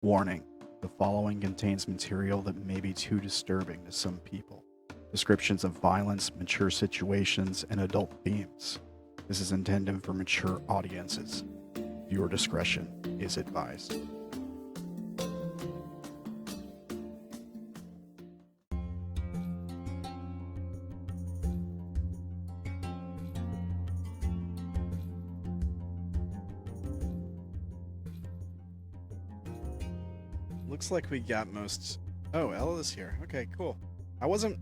Warning: the following contains material that may be too disturbing to some people. Descriptions of violence, mature situations, and adult themes. This is intended for mature audiences. Viewer discretion is advised. Looks like we got most. Oh, Ella's here. Okay, cool. I wasn't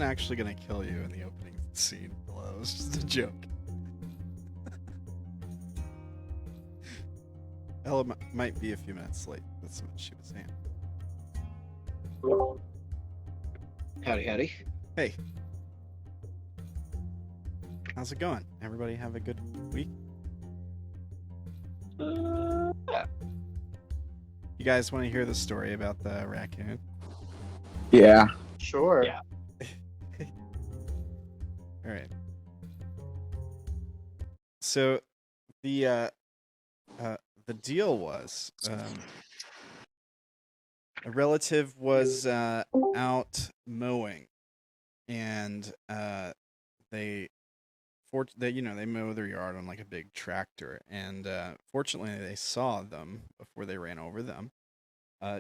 actually gonna kill you in the opening scene. It was just a joke. Ella might be a few minutes late. That's what she was saying. Howdy, howdy. Hey, how's it going? Everybody have a good week? Yeah. You guys want to hear the story about the raccoon? Yeah. Sure. Yeah. All right. So the deal was a relative was out mowing, and they mow their yard on like a big tractor, and fortunately they saw them before they ran over them.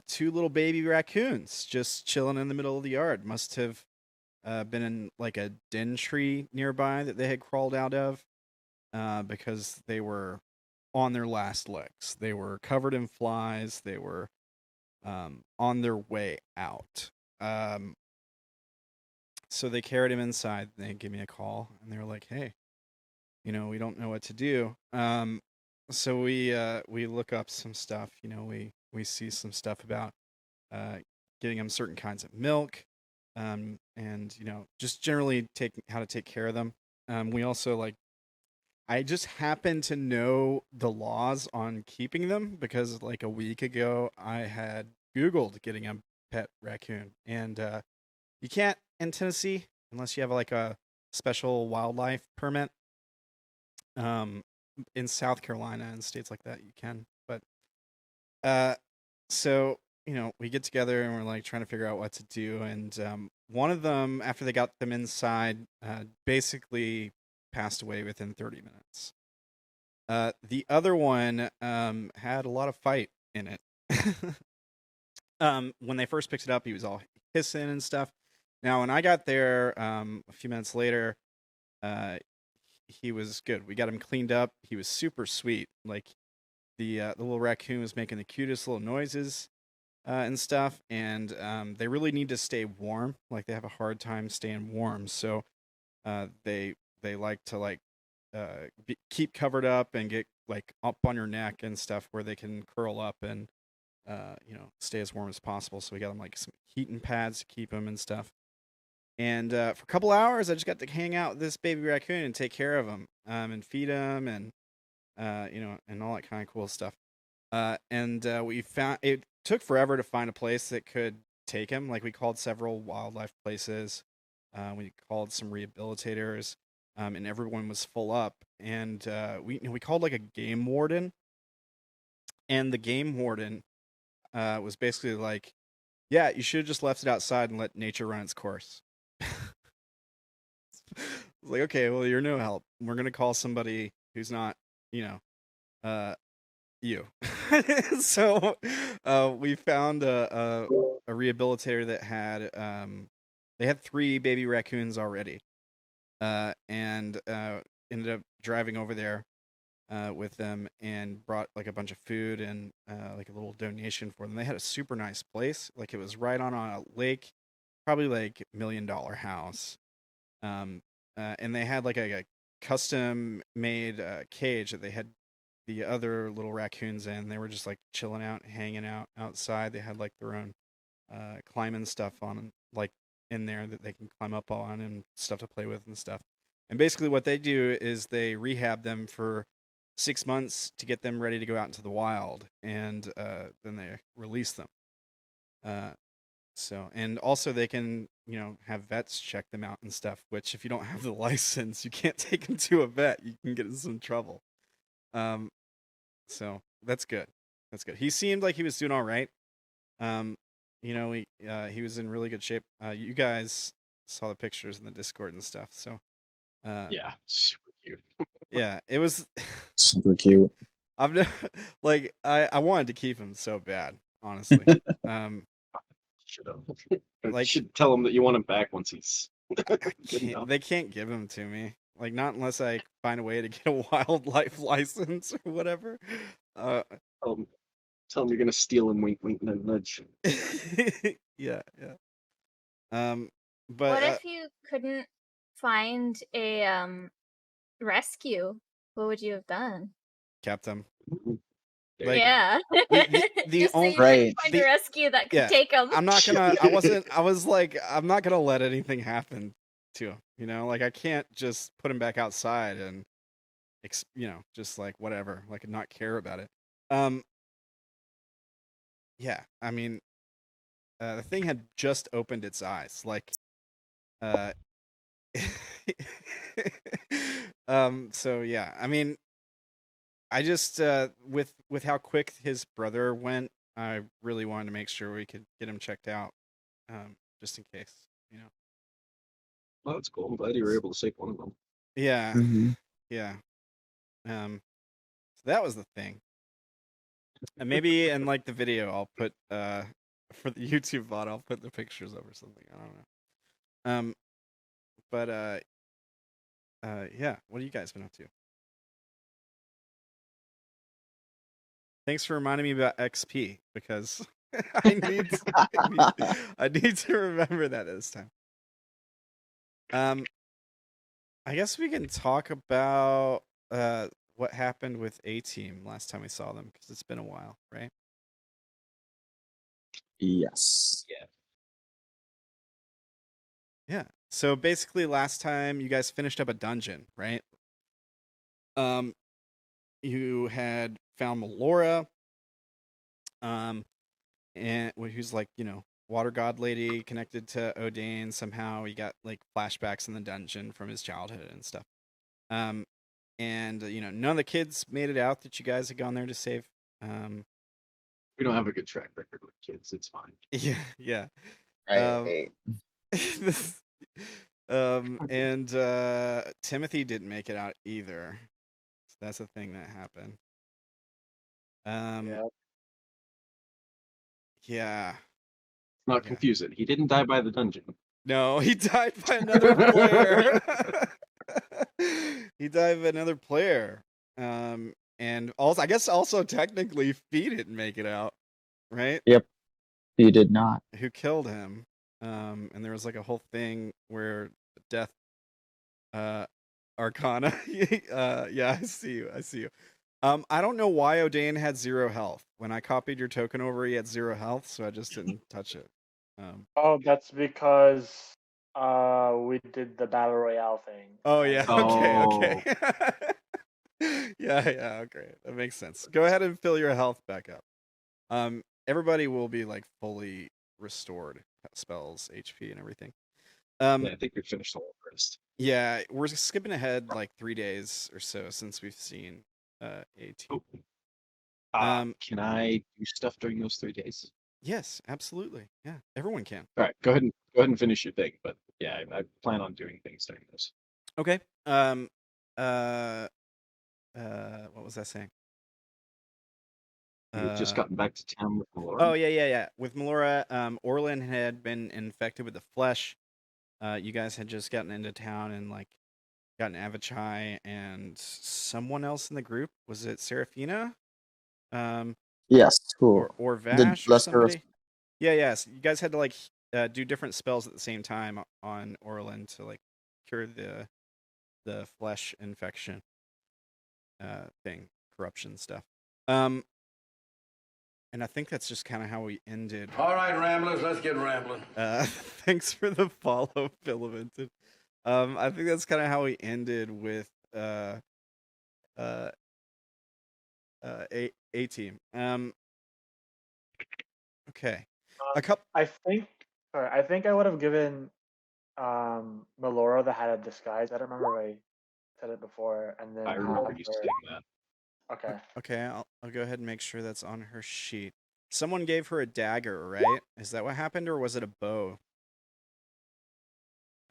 Two little baby raccoons just chilling in the middle of the yard. Must have been in like a den tree nearby that they had crawled out of, because they were on their last legs. They were covered in flies. They were on their way out. So they carried him inside. They gave me a call, and they were like, "Hey, we don't know what to do." So we look up some stuff. We see some stuff about getting them certain kinds of milk, and just generally how to take care of them. We also I just happen to know the laws on keeping them because like a week ago I had Googled getting a pet raccoon, and you can't in Tennessee unless you have like a special wildlife permit. In South Carolina and states like that you can, but so we get together and we're like trying to figure out what to do, and one of them, after they got them inside, basically passed away within 30 minutes. The other one had a lot of fight in it. When they first picked it up, he was all hissing and stuff. Now when I got there a few minutes later, he was good. We got him cleaned up. He was super sweet. Like the little raccoon was making the cutest little noises and stuff, and they really need to stay warm. Like they have a hard time staying warm, so they like to keep covered up and get like up on your neck and stuff where they can curl up and stay as warm as possible. So we got them like some heating pads to keep them and stuff. And for a couple hours, I just got to hang out with this baby raccoon and take care of him, and feed him, and and all that kind of cool stuff. And we found it took forever to find a place that could take him. Like we called several wildlife places, we called some rehabilitators, and everyone was full up. And we called like a game warden, and the game warden was basically like, "Yeah, you should have just left it outside and let nature run its course." Like, okay, well, you're no help. We're gonna call somebody who's not, you. So we found a rehabilitator that had they had 3 baby raccoons already, and ended up driving over there with them and brought like a bunch of food and like a little donation for them. They had a super nice place. Like it was right on a lake, probably like $1 million house. And they had like a custom made cage that they had the other little raccoons in. They were just like chilling out, hanging out outside. They had like their own climbing stuff on, like in there that they can climb up on, and stuff to play with and stuff. And basically what they do is they rehab them for 6 months to get them ready to go out into the wild, and then they release them. So, and also they can, have vets check them out and stuff, which if you don't have the license, you can't take them to a vet. You can get in some trouble. So that's good. That's good. He seemed like he was doing all right. You know, he was in really good shape. You guys saw the pictures in the Discord and stuff. So, Yeah, super cute. yeah, it was. Super cute. I've like I wanted to keep him so bad, honestly. Should have. Like- Should tell him that you want him back once he's. They can't give him to me. Like not unless I find a way to get a wildlife license or whatever. Tell him you're gonna steal him. Wink, wink, nudge, nudge. Yeah. But What if you couldn't find a rescue? What would you have done? kept him. There Like, you go. Yeah. the Just so only- you could Right. find a rescue that could Yeah, take him. I'm not gonna. I was like, I'm not gonna let anything happen to him. You know, like I can't just put him back outside and, you know, just like whatever, like not care about it. Yeah, I mean, the thing had just opened its eyes, like, so yeah, I mean, I just with how quick his brother went, I really wanted to make sure we could get him checked out, just in case, you know. Well, that's cool. I'm glad you were able to save one of them. Yeah, Mhm. yeah. So that was the thing. And maybe in like the video, I'll put for the YouTube VOD, I'll put the pictures over something. I don't know. But yeah. What have you guys been up to? Thanks for reminding me about XP because I need to remember that this time. I guess we can talk about what happened with A-Team last time we saw them because it's been a while, right? Yes. Yeah. So basically, last time you guys finished up a dungeon, right? You had found Melora, and who's like, you know, water god lady connected to Odayn somehow. He got like flashbacks in the dungeon from his childhood and stuff. And you know, none of the kids made it out that you guys had gone there to save. We don't have a good track record with kids. It's fine. Yeah. Right. And Timothy didn't make it out either. So that's the thing that happened. Yeah. Not confuse it. He didn't die by the dungeon. No, he died by another player. He died by another player. And also, I guess also technically Fee didn't make it out, right? Yep. He did not. Who killed him? And there was like a whole thing where death arcana. Yeah, I see you. I don't know why Odayn had 0 health. When I copied your token over, he had 0 health, so I just didn't touch it. Oh, that's because we did the battle royale thing. Oh yeah. Oh. Okay. Yeah. Okay, that makes sense. Go ahead and fill your health back up. Everybody will be like fully restored, spells, HP, and everything. Yeah, I think we finished the whole list. Yeah, we're skipping ahead like 3 days or so since we've seen A-Team. Can I do stuff during those 3 days? Yes, absolutely. Yeah, everyone can. All right, go ahead and finish your thing. But yeah, I plan on doing things during this. Okay. What was I saying? We've just gotten back to town with Melora. Oh yeah. With Melora, Orlan had been infected with the flesh. You guys had just gotten into town and like gotten Avachai and someone else in the group. Was it Seraphina? Yes. Cool. Or Vash or lesser of- somebody? Yeah. So you guys had to like do different spells at the same time on Orlan to like cure the flesh infection thing, corruption stuff. And I think that's just kind of how we ended. All right, Ramblers, let's get rambling. Thanks for the follow, Philamented. I think that's kind of how we ended with A-Team. Okay. I think I would have given Melora the hat of disguise. I don't remember if I said it before, and then I remember you saying that. Okay. Okay, I'll go ahead and make sure that's on her sheet. Someone gave her a dagger, right? Is that what happened, or was it a bow?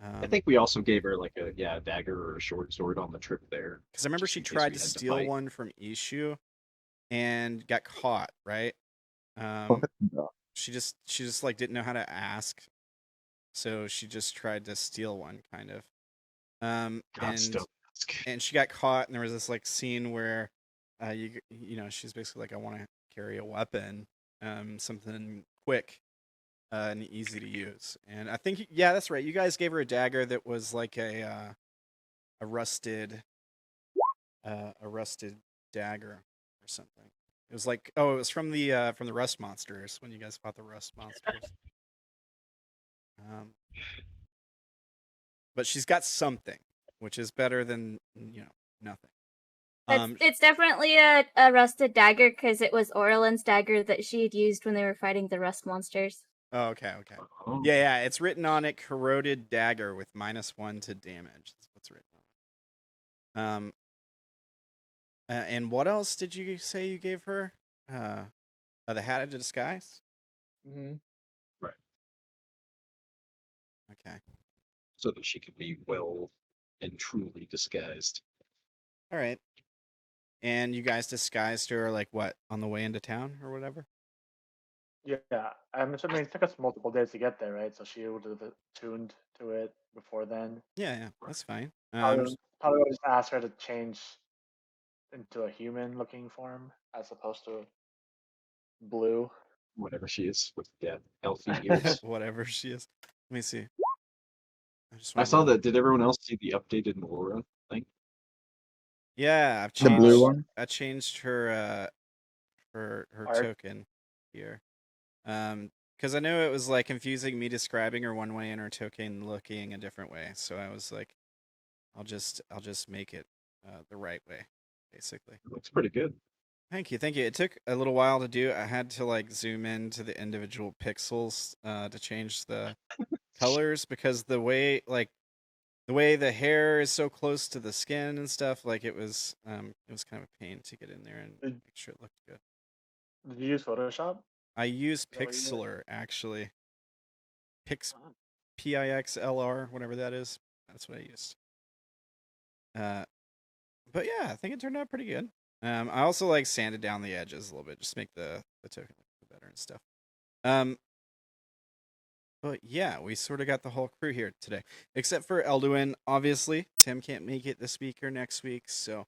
I think we also gave her like a dagger or a short sword on the trip there. Because I remember just she in case tried we to had steal fight. one from Ishu and got caught, right? What the- She just like didn't know how to ask, so she just tried to steal one, kind of. God, And still. she got caught, and there was this like scene where, you know, she's basically like, I want to carry a weapon, something quick, and easy to use. And I think, yeah, that's right. You guys gave her a dagger that was like a rusted dagger or something. It was like, oh, it was from the rust monsters when you guys fought the rust monsters. But she's got something, which is better than, you know, nothing. It's definitely a rusted dagger because it was Orlan's dagger that she had used when they were fighting the rust monsters. Oh, okay. Oh. Yeah, it's written on it, corroded dagger with -1 to damage. That's what's written on it. And what else did you say you gave her? The hat of disguise? Mm-hmm. Right. Okay. So that she could be well and truly disguised. All right. And you guys disguised her, like, what, on the way into town or whatever? Yeah, I'm assuming it took us multiple days to get there, right? So she would have tuned to it before then. Yeah, that's fine. Probably would just ask her to change into a human-looking form as opposed to blue. Whatever she is with elfy ears. Whatever she is. Let me see. I saw that. Did everyone else see the updated Melora thing? Yeah, The blue one? I changed her her Art. token here. Because I knew it was like confusing me describing her one way and her token looking a different way. So I was like, I'll just make it the right way, basically. It looks pretty good. Thank you. It took a little while to do. I had to like zoom into the individual pixels to change the colors because the way the hair is so close to the skin and stuff, like it was kind of a pain to get in there and make sure it looked good. Did you use Photoshop? I use that what you did? Pixlr actually. Pixlr, whatever that is. That's what I used. But yeah, I think it turned out pretty good. I also like sanded down the edges a little bit, just to make the token look better and stuff. But yeah, we sort of got the whole crew here today, except for Elduin. Obviously, Tim can't make it this week or next week, so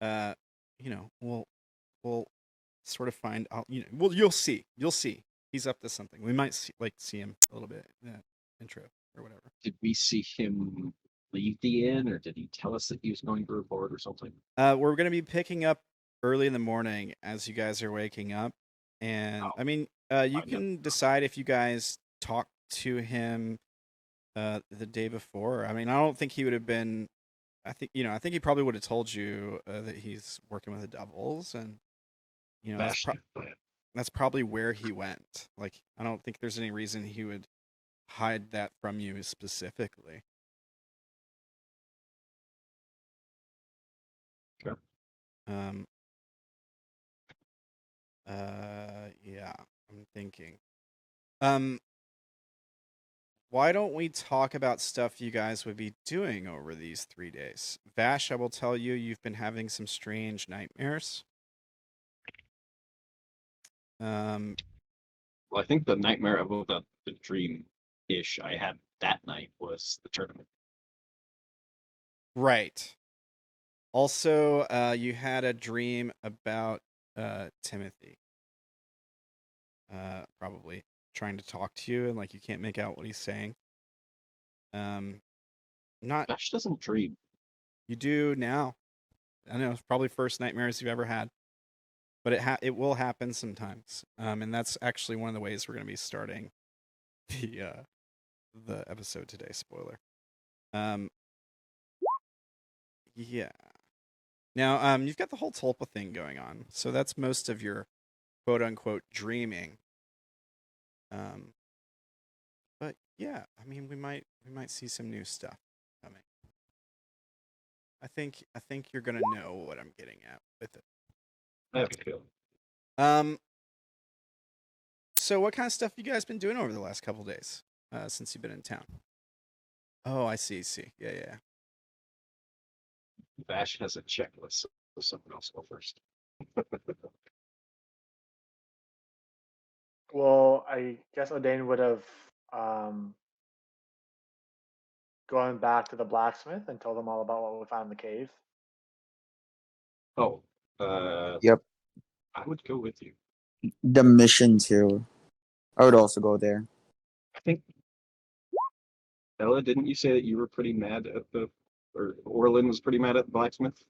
you know, we'll sort of find out. You know, well, you'll see. He's up to something. We might see him a little bit in that intro or whatever. Did we see him leave the inn, or did he tell us that he was going to report or something? We're gonna be picking up early in the morning as you guys are waking up, and I mean, you can decide if you guys talk to him the day before. I mean, I don't think he would have been. I think he probably would have told you that he's working with the devils, and you know that's probably where he went. Like, I don't think there's any reason he would hide that from you specifically. Sure. Yeah, I'm thinking. Why don't we talk about stuff you guys would be doing over these 3 days? Vash, I will tell you, you've been having some strange nightmares. Well, I think the nightmare about the dream-ish I had that night was the tournament. Right. Also, you had a dream about Timothy. Probably trying to talk to you and like you can't make out what he's saying. Vash doesn't dream. You do now. I know it's probably first nightmares you've ever had, but it will happen sometimes. And that's actually one of the ways we're going to be starting the episode today. Spoiler. Yeah. Now, you've got the whole tulpa thing going on, so that's most of your quote unquote dreaming. But yeah, I mean, we might see some new stuff coming. I think you're gonna know what I'm getting at with it. I have a feeling. So what kind of stuff you guys been doing over the last couple days since you've been in town? Oh, I see. Yeah. Vash has a checklist, so someone else go first. Well, I guess Odayn would have gone back to the blacksmith and told them all about what we found in the cave. Oh, Yep. I would go with you. The mission too. I would also go there. I think Ella, didn't you say that you were pretty mad at or Orlan was pretty mad at the blacksmith?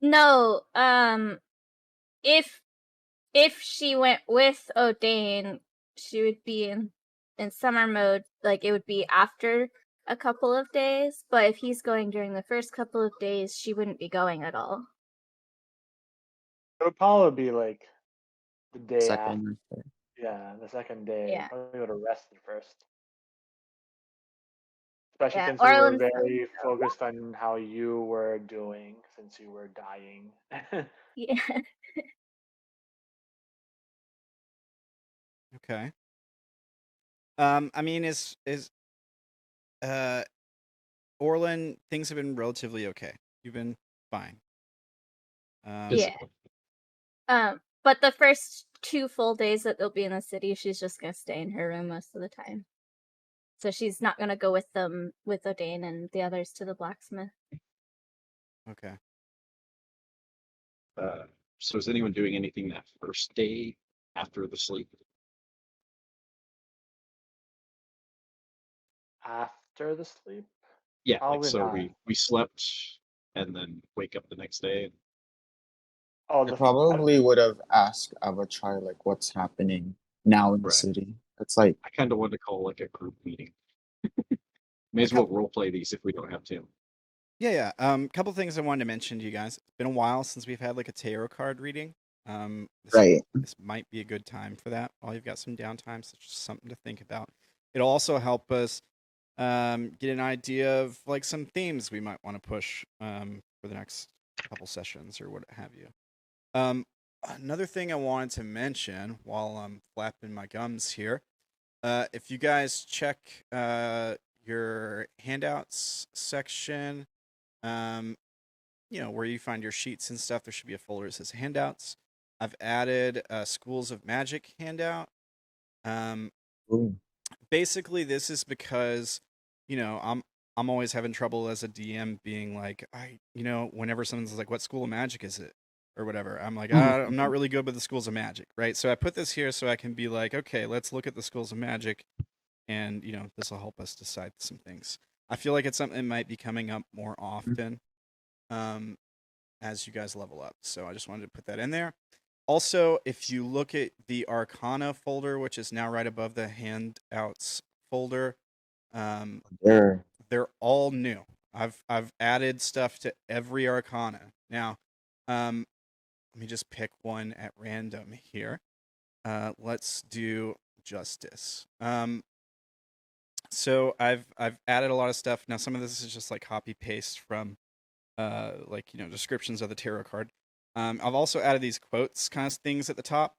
No, if she went with Odayn, she would be in summer mode. Like it would be after a couple of days. But if he's going during the first couple of days, she wouldn't be going at all. It would probably be like the day after. Second. Yeah, the second day. Yeah. Probably would have rested first. Especially Yeah, since we were Orlan's very focused on how you were doing since you were dying. Yeah. Okay. I mean, is Orlan, things have been relatively okay. You've been fine. Yeah. Physically. But the first 2 full days that they'll be in the city, she's just gonna stay in her room most of the time. So she's not gonna go with them, with Odayn and the others, to the blacksmith. Okay. So is anyone doing anything that first day after the sleep? After the sleep? Yeah, like Probably so not. we slept and then wake up the next day. Oh, I probably would have asked Avatar like what's happening now in the Right. city. It's like I kind of want to call like a group meeting. May as well role play these if we don't have to. Yeah. Couple things I wanted to mention to you guys. It's been a while since we've had like a tarot card reading. right. This might be a good time for that. While you've got some downtime, so just something to think about. It'll also help us get an idea of like some themes we might want to push for the next couple sessions or what have you. Another thing I wanted to mention while I'm flapping my gums here, if you guys check your handouts section, where you find your sheets and stuff, there should be a folder that says handouts. I've added a Schools of Magic handout. Ooh. Basically, this is because, I'm always having trouble as a DM being like, whenever someone's like, what school of magic is it? Or whatever. I'm like, I'm not really good with the schools of magic, right? So I put this here so I can be like, okay, let's look at the schools of magic, and this will help us decide some things. I feel like it's something that might be coming up more often as you guys level up. So I just wanted to put that in there. Also, if you look at the Arcana folder, which is now right above the handouts folder, There. they're all new. I've added stuff to every Arcana. Now, let me just pick one at random here. Let's do Justice. So I've added a lot of stuff. Now some of this is just like copy paste from descriptions of the tarot card. I've also added these quotes kind of things at the top.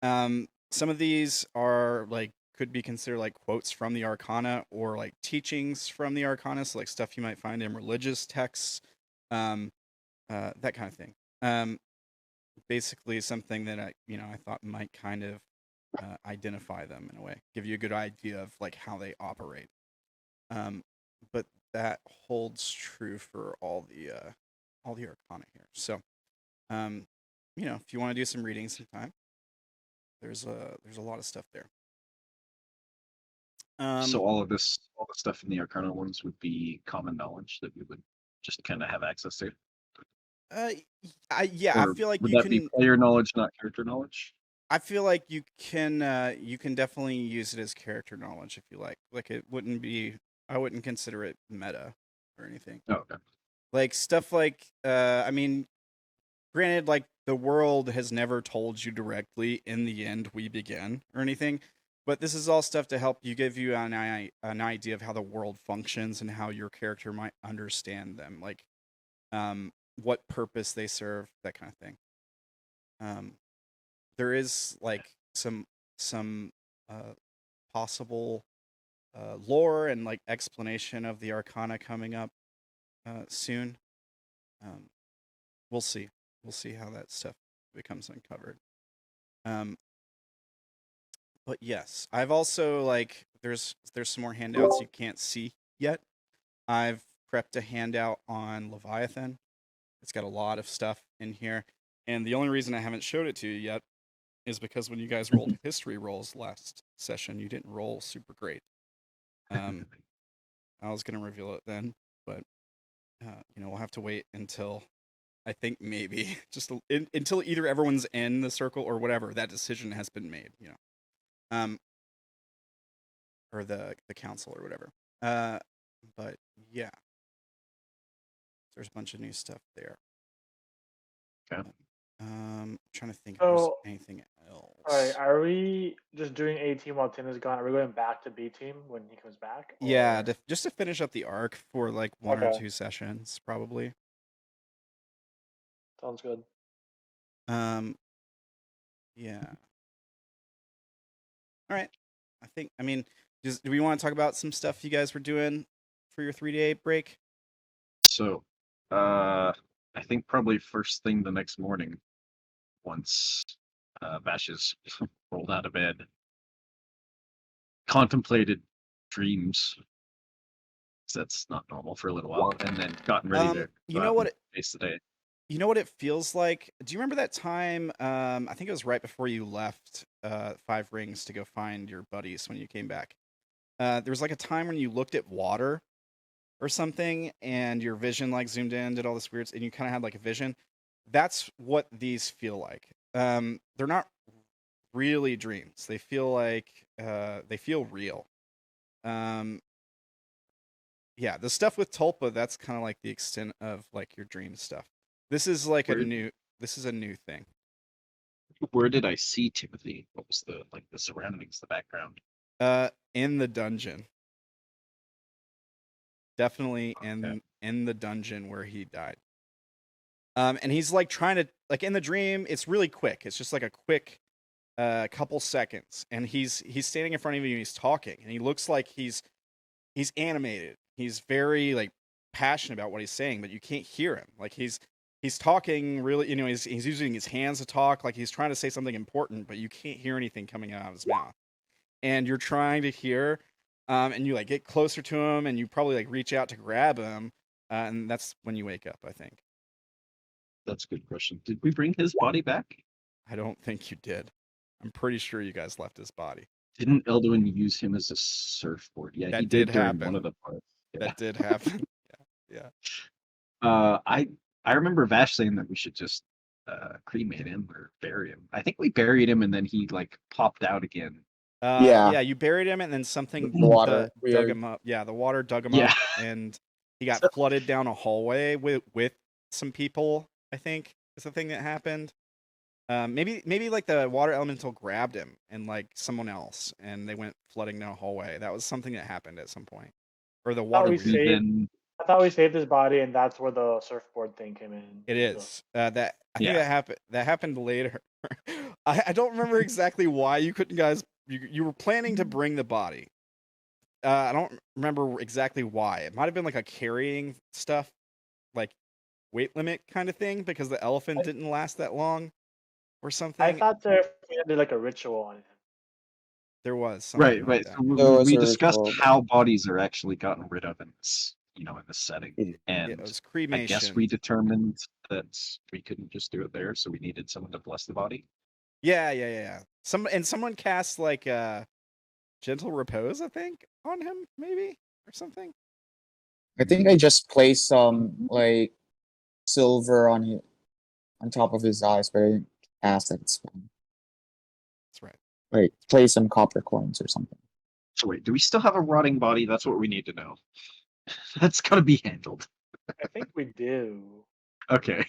Some of these are like could be considered like quotes from the Arcana or like teachings from the Arcana, so like stuff you might find in religious texts, that kind of thing. Basically something that I thought might kind of identify them in a way, give you a good idea of like how they operate. But that holds true for all the Arcana here. So, if you want to do some reading sometime, there's a lot of stuff there. So all the stuff in the Arcana ones would be common knowledge that we would just kind of have access to. I feel like would you that can be player knowledge, not character knowledge? I feel like you can definitely use it as character knowledge if you like. Like it wouldn't be, I wouldn't consider it meta or anything. Oh, okay. Like stuff like granted, like the world has never told you directly in the end we begin or anything, but this is all stuff to help you, give you an idea of how the world functions and how your character might understand them, like what purpose they serve, that kind of thing. There is like some possible lore and like explanation of the Arcana coming up soon. We'll see. We'll see how that stuff becomes uncovered. But yes, I've also like there's some more handouts you can't see yet. I've prepped a handout on Leviathan. It's got a lot of stuff in here, and the only reason I haven't showed it to you yet is because when you guys rolled history rolls last session, you didn't roll super great. I was gonna reveal it then, but we'll have to wait until I think maybe just until either everyone's in the circle or whatever that decision has been made, or the council or whatever. But yeah, there's a bunch of new stuff there. Okay. Trying to think if there's So, anything else. Alright, are we just doing A team while Tim is gone? Are we going back to B team when he comes back? Yeah, or- just to finish up the arc for like one or Okay. two sessions, probably. Sounds good. Yeah. All right. I mean, do we want to talk about some stuff you guys were doing for your 3-day break? So, I think probably first thing the next morning, once Vash is rolled out of bed, contemplated dreams. 'Cause that's not normal for a little while, and then gotten ready to You go know out what and face the day. You know what it feels like? Do you remember that time? I think it was right before you left Five Rings to go find your buddies when you came back. There was like a time when you looked at water or something, and your vision like zoomed in, did all this weird, and you kind of had like a vision. That's what these feel like. They're not really dreams. They feel like they feel real. Yeah, the stuff with Tulpa, that's kind of like the extent of like your dream stuff. This is like a new thing. Where did I see Timothy? What was the surroundings, the background? In the dungeon. Definitely Okay. in the dungeon where he died. And he's like trying to like in the dream, it's really quick. It's just like a quick couple seconds, and he's standing in front of you and he's talking, and he looks like he's animated. He's very like passionate about what he's saying, but you can't hear him. Like he's talking really, he's using his hands to talk, like he's trying to say something important, but you can't hear anything coming out of his mouth. And you're trying to hear, and you like get closer to him, and you probably like reach out to grab him, and that's when you wake up, I think. That's a good question. Did we bring his body back? I don't think you did. I'm pretty sure you guys left his body. Didn't Elduin use him as a surfboard? Yeah, That he did did during happen. one of the parts. Yeah. That did happen. Yeah. I remember Vash saying that we should just cremate him or bury him. I think we buried him and then he like popped out again. Yeah. You buried him, and then something The water dug weird. him up. Yeah, the water dug him Yeah. up, and he got flooded down a hallway with some people, I think is the thing that happened. Maybe like the water elemental grabbed him and like someone else, and they went flooding down a hallway. That was something that happened at some point. Or the water. we weird- saved- Then I thought we saved his body, and that's where the surfboard thing came in. It is. I think Yeah. that happened later. I don't remember exactly why you couldn't guys. You were planning to bring the body. I don't remember exactly why. It might have been like a carrying stuff, like weight limit kind of thing, because the elephant didn't last that long, or something. I thought there did like a ritual on him. There was something right. like that. So There was we a discussed ritual. how bodies are actually gotten rid of in this, in this setting. And It was I cremation. guess we determined that we couldn't just do it there, so we needed someone to bless the body. Yeah. Someone cast like gentle repose, I think, on him, maybe, or something. I think I just placed some like silver on top of his eyes, but I didn't ask that it's fine. That's right. Like place some copper coins or something. So wait, do we still have a rotting body? That's what we need to know. That's gotta be handled. I think we do. Okay.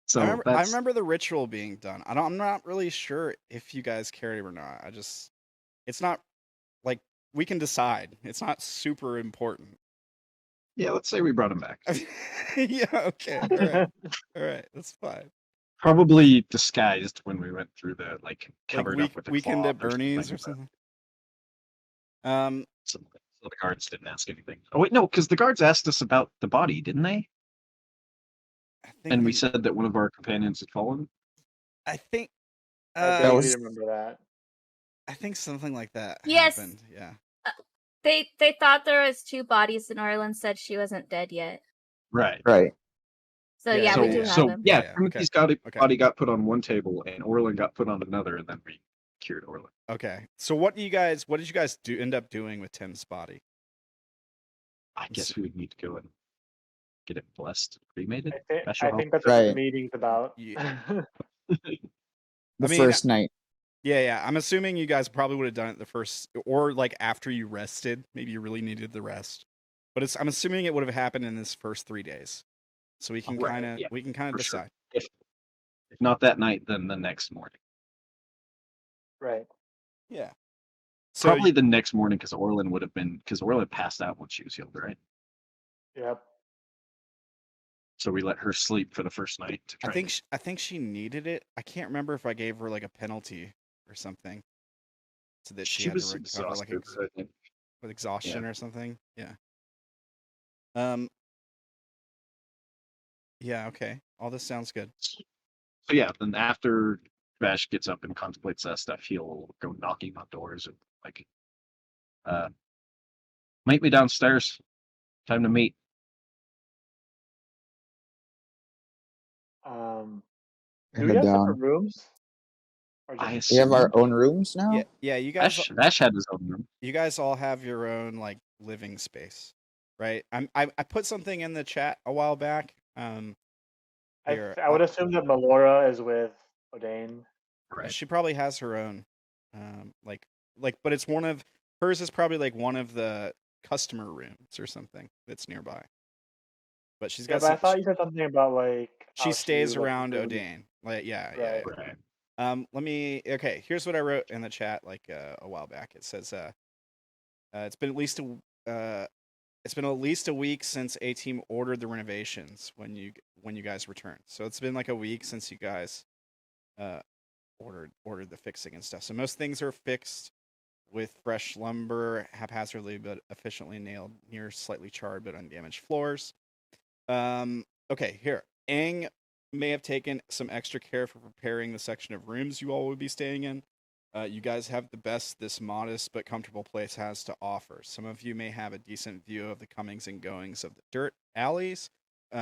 So I remember the ritual being done. I'm not really sure if you guys carried it or not. It's not like we can decide. It's not super important. Yeah, let's say we brought him back. Yeah. Okay. All right. That's fine. Probably disguised when we went through the like Like covered up with a weekend cloth at Bernie's or but something. So the guards didn't ask anything. Oh wait, no, because the guards asked us about the body, didn't they? I think And we they- said that one of our companions had fallen. I think I That vaguely was- remember that. I think something like that Yes. happened. Yeah. They thought there was 2 bodies, and Orlan said she wasn't dead yet. Right. Right. So Yeah, yeah, So we do have so him. yeah, Yeah, Timothy's okay. body got put on one table and Orlan got put on another, and then we cured Orlan. Okay. So what did you guys end up doing with Tim's body? I guess we would need to go and get it blessed, cremated. I Special think that's what the Right. meeting's about. Yeah. The mean, first night. Yeah. I'm assuming you guys probably would have done it the first, or like after you rested. Maybe you really needed the rest. But I'm assuming it would have happened in this first 3 days. So we can Right, kind of yeah, for sure. decide. If not that night, then the next morning. Right. Yeah. So Probably the next morning because Orlan passed out when she was young, right? Yep. So we let her sleep for the first night. To try I think she needed it. I can't remember if I gave her like a penalty or something, so that she had was to recover like exhausted, I think. with exhaustion or something. Yeah. Yeah. Okay. All this sounds good. So yeah, then after Vash gets up and contemplates that stuff, he'll go knocking on doors and like, meet me downstairs. Time to meet. Do we Head have down. separate rooms? Or I just We have our assumed own rooms now? Yeah. Yeah. You guys. Vash had his own room. You guys all have your own like living space, right? I put something in the chat a while back. Here, I would assume that Melora is with Odayn. Right. she probably has her own, but it's one of hers is probably like one of the customer rooms or something that's nearby. But she's Yeah, got but I some. thought you said something about like She how stays like, around really- Odayn. Like yeah. Right. Let me. Okay, here's what I wrote in the chat like a while back. It says, it's been at least a week since A Team ordered the renovations when you guys returned. So it's been like a week since you guys ordered the fixing and stuff. So most things are fixed with fresh lumber, haphazardly but efficiently nailed near slightly charred but undamaged floors. Okay, here. Aang may have taken some extra care for preparing the section of rooms you all would be staying in. You guys have the best this modest but comfortable place has to offer. Some of you may have a decent view of the comings and goings of the dirt alleys,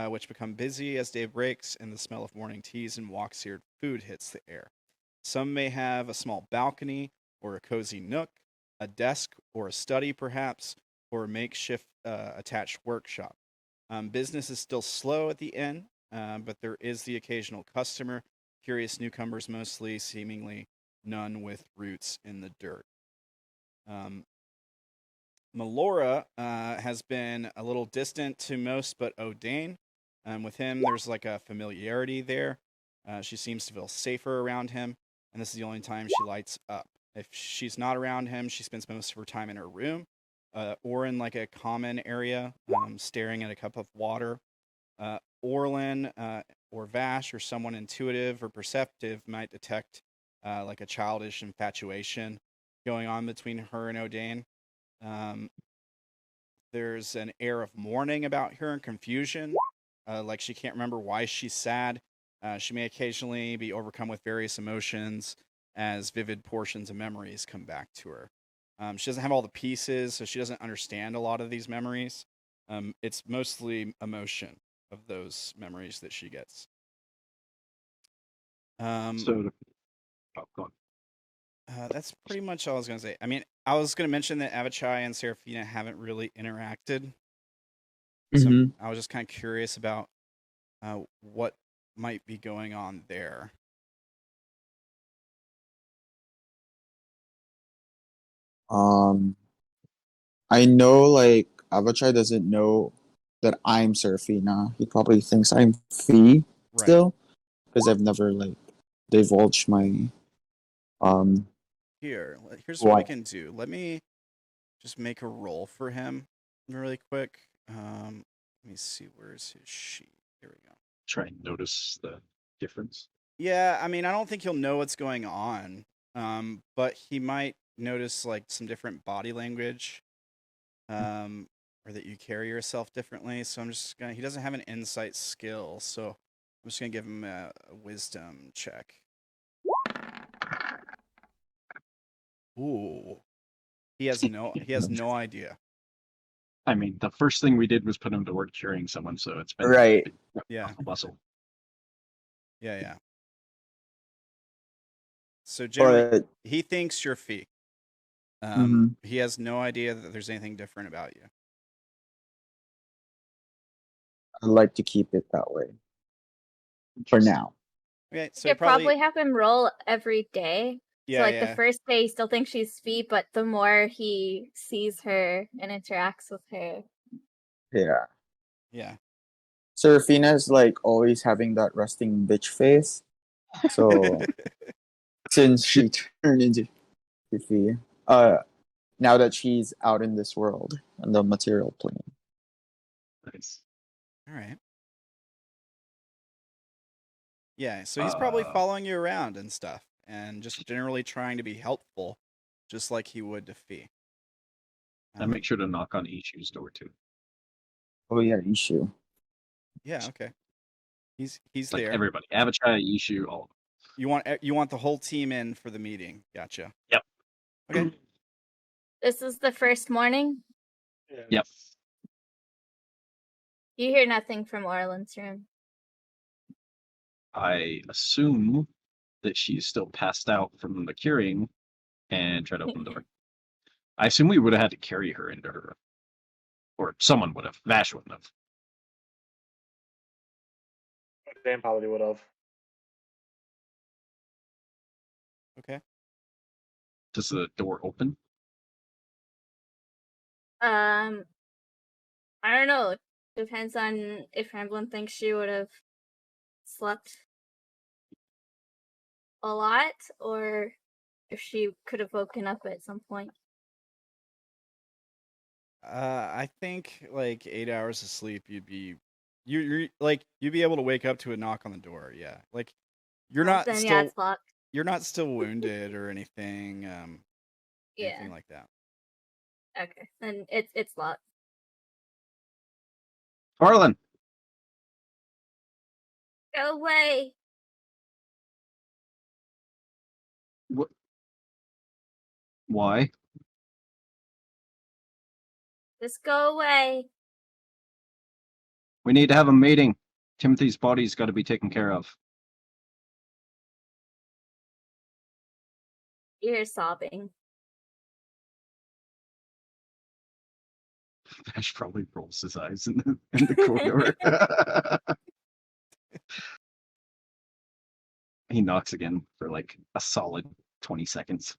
which become busy as day breaks and the smell of morning teas and wok-seared food hits the air. Some may have a small balcony or a cozy nook, a desk or a study perhaps, or a makeshift attached workshop. Business is still slow at the inn, but there is the occasional customer, curious newcomers mostly, seemingly none with roots in the dirt. Melora has been a little distant to most but Odayn. With him, there's like a familiarity there. She seems to feel safer around him, and this is the only time she lights up. If she's not around him, she spends most of her time in her room or in like a common area, staring at a cup of water. Orlan or Vash or someone intuitive or perceptive might detect like a childish infatuation going on between her and Odayn. There's an air of mourning about her and confusion, like she can't remember why she's sad. She may occasionally be overcome with various emotions as vivid portions of memories come back to her. She doesn't have all the pieces, so she doesn't understand a lot of these memories. It's mostly emotion of those memories that she gets. Go on. That's pretty much all I was going to say. I mean, I was going to mention that Avachai and Seraphina haven't really interacted. So I was just kind of curious about what might be going on there. I know like Avachai doesn't know that I'm Seraphina. He probably thinks I'm Fee still, because I've never like divulged my Here's what we can do. Let me just make a roll for him really quick. Let me see, where's his sheet? Here we go. Try and notice the difference. Yeah, I mean, I don't think he'll know what's going on. But he might notice like some different body language, or that you carry yourself differently. So I'm just gonna. He doesn't have an insight skill, so I'm just gonna give him a wisdom check. Ooh, he has no idea. I mean, the first thing we did was put him to work curing someone, so it's been Right. Yeah, bustle. yeah. So generally, But he thinks you're Fee. mhm, He has no idea that there's anything different about you. I like to keep it that way for now. Okay, so You could probably have him roll every day. So like the first day he still thinks she's Fee, but the more he sees her and interacts with her. Yeah. Yeah. Seraphina is like always having that resting bitch face. So since she turned into Fifi, now that she's out in this world on the material plane. Nice. All right. Yeah, so he's probably following you around and stuff, and just generally trying to be helpful, just like he would to Fee. I make sure to knock on Ishu's door too. Oh yeah, issue. Yeah. Okay. He's Like there. everybody, Avachai, Ishu, all of them. You want the whole team in for the meeting. Gotcha. Yep. Okay. This is the first morning. Yep. You hear nothing from Orlan's room. I assume that she's still passed out from the curing and tried to open the door. I assume we would have had to carry her into her room. Or someone would have. Vash wouldn't have. Dan probably would have. Okay. Does the door open? I don't know. Depends on if Ramblinman thinks she would have slept a lot, or if she could have woken up at some point. I think like 8 hours of sleep, you'd be you'd be able to wake up to a knock on the door. Yeah, like you're not Then still yeah, it's locked. you're not still wounded or anything. Yeah. Anything like that. Okay. Then it's locked. Orlan! Go away. What? Why? Just go away. We need to have a meeting. Timothy's body's got to be taken care of. You hear sobbing. Vash probably rolls his eyes in the corridor. He knocks again for like a solid 20 seconds.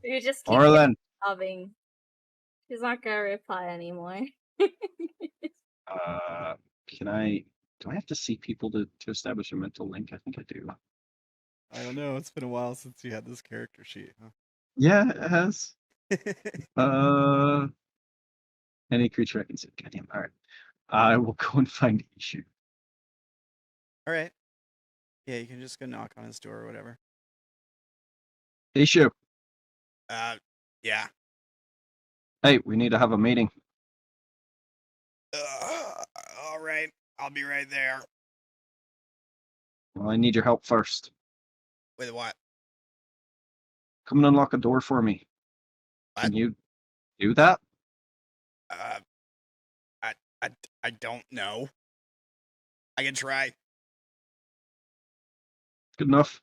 You just keep Orlan! sobbing. She's not gonna reply anymore. Do I have to see people to establish a mental link? I think I do. I don't know. It's been a while since you had this character sheet. Huh? Yeah, it has. Any creature I can see. Goddamn. All right. I will go and find Ishu. All right. Yeah, you can just go knock on his door or whatever. Ishu. Yeah. Hey, we need to have a meeting. All right. I'll be right there. Well, I need your help first. With what? Come and unlock a door for me. What? Can you do that? I don't know. I can try. Good enough.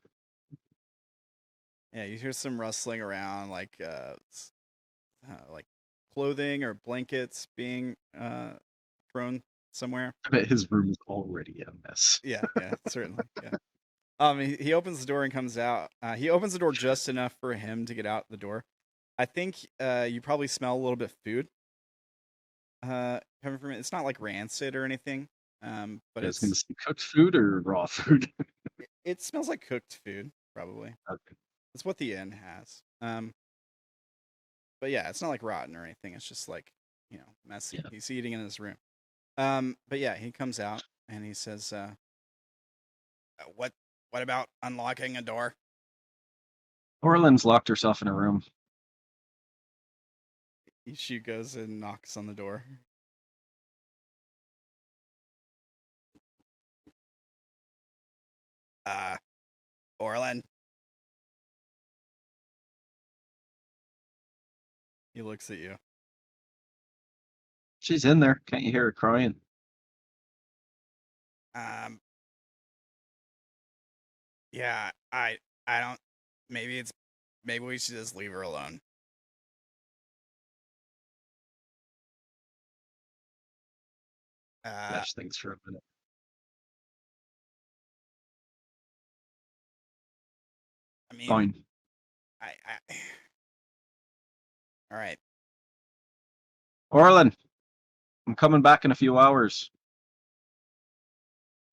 Yeah, you hear some rustling around, like clothing or blankets being thrown somewhere. I bet his room is already a mess. Yeah, certainly. Yeah. He opens the door and comes out. He opens the door just enough for him to get out the door. I think you probably smell a little bit of food. Coming from it. It's not like rancid or anything. But it's gonna say cooked food or raw food. It smells like cooked food, probably. Okay. That's what the inn has. But yeah, it's not like rotten or anything. It's just like, messy. Yeah. He's eating in his room. But yeah, he comes out and he says, "What about unlocking a door?" Orlan's locked herself in a room. She goes and knocks on the door. Orlan. He looks at you. She's in there. Can't you hear her crying? Yeah, I don't. Maybe we should just leave her alone. Vash thinks for a minute. I mean, Fine. I all right. Orlan, I'm coming back in a few hours.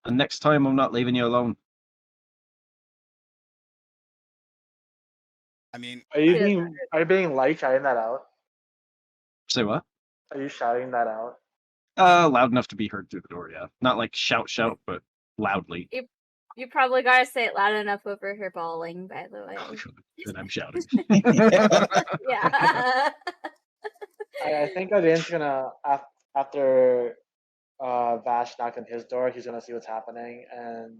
And next time I'm not leaving you alone. I mean, Are you being like shouting that out? Say what? Are you shouting that out? Loud enough to be heard through the door, yeah. Not like shout, but loudly. You probably gotta say it loud enough over her bawling, by the way. Then I'm shouting. Yeah. I think Odayn's gonna after Vash knocked on his door, he's gonna see what's happening, and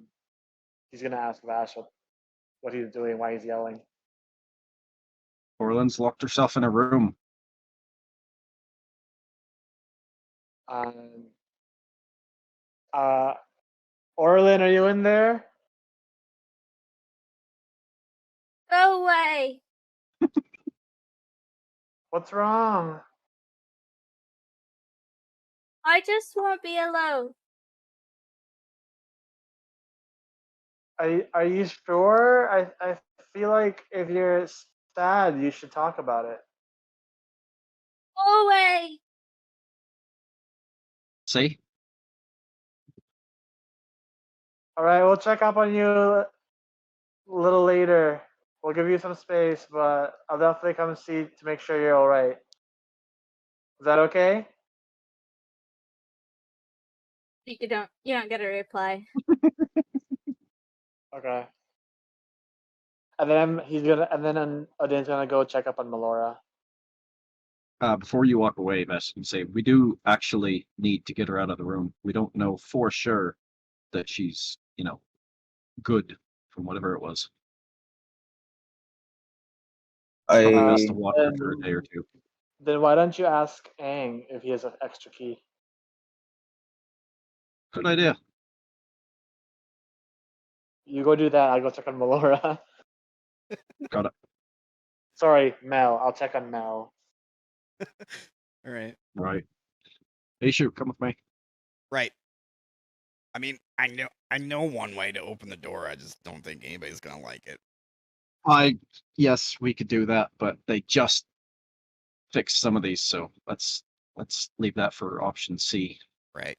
he's gonna ask Vash what he's doing, why he's yelling. Orlan's locked herself in a room. Orlan, are you in there? Go away. What's wrong? I just want to be alone. Are you sure? I feel like if you're sad, you should talk about it. Go away. See? All right, we'll check up on you a little later. We'll give you some space, but I'll definitely come see to make sure you're all right. Is that okay? You don't get a reply. Okay. And then Odayn's gonna go check up on Melora. Before you walk away, Vash can say, we do actually need to get her out of the room. We don't know for sure that she's, good from whatever it was. Probably best to walk her for a day or two. Then why don't you ask Aang if he has an extra key? Good idea. You go do that. I'll go check on Melora. Got it. Sorry, Mel. I'll check on Mel. All right. Right. Hey, shoot, come with me. Right. I mean, I know one way to open the door. I just don't think anybody's gonna like it. Yes, we could do that, but they just fixed some of these, so let's leave that for option C. Right.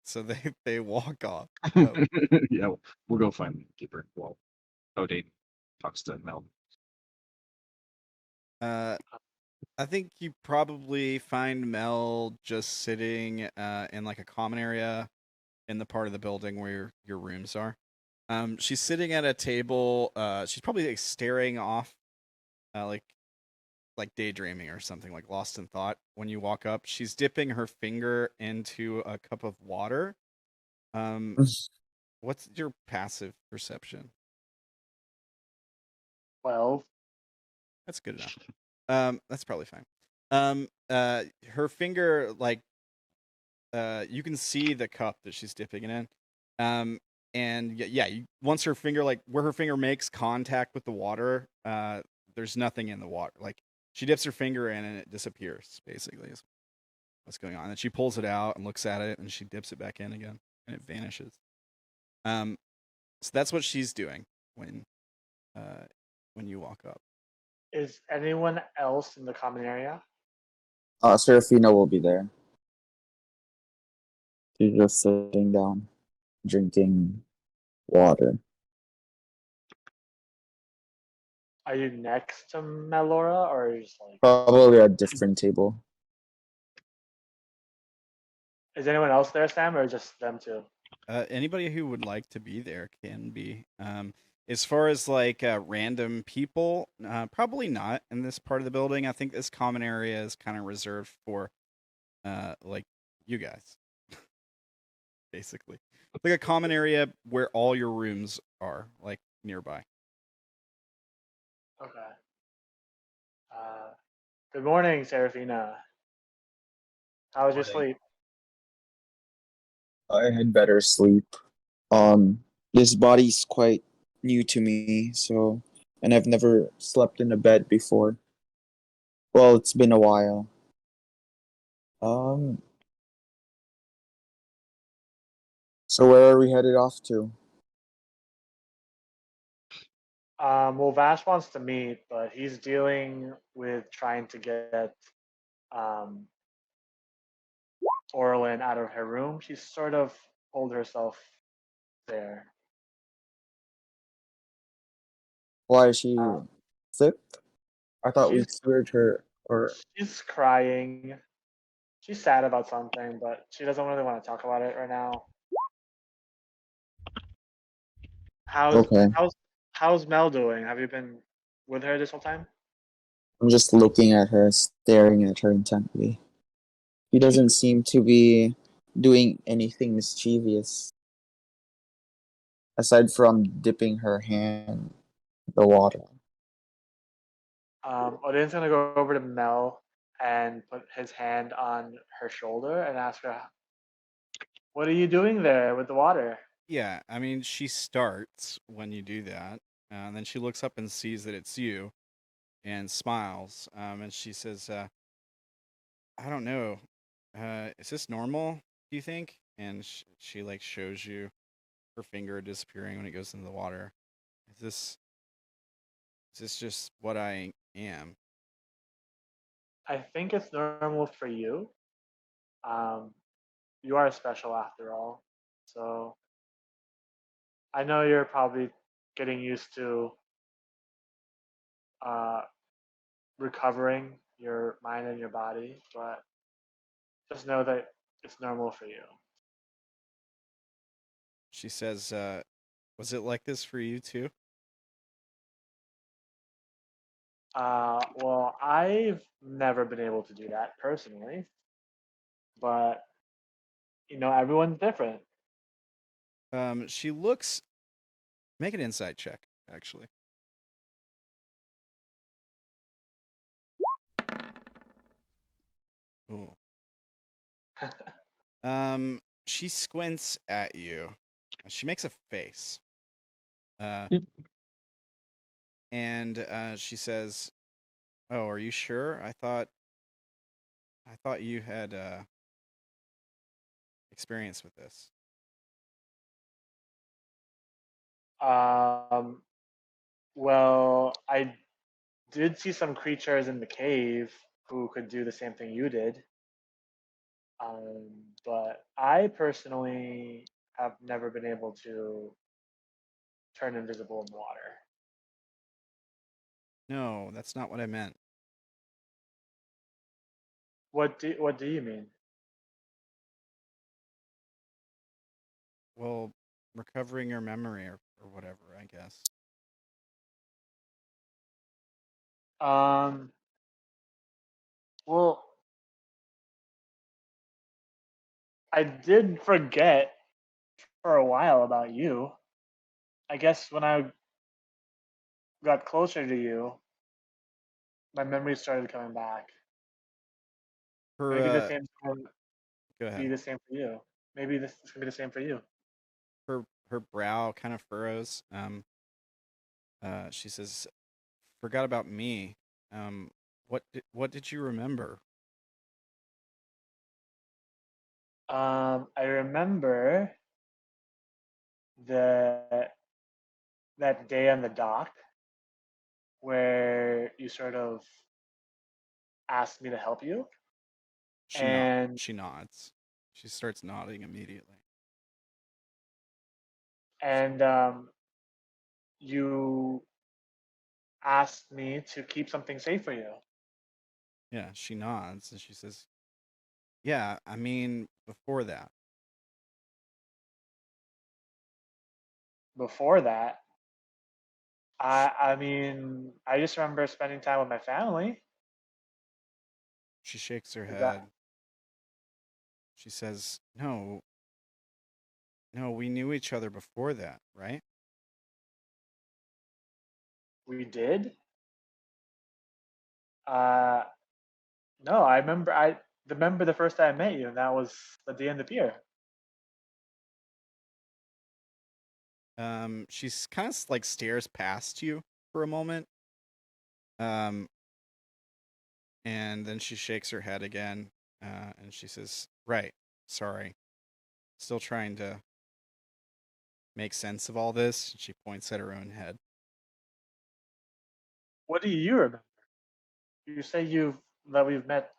So they walk off. Oh. Yeah, we'll go find the keeper. Well, Odayn talks to Mel. I think you probably find Mel just sitting in like a common area in the part of the building where your rooms are. She's sitting at a table. She's probably like staring off, like daydreaming or something, like lost in thought. When you walk up, she's dipping her finger into a cup of water. What's your passive perception? 12. That's good enough. That's probably fine. Her finger, like, you can see the cup that she's dipping it in. And yeah, once her finger, like, where her finger makes contact with the water, there's nothing in the water. Like, she dips her finger in and it disappears, basically, is what's going on. And she pulls it out and looks at it and she dips it back in again and it vanishes. So that's what she's doing when you walk up. Is anyone else in the common area? Seraphina will be there. She's just sitting down, drinking water. Are you next to Melora, or are you just like? Probably a different table. Is anyone else there, Sam, or just them two? Anybody who would like to be there can be. As far as like random people, probably not in this part of the building. I think this common area is kind of reserved for like you guys, basically. Like a common area where all your rooms are, like nearby. Okay. Good morning, Seraphina. How was your Morning. sleep? I had better sleep. This body's quite new to me, so and I've never slept in a bed before. Well, it's been a while. Um, so where are we headed off to? Well, Vash wants to meet, but he's dealing with trying to get um, Orlan out of her room. She's sort of pulled herself there. Why is she Um, sick? I thought we she's cured her, or she's crying. She's sad about something, but she doesn't really want to talk about it right now. How's okay. how's how's Mel doing? Have you been with her this whole time? I'm just looking at her, staring at her intently. She doesn't seem to be doing anything mischievous aside from dipping her hand in the water. Odayn's gonna go over to Mel and put his hand on her shoulder and ask her, "What are you doing there with the water?" Yeah, I mean, she starts when you do that, and then she looks up and sees that it's you, and smiles. And she says, "I don't know. Is this normal? Do you think?" And she like shows you her finger disappearing when it goes into the water. Is this is this just what I am? I think it's normal for you. Um, you are special after all. So I know you're probably getting used to uh, recovering your mind and your body, but just know that it's normal for you. She says, "Was it like this for you too?" Well, I've never been able to do that personally, but everyone's different. She looks. Make an insight check, actually. Ooh. She squints at you. She makes a face. Yep. And she says, "Oh, are you sure? I thought you had experience with this." Um, well, I did see some creatures in the cave who could do the same thing you did. But I personally have never been able to turn invisible in the water. No, that's not what I meant. What do you mean? Well, recovering your memory or whatever, I guess. Um, well, I did forget for a while about you. I guess when I got closer to you, my memories started coming back. Her Maybe the same will go be ahead. the same for you. Maybe this is gonna be the same for you. Her brow kind of furrows. She says, "Forgot about me. What did you remember?" I remember the that day on the dock where you sort of asked me to help you, and She nods. She starts nodding immediately. and you asked me to keep something safe for you. Yeah, she nods and she says, Yeah, I mean, before that. Before that, I mean, I just remember spending time with my family. She shakes her Is that head. She says, no, no, we knew each other before that, right? we did? Uh, no, I remember the first time I met you, and that was at the end of the year. She's kind of like stares past you for a moment. Um, and then she shakes her head again, and she says, right, sorry. Still trying to make sense of all this. She points at her own head. What do you remember? You say that we've met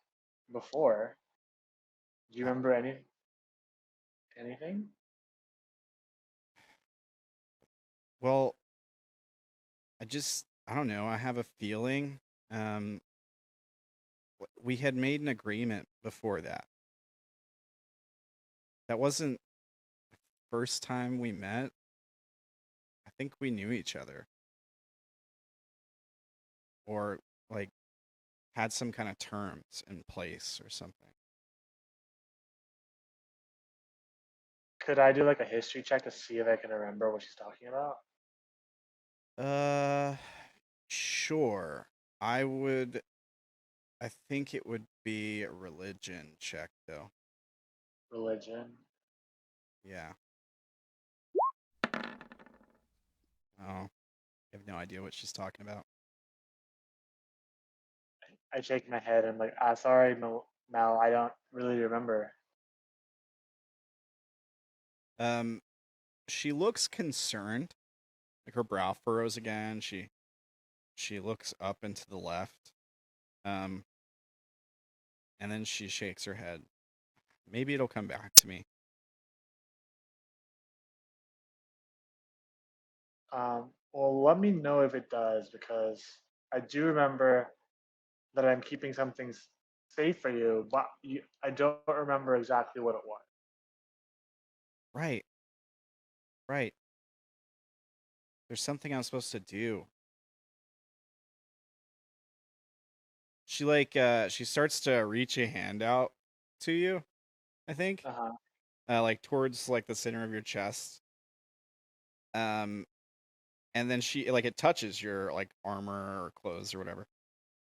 before. Do you Uh, remember anything? well, I don't know. I have a feeling. We had made an agreement before that. That wasn't the first time we met. I think we knew each other. Or, like, had some kind of terms in place or something. Could I do like a history check to see if I can remember what she's talking about? Sure. I think it would be a religion check, though. Religion. Yeah. Oh, I have no idea what she's talking about. I shake my head and I'm like, sorry, Mel, I don't really remember. She looks concerned. Like her brow furrows again. She looks up and to the left. And then she shakes her head. Maybe it'll come back to me. Well, let me know if it does because I do remember that I'm keeping something safe for you, but I don't remember exactly what it was. Right. Right. There's something I'm supposed to do. She starts to reach a hand out to you, I think. Uh-huh. Like towards like the center of your chest. Um and then it touches your like armor or clothes or whatever.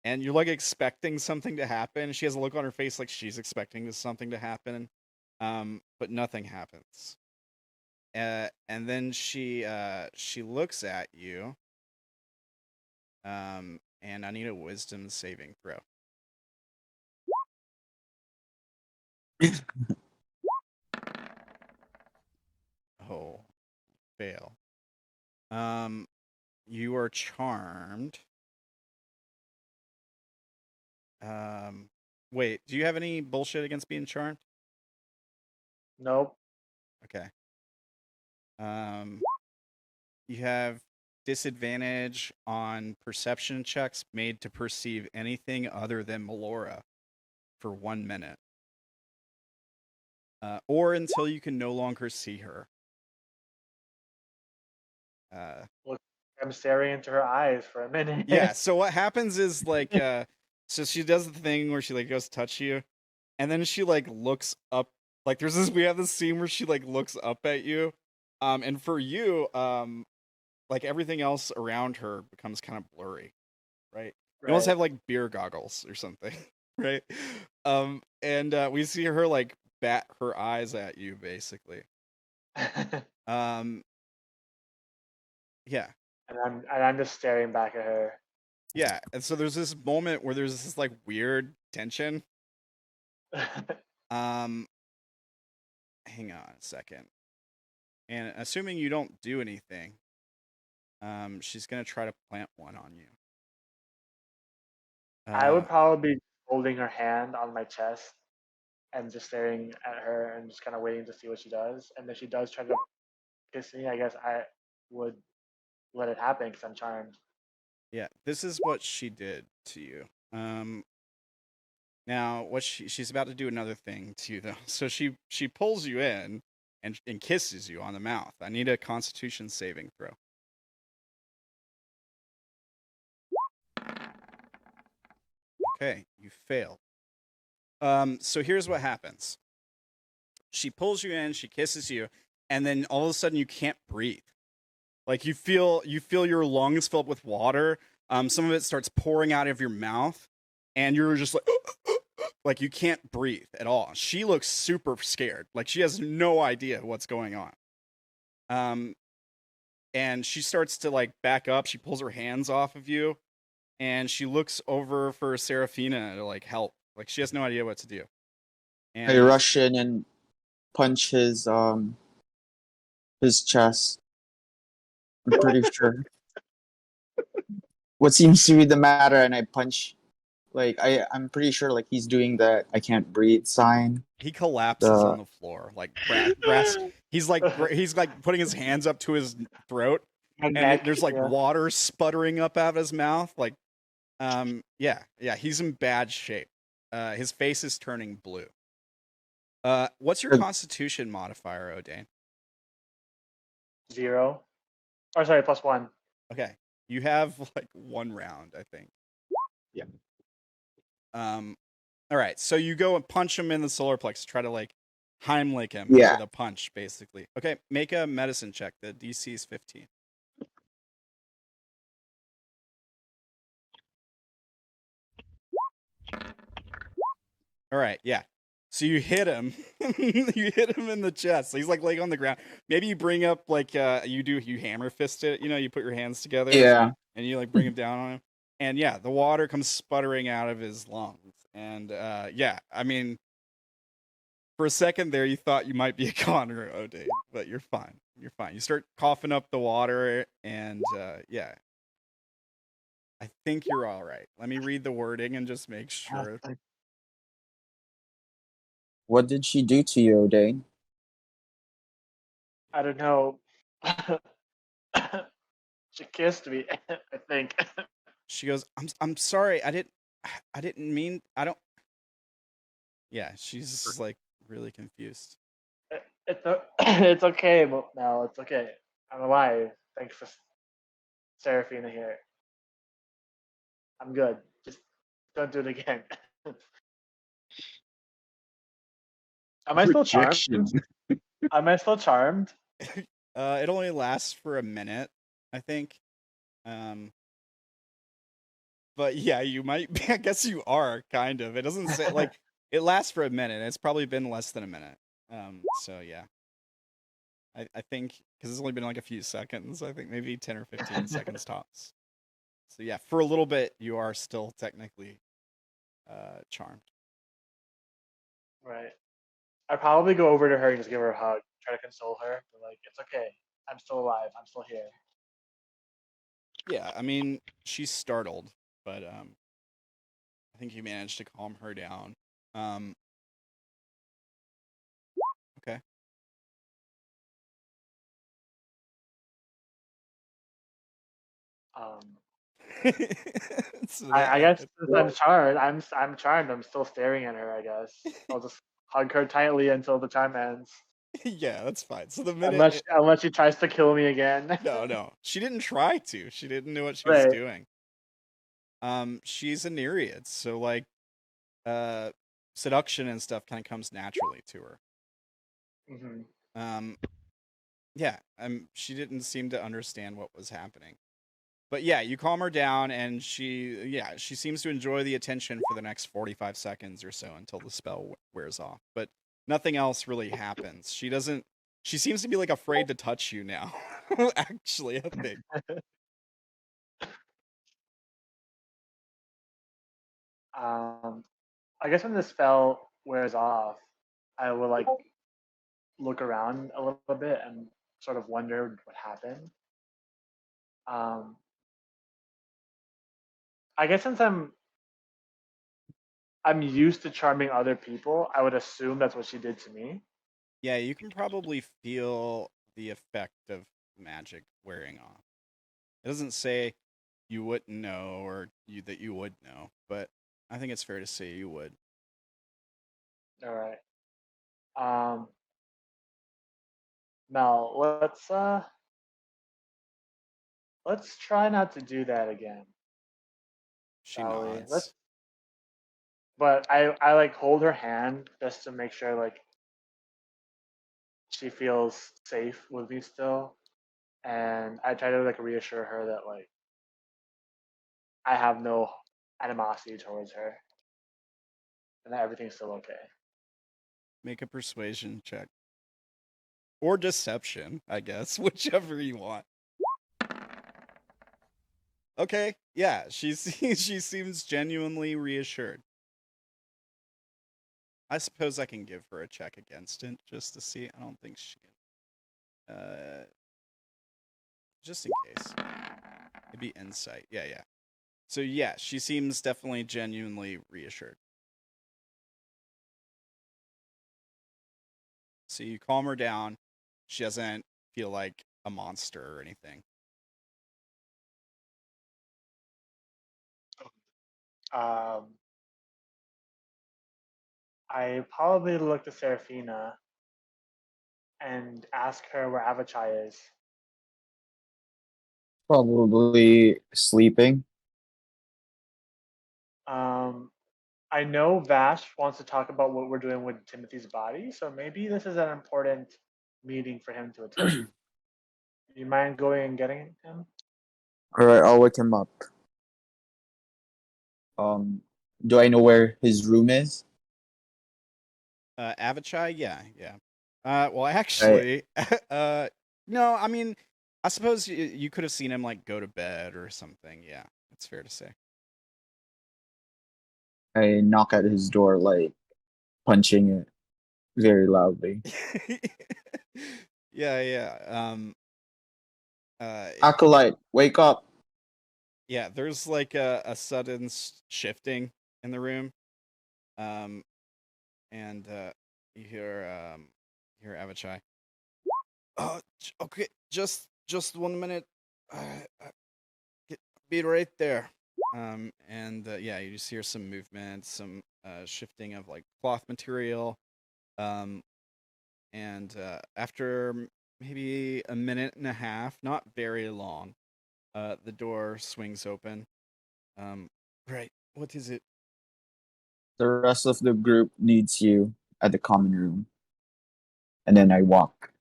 And you're like expecting something to happen. She has a look on her face like she's expecting something to happen. But nothing happens. And then she looks at you. And I need a wisdom saving throw. Oh, fail. You are charmed. Wait, do you have any bullshit against being charmed? Nope. Okay. You have disadvantage on perception checks made to perceive anything other than Melora for 1 minute. Or until you can no longer see her. Look, I'm staring into her eyes for a minute. Yeah, so what happens is like so she does the thing where she like goes to touch you, and then she like looks up. Like we have this scene where she like looks up at you. And for you, like everything else around her becomes kind of blurry, right? You almost Right. have like beer goggles or something, right? And we see her like bat her eyes at you basically. Um yeah. And I'm just staring back at her. Yeah, and so there's this moment where there's this like weird tension. Um hang on a second. And assuming you don't do anything, she's gonna try to plant one on you. I would probably be holding her hand on my chest and just staring at her and just kind of waiting to see what she does. And if she does try to kiss me, I guess I would let it happen because I'm charmed. Yeah, this is what she did to you. Now, what she's about to do another thing to you though. So she pulls you in and kisses you on the mouth. I need a Constitution saving throw. Okay, you failed. So here's what happens. She pulls you in, she kisses you, and then all of a sudden you can't breathe. Like you feel your lungs fill up with water. Some of it starts pouring out of your mouth, and you're just like you can't breathe at all. She looks super scared. Like she has no idea what's going on. And she starts to like back up. She pulls her hands off of you, and she looks over for Seraphina to like help. Like she has no idea what to do. And I rush in and punch his chest. I'm pretty sure. What seems to be the matter, and I punch. Like I'm pretty sure like he's doing the I can't breathe sign. he collapses on the floor, like brass. He's like putting his hands up to his throat, My and neck, there's like yeah. water sputtering up out of his mouth. Like, yeah, he's in bad shape. His face is turning blue. What's your Constitution modifier, Odayn? 0. Or sorry, +1. Okay, you have like 1 round, I think. Yeah. All right, so you go and punch him in the solar plexus, try to like Heimlich him Yeah. with a punch, basically. Okay, make a medicine check. The DC is 15. All right, yeah. So you hit him. You hit him in the chest. So he's like laying on the ground. Maybe you bring up like you hammer fist it. You know, you put your hands together. Yeah. And you like bring him down on him. And yeah, the water comes sputtering out of his lungs. And yeah, I mean, for a second there, you thought you might be a goner, Odayn, but you're fine. You're fine. You start coughing up the water, and yeah, I think you're all right. Let me read the wording and just make sure. What did she do to you, Odayn? I don't know. She kissed me, I think. She goes, I'm sorry. I didn't mean. I don't. Yeah, she's just like really confused. It's okay, Mel. It's okay. I'm alive. Thanks for Seraphina here. I'm good. Just don't do it again. Am I still charmed? Rejection. Am I still charmed? It only lasts for a minute, I think. But yeah, you might be. I guess you are kind of. It doesn't say like it lasts for a minute. It's probably been less than a minute. So yeah, I think because it's only been like a few seconds. I think maybe 10 or 15 seconds tops. So yeah, for a little bit, you are still technically charmed. Right. I'd probably go over to her and just give her a hug, try to console her. But like, it's okay. I'm still alive. I'm still here. Yeah, I mean she's startled, but I think you managed to calm her down. Okay. I guess since I'm charmed. I'm charmed. I'm still staring at her. I guess I'll just hug her tightly until the charm ends. Yeah, that's fine. So the minute Unless she tries to kill me again. No, she didn't try to. She didn't know what she was doing. She's a Nereid, so like, seduction and stuff kind of comes naturally to her. Mm-hmm. Yeah, she didn't seem to understand what was happening. But yeah, you calm her down, and she seems to enjoy the attention for the next 45 seconds or so until the spell wears off. But nothing else really happens. She seems to be like afraid to touch you now. Actually, I think. I guess when the spell wears off, I will like look around a little bit and sort of wonder what happened. I guess since I'm used to charming other people, I would assume that's what she did to me. Yeah, you can probably feel the effect of magic wearing off. It doesn't say you wouldn't know or that you would know, but I think it's fair to say you would. All right. Mel, let's try not to do that again, She shall we? nods. But I like hold her hand just to make sure like she feels safe with me still, and I try to like reassure her that like I have no animosity towards her and that everything's still okay. Make a persuasion check. Or deception, I guess, whichever you want. Okay, yeah, she seems genuinely reassured. I suppose I can give her a check against it just to see. I don't think she can. Just in case. It'd be insight. Yeah. So yeah, she seems definitely genuinely reassured. So you calm her down. She doesn't feel like a monster or anything. I probably look to Seraphina and ask her where Avachai is. Probably sleeping. I know Vash wants to talk about what we're doing with Timothy's body, so maybe this is an important meeting for him to attend. You mind going and getting him? All right, I'll wake him up. Do I know where his room is? Avachai, yeah. Well, actually, no. I mean, I suppose you could have seen him like go to bed or something. Yeah, it's fair to say. I knock at his door, like punching it very loudly. Yeah. Acolyte, wake up! Yeah, there's like a sudden shifting in the room, and you hear Avachai. Okay, just 1 minute. Be right there. And yeah, you just hear some movement, some shifting of like cloth material, and after maybe a minute and a half, not very long, the door swings open. Right, what is it? The rest of the group needs you at the common room. And then I walk.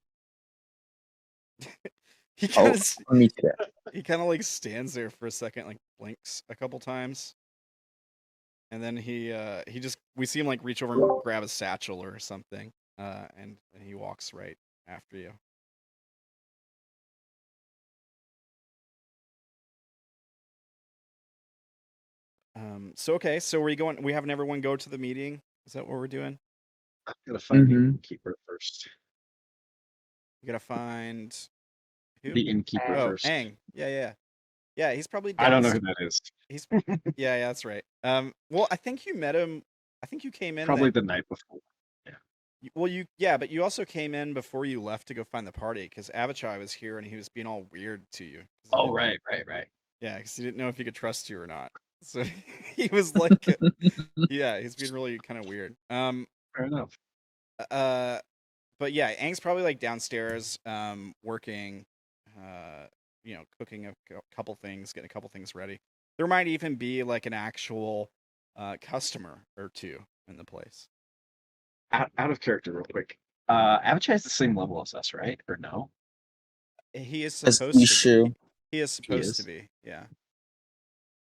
He kind I'll of meet you there. he kind of like stands there for a second, like blinks a couple times, and then he just we see him like reach over and grab a satchel or something, and he walks right after you. So okay, so are we going? We having everyone go to the meeting? Is that what we're doing? I'm gonna find the Mhm. innkeeper first. You gotta find who? The innkeeper Oh, first. Aang. Yeah. He's probably I don't know downstairs. who that is. He's yeah, that's right. Well, I think you met him. I think you came in Probably that. the night before. Well, but you also came in before you left to go find the party because Avachai was here and he was being all weird to you. Oh, right. Yeah, because he didn't know if he could trust you or not. So he was like, yeah, he's being really kind of weird. Fair enough. But yeah, Aang's probably like downstairs, working, cooking a couple things, getting a couple things ready. There might even be like an actual customer or two in the place. Out of character, real quick. Avachai is the same level as us, right? Or no? He is As supposed to be. issue. He is supposed to is? be. Yeah.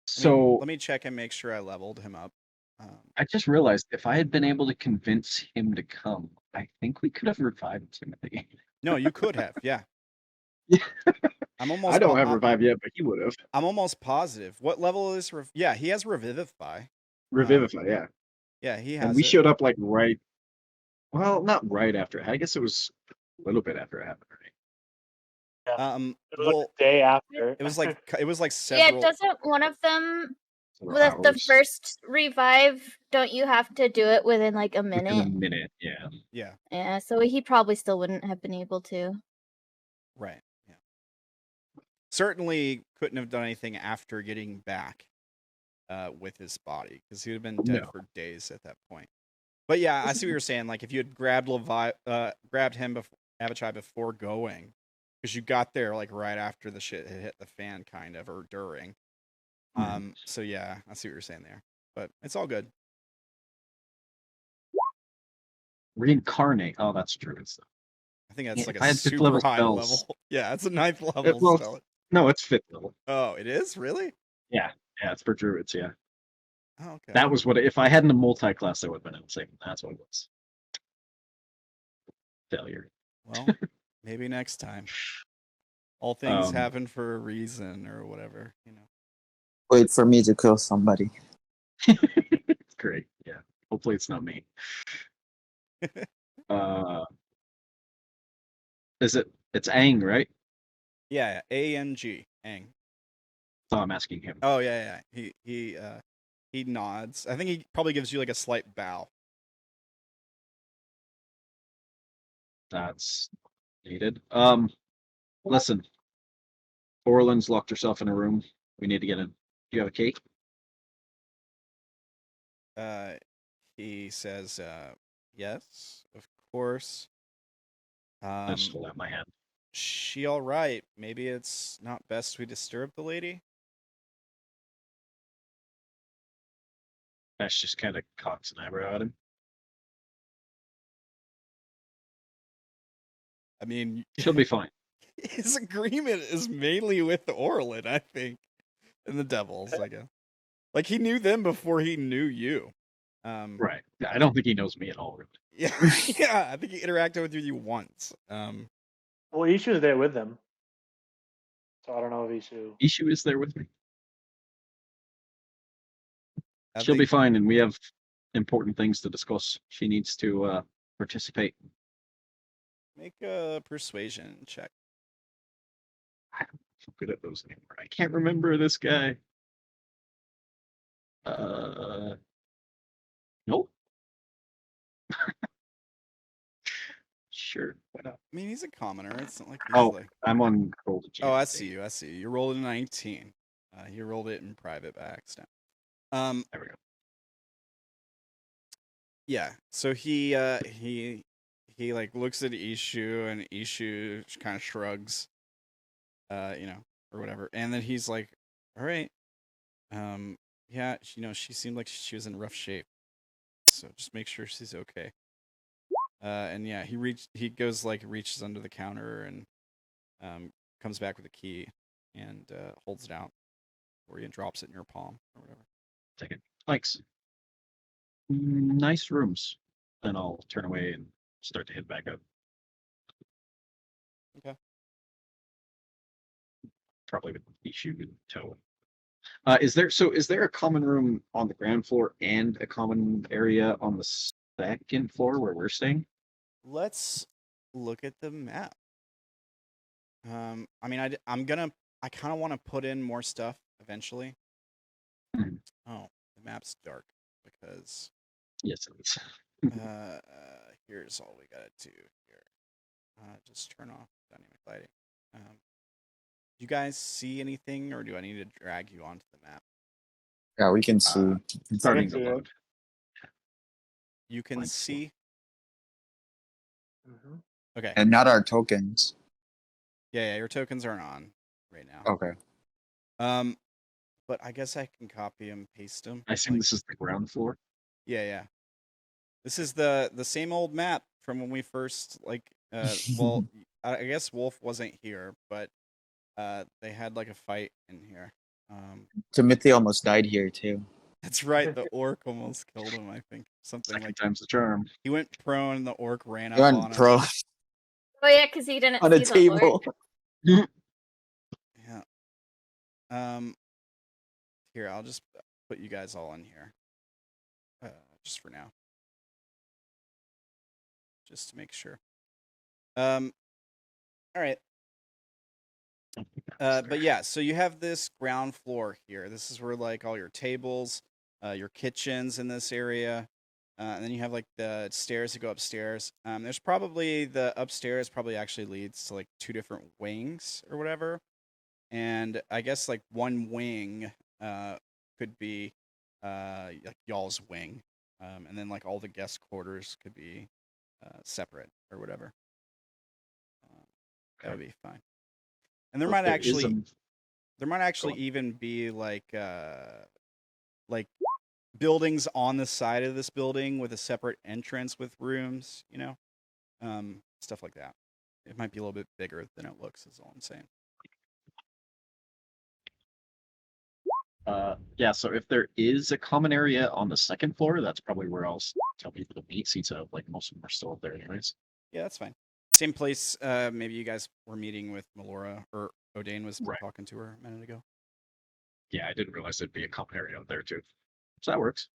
So let me check and make sure I leveled him up. I just realized if I had been able to convince him to come, I think we could have revived Timothy. No, you could have. Yeah. Yeah. I'm almost. I don't have revive yet, but he would have. I'm almost positive. What level is? Yeah, he has revivify. Revivify, yeah. Yeah, he has. And we showed up like right. Well, not right after. I guess it was a little bit after it happened, right? It was like the day after. It was like several. Yeah, doesn't one of them Several the hours. first revive? Don't you have to do it within like a minute? Within a minute, yeah. Yeah. Yeah, so he probably still wouldn't have been able to. Right. Yeah. Certainly couldn't have done anything after getting back with his body because he would have been dead for days at that point. But yeah, I see what you're saying. Like if you had grabbed grabbed him before Abishai before going, because you got there like right after the shit had hit the fan, kind of, or during. So yeah, I see what you're saying there. But it's all good. Reincarnate. Oh, that's true. It's I think that's Yeah, like if a I had 5th super level high spells. level. Yeah, it's a 9th level well, spell. no, it's 5th level. Oh, it is? Really? Yeah, it's for druids. Yeah, Oh, okay. that was what. If I hadn't a multi-class, I would have been insane. That's what it was. Failure. Well, maybe next time. All things happen for a reason, or whatever, you know. Wait for me to kill somebody. Great. Yeah. Hopefully it's not me. Is it? It's Aang, right? Yeah, A-N-G, Aang. So I'm asking him. Oh yeah. He nods. I think he probably gives you like a slight bow. That's needed. Listen. Orlan's locked herself in a room. We need to get in. Do you have a cake? He says, yes, of course. I just hold out my hand. She all right? Maybe it's not best we disturb the lady? Vash just kind of cocks an eyebrow at him. I mean, She'll be fine. his agreement is mainly with the Orlan, I think, and the Devils, I guess. Like he knew them before he knew you. Right. I don't think he knows me at all, really. Yeah, yeah. I think he interacted with you once. Well, Ishu's there with them, so I don't know if Ishu. Ishu is there with me. I She'll be think- fine, and we have important things to discuss. She needs to participate. Make a persuasion check. I'm not good at those anymore. I can't remember this guy. Nope. Sure. Why not? I mean, he's a commoner. It's not like he's Oh, like. I'm on gold. Oh, I see you. I see you. You rolled a 19. He rolled it in private by accident. There we go. Yeah. So he like looks at Ishu, and Ishu kind of shrugs, you know, or whatever. And then he's like, "All right, yeah, you know, she seemed like she was in rough shape, so just make sure she's okay." And yeah, he reaches under the counter and comes back with a key and holds it out for you and drops it in your palm or whatever. Take it. Thanks. Nice rooms. Then I'll turn away and start to head back up. Okay. Probably with Ishu in tow. Is there a common room on the ground floor and a common area on the second floor where we're staying? Let's look at the map. I mean, I kind of want to put in more stuff eventually. Mhm. Oh, the map's dark because Yes, it is. here's all we gotta do here. Just turn off dynamic lighting. You guys see anything, or do I need to drag you onto the map? Yeah, we can see. Starting see to it. load. You can Fine. see. Mm-hmm. Okay. And not our tokens. Yeah, your tokens aren't on right now. Okay. But I guess I can copy and paste them. I assume this is the ground floor. Yeah. This is the same old map from when we first well, I guess Wolf wasn't here, but they had like a fight in here. Timothy almost died here too. That's right, the orc almost killed him, I think. Something Second like time's the charm. he went prone and the orc ran up He on went him. pro Oh yeah, because he didn't on see a the table. orc. Yeah. Here, I'll just put you guys all in here. Just for now. Just to make sure. All right. But yeah, so you have this ground floor here. This is where like all your tables, your kitchens in this area, and then you have like the stairs that go upstairs. There's probably the upstairs probably actually leads to like 2 different wings or whatever, and I guess like one wing could be like y'all's wing, And then like all the guest quarters could be separate or whatever. That would be fine. And there Well, might if there is actually on. even be like buildings on the side of this building with a separate entrance with rooms, stuff like that. It might be a little bit bigger than it looks, is all I'm saying. Yeah, so if there is a common area on the second floor, that's probably where I'll tell people to meet, since like most of them are still up there anyways. Yeah, that's fine. Same place. Maybe you guys were meeting with Melora, or Odayn was Right. talking to her a minute ago. Yeah, I didn't realize there'd be a common area out there too. So that works.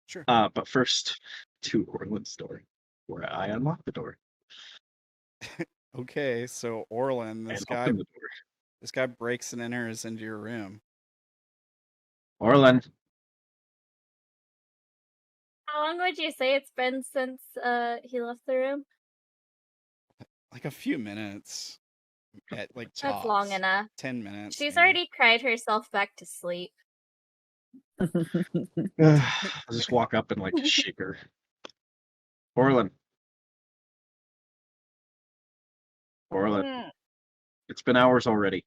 Sure. But first to Orlan's door, where I unlock the door. Okay, so Orlan, And open the door. this guy breaks and enters into your room. Orlan, How long would you say it's been since he left the room? Like a few minutes. At like That's long tops. enough. 10 minutes. She's maybe. already cried herself back to sleep. I'll just walk up and like shake her. Orlan. Orlan, Mm, it's been hours already.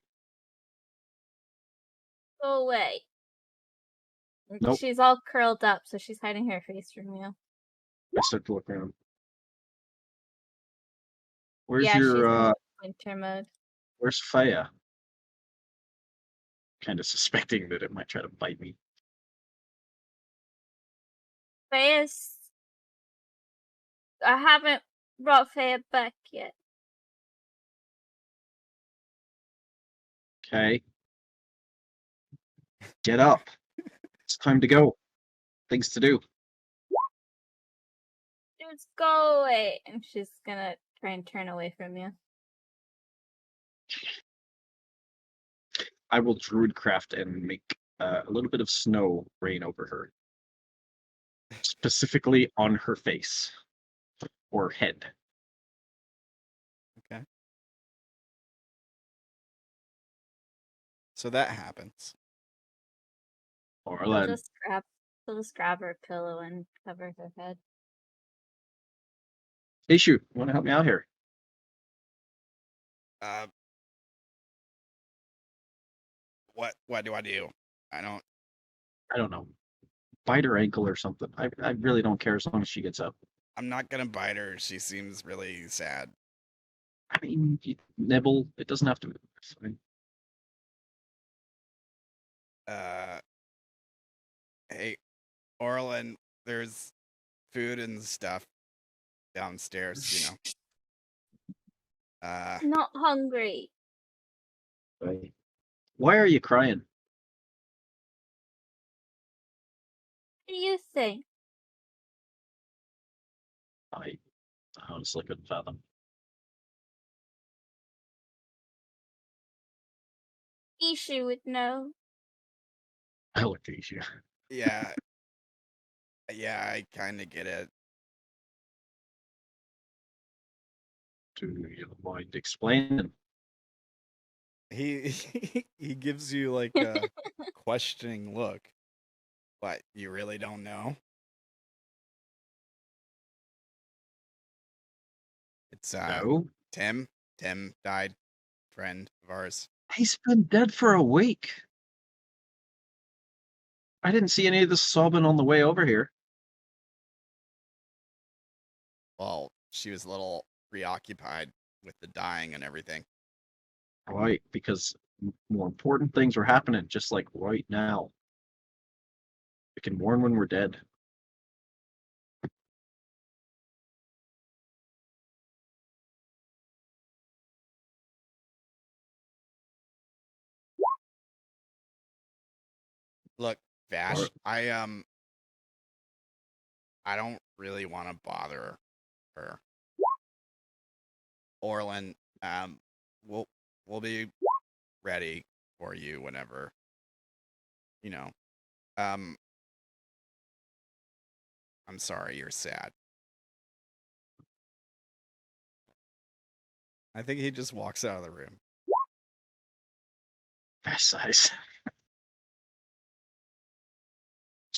Go away. Nope. She's all curled up, so she's hiding her face from you. I start to look around. Where's Yeah, she's your in winter mode. where's Faya? Kind of suspecting that it might try to bite me. Faye's... I haven't brought Faye back yet. Okay. Get up. It's time to go. Things to do. Just go away. And she's gonna try and turn away from you. I will druidcraft and make a little bit of snow rain over her. Specifically on her face. Or head. Okay. So that happens. Orlan. She'll just grab her pillow and cover her head. Issue, you want to help me out here? What do I do? I don't know. Bite her ankle or something. I really don't care as long as she gets up. I'm not gonna bite her. She seems really sad. I mean, you nibble. It doesn't have to be. Fine. Hey, Orlan, there's food and stuff downstairs, Not hungry. Right. Why are you crying? What do you think? I honestly couldn't fathom. Ishu would know. I looked at you. Yeah. Yeah, I kind of get it. Do you mind explaining? He he gives you like a questioning look. What, you really don't know? It's No. Tim. Tim died. Friend of ours. He's been dead for a week. I didn't see any of the sobbing on the way over here. Well, she was a little preoccupied with the dying and everything. Right, because more important things were happening just like right now. We can mourn when we're dead. Look, Vash, Or- I don't really want to bother her. Orlan, we'll be ready for you whenever. I'm sorry you're sad. I think he just walks out of the room. Vash size.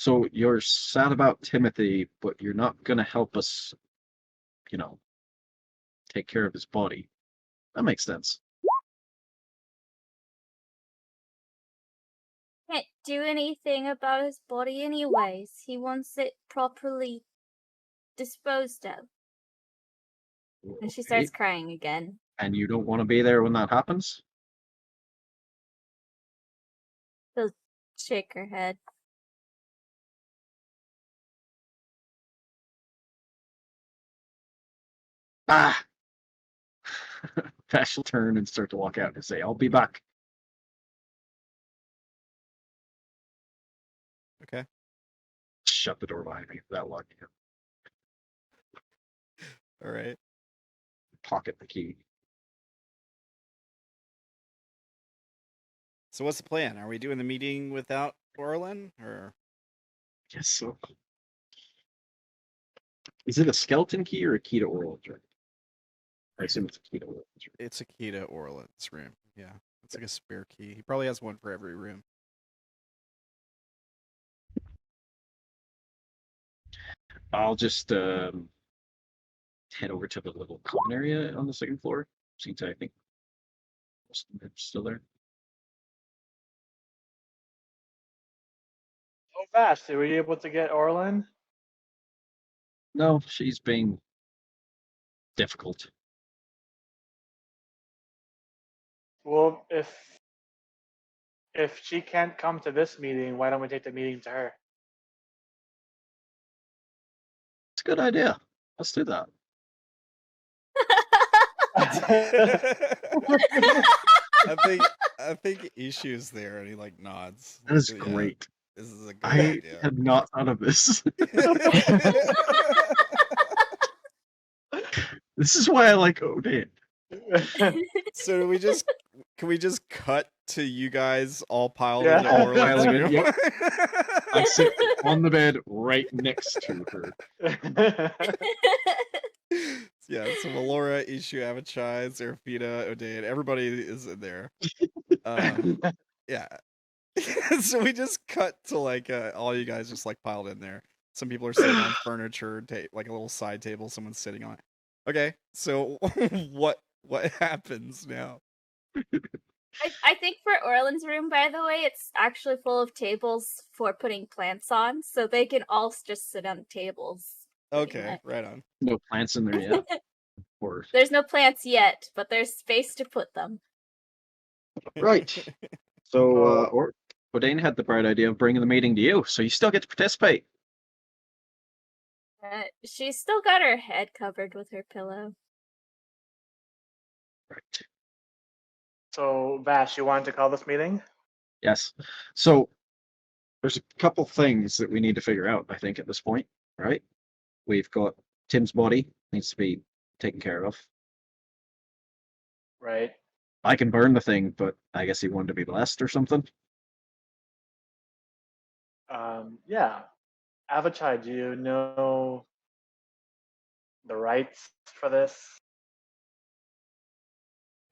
So you're sad about Timothy, but you're not gonna help us, take care of his body. That makes sense. Can't do anything about his body anyways. He wants it properly disposed of. And she starts Okay. crying again. And you don't want to be there when that happens? She'll shake her head. Ah! Vash will turn and start to walk out and say, I'll be back. Okay. Shut the door behind me without locking it. All right. Pocket the key. So what's the plan? Are we doing the meeting without Orlan, or Yes, so. Is it a skeleton key or a key to Orlan's room? I assume it's a key to Orlan's room. it's a key to Orlan's room? Yeah, it's like a spare key. He probably has one for every room. I'll just head over to the little common area on the second floor. Since I think most of them are still there. Oh, Vash, were you able to get Orlan? No, she's being difficult. Well, if she can't come to this meeting, why don't we take the meeting to her? It's a good idea. Let's do that. I think Ishu's there, and he like nods. That is Yeah, great. This is a good I idea. had not thought of this. This is why I like Odayn. So can we just cut to you guys all piled Yeah. into All Orlan's piling in, room? yep. I sit on the bed right next to her. Yeah, so Melora, Ishu, Avachai, Seraphina, Odayn, everybody is in there. Yeah. So we just cut to like all you guys just like piled in there. Some people are sitting on furniture, like a little side table, someone's sitting on it. Okay, so what happens now? I think for Orlan's room, by the way, it's actually full of tables for putting plants on, so they can all just sit on tables. pretty Okay, much. right on. No plants in there yet. Or There's no plants yet, but there's space to put them. right. So Odayn had the bright idea of bringing the meeting to you, so you still get to participate. She's still got her head covered with her pillow. Right. So, Vash, you wanted to call this meeting? Yes. So there's a couple things that we need to figure out, I think, at this point, right? We've got Tim's body needs to be taken care of. Right. I can burn the thing, but I guess he wanted to be blessed or something. Yeah. Avachai, do you know the rights for this?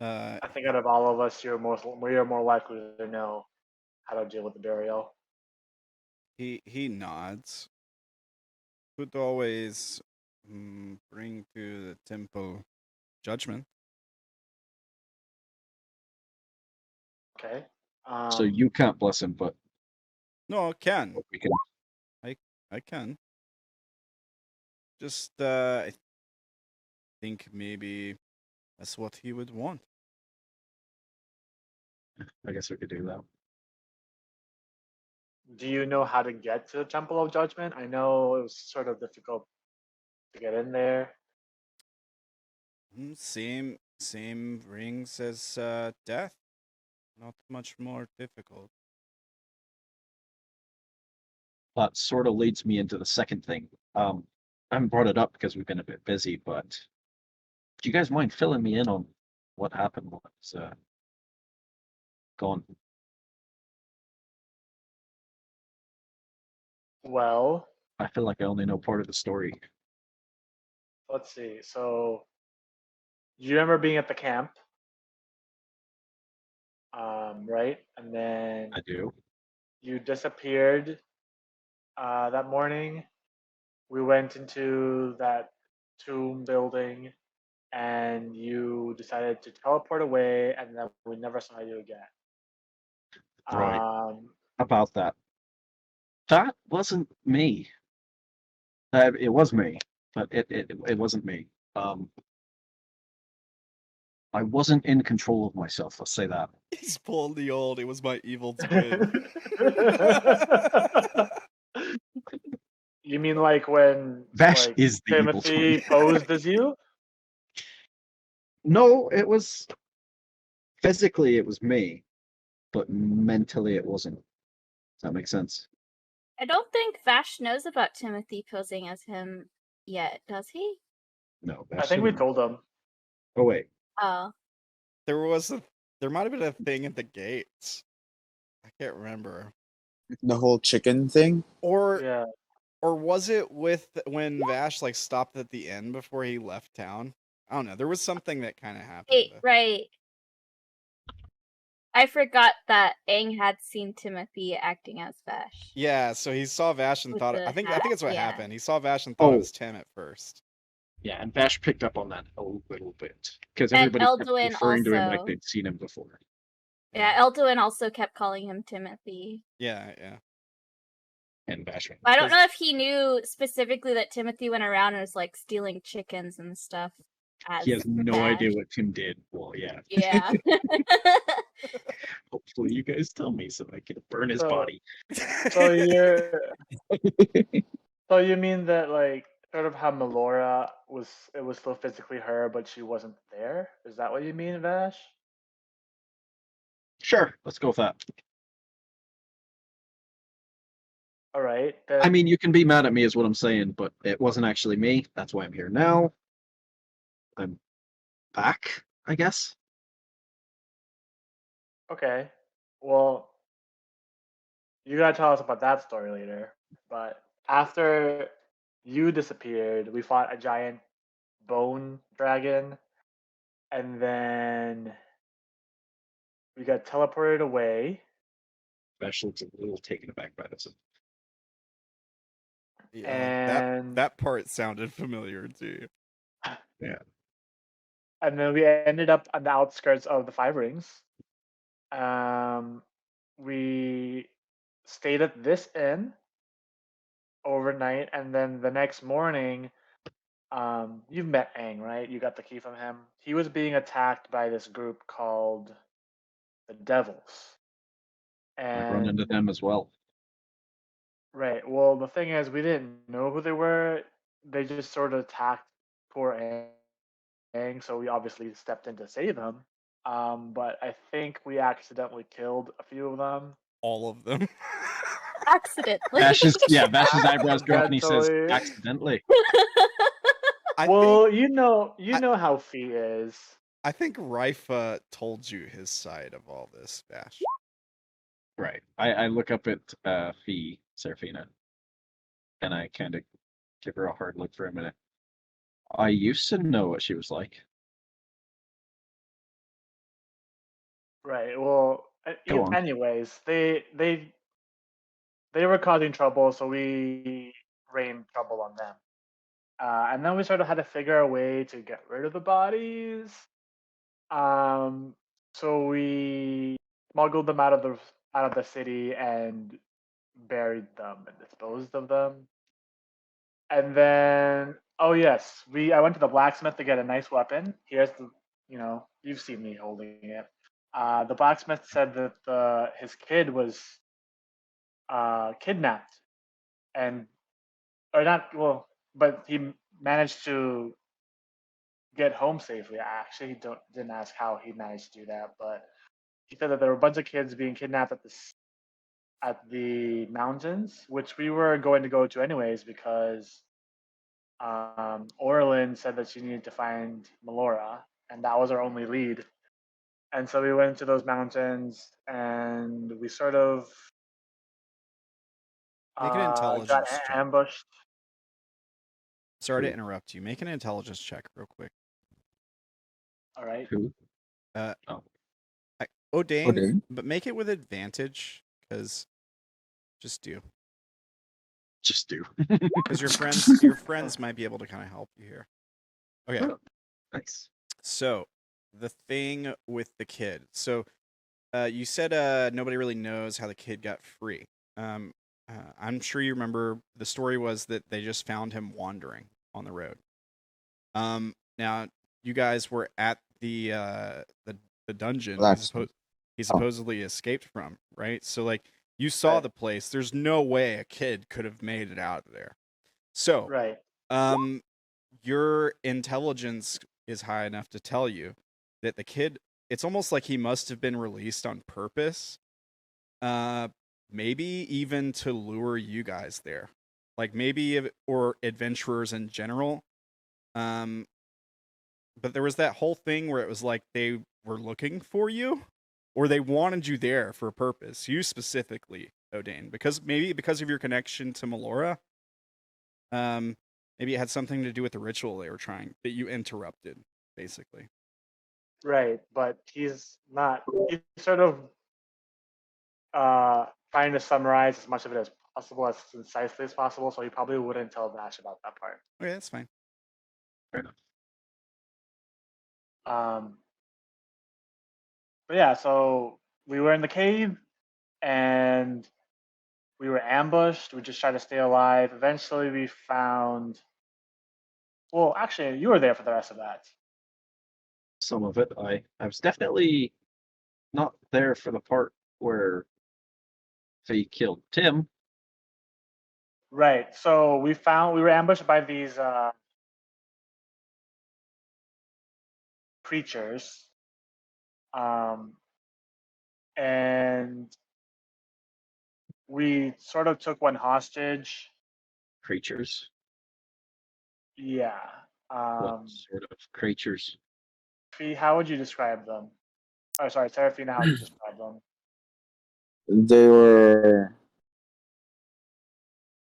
I think out of all of us, you're more likely to know how to deal with the burial. He nods. Could always bring to the temple judgment. Okay. So you can't bless him, but No, I can. we can. I can. Just I think maybe that's what he would want. I guess we could do that. Do you know how to get to the Temple of Judgment? I know it was sort of difficult to get in there. Same rings as death. Not much more difficult. That sort of leads me into the second thing. I haven't brought it up because we've been a bit busy, but do you guys mind filling me in on what happened when I was gone? Well, I feel like I only know part of the story. let's see. So, you remember being at the camp, right? And then I do. you disappeared that morning, we went into that tomb building, and you decided to teleport away, and then we never saw you again. Right. Um, About that. That wasn't me. It was me, but it wasn't me. I wasn't in control of myself. Let's say that. He's pulling the old. It was my evil twin. You mean like when Vash like is the evil Timothy twin. posed as you? No, it was physically it was me, but mentally it wasn't. Does that make sense? I don't think Vash knows about Timothy posing as him yet, does he? No, I Vash think we didn't know. told him. Oh wait, Oh. There might have been a thing at the gates. I can't remember. The whole chicken thing. Or Yeah. was it with when Vash like stopped at the end before he left town? I don't know. There was something that kind of happened. Wait, right. I forgot that Aang had seen Timothy acting as Vash. Yeah, so he saw Vash and With thought the I think hat? it's what Yeah. happened. He saw Vash and thought it Oh. was Tim at first. yeah, and Vash picked up on that a little bit because And everybody kept Elduin referring to him like also. they'd seen him before. Yeah, Elduin also kept calling him Timothy. Yeah. And Vash went, I don't know if he knew specifically that Timothy went around and was like stealing chickens and stuff. he has no Vash. idea what Tim did. Well, yeah. Yeah. Hopefully you guys tell me so I can burn his So- body. So you mean that like sort of how Melora was still physically her, but she wasn't there? Is that what you mean, Vash? Sure, let's go with that. All right. I mean, you can be mad at me is what I'm saying, but it wasn't actually me. That's why I'm here now. I'm back, I guess. Okay. Well, you gotta tell us about that story later. But after you disappeared, we fought a giant bone dragon, and then we got teleported away. Vash looks a little taken aback by this. Yeah. And That part sounded familiar too. and then we ended up on the outskirts of the Five Rings. We stayed at this inn overnight, and then the next morning, you've met Aang, right? You got the key from him. He was being attacked by this group called the Devils. I run into And them as well. right, well, the thing is, we didn't know who they were. They just sort of attacked poor Aang, so we obviously stepped in to save him. But I think we accidentally killed a few of them. All of them. Accidentally. Vash's eyebrows go up and he says, Accidentally. accidentally. Well, you know how Fee is. I think Rifa told you his side of all this, Vash. Right. I look up at Fee, Seraphina, and I kind of give her a hard look for a minute. I used to know what she was like. Right. Well, Go on. anyways, they were causing trouble, so we rained trouble on them. And then we sort of had to figure a way to get rid of the bodies. So we smuggled them out of the city and buried them and disposed of them. And then, oh yes, I went to the blacksmith to get a nice weapon. Here's the, you've seen me holding it. The blacksmith said that his kid was kidnapped, or not. Well, but he managed to get home safely. I actually didn't ask how he managed to do that, but he said that there were a bunch of kids being kidnapped at the mountains, which we were going to go to anyways because Orilyn said that she needed to find Melora, and that was our only lead. And so we went to those mountains, and we sort of Make an intelligence got check. ambushed. Sorry to interrupt you. Make an intelligence check real quick. All right. Who? Odayn, Odayn? but make it with advantage, because just do. just do. Because your friends might be able to kind of help you here. Okay. Oh, nice. So the thing with the kid. So you said nobody really knows how the kid got free. I'm sure you remember the story was that they just found him wandering on the road. Now you guys were at the dungeon Last he supposedly escaped from, right? So like you saw Right. the place. There's no way a kid could have made it out of there. So Right. your intelligence is high enough to tell you that the kid, it's almost like he must have been released on purpose. Maybe even to lure you guys there. Like maybe or adventurers in general. But there was that whole thing where it was like they were looking for you or they wanted you there for a purpose. You specifically, Odayn, because of your connection to Melora. Maybe it had something to do with the ritual they were trying that you interrupted, basically. Right. But he's not. He's sort of trying to summarize as much of it as possible, as concisely as possible. So he probably wouldn't tell Vash about that part. Okay, that's fine. Fair enough. But yeah, so we were in the cave and we were ambushed. We just tried to stay alive. Eventually, we found. Well, actually, you were there for the rest of that. Some of it. I was definitely not there for the part where they killed Tim. Right. So we were ambushed by these creatures, and we sort of took one hostage. Creatures. Yeah. What sort of creatures? How would you describe them? Oh, sorry, Seraphina. How would you describe them?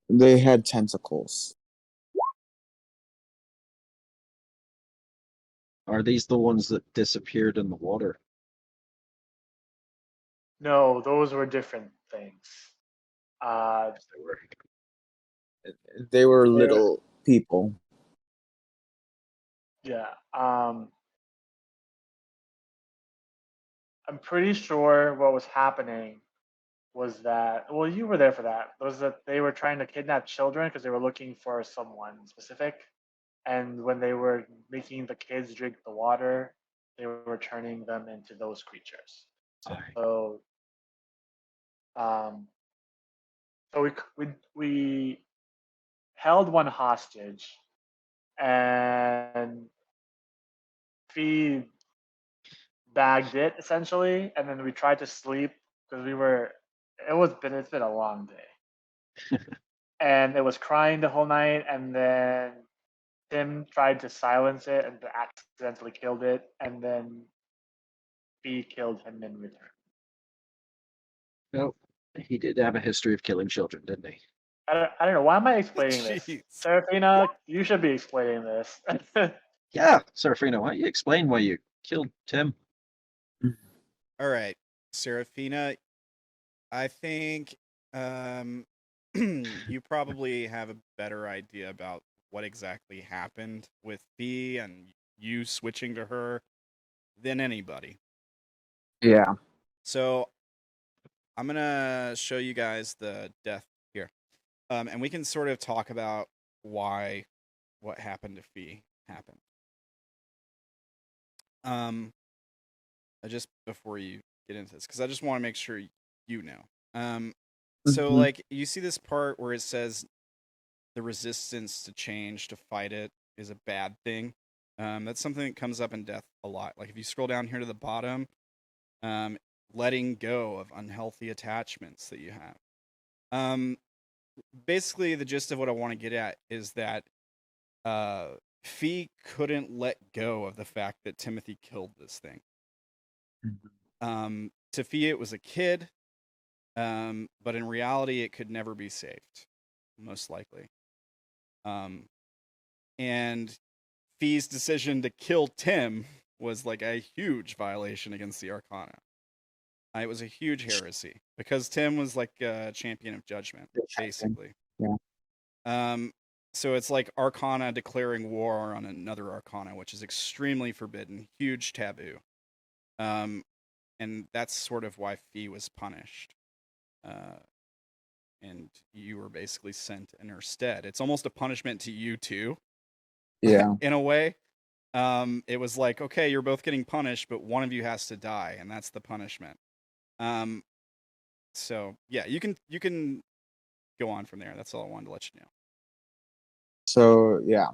They had tentacles. Are these the ones that disappeared in the water? No, those were different things. They were little people. Yeah. I'm pretty sure what was happening was that, well, you were there for that, was that they were trying to kidnap children because they were looking for someone specific. And when they were making the kids drink the water, they were turning them into those creatures. So, we held one hostage, and Fee bagged it essentially, and then we tried to sleep because it's been a long day, and it was crying the whole night, and then Tim tried to silence it and accidentally killed it, and then Fee killed him in return. Well, he did have a history of killing children, didn't he? I don't know. Why am I explaining this? Jeez. Seraphina, you should be explaining this. Yeah, Seraphina, why don't you explain why you killed Tim? All right, Seraphina, I think you probably have a better idea about what exactly happened with Fee and you switching to her than anybody. Yeah. So I'm gonna show you guys the death here, and we can sort of talk about why what happened to Fee happened. Just before you get into this, because I just want to make sure you know. So Mhm. like you see this part where it says the resistance to change, to fight it, is a bad thing. That's something that comes up in death a lot. Like if you scroll down here to the bottom, letting go of unhealthy attachments that you have. Basically, the gist of what I want to get at is that Fee couldn't let go of the fact that Timothy killed this thing. To Fee, it was a kid, but in reality, it could never be saved, most likely. And Fee's decision to kill Tim was like a huge violation against the Arcana. It was a huge heresy because Tim was like a champion of judgment, basically. Yeah. So it's like Arcana declaring war on another Arcana, which is extremely forbidden, huge taboo. And that's sort of why Fee was punished. And you were basically sent in her stead. It's almost a punishment to you too, Yeah. in a way. It was like, okay, you're both getting punished, but one of you has to die, and that's the punishment. So yeah, you can go on from there. That's all I wanted to let you know. So yeah.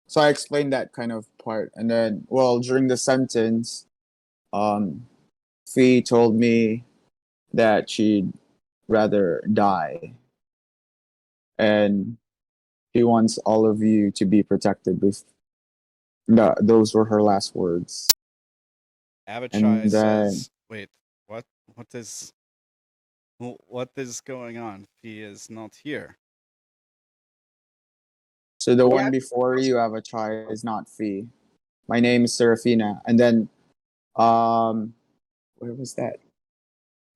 So I explained that kind of part, and then during the sentence, Fee told me that she'd rather die, and she wants all of you to be protected. With those were her last words. Abachai And then says, "Wait, what? What is going on? Fee is not here." so the Yeah. one before you have a try is not Fee. My name is Seraphina, and then where was that?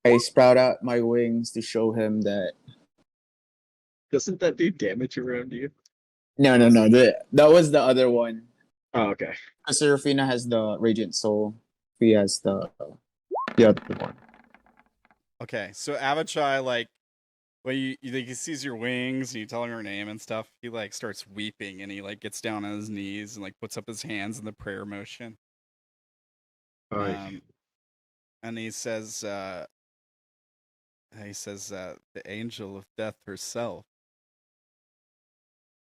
I sprout out my wings to show him that. Doesn't that do damage around you? No. That was the other one. Oh, okay. Seraphina has the Radiant Soul. Fee has the other one. Okay, so Abachai, like, when he sees your wings and you tell him your name and stuff, he like starts weeping and he like gets down on his knees and like puts up his hands in the prayer motion. And he says, the angel of death herself.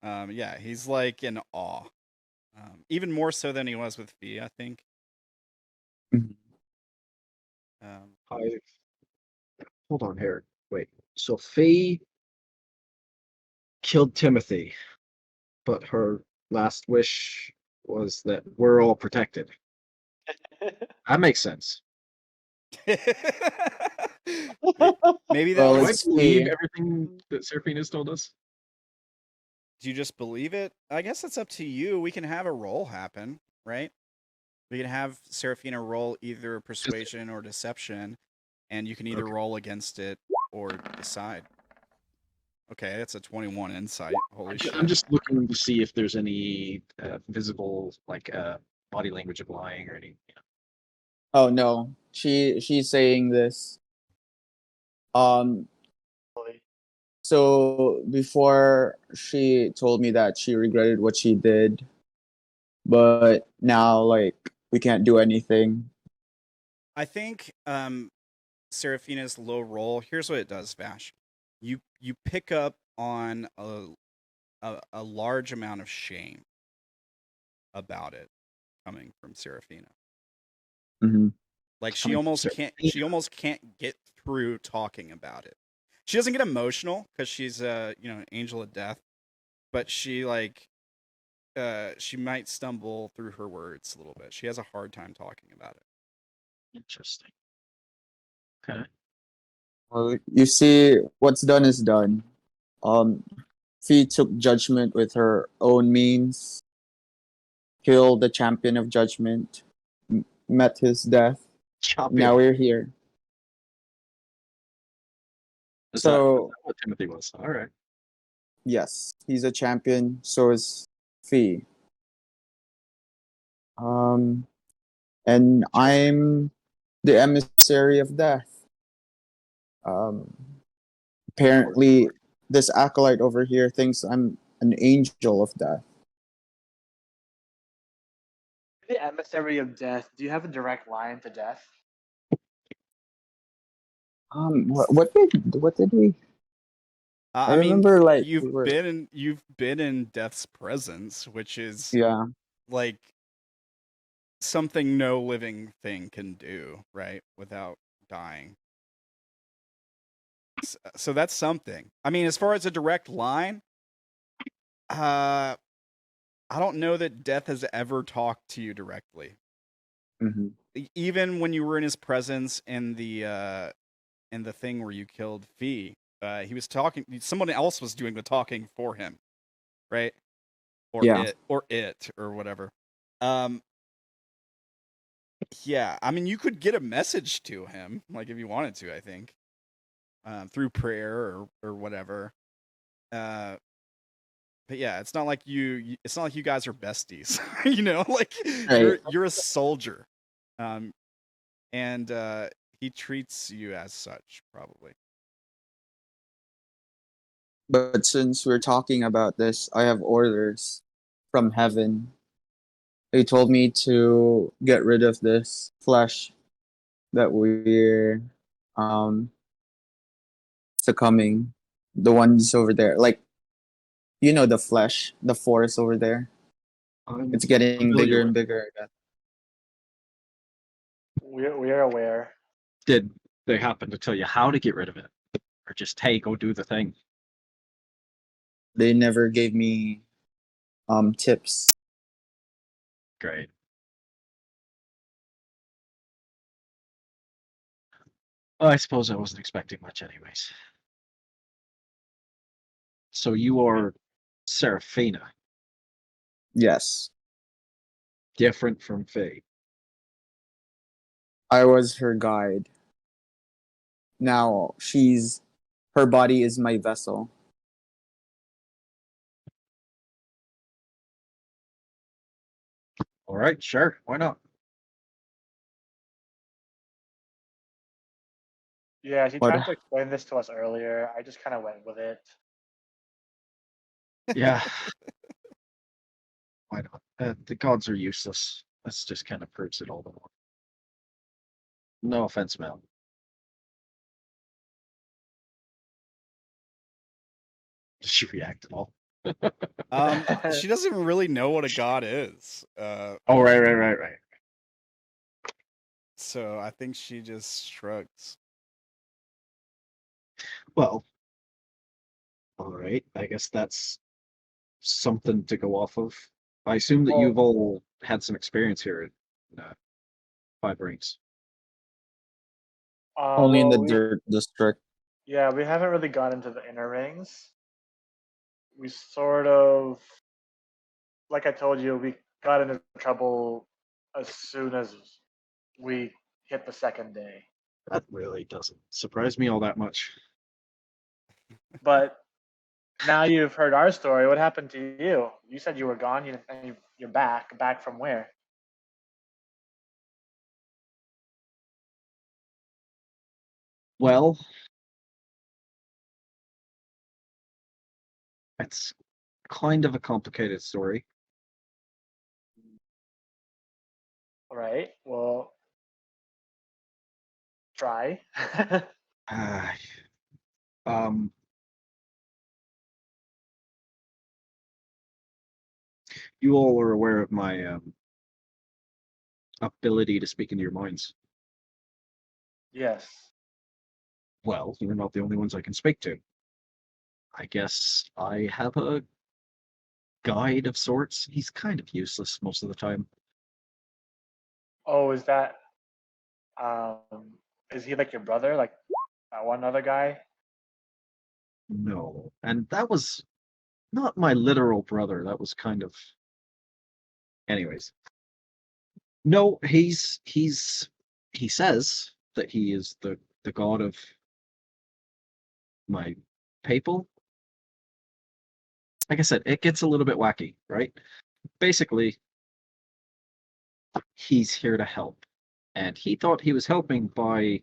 Yeah, he's like in awe, even more so than he was with Fee, I think. Mhm. Hold on here. Wait. So Faye killed Timothy, but her last wish was that we're all protected. That makes sense. Maybe that Well, Do I was. it's believe Fee. everything that Seraphina's told us? Do you just believe it? I guess it's up to you. We can have a roll happen, right? We can have Seraphina roll either persuasion or deception, and you can either Okay. roll against it or decide. Okay, that's a 21 insight. Holy shit. I'm just looking to see if there's any visible like body language of lying or any. Oh no, she's saying this. So before she told me that she regretted what she did, but now like we can't do anything. I think Seraphina's low roll, here's what it does, Vash. You pick up on a large amount of shame about it coming from Seraphina. Mm-hmm. Like she Coming from almost can't get through talking about it. She doesn't get emotional because she's an angel of death, but she she might stumble through her words a little bit. She has a hard time talking about it. Interesting. Okay. Well, you see, what's done is done. Fee took judgment with her own means, killed the champion of judgment, met his death. Now we're here. Is So that what Timothy was? All right. yes, he's a champion. So is Fee. And I'm the emissary of death. Apparently, this acolyte over here thinks I'm an angel of death. The emissary of death. Do you have a direct line to death? What did we? I I mean, remember like you've we were, been in death's presence, which is yeah. like something no living thing can do, right? Without dying. So that's something. I mean, as far as a direct line, I don't know that death has ever talked to you directly. Mm-hmm. Even when you were in his presence in the thing where you killed Fee, he was talking. Someone else was doing the talking for him, right? Or Yeah. it or whatever. Yeah, I mean, you could get a message to him, like if you wanted to. I think through prayer or whatever. but yeah, it's not like it's not like you guys are besties. You know, like Right. you're a soldier, and he treats you as such, probably. But since we're talking about this, I have orders from heaven. They told me to get rid of this flesh that we're succumbing. The ones over there, like the flesh, the forest over there. I'm It's getting familiar bigger with and bigger again. We're aware. Did they happen to tell you how to get rid of it? Or just, hey, go do the thing? They never gave me tips. Great. I suppose I wasn't expecting much anyways. So you are Seraphina, Yes, different from Faye. I was her guide. Now her body is my vessel. All right, sure, why not? Yeah, she What? tried to explain this to us earlier. I just kind of went with it. Yeah. Why not? The gods are useless. This just kind of proves it all the more. No offense, Mel. Did she react at all? She doesn't even really know what a god is. Oh, right. So I think she just shrugs. Well, all right. I guess that's something to go off of. I assume that Well, you've all had some experience here at Five Rings. Only in the well, dirt district. yeah, we haven't really gone into the inner rings. We sort of, like I told you, we got into trouble as soon as we hit the second day. That really doesn't surprise me all that much. But now you've heard our story. What happened to you? You said you were gone, and you're back. Back from where? Well, it's kind of a complicated story. All right. Well, try. Uh, um, you all are aware of my ability to speak into your minds. Yes. Well, you're not the only ones I can speak to. I guess I have a guide of sorts. He's kind of useless most of the time. Oh, is that um is he like your brother? Like that one other guy? No. And that was not my literal brother. That was kind of. Anyways. No, he says that he is the god of my people. Like I said, it gets a little bit wacky, right? Basically, he's here to help. And he thought he was helping by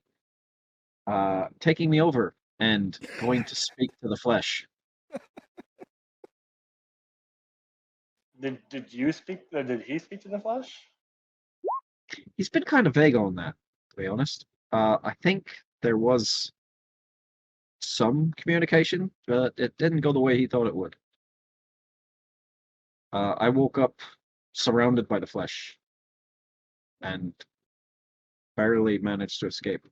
taking me over and going to speak to the flesh. Did you speak? Or did he speak to the flesh? He's been kind of vague on that, to be honest. I think there was some communication, but it didn't go the way he thought it would. I woke up surrounded by the flesh and barely managed to escape.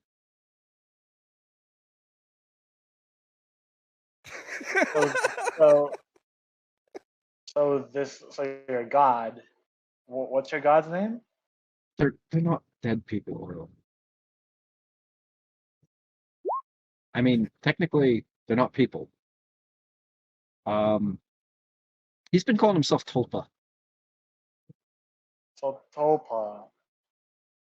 So so you're a god. What's your god's name? They're not dead people, Orlan. I mean, technically, they're not people. He's been calling himself Tulpa. So Tolpa.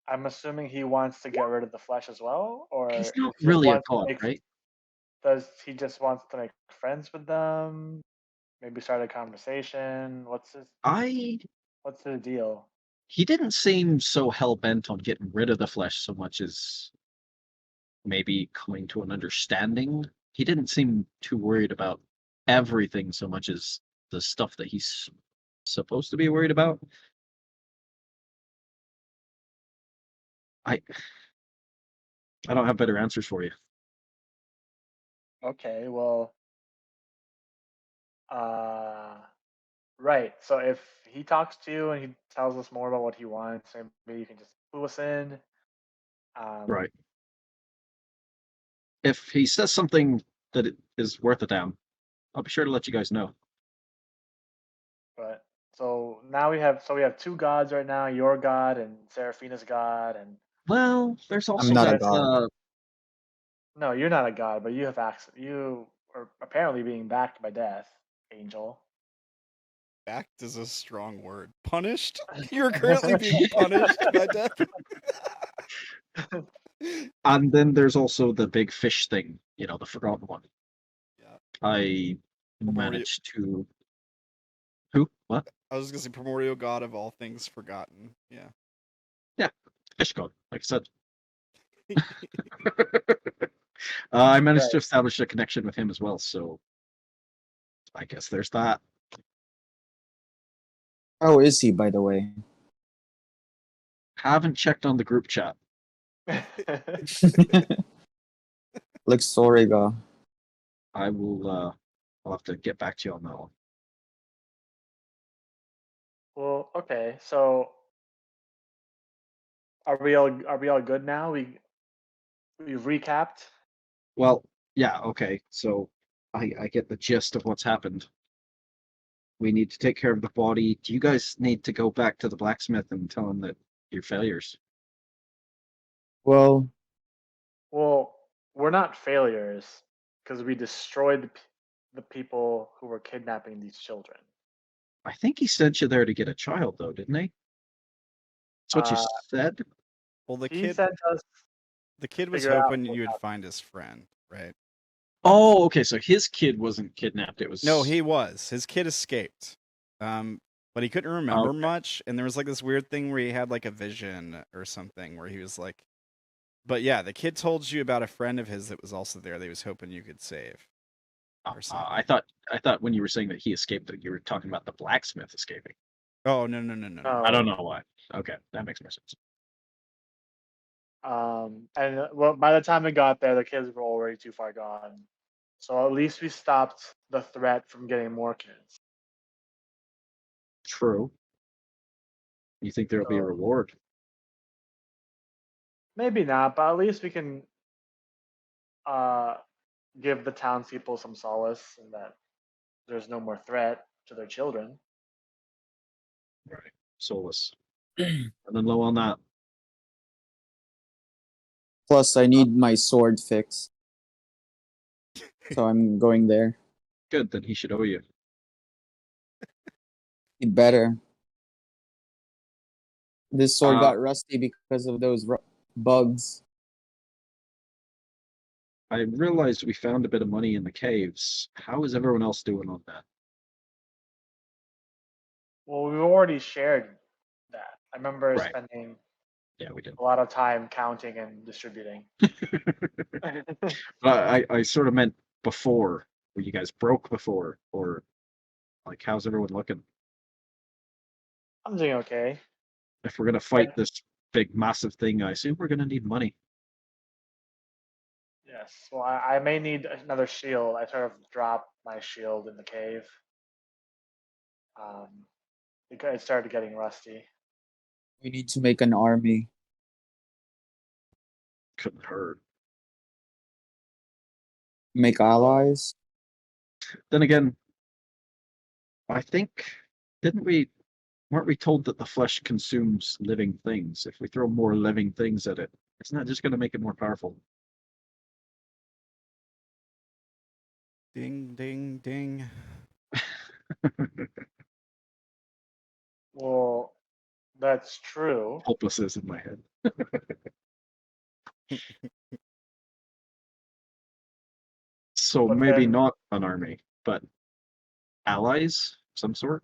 I'm assuming he wants to get rid of the flesh as well, or He's not he just really a wants to god, make. right? Does he just wants to make friends with them? maybe start a conversation. What's the deal? He didn't seem so hell bent on getting rid of the flesh so much as maybe coming to an understanding. He didn't seem too worried about everything so much as the stuff that he's supposed to be worried about. I don't have better answers for you. Okay, well, right. So if he talks to you and he tells us more about what he wants, maybe you can just clue us in. Right. If he says something that is worth a damn, I'll be sure to let you guys know. But so now we have two gods right now, your god and Seraphina's god, and Well, there's also not a that. god. no, you're not a god, but you have access. You are apparently being backed by death, Angel. Backed is a strong word. Punished? You're currently being punished by death. And then there's also the big fish thing, the forgotten one. Yeah. I managed to. Who? What? I was gonna say primordial god of all things forgotten. Yeah. Yeah, fish god, like I said. I managed to establish a connection with him as well, so I guess there's that. How is he, by the way? Haven't checked on the group chat. Like Soriga. I will. I'll have to get back to you on that one. Well, okay. So are we all good now? We've recapped. Well, yeah, okay. So I get the gist of what's happened. We need to take care of the body. Do you guys need to go back to the blacksmith and tell him that you're failures? Well, Well, we're not failures because we destroyed the people who were kidnapping these children. I think he sent you there to get a child, though, didn't he? That's what you said? Well, the He kid sent us was figure out hoping what you would happened. find his friend, right? Oh, okay. So his kid wasn't kidnapped. It was No, he was. His kid escaped. But he couldn't remember Okay. much, and there was like this weird thing where he had like a vision or something where he was like, but yeah, the kid told you about a friend of his that was also there that he was hoping you could save. Or something. I thought when you were saying that he escaped, that you were talking about the blacksmith escaping. Oh no. I don't know why. Okay, that makes more sense. And well, by the time we got there, the kids were already too far gone. So at least we stopped the threat from getting more kids. True. You think there'll be a So- reward? Maybe not, but at least we can give the townspeople some solace in that there's no more threat to their children. Right. Soulless. And then low on that. plus I need my sword fixed. So I'm going there. Good, then he should owe you. He'd better. This sword Uh, got rusty because of those bugs. I realized we found a bit of money in the caves. How is everyone else doing on that? Well, we've already shared that. I remember Right. spending Yeah, we did. a lot of time counting and distributing. I sort of meant before. Were you guys broke before? Or, like, how's everyone looking? I'm doing okay. If we're going to fight this big, massive thing, I assume we're going to need money. Yes. Well, I may need another shield. I sort of dropped my shield in the cave. It started getting rusty. We need to make an army. Couldn't hurt. Make allies. Then again, I think, weren't we told that the flesh consumes living things? If we throw more living things at it, isn't that just going to make it more powerful? Ding ding ding. Well, that's true. Hopelessness in my head. So But maybe then- not an army, but allies of some sort.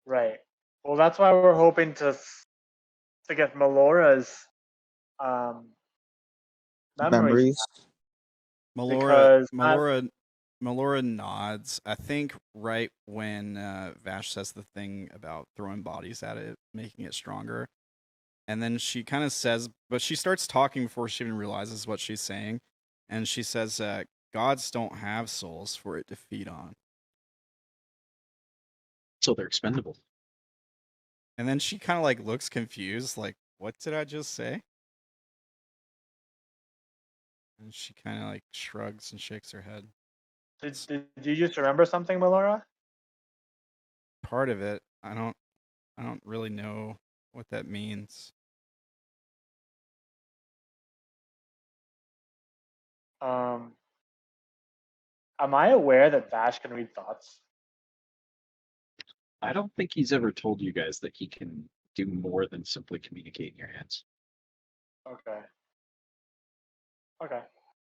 Right. Well, that's why we're hoping to get Melora's um, memories Memories. Melora, because Melora, Melora nods. I think right when Vash says the thing about throwing bodies at it, making it stronger, and then she kind of says, but she starts talking before she even realizes what she's saying, and she says, "Gods don't have souls for it to feed on." So they're expendable. And then she kind of like looks confused, like, "What did I just say?" And she kind of like shrugs and shakes her head. did you just remember something, Melora? Part of it, I don't really know what that means. Am I aware that Vash can read thoughts? I don't think he's ever told you guys that he can do more than simply communicate in your hands. Okay. Okay.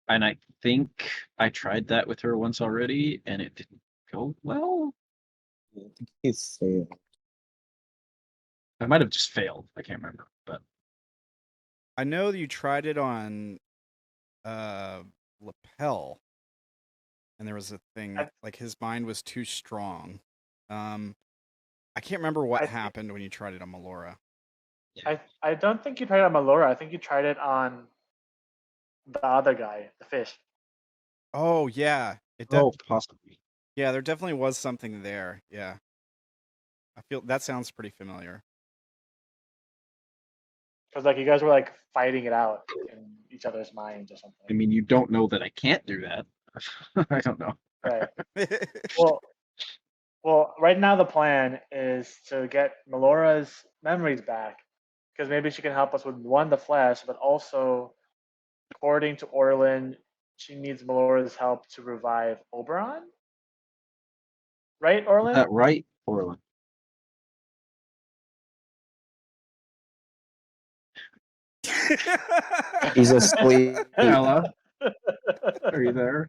And I think I tried that with her once already, and it didn't go well. I think he's saying. I might have just failed. I can't remember, but I know that you tried it on Lapel, and there was a thing I- like his mind was too strong. I can't remember what I- happened when you tried it on Melora. I don't think you tried it on Melora. I think you tried it on the other guy, the fish. Oh yeah, possibly. yeah, there definitely was something there. Yeah, I feel that sounds pretty familiar. Because like you guys were like fighting it out in each other's minds or I something. mean, you don't know that I can't do that. I don't know. Right. Well, right now the plan is to get Melora's memories back, because maybe she can help us with one, the flesh, but also, according to Orlan, she needs Melora's help to revive Oberon. Right, Is Orlan? that right, Orlan? He's asleep. Ella, are you there?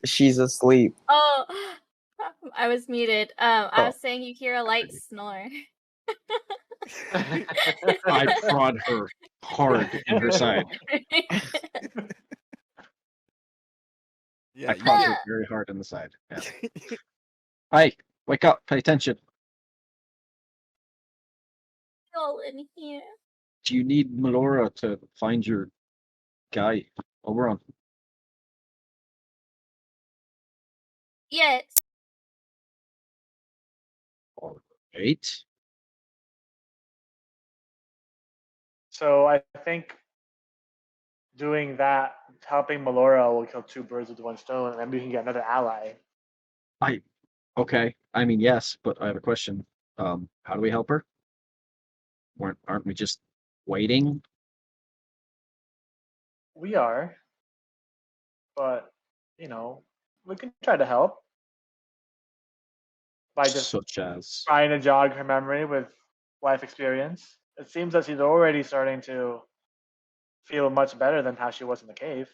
She's asleep. Oh, I was muted. I Oh. was saying you hear a light snore. I prod her hard in her side. Yeah, I you prod get- her very hard in the side. Yeah. Hi, wake up, pay attention. All in here. Do you need Melora to find your guy? Oberon. Yes. All right. So I think doing that, helping Melora, will kill two birds with one stone, and then we can get another ally. Okay. I mean, yes, but I have a question. How do we help her? Aren't we just waiting? We are, but you know, we can try to help by just Such as trying to jog her memory with life experience. It seems that she's already starting to feel much better than how she was in the cave.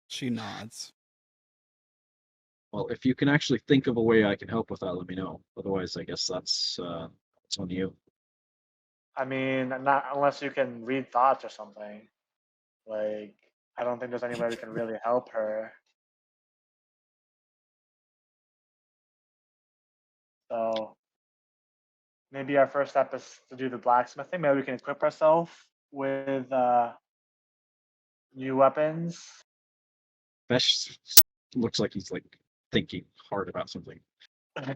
she nods. well, if you can actually think of a way I can help with that, let me know. Otherwise, I guess that's on you. I mean, not unless you can read thoughts or something. Like, I don't think there's any way we can really help her. So maybe our first step is to do the blacksmithing. Maybe we can equip ourselves with new weapons. Vash looks like he's like thinking hard about something.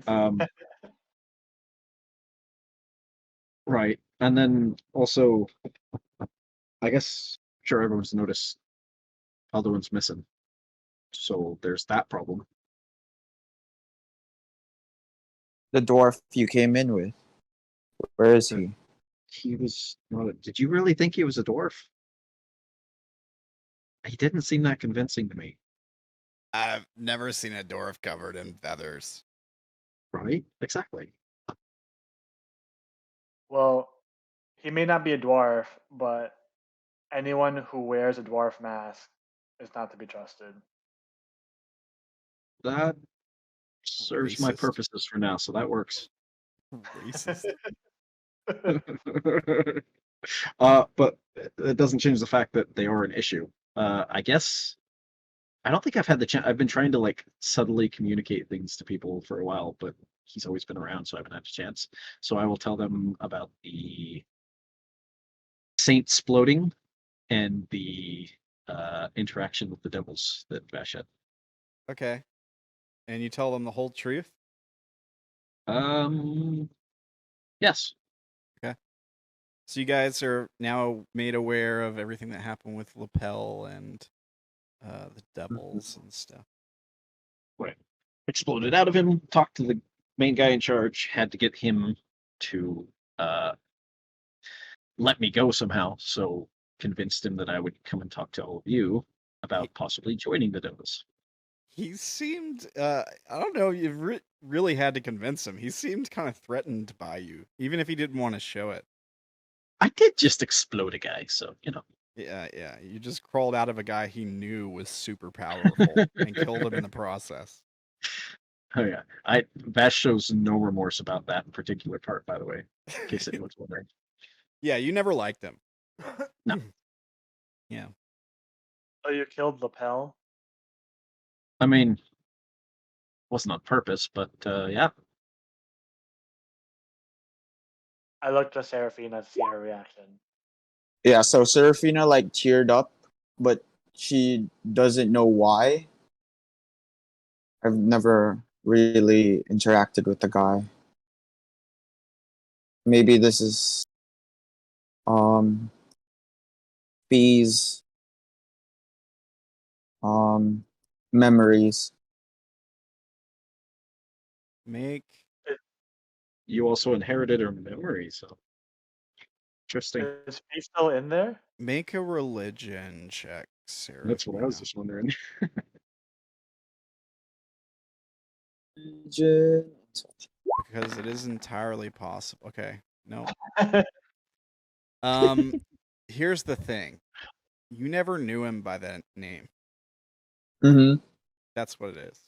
Um, right, and then also, I guess sure everyone's noticed Elduin's missing, so there's that problem. The dwarf you came in with. Where is he? He was not. Did you really think he was a dwarf? He didn't seem that convincing to me. I've never seen a dwarf covered in feathers. Right? Exactly. Well, he may not be a dwarf, but anyone who wears a dwarf mask is not to be trusted. That serves my Racist. purposes for now, so that works. Racist. But it doesn't change the fact that they are an issue. I guess I don't think I've had the chance. I've been trying to like subtly communicate things to people for a while, but he's always been around, so I haven't had a chance. So I will tell them about the saint sploding and the interaction with the devils that Vash had. Okay. And you tell them the whole truth? Yes. So you guys are now made aware of everything that happened with Lapel and the devils and stuff. Right. Exploded out of him, talked to the main guy in charge, had to get him to let me go somehow, so convinced him that I would come and talk to all of you about possibly joining the devils. He seemed, I don't know, you really had to convince him. He seemed kind of threatened by you, even if he didn't want to show it. I did just explode a guy, so, you know. Yeah. You just crawled out of a guy he knew was super powerful and killed him in the process. Oh yeah, Vash shows no remorse about that particular part, by the way, in case anyone's wondering. Yeah, you never liked him. No. Yeah. Oh, you killed Lapel? I mean, wasn't on purpose, but yeah. I looked at Seraphina to see her reaction. Yeah, so Seraphina like cheered up, but she doesn't know why. I've never really interacted with the guy. Maybe this is B's memories. Make You also inherited her memory, so interesting. Is he still in there? a religion check, Sarah. That's what I was just wondering. Because it is entirely possible. Okay, no. Right. Here's the thing. You never knew him by that name. Mm-hmm. That's what it is.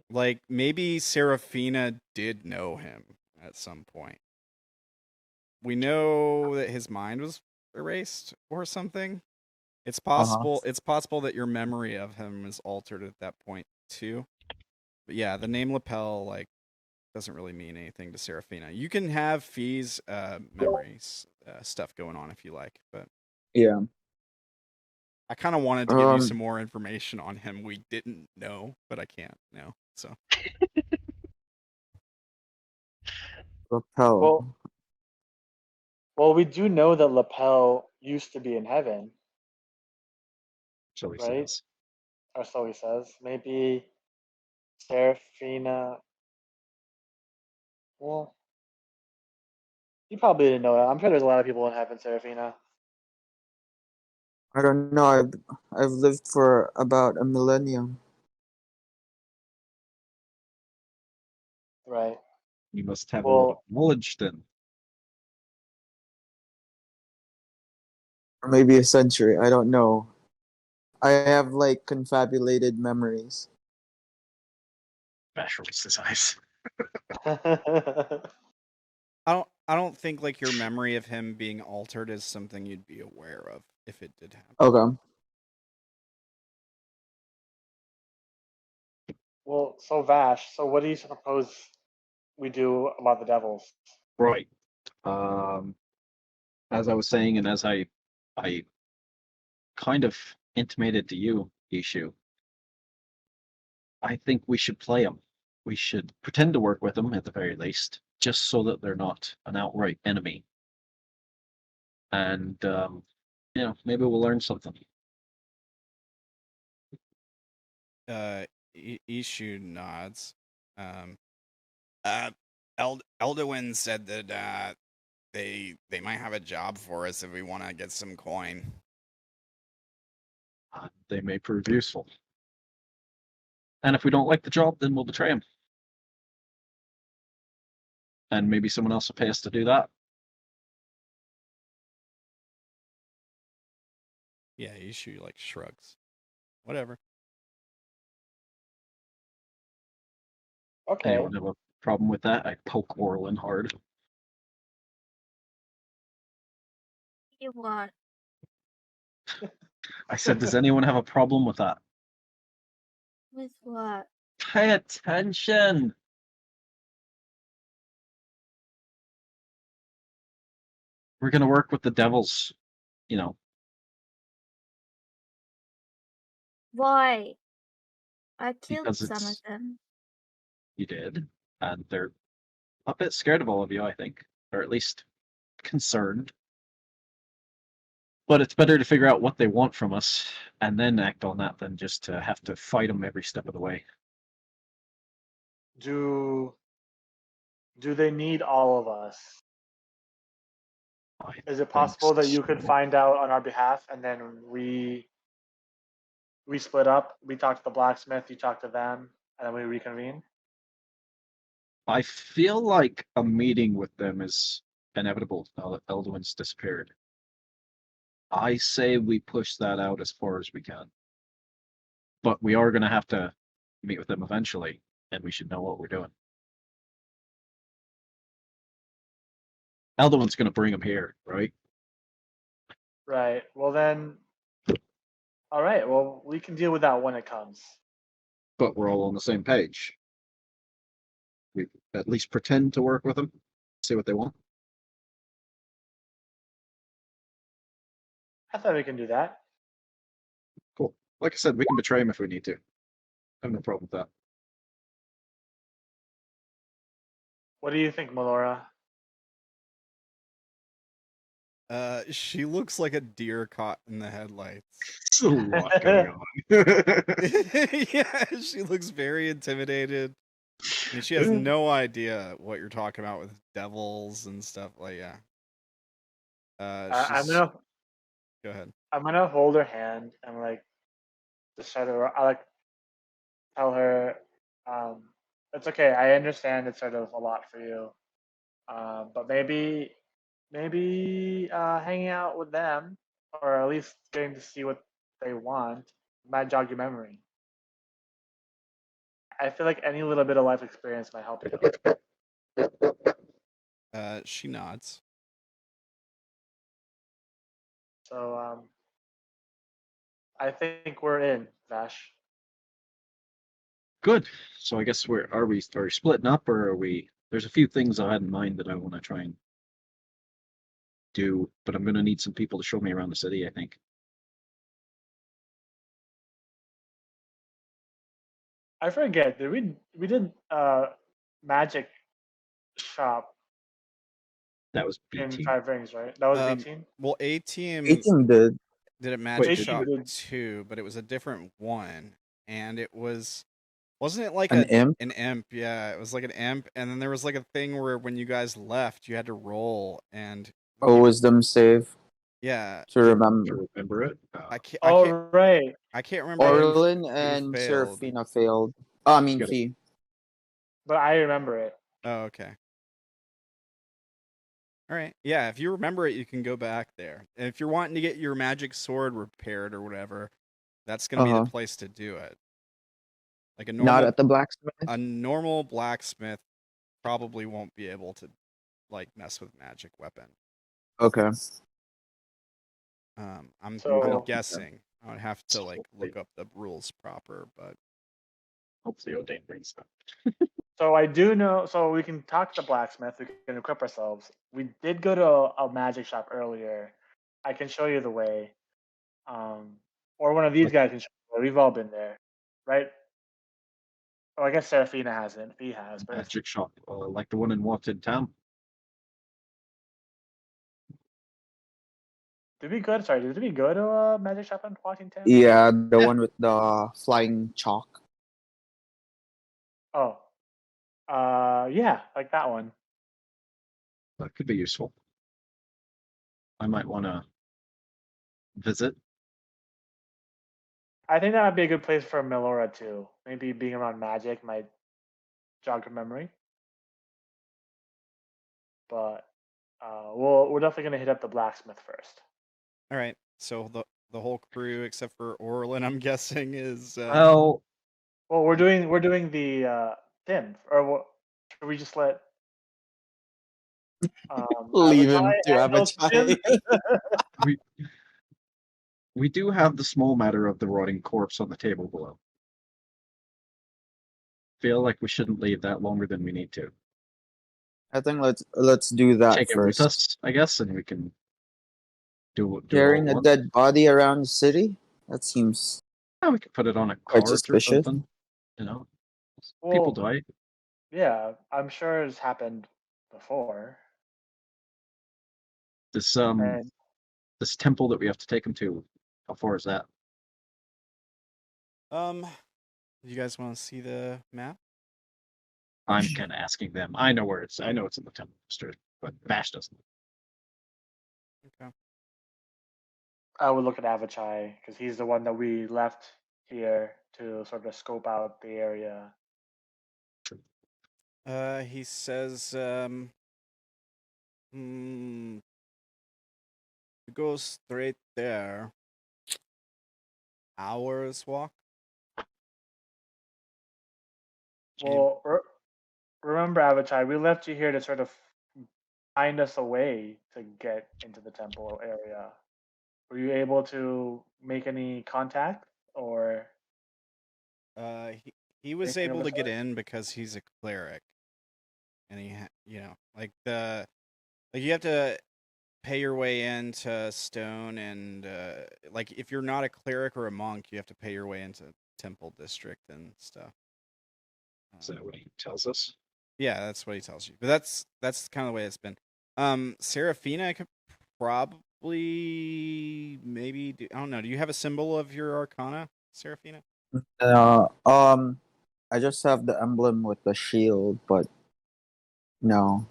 Like, maybe Seraphina did know him at some point. We know that his mind was erased or something. It's possible. It's possible that your memory of him is altered at that point too. But yeah, the name Lapel like doesn't really mean anything to Seraphina. You can have Fee's memories stuff going on if you like, but Yeah. I kind of wanted to give you some more information on him we didn't know, but I can't now. So Lapel. Well, we do know that Lapel used to be in heaven, So he right? says. Or so he says. Maybe Seraphina. Well, you probably didn't know that. I'm sure there's a lot of people in heaven, Seraphina. I don't know. I've lived for about a millennium. Right. You must have a lot of knowledge then. Or maybe a century. I don't know. I have like confabulated memories. Vash rolls his eyes. I don't think like your memory of him being altered is something you'd be aware of if it did happen. Okay. Well, so Vash, so what do you propose we do about the devils? Right. As I was saying, and as I kind of intimated to you, Ishu, I think we should play them. We should pretend to work with them at the very least, just so that they're not an outright enemy. And you know, maybe we'll learn something. Ishu nods. Elduin said that they might have a job for us if we want to get some coin. They may prove useful. And if we don't like the job, then we'll betray them. And maybe someone else will pay us to do that. Yeah, she like shrugs. Whatever. Okay. Anyone have a problem with that? I poke Orlan hard. You want? I said, does anyone have a problem with that? With what? Pay attention. We're gonna work with the devils, you know. Why? I killed Because some of it's them. you did, and they're a bit scared of all of you, I think, or at least concerned. But it's better to figure out what they want from us and then act on that than just to have to fight them every step of the way. Do they need all of us? I Is it think possible that you could so. find out on our behalf and then we split up? We talk to the blacksmith, you talk to them, and then we reconvene? I feel like a meeting with them is inevitable now that Elduin's disappeared. I say we push that out as far as we can. But we are going to have to meet with them eventually, and we should know what we're doing. Elduin's going to bring them here, right? Right. Well then, all right. Well, we can deal with that when it comes. But we're all on the same page. We at least pretend to work with them, see what they want. I thought we can do that. Cool. Like I said, we can betray them if we need to. I have no problem with that. What do you think, Melora? She looks like a deer caught in the headlights. There's a lot going on. Yeah, she looks very intimidated. And she has no idea what you're talking about with devils and stuff. Like, yeah. I'm She's... gonna Go ahead. I'm gonna hold her hand and like just try to I like tell her it's okay. I understand it's sort of a lot for you, but maybe hanging out with them or at least getting to see what they want might jog your memory. I feel like any little bit of life experience might help you. She nods. So I think we're in, Vash. Good. So I guess are we splitting up, or are we? There's a few things I had in mind that I want to try and do, but I'm going to need some people to show me around the city, I think. I forget. We did magic shop That was in BT. 5 Rings, right? That was B team. Well, A-Team A-Team did. did a magic Wait, shop did- too, but it was a different one. And it wasn't it like An imp? an imp? Yeah, it was like an imp. And then there was like a thing where when you guys left, you had to roll and A wisdom save yeah. to Do remember. you remember it? Oh, right. I can't remember Orlan who and failed. Seraphina failed. I mean, Got it. Fee. But I remember it. Oh, okay. All right. Yeah, if you remember it, you can go back there. And if you're wanting to get your magic sword repaired or whatever, that's going to be the place to do it. Like Not at the blacksmith. a normal blacksmith probably won't be able to like mess with magic weapon. Okay. I'm So- guessing. I would have to like look up the rules proper, but Hopefully Odayn brings that. So I do know. So we can talk to the blacksmith. We can equip ourselves. We did go to a magic shop earlier. I can show you the way. Or one of these guys can show you the way. We've all been there, right? Oh, I guess Seraphina hasn't. Fee has, but Magic shop, like the one in Watted Town. did we go? Sorry, did we go to a magic shop in Washington? Yeah, the one with the flying chalk. Oh, yeah, like that one. That could be useful. I might want to visit. I think that would be a good place for Melora too. Maybe being around magic might jog her memory. But we're definitely gonna hit up the blacksmith first. all right. So the whole crew except for Orlan, I'm guessing, is. Well, Well, we're doing the Tim, or what? Should we just let Leave him Avatai to handle Tim? Avatai. we do have the small matter of the rotting corpse on the table below. Feel like we shouldn't leave that longer than we need to. I think let's do that Take it with first. us, I guess, and we can do Carrying all a one. dead body around the city? That seems Yeah, we could put it on a quite cart or suspicious. something. You know, people Well, die. yeah, I'm sure it's happened before. This And this temple that we have to take him to. How far is that? You guys want to see the map? I'm kind of asking them. I know where it's. I know it's in the temple district, but Vash doesn't. Okay. I would look at Avachai because he's the one that we left here to sort of scope out the area. He says, you go straight there. Hours walk. Well, remember, Avachai, we left you here to sort of find us a way to get into the temple area. Were you able to make any contact or? He was Anything of able the to get sort? in because he's a cleric, and like you have to pay your way into stone, and like if you're not a cleric or a monk, you have to pay your way into temple district and stuff. Is that what he tells us? Yeah, that's what he tells you. But that's kind of the way it's been. Seraphina could probably maybe I don't know. Do you have a symbol of your arcana, Seraphina? I just have the emblem with the shield, but no.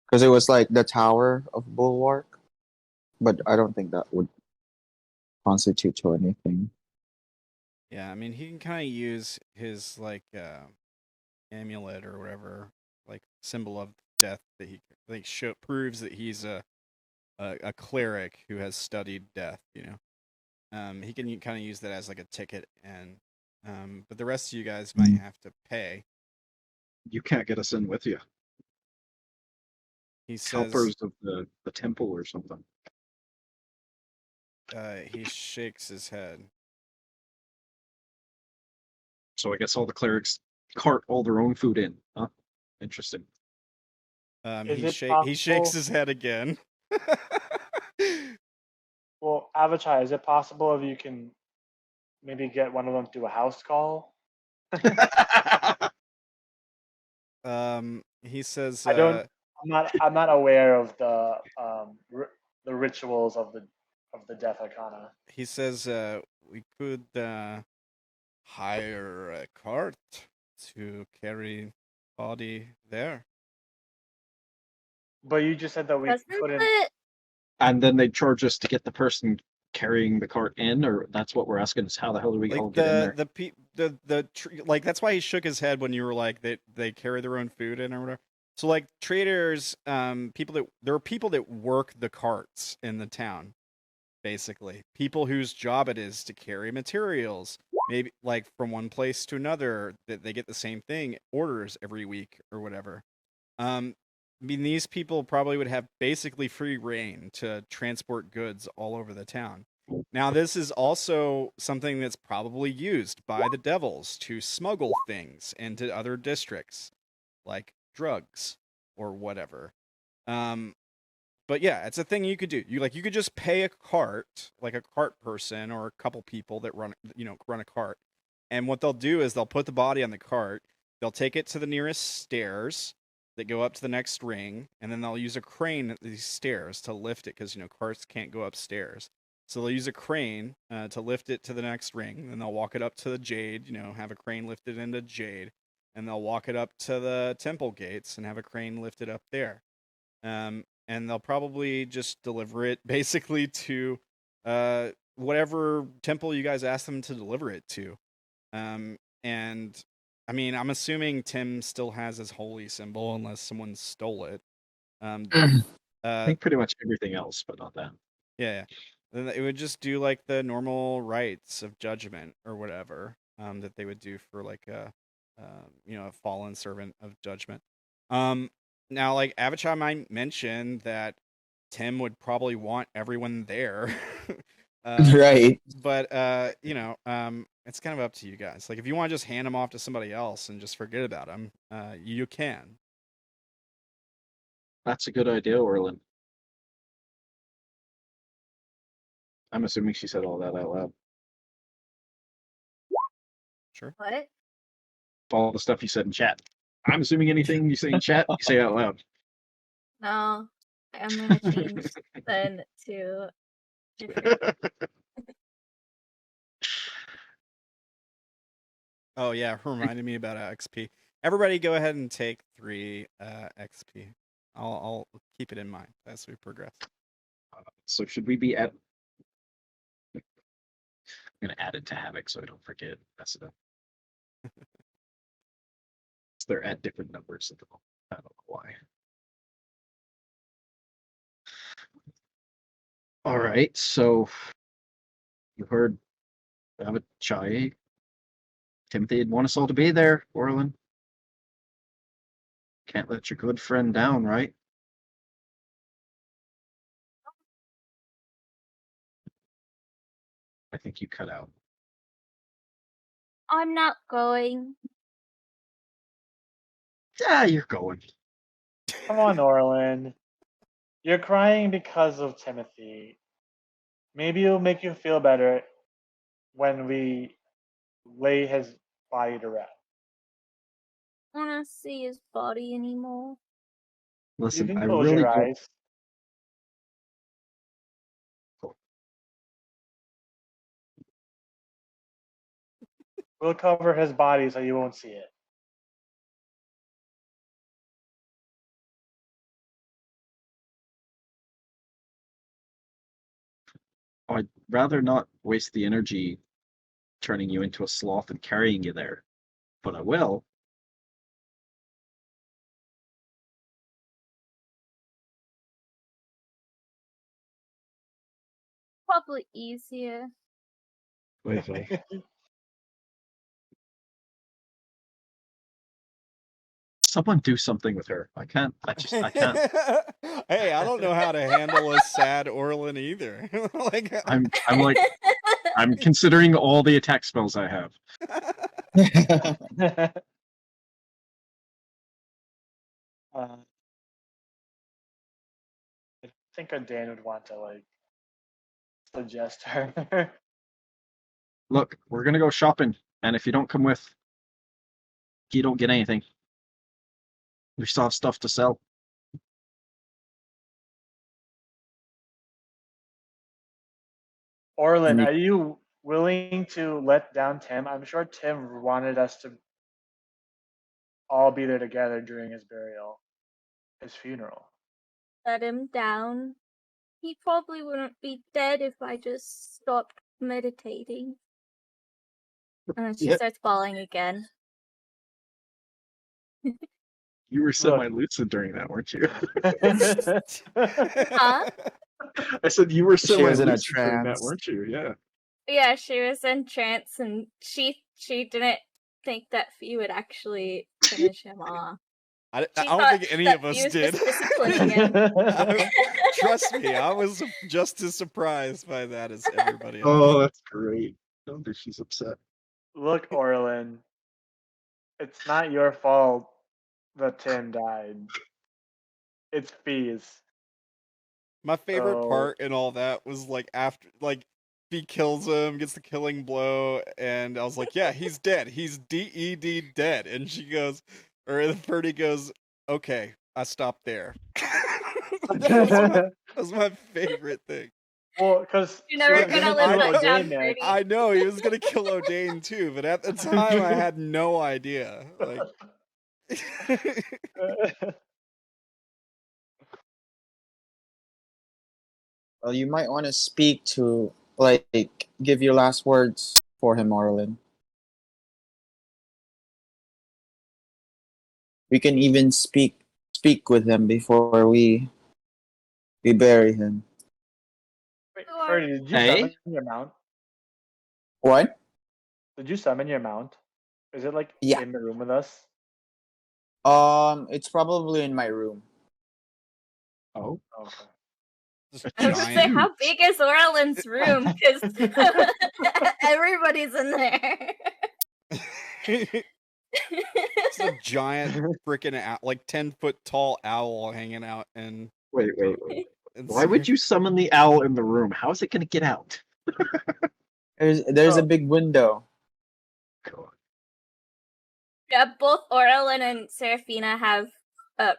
Because it was like the Tower of Bulwark, but I don't think that would constitute to anything. Yeah, I mean he can kind of use his like amulet or whatever, like symbol of death that he like proves that he's a cleric who has studied death. He can kind of use that as like a ticket, and but the rest of you guys might have to pay. You can't get us in with you. He says Helpers of the temple or something. he shakes his head. So I guess all the clerics cart all their own food in. Huh? Interesting. Is He it shakes possible? his head again. Well, Avachai, is it possible if you can maybe get one of them to do a house call? He says I don't. I'm not aware of the rituals of the Death Arcana. he says we could hire a cart to carry body there. But you just said that we Doesn't couldn't. the And then they charge us to get the person carrying the cart in, or that's what we're asking is how the hell do we all Like get in there? like that's why he shook his head when you were like they carry their own food in or whatever. So like traders, there are people that work the carts in the town, basically. People whose job it is to carry materials, maybe like from one place to another, that they get the same thing, orders every week or whatever. I mean, these people probably would have basically free reign to transport goods all over the town. Now, this is also something that's probably used by the devils to smuggle things into other districts, like drugs or whatever. But yeah, it's a thing you could do. You could just pay a cart, like a cart person or a couple people that run a cart. And what they'll do is they'll put the body on the cart, they'll take it to the nearest stairs that go up to the next ring, and then they'll use a crane at these stairs to lift it because carts can't go upstairs. So they'll use a crane to lift it to the next ring. Then they'll walk it up to the jade, have a crane lifted into jade, and they'll walk it up to the temple gates and have a crane lifted up there. And they'll probably just deliver it basically to whatever temple you guys ask them to deliver it to. And I mean, I'm assuming Tim still has his holy symbol unless someone stole it. I think pretty much everything else, but not that. Yeah. then it would just do like the normal rites of judgment or whatever that they would do for like a fallen servant of judgment. Now like Avachai might mention that Tim would probably want everyone there. Right. But it's kind of up to you guys. Like if you want to just hand him off to somebody else and just forget about him, you can. That's a good idea, Orlan. I'm assuming she said all that out loud. Sure. What? All the stuff you said in chat. I'm assuming anything you say in chat, you say out loud. No, I'm gonna change then to different. Oh yeah, reminded me about XP. Everybody, go ahead and take 3 XP. I'll keep it in mind as we progress. So should we be at? I'm gonna add it to Havoc so I don't forget. Mess it up. They're at different numbers at the moment. I don't know why. All right, so you heard Avachai. Timothy would want us all to be there, Orlan. Can't let your good friend down, right? I think you cut out. I'm not going. Yeah, you're going. Come on, Orlan. You're crying because of Timothy. Maybe it'll make you feel better when we lay his body to rest. I don't want to see his body anymore. Listen, You can I close really your don't. eyes. We'll cover his body so you won't see it. I'd rather not waste the energy turning you into a sloth and carrying you there, but I will. Probably easier. Wait, wait. Someone do something with her. I can't. I can't. Hey, I don't know how to handle a sad Orlan either. Like I'm like, I'm considering all the attack spells I have. I think Odayn would want to suggest her. Look, we're gonna go shopping, and if you don't come with, you don't get anything. We still have stuff to sell. Orlan, And you- are you willing to let down Tim? I'm sure Tim wanted us to all be there together during his burial, his funeral. Let him down. He probably wouldn't be dead if I just stopped meditating. And then she Yeah. starts bawling again. You were Look. semi-lucid during that, weren't you? Huh? I said you were She was in a semi-lucid during that, trance. weren't you? Yeah. Yeah, she was in trance, and she didn't think that Fee would actually finish him off. I She don't thought think any that of us Fee was did. just disciplining him. Trust me, I was just as surprised by that as everybody else. Oh, that's great. No wonder she's upset. Look, Orlan, it's not your fault that Tim died. It's Fee's. My favorite So- part in all that was like after he kills him, gets the killing blow, and I was like, yeah, he's dead. He's DED dead. And she goes, or Ferdy goes, okay, I stopped there. That was my favorite thing. Well, because You're never gonna live that down, Odayn Ferdy. I know he was gonna kill Odayn too, but at the time I had no idea. Like Well, you might want to speak to, give your last words for him, Orlan. We can even speak with him before we bury him. Wait, Or- Ferdy, did you Hey? summon your mount? What? Did you summon your mount? Is it like Yeah. in the room with us? It's probably in my room. Oh, Okay. Just I was gonna say, giant. how big is Orlan's room? Because everybody's in there. It's a giant freaking like 10-foot tall owl hanging out, and wait. it's, Why would you summon the owl in the room? How is it going to get out? There's a Oh. big window. God. Yeah, both Orlan and Seraphina have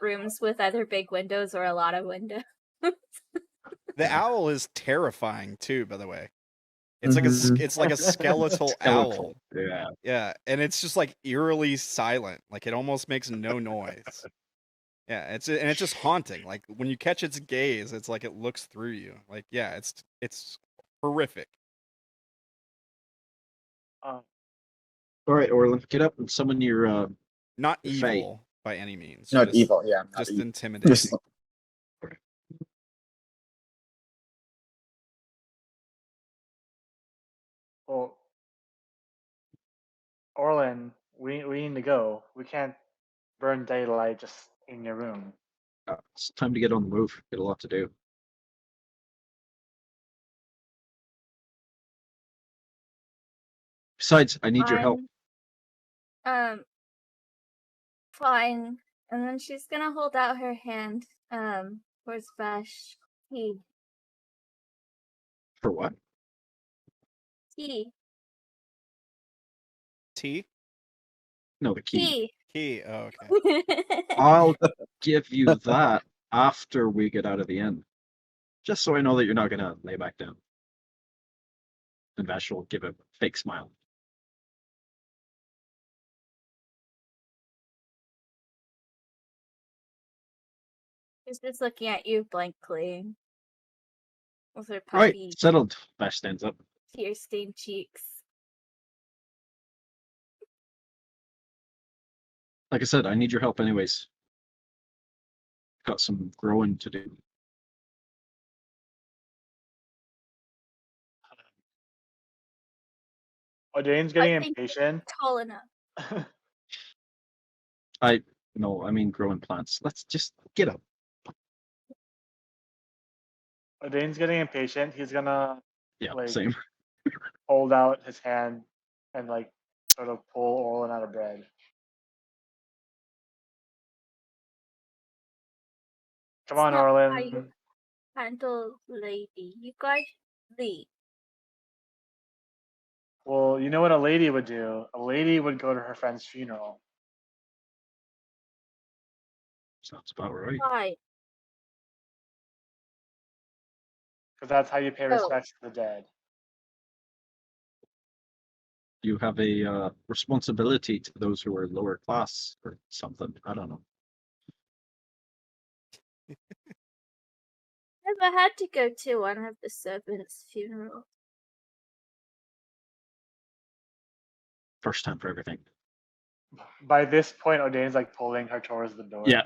rooms with either big windows or a lot of windows. the owl is terrifying too. By the way, it's Mhm. it's like a skeletal owl. Yeah. Yeah, and it's just like eerily silent. Like it almost makes no noise. Yeah, it's just haunting. Like when you catch its gaze, it's like it looks through you. Like yeah, it's horrific. Um, All right, Orlan, get up and summon your. Not The Fae. evil by any means. Not just, evil, yeah. Not Just evil. intimidating. Just- well, Orlan, we need to go. We can't burn daylight just in your room. It's time to get on the move. Got a lot to do. Besides, I need your help. Fine. And then she's gonna hold out her hand, towards Vash. He. For what? He. T No, the key. key. Oh, okay. I'll give you that after we get out of the inn. Just so I know that you're not going to lay back down. And Vash will give a fake smile. She's just looking at you blankly. With her Right, puffy, settled. Vash stands up. tear-stained cheeks. Like I said, I need your help anyways. Got some growing to do. Odayn's getting I think impatient. tall enough. No, I mean growing plants. Let's just get up. Odayn's getting impatient. He's gonna Yeah, like same. hold out his hand and like sort of pull Orlan out of bed. Come on, It's not how Orlan. you handle lady. You guys leave. Well, you know what a lady would do? A lady would go to her friend's funeral. Sounds about right. Fine. Because that's how you pay Oh. respects to the dead. You have a responsibility to those who are lower class or something. I don't know. Never had to go to one of the servants' funerals. First time for everything. By this point, Odayn's like pulling her towards the door. Yeah.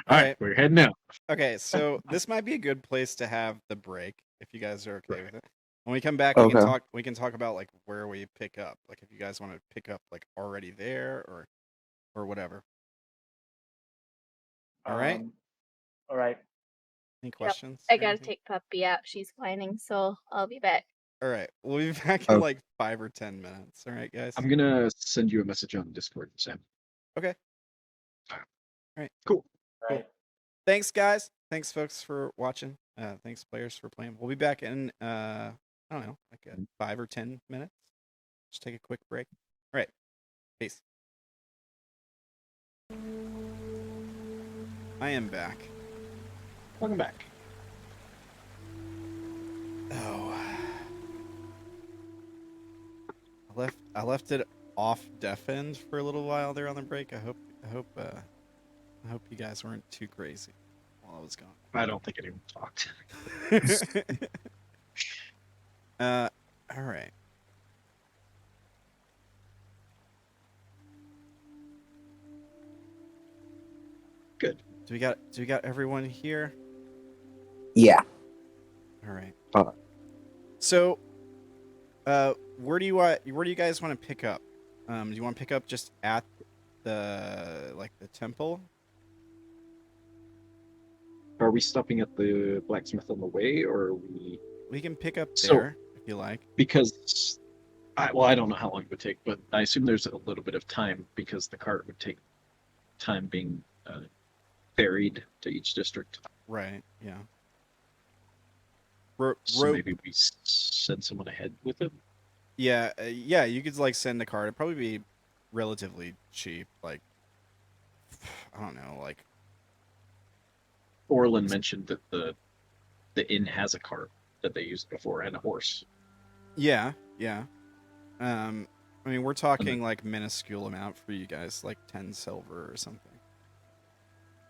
All right, we're heading out. Okay, so this might be a good place to have the break if you guys are okay with it. When we come back, Okay. we can talk about like where we pick up. Like if you guys want to pick up like already there or whatever. All right. All right. Any questions? I or gotta anything? take Puppy out. She's whining, so I'll be back. All right, we'll be back in Oh. like 5 or 10 minutes. All right, guys. I'm gonna send you a message on Discord, Sam. Okay. Cool. All right. Thanks, guys. Thanks, folks, for watching. Thanks, players, for playing. We'll be back in I don't know, like 5 or 10 minutes. Just take a quick break. All right. Peace. I am back. Welcome back. Oh. I left it off deafened for a little while there on the break. I hope you guys weren't too crazy while I was gone. I don't think anyone talked. All right. Good. Do we got everyone here? Yeah. All right. Uh, So, where do you guys want to pick up? Do you want to pick up just at the temple? Are we stopping at the blacksmith on the way, or are we? We can pick up So- there if you like. Because I don't know how long it would take, but I assume there's a little bit of time because the cart would take time being ferried to each district. Right. Yeah. So Rope. maybe we send someone ahead with it. Yeah. Yeah. You could like send a card. It'd probably be relatively cheap. Like, I don't know. Like, Orlan mentioned that the inn has a cart that they used before and a horse. yeah. Yeah. I mean, we're talking like minuscule amount for you guys, like 10 silver or something.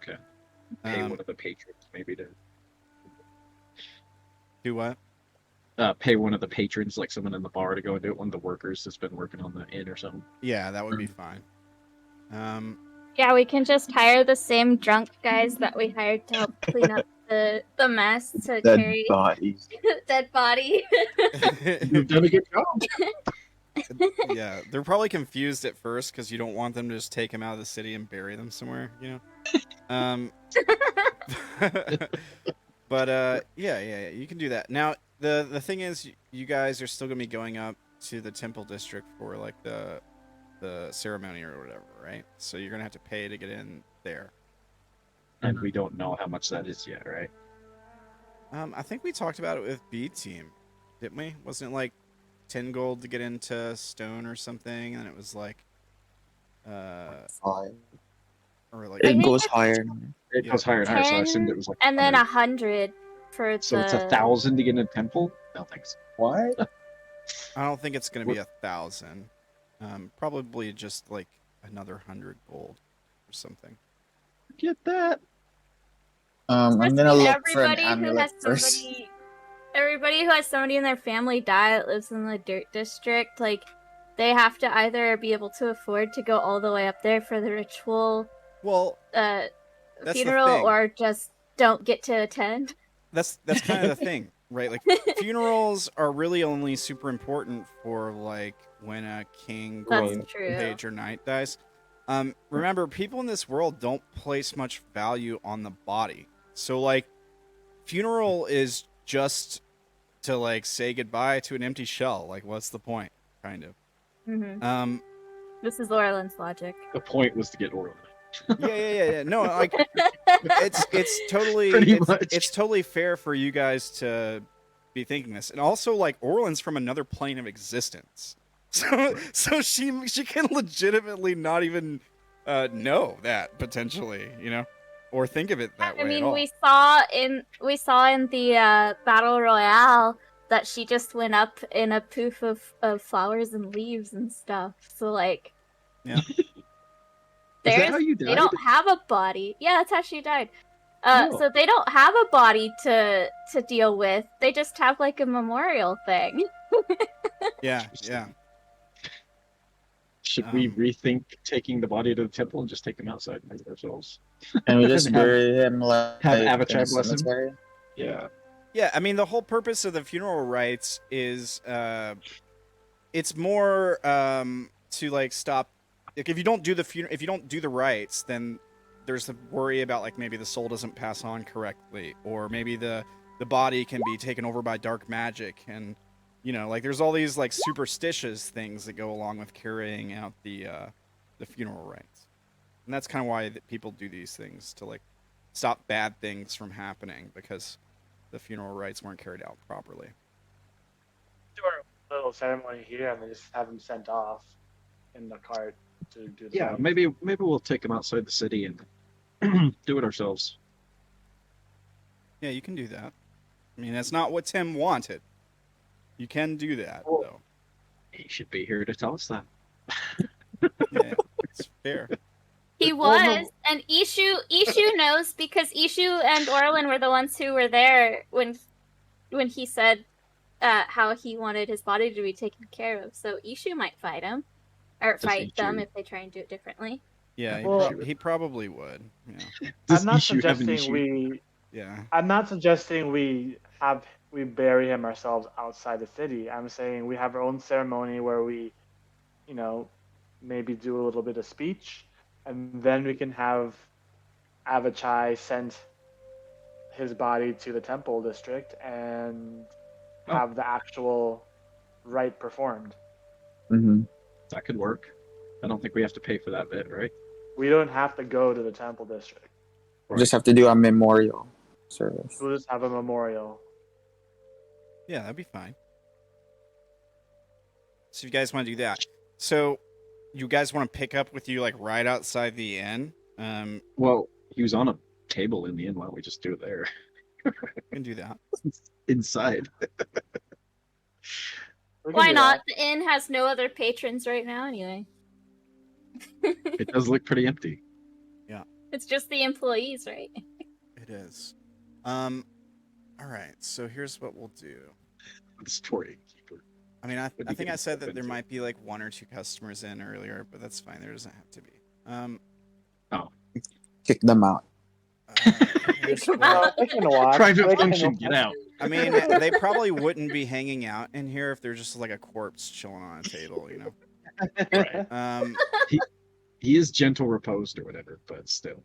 Okay. Pay Um, one of the patrons maybe to Do what? pay one of the patrons, like someone in the bar, to go and do it. One of the workers that's been working on the inn or something. Yeah, that would be fine. Yeah, we can just hire the same drunk guys that we hired to help clean up the mess to Dead carry bodies. dead body. You've done a good job. Yeah, they're probably confused at first because you don't want them to just take them out of the city and bury them somewhere, you know. But yeah, you can do that. Now, the thing is, you guys are still gonna be going up to the temple district for like the ceremony or whatever, right? So you're gonna have to pay to get in there. And we don't know how much that is yet, right? I think we talked about it with B Team, didn't we? Wasn't it like 10 gold to get into stone or something, and it was like, Five. or like I It think goes it's higher. It Yeah. goes higher and higher, so I 10, assumed it was like. and then 100. 100 for So the. it's 1,000 to get in a temple? No thanks. What? I don't think it's gonna be 1,000. Probably just like another 100 gold or something. Get that. I'm gonna Especially look for an everybody who amulet has first. somebody. Everybody who has somebody in their family die that lives in the dirt district, like they have to either be able to afford to go all the way up there for the ritual Well, the funeral, thing. or just don't get to attend. that's kind of the thing, right? Like funerals are really only super important for like when a king, That's queen, true. page, or knight dies. Remember, people in this world don't place much value on the body. So like, funeral is just to like say goodbye to an empty shell. Like, what's the point? Kind of. Mm-hmm. This is Orlan's logic. The point was to get Orlan. Yeah. No, like it's totally Pretty much. it's totally fair for you guys to be thinking this, and also like Orlan's from another plane of existence, so she can legitimately not even know that potentially, you know, or think of it that way. I mean, at all. we saw in the battle royale that she just went up in a poof of flowers and leaves and stuff. So like, Yeah. Is that how you they died? don't have a body. Yeah, that's how she died. Oh. So they don't have a body to deal with. They just have like a memorial thing. Yeah. Should we rethink taking the body to the temple and just take him outside and make ourselves? And we just Have- bury him like have in a Avachai bless him? cemetery? Yeah. Yeah, I mean the whole purpose of the funeral rites is it's more to like stop, like if you don't do the rites, then there's the worry about like maybe the soul doesn't pass on correctly, or maybe the body can be taken over by dark magic, and you know, like there's all these like superstitious things that go along with carrying out the funeral rites. And that's kind of why people do these things, to like stop bad things from happening, because the funeral rites weren't carried out properly. Do a little ceremony here and then just have him sent off in the cart to do the Yeah, thing. maybe we'll take him outside the city and do it ourselves. Yeah, you can do that. I mean, that's not what Tim wanted. You can do that, Well- though. He should be here to tell us that. Yeah, it's fair. He Well, was, no. and Ishu knows because Ishu and Orlan were the ones who were there when he said how he wanted his body to be taken care of. So Ishu might fight him, or Does fight them Ishu- if they try and do it differently. Yeah, Well- he probably would. Yeah. Does I'm not Ishu have an suggesting issue? we Yeah. I'm not suggesting we bury him ourselves outside the city. I'm saying we have our own ceremony where we, you know, maybe do a little bit of speech, and then we can have Avachai send his body to the temple district and Oh. have the actual rite performed. Mm-hmm. That could work. I don't think we have to pay for that bit, right? We don't have to go to the temple district. Just have to do a memorial service. We'll just have a memorial. Yeah, that'd be fine. So you guys want to do that. So you guys want to pick up with you like right outside the inn? Well, he was on a table in the inn. Why don't we just do it there? We can do that. Inside. We can Why do not? that. The inn has no other patrons right now, anyway. It does look pretty empty. It's just the employees, right? It is. All right. So here's what we'll do. The story keeper. I mean, I What do you think think I it's said that open there to? might be like 1 or 2 customers in earlier, but that's fine. There doesn't have to be. Kick them out. Here's Come what- on. They can watch. Private They can function, watch. get out. I mean, they probably wouldn't be hanging out in here if they're just like a corpse chilling on a table, you know. Right. He is gentle reposed or whatever, but still.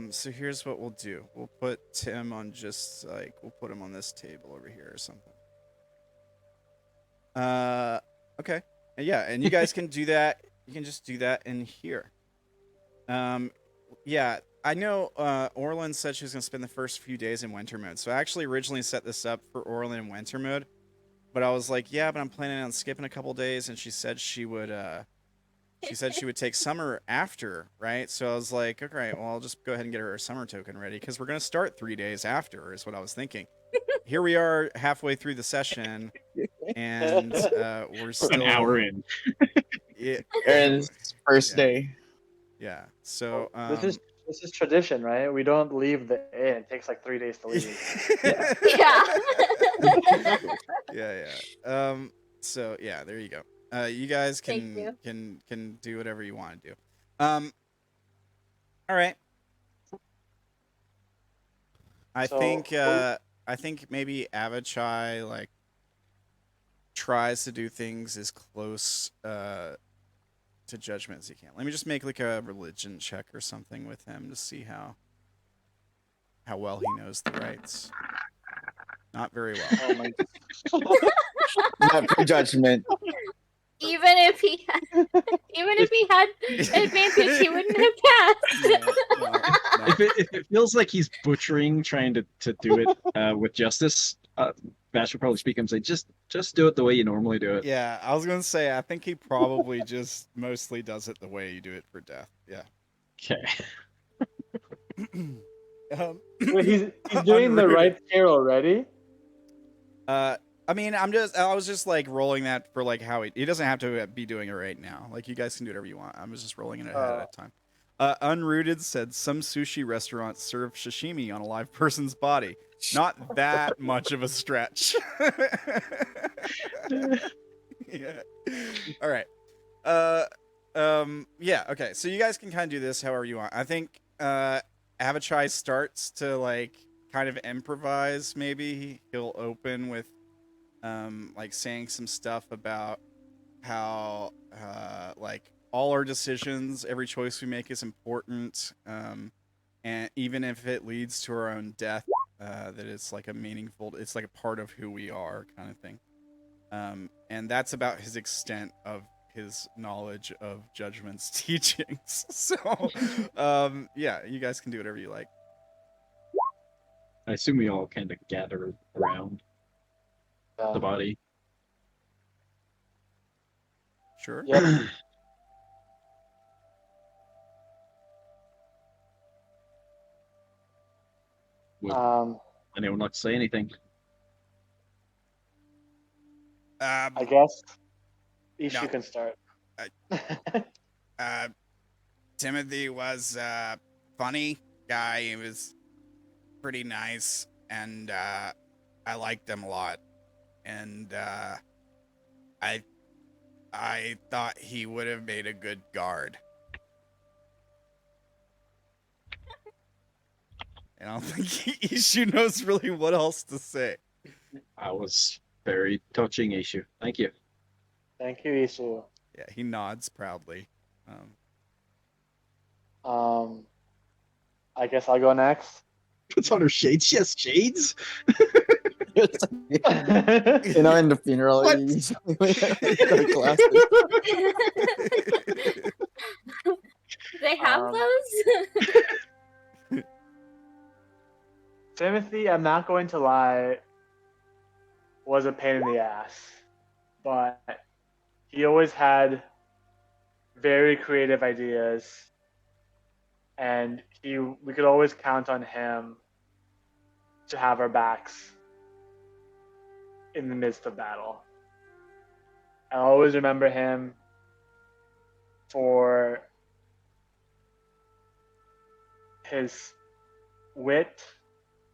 So here's what we'll do. We'll put Tim on just like we'll put him on this table over here or something. Okay. Yeah, and you guys can do that. You can just do that in here. Yeah, I know Orlan said she was gonna spend the first few days in winter mode. So I actually originally set this up for Orlan in winter mode, but I was like, yeah, but I'm planning on skipping a couple days, and she said she would take summer after, right? So I was like, okay, well, I'll just go ahead and get her summer token ready because we're gonna start 3 days after, is what I was thinking. Here we are, halfway through the session, and we're still An hour in. Yeah, Aaron's first Yeah. day. yeah. So This is tradition, right? We don't leave the inn. It takes like 3 days to leave. Yeah. yeah. So yeah, there you go. You guys Thank you. can do whatever you want to do. All right. I So, think maybe Avachai like tries to do things as close to judgment as he can. Let me just make like a religion check or something with him to see how well he knows the rites. Not very well. Oh my Not prejudgment. Even if he had advantage, he wouldn't have passed. No. If it feels like he's butchering, trying to do it with justice, Vash will probably speak and say, just do it the way you normally do it. Yeah, I was gonna say I think he probably just mostly does it the way you do it for death. Yeah. Okay. Wait, he's doing the Unrooted. right here already. I mean, I was just like rolling that for like how he doesn't have to be doing it right now. Like you guys can do whatever you want. I was just rolling it ahead of time. Unrooted said some sushi restaurants serve sashimi on a live person's body. Not that much of a stretch. Yeah. All right. Yeah. Okay. So you guys can kind of do this however you want. I think Avachai starts to like kind of improvise. Maybe he'll open with like saying some stuff about how like all our decisions, every choice we make is important, and even if it leads to our own death, that it's like it's like a part of who we are, kind of thing. And that's about his extent of his knowledge of Judgment's teachings. So, yeah, you guys can do whatever you like. I assume we all kind of gather around the body. Sure. Yep. Would anyone like to say anything? I guess. Ish, No. you can start. Timothy was a funny guy. He was pretty nice, and I liked him a lot. And I thought he would have made a good guard. And I don't think Ishu knows really what else to say. I was very touching issue. Thank you. Thank you, Isu. Yeah, he nods proudly. I guess I'll go next. Puts on her shades. She has shades. It's like, you know, in the funeral, What? you usually wear the glasses. They have Um, those? Timothy, I'm not going to lie, was a pain in the ass, but he always had very creative ideas, and we could always count on him to have our backs in the midst of battle. I always remember him for his wit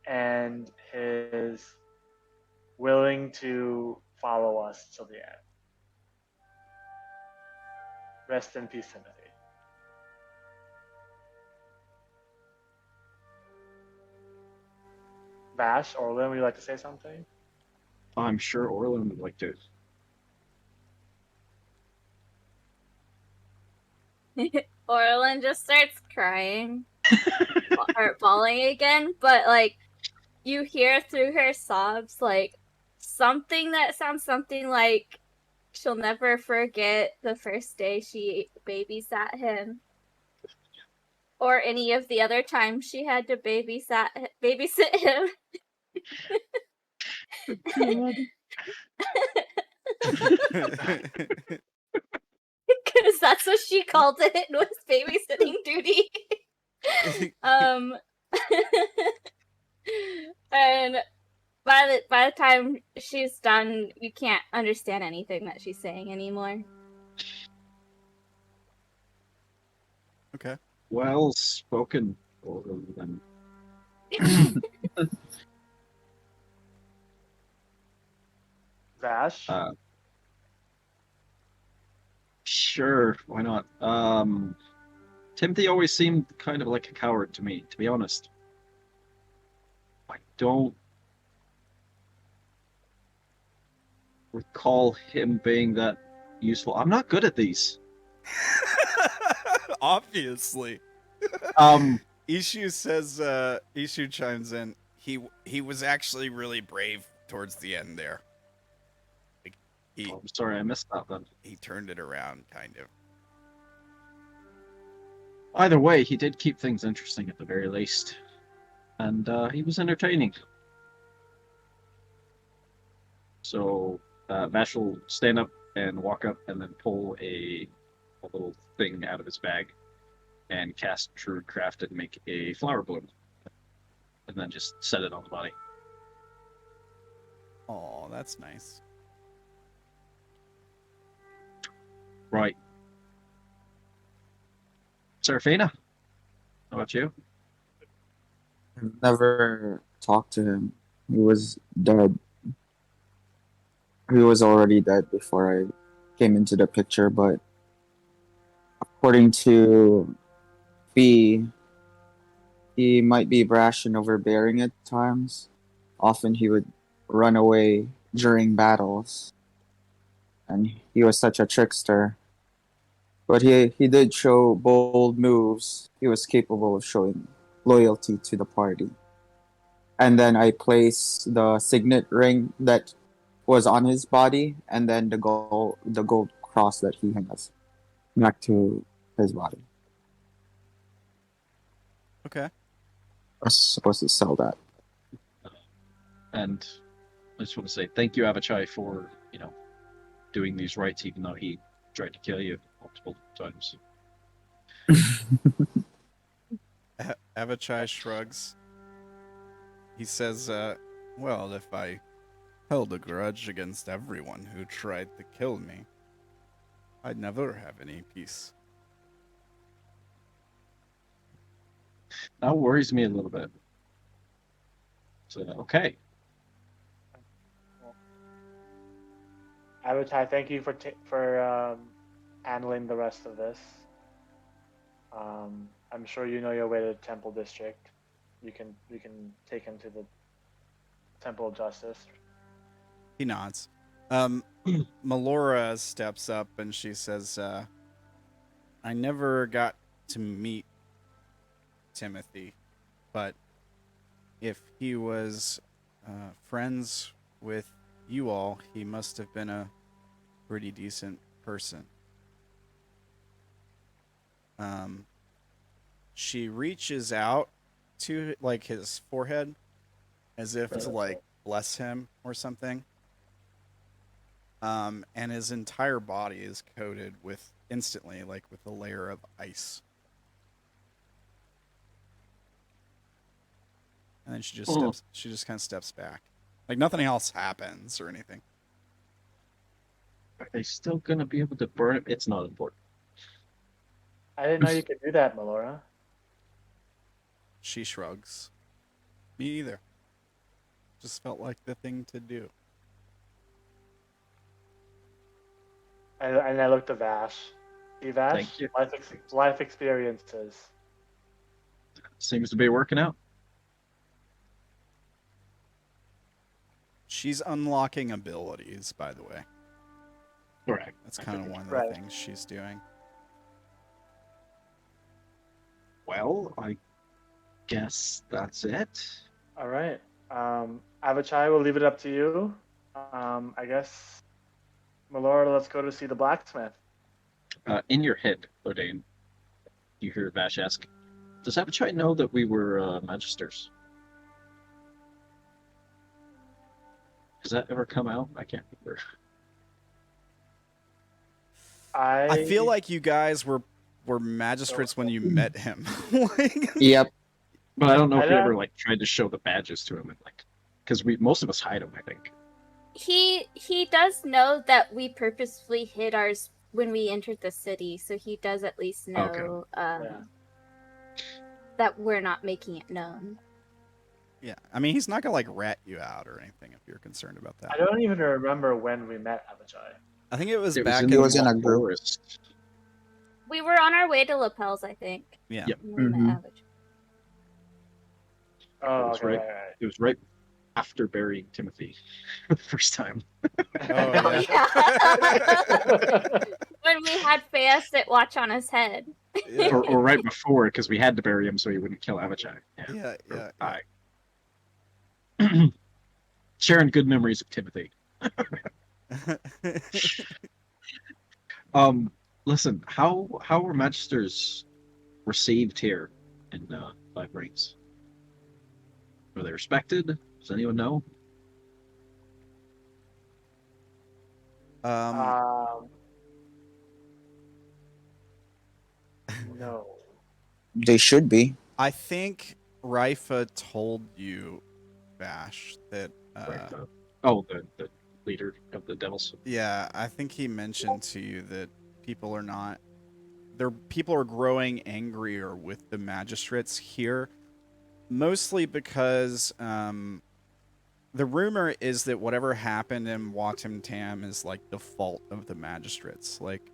and his willing to follow us till the end. Rest in peace, Timothy. Vash, Orlan, would you like to say something? I'm sure Orlan would like to. Orlan just starts crying or bawling again, but like you hear through her sobs like something that sounds something like she'll never forget the first day she babysat him, or any of the other times she had to babysit him. Because that's what she called it, was babysitting duty. And by the time she's done, you can't understand anything that she's saying anymore. Okay. Well spoken, Orlan. Vash? Sure, why not? Timothy always seemed kind of like a coward to me, to be honest. I don't recall him being that useful. I'm not good at these. Obviously. Um, Ishu chimes in. He was actually really brave towards the end there. Like I'm sorry, I missed that then. he turned it around kind of. Either way, he did keep things interesting at the very least. And he was entertaining. So Vash will stand up and walk up and then pull a little thing out of his bag and cast Druidcraft and make a flower bloom. And then just set it on the body. Oh, that's nice. Right. Seraphina, how about you? Never talked to him. He was dead. He was already dead before I came into the picture, but according to Fee, he might be brash and overbearing at times. Often he would run away during battles. And he was such a trickster. But he did show bold moves. He was capable of showing loyalty to the party. And then I placed the signet ring that was on his body, and then the gold cross that he has back to his body. Okay. I was supposed to sell that. And I just want to say thank you, Avachai, for, doing these rites, even though he tried to kill you multiple times. Avachai shrugs. He says, well, if I held a grudge against everyone who tried to kill me, I'd never have any peace. That worries me a little bit. So, okay. Avatai, thank you for handling the rest of this. I'm sure you know your way to the Temple District. you can take him to the Temple of Justice. He nods. Melora steps up and she says, I never got to meet Timothy, but if he was friends with you all, he must have been a pretty decent person. She reaches out to like his forehead as if to like bless him or something. And his entire body is coated with instantly, like with a layer of ice. And then she just kind of steps back. Like nothing else happens or anything. Are they still gonna be able to burn it? It's not important. I didn't know you could do that, Melora. She shrugs. Me either. Just felt like the thing to do. And I looked at Vash. See, Vash? Thank you. Life experiences. Seems to be working out. She's unlocking abilities, by the way. Right. That's kind of one of the Right. things she's doing. Well, I guess that's it. All right. Avachai, we'll leave it up to you. I guess, Melora, let's go to see the blacksmith. In your head, Odayn, you hear Vash ask, does Abachai know that we were magisters? Has that ever come out? I can't remember. I feel like you guys were magistrates when you met him. Like, Yep. But I don't know if you I ever don't- like tried to show the badges to him, and like, because most of us hide them, I think. He does know that we purposefully hid ours when we entered the city, so he does at least know Yeah. that we're not making it known. yeah, I mean, he's not gonna like rat you out or anything if you're concerned about that. I don't even remember when we met Avachai. I think it was It back was in. was in a group. forest. We were on our way to Lapels, I think. Yeah. Yep. When we met Avachai. Oh, That's okay, right. right. It was right after burying Timothy for the first time. Oh, yeah. When we had Fea sit watch on his head. Yeah. or right before, because we had to bury him so he wouldn't kill Abachai. Yeah, Or yeah. I. Sharing good memories of Timothy. Listen, how were magisters received here in Five Rings? Were they respected? Does anyone know? No. They should be. I think Rifa told you, Vash, that. The leader of the devils. Yeah, I think he mentioned to you that people are growing angrier with the magistrates here, mostly because the rumor is that whatever happened in Watim Tam is like the fault of the magistrates. Like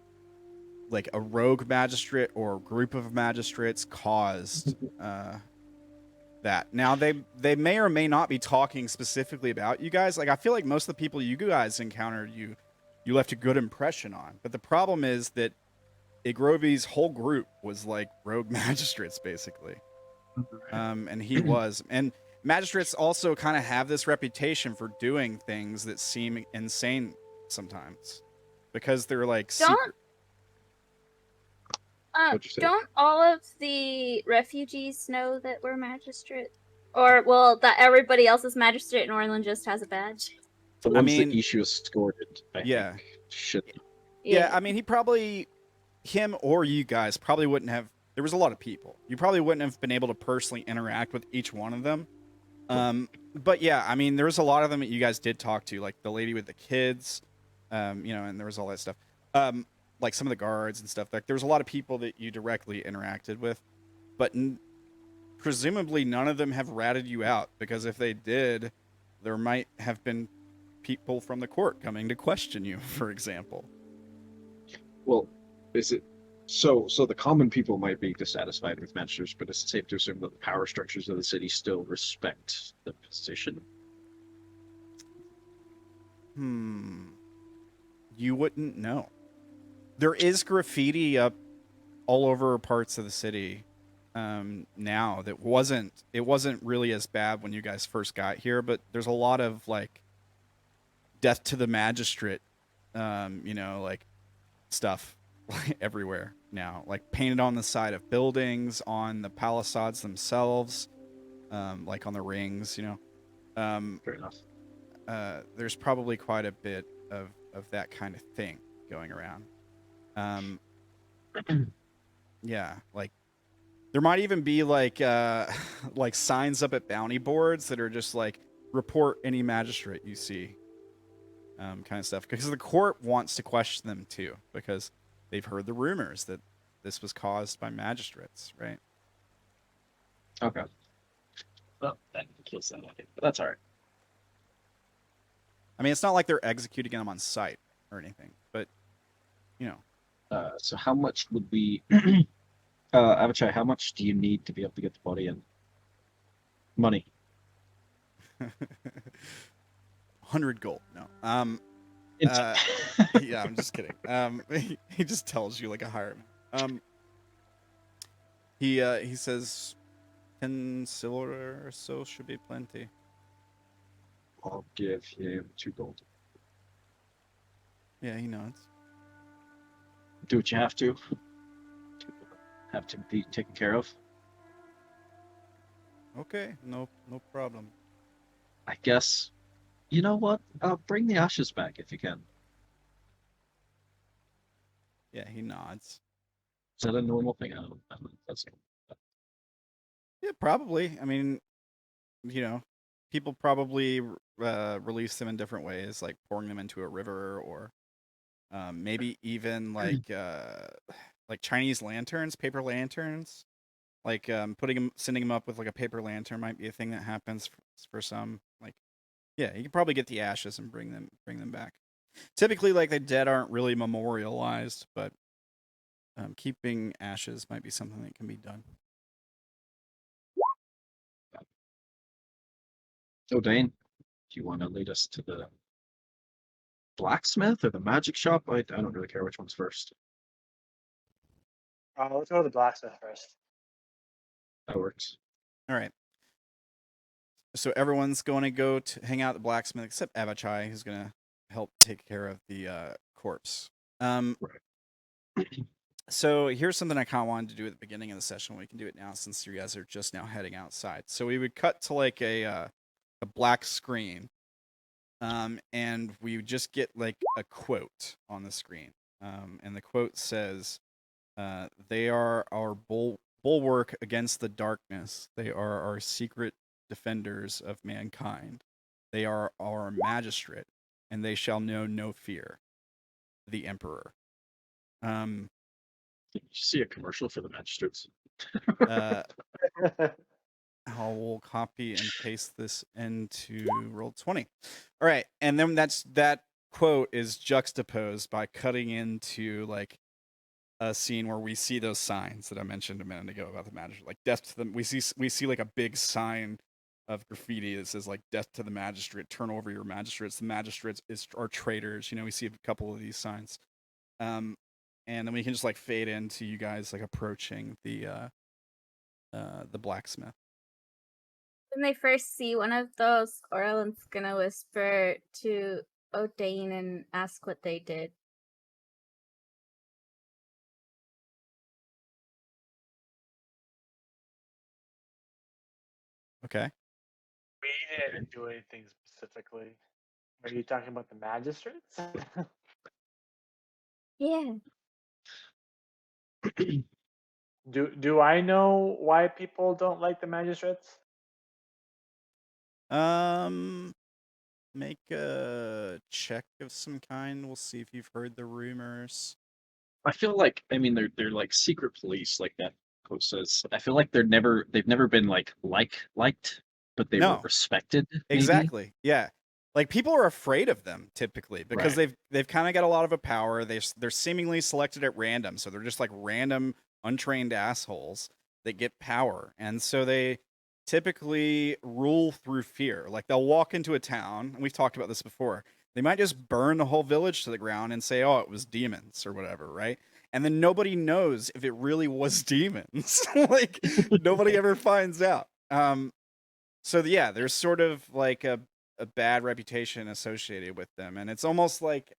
a rogue magistrate or a group of magistrates caused that. Now they may or may not be talking specifically about you guys. Like I feel like most of the people you guys encountered, you left a good impression on. But the problem is that Igrovi's whole group was like rogue magistrates, basically. And he was. And magistrates also kind of have this reputation for doing things that seem insane sometimes, because they're like secret. What'd you say? Don't all of the refugees know that we're magistrate? Or, well, that everybody else is magistrate and Orlan just has a badge? The I ones mean, that Ishu escorted, I yeah. think, should. Yeah, I mean, him or you guys probably wouldn't have. There was a lot of people. You probably wouldn't have been able to personally interact with each one of them. But yeah, I mean, there was a lot of them that you guys did talk to, like the lady with the kids, and there was all that stuff. Like some of the guards and stuff. Like there was a lot of people that you directly interacted with, but presumably none of them have ratted you out, because if they did, there might have been people from the court coming to question you, for example. Well, is it So the common people might be dissatisfied with magisters, but it's safe to assume that the power structures of the city still respect the position. You wouldn't know. There is graffiti up all over parts of the city now that wasn't really as bad when you guys first got here, but there's a lot of like death to the magistrate, like stuff everywhere now, like painted on the side of buildings, on the palisades themselves, like on the rings, Fair enough. there's probably quite a bit of that kind of thing going around. Yeah, like there might even be like like signs up at bounty boards that are just like report any magistrate you see, kind of stuff, because the court wants to question them too, because they've heard the rumors that this was caused by magistrates, right? Okay. Well, that kills that idea, but that's all right. I mean, it's not like they're executing them on site or anything, but So how much would we, Avachai, how much do you need to be able to get the body in? Money. 100 gold. No. Yeah, I'm just kidding. He just tells you like a higher amount. He says 10 silver or so should be plenty. I'll give him 2 gold. Yeah, he nods. Do what you have to. Have to be taken care of. Okay, no problem. I guess. You know what? Bring the ashes back if you can. Yeah, he nods. Is that a normal thing? I don't know. That's Yeah, probably. I mean, people probably release them in different ways, like pouring them into a river, or maybe even like Chinese lanterns, paper lanterns. Like sending them up with like a paper lantern might be a thing that happens for some. Like, yeah, you can probably get the ashes and bring them back. Typically, like the dead aren't really memorialized, but keeping ashes might be something that can be done. Odayn, do you want to lead us to the blacksmith or the magic shop? I don't really care which one's first. Let's go to the blacksmith first. That works. All right. So everyone's going to go to hang out at the blacksmith except Avachai, who's going to help take care of the corpse. So here's something I kind of wanted to do at the beginning of the session. We can do it now since you guys are just now heading outside. So we would cut to like a black screen, and we would just get like a quote on the screen, and the quote says, "They are our bulwark against the darkness. They are our secret defenders of mankind. They are our magistrate, and they shall know no fear. The Emperor." Did you see a commercial for the magistrates? I will copy and paste this into Roll20. All right, and then that quote is juxtaposed by cutting into like a scene where we see those signs that I mentioned a minute ago about the magistrate, like death to them. We see like a big sign of graffiti that says like death to the magistrate, turn over your magistrates. The magistrates are traitors. We see a couple of these signs. And then we can just like fade into you guys like approaching the blacksmith. When they first see one of those, Orlan's gonna whisper to Odayn and ask what they did. Okay. We didn't do anything specifically. Are you talking about the magistrates? Yeah. Do I know why people don't like the magistrates? Make a check of some kind. We'll see if you've heard the rumors. I feel like they're like secret police, like that quote says. I feel like they've never been liked, but they were No. respected. Maybe? Exactly. Yeah. like people are afraid of them typically because Right. they've kind of got a lot of a power. They're seemingly selected at random, so they're just like random untrained assholes that get power, and so they typically rule through fear. Like they'll walk into a town, and we've talked about this before. They might just burn the whole village to the ground and say, "Oh, it was demons" or whatever, right? And then nobody knows if it really was demons. Like nobody ever finds out. So yeah, there's sort of like a bad reputation associated with them, and it's almost like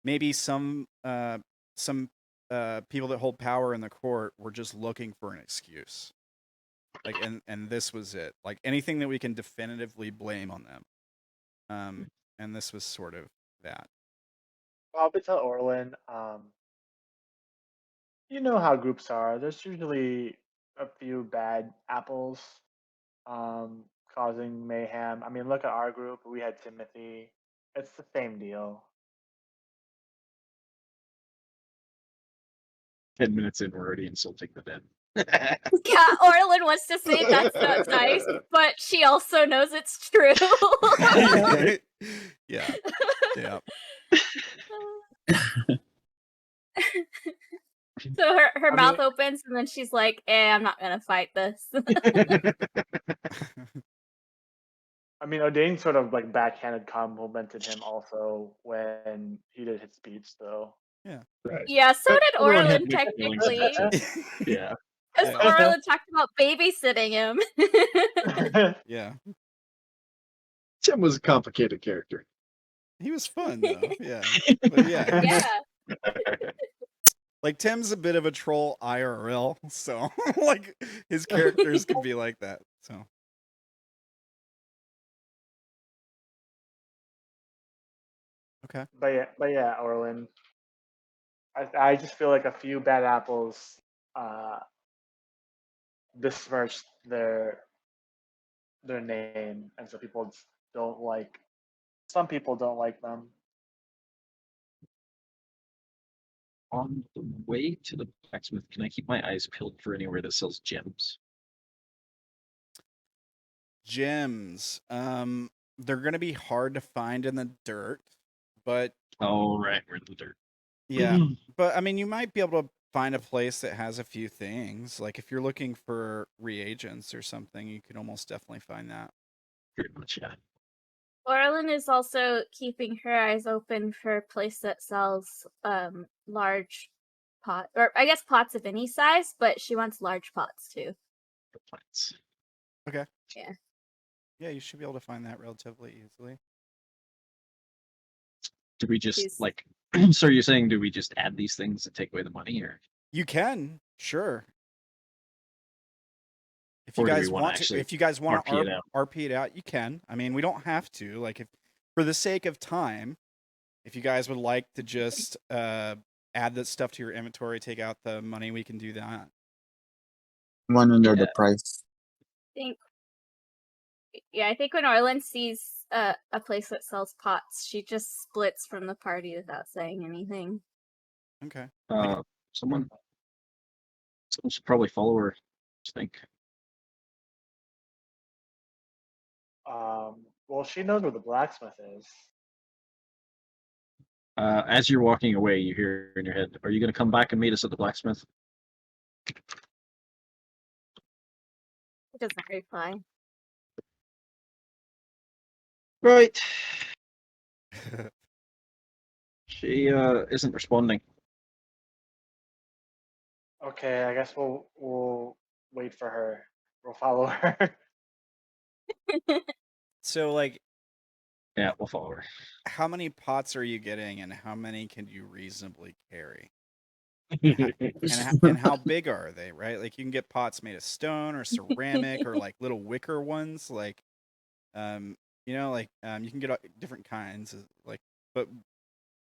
maybe some people that hold power in the court were just looking for an excuse. Like and this was it. Like anything that we can definitively blame on them. And this was sort of that. Probably tell Orlan, you know how groups are. There's usually a few bad apples causing mayhem. I mean, look at our group. We had Timothy. It's the same deal. 10 minutes in, we're already insulting the dead. Yeah, Orlan wants to say that's not nice, but she also knows it's true. Yeah. Yeah. So her I mouth mean- opens and then she's like, I'm not gonna fight this. I mean, Odayn sort of like backhanded complimented him also when he did his speech, though. Right. Yeah, so did Everyone had Orlan mixed feelings technically. about it. Yeah. Because Orlan talked about babysitting him. Yeah. Tim was a complicated character. He was fun though. Yeah. But yeah. Yeah. Like Tim's a bit of a troll IRL, so like his characters can be like that. So okay. But yeah, Orlan. I just feel like a few bad apples besmirched their name, and so people just don't like. Some people don't like them. On the way to the blacksmith, can I keep my eyes peeled for anywhere that sells gems? Gems. They're gonna be hard to find in the dirt, but Oh, right, we're in the dirt. yeah. But I mean, you might be able to find a place that has a few things. Like if you're looking for reagents or something, you could almost definitely find that. Pretty much, yeah. Orlan is also keeping her eyes open for a place that sells large pot, or I guess pots of any size, but she wants large pots too. The plants. Okay. Yeah. Yeah, you should be able to find that relatively easily. Do we just She's- like? So you're saying, do we just add these things and take away the money, or? You can, sure. If Or you do we guys wanna want to, actually if you guys want to RP it out? RP it out, you can. I mean, we don't have to. Like, if for the sake of time, if you guys would like to just add that stuff to your inventory, take out the money, we can do that. One under the Yeah. price. I think when Orlan sees a place that sells pots, she just splits from the party without saying anything. Okay. Someone should probably follow her. I think. Well, she knows where the blacksmith is. As you're walking away, you hear in your head, "Are you going to come back and meet us at the blacksmith?" He doesn't reply. Right. She isn't responding. Okay, I guess we'll wait for her. We'll follow her. So, like, Yeah, we'll follow her. how many pots are you getting, and how many can you reasonably carry? And how big are they? Right? Like, you can get pots made of stone or ceramic or like little wicker ones. Like, you know, like you can get different kinds. Like, but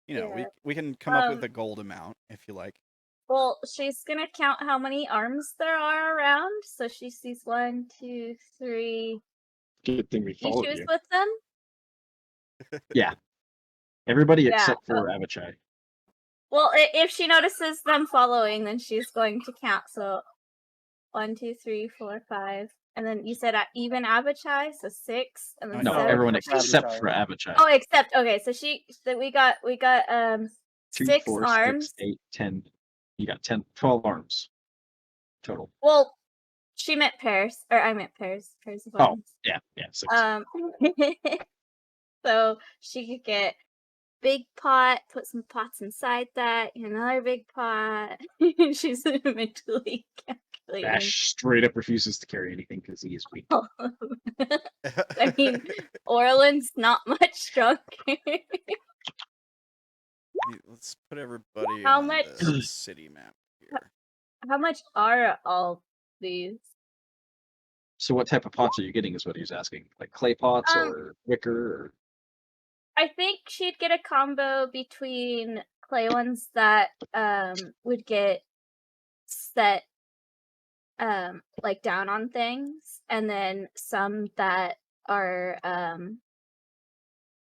you know, Yeah. we can come up with Um, a gold amount if you like. Well, she's gonna count how many arms there are around. So she sees 1, 2, 3. Good thing we Do you followed choose you. with them? Yeah. Everybody Yeah, except for Avachai. Well, if she notices them following, then she's going to count. So 1, 2, 3, 4, 5, and then you said even Abishai, so 6, and then No, No, 7 everyone for except Abishai. for Abishai. Oh, except okay, so we got 2, 6 4, arms. 6, 8, 10. You got 12 arms total. Well, she meant pairs, or I meant pairs of Oh, arms. yeah, 6. So she could get big pot, put some pots inside that, another big pot. She's mentally calculating. Vash straight up refuses to carry anything because he is weak. I mean, Orlan's not much stronger. Let's put everybody How on much- the city map here. How much are all these? So what type of pots are you getting is what he's asking. Like clay pots Um, or wicker or I think she'd get a combo between clay ones that would get set like down on things, and then some that are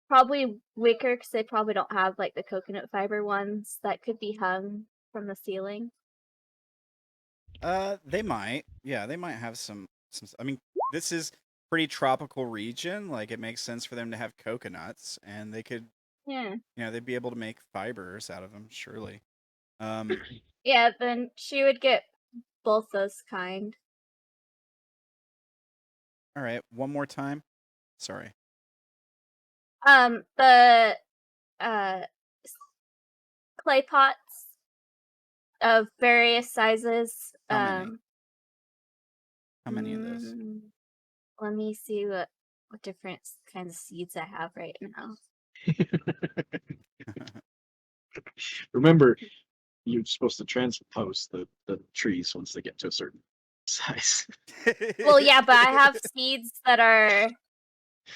probably wicker because they probably don't have like the coconut fiber ones that could be hung from the ceiling. They might. Yeah, they might have some. I mean, this is pretty tropical region. Like, it makes sense for them to have coconuts, and they could, Yeah. they'd be able to make fibers out of them, surely. Yeah, then she would get both those kind. All right, one more time. Sorry. The clay pots of various sizes. How many? How many of those? Let me see what different kinds of seeds I have right now. remember you're supposed to transpose the trees once they get to a certain size. Well, yeah, but I have seeds that I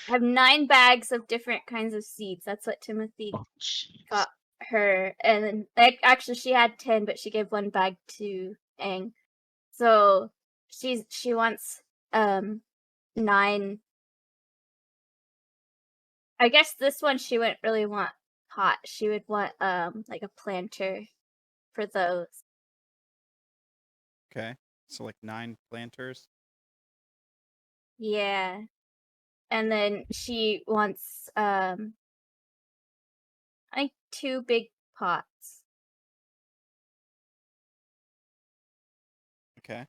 have 9 bags of different kinds of seeds. That's what Timothy Oh, jeez. got her, and then actually she had 10, but she gave 1 bag to Aang. So she wants 9. I guess this one she wouldn't really want pot. She would want like a planter for those. Okay, so like 9 planters. Yeah. And then she wants I think 2 big pots. Okay.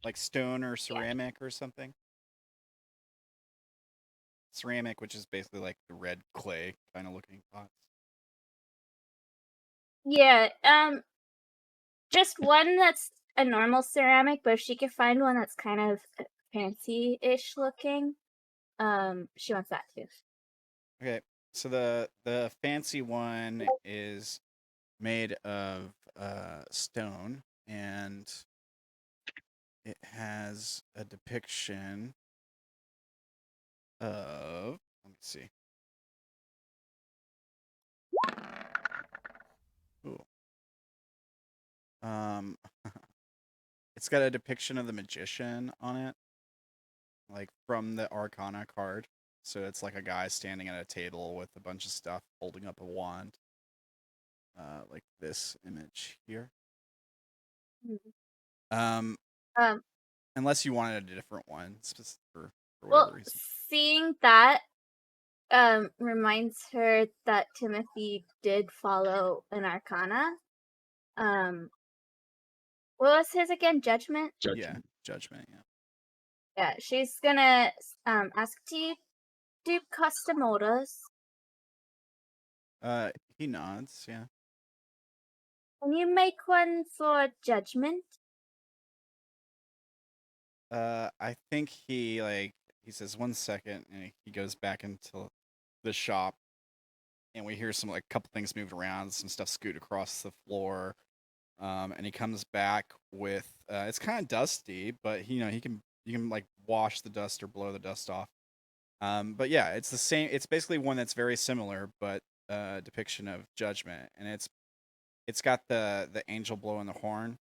Like stone or ceramic or something. Ceramic, which is basically like the red clay kind of looking pots. Yeah, just one that's a normal ceramic, but if she could find one that's kind of fancy-ish looking, she wants that too. Okay, so the fancy one is made of stone, and it has a depiction of, let me see. Ooh. It's got a depiction of the magician on it, like from the Arcana card. So it's like a guy standing at a table with a bunch of stuff, holding up a wand. Like this image here. Mhm. Unless you wanted a different one, for whatever Well, reason. seeing that reminds her that Timothy did follow an Arcana. What was his again? Judgment? Judgment. Yeah, judgment. Yeah. Yeah, she's gonna ask, do you do custom orders? He nods. Yeah. Can you make one for Judgment? I think he says 1 second, and he goes back into the shop, and we hear some like couple things move around, some stuff scoot across the floor, and he comes back with it's kind of dusty, but you can like wash the dust or blow the dust off. But yeah, it's the same. It's basically one that's very similar, but depiction of Judgment, and it's got the angel blowing the horn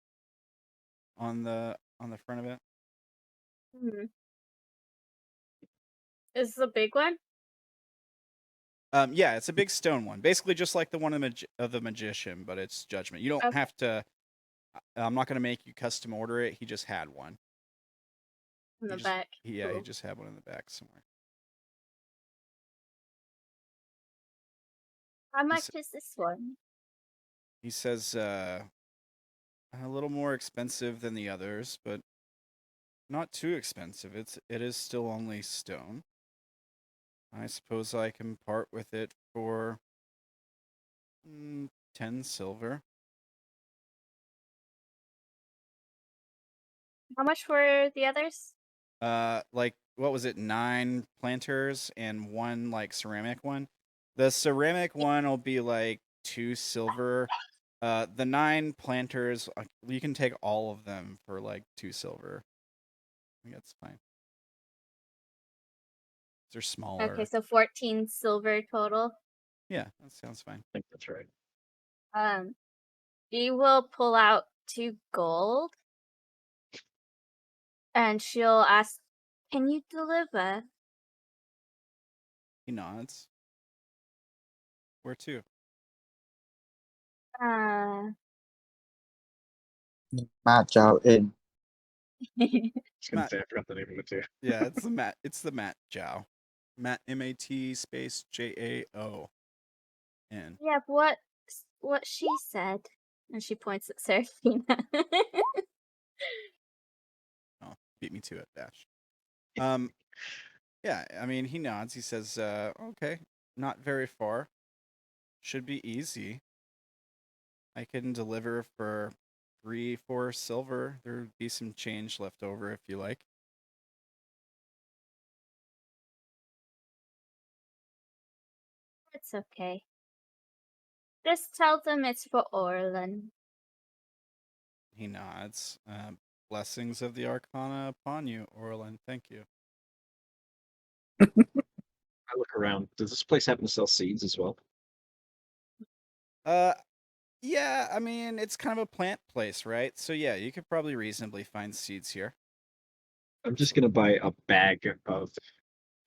on the front of it. Hmm. Is this a big one? Yeah, it's a big stone one, basically just like the one of the magician, but it's Judgment. You don't Okay. have to. I'm not going to make you custom order it. He just had one. in the just, back. Yeah, he Cool. just had one in the back somewhere. How much is this one? He says a little more expensive than the others, but not too expensive. It is still only stone. I suppose I can part with it for 10 silver. How much were the others? Like what was it? 9 planters and 1 like ceramic one. The ceramic one will be like 2 silver. The 9 planters, you can take all of them for like 2 silver. I think that's fine. They're smaller. Okay, so 14 silver total. Yeah, that sounds fine. I think that's right. She will pull out 2 gold, and she'll ask, "Can you deliver?" He nods. Where to? Matt Zhao in. I was gonna Matt. say I forgot the name of it too. Yeah, it's the Matt. It's the Matt Zhao. Matt MAT space JAO. N. Yeah, but what she said, and she points at Seraphina. Oh, beat me to it, Vash. Yeah, I mean, he nods. He says, okay, not very far. Should be easy. I can deliver for 3, 4 silver. There'd be some change left over if you like. It's okay. Just tell them it's for Orlan. He nods. Blessings of the Arcana upon you, Orlan. Thank you. I look around. Does this place happen to sell seeds as well? Yeah, I mean, it's kind of a plant place, right? So yeah, you could probably reasonably find seeds here. I'm just gonna buy a bag of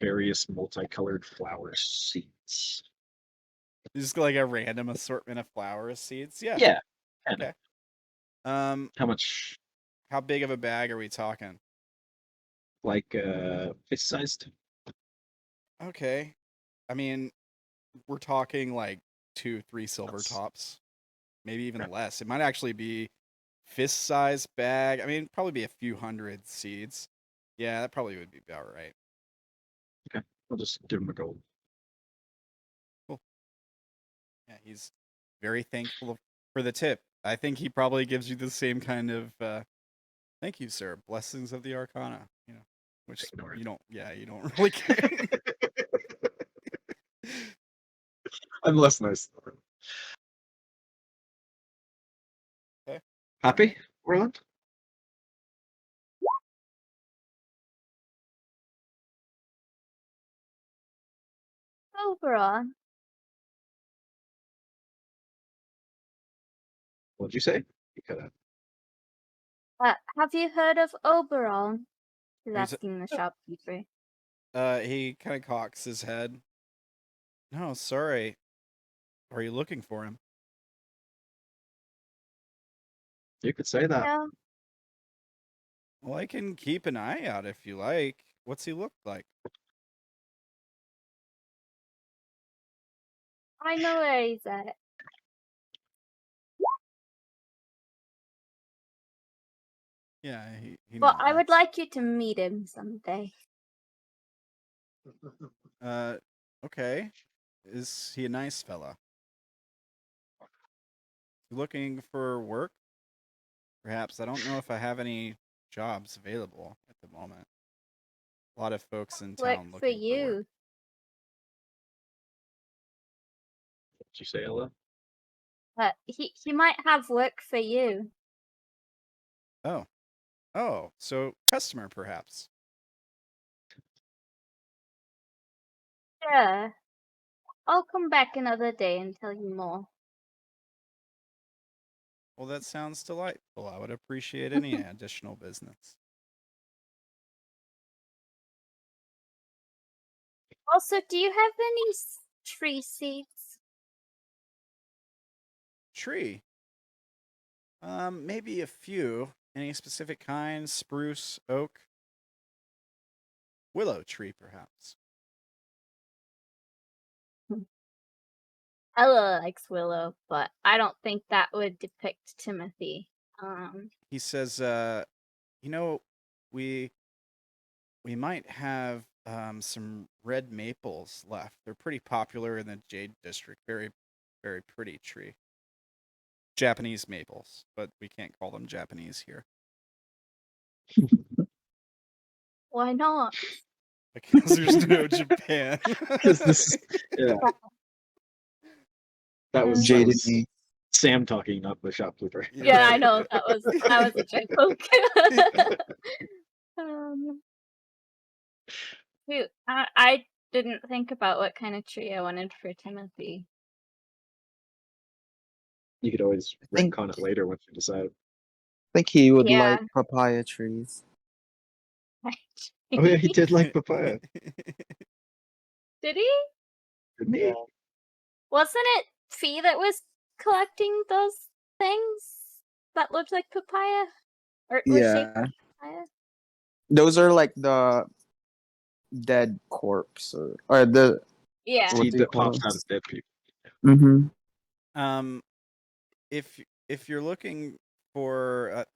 various multicolored flower seeds. Just like a random assortment of flower seeds. Yeah. Yeah. Kinda. Okay. How much? How big of a bag are we talking? Like fist sized? Okay. I mean, we're talking like 2, 3 silver That's- tops. Maybe even Right. less. It might actually be fist size bag. I mean, probably be a few hundred seeds. Yeah, that probably would be about right. Okay. I'll just give him a gold. Cool. Yeah, he's very thankful for the tip. I think he probably gives you the same kind of thank you, sir. Blessings of the Arcana. You know, which Ignore it. you don't. Yeah, you don't really care. I'm less nice. Okay. Happy, Orland? Oberon. What'd you say? You cut out. Have you heard of Oberon? She's Are you s- asking the shopkeeper. He kind of cocks his head. No, sorry. Are you looking for him? You could say that. No, Well, I can keep an eye out if you like. What's he look like? I know where he's at. Yeah, he But I would nods. like you to meet him someday. Okay. Is he a nice fella? Looking for work? Perhaps. I don't know if I have any jobs available at the moment. A lot of folks in Work town for looking for work. you. What'd you say, Ella? He might have work for you. Oh. Oh, so customer perhaps. Sure. I'll come back another day and tell you more. Well, that sounds delightful. I would appreciate any additional business. Also, do you have any tree seeds? Tree. Maybe a few. Any specific kinds? Spruce, oak? willow tree, perhaps. Ella likes Willow, but I don't think that would depict Timothy. He says, you know, we might have some red maples left. They're pretty popular in the Jade District. Very, very pretty tree. Japanese maples, but we can't call them Japanese here. Why not? Because there's no Japan. Because this is, yeah. That was Jaded me. Sam talking, not the shopkeeper. Yeah, Right. I know that was a joke. Shoot, I didn't think about what kind of tree I wanted for Timothy. You could always think- retcon it later once you decide. I think he would Yeah. like papaya trees. Oh yeah, he did like papaya, Did he? didn't he? Yeah. Wasn't it Fee that was collecting those things that looked like papaya? Or were shaped Yeah. like papaya? Those are like the dead corpse or the Yeah. What Seed do you that call pops it? out of dead people. mm-hmm. If you're looking for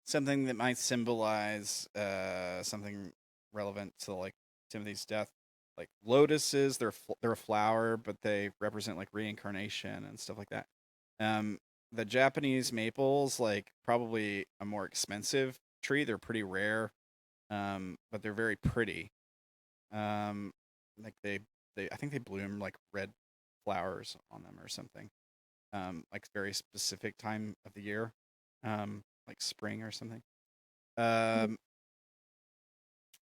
something that might symbolize something relevant to like Timothy's death, like lotuses, they're a flower, but they represent like reincarnation and stuff like that. The Japanese maples, like probably a more expensive tree. They're pretty rare, but they're very pretty. Like they I think they bloom like red flowers on them or something. Like very specific time of the year, like spring or something.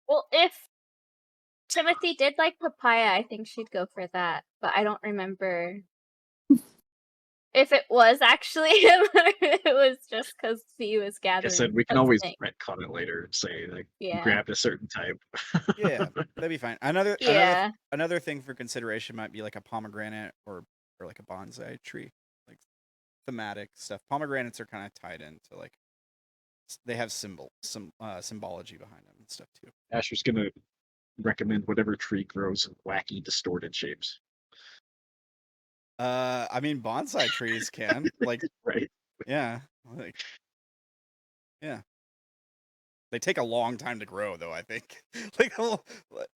Well, if Timothy did like papaya, I think she'd go for that. But I don't remember if it was actually him or if it was just because Fee was Like I gathering. said, we can those always things. retcon it later and say like you Yeah. grabbed a certain type. Yeah, that'd be fine. Another thing for consideration might be like a pomegranate or like a bonsai tree, like thematic stuff. Pomegranates are kind of tied into like they have symbology behind them and stuff too. Asher's gonna recommend whatever tree grows in wacky, distorted shapes. I mean bonsai trees can like Right. yeah, like yeah. They take a long time to grow, though. I think. Like, Well,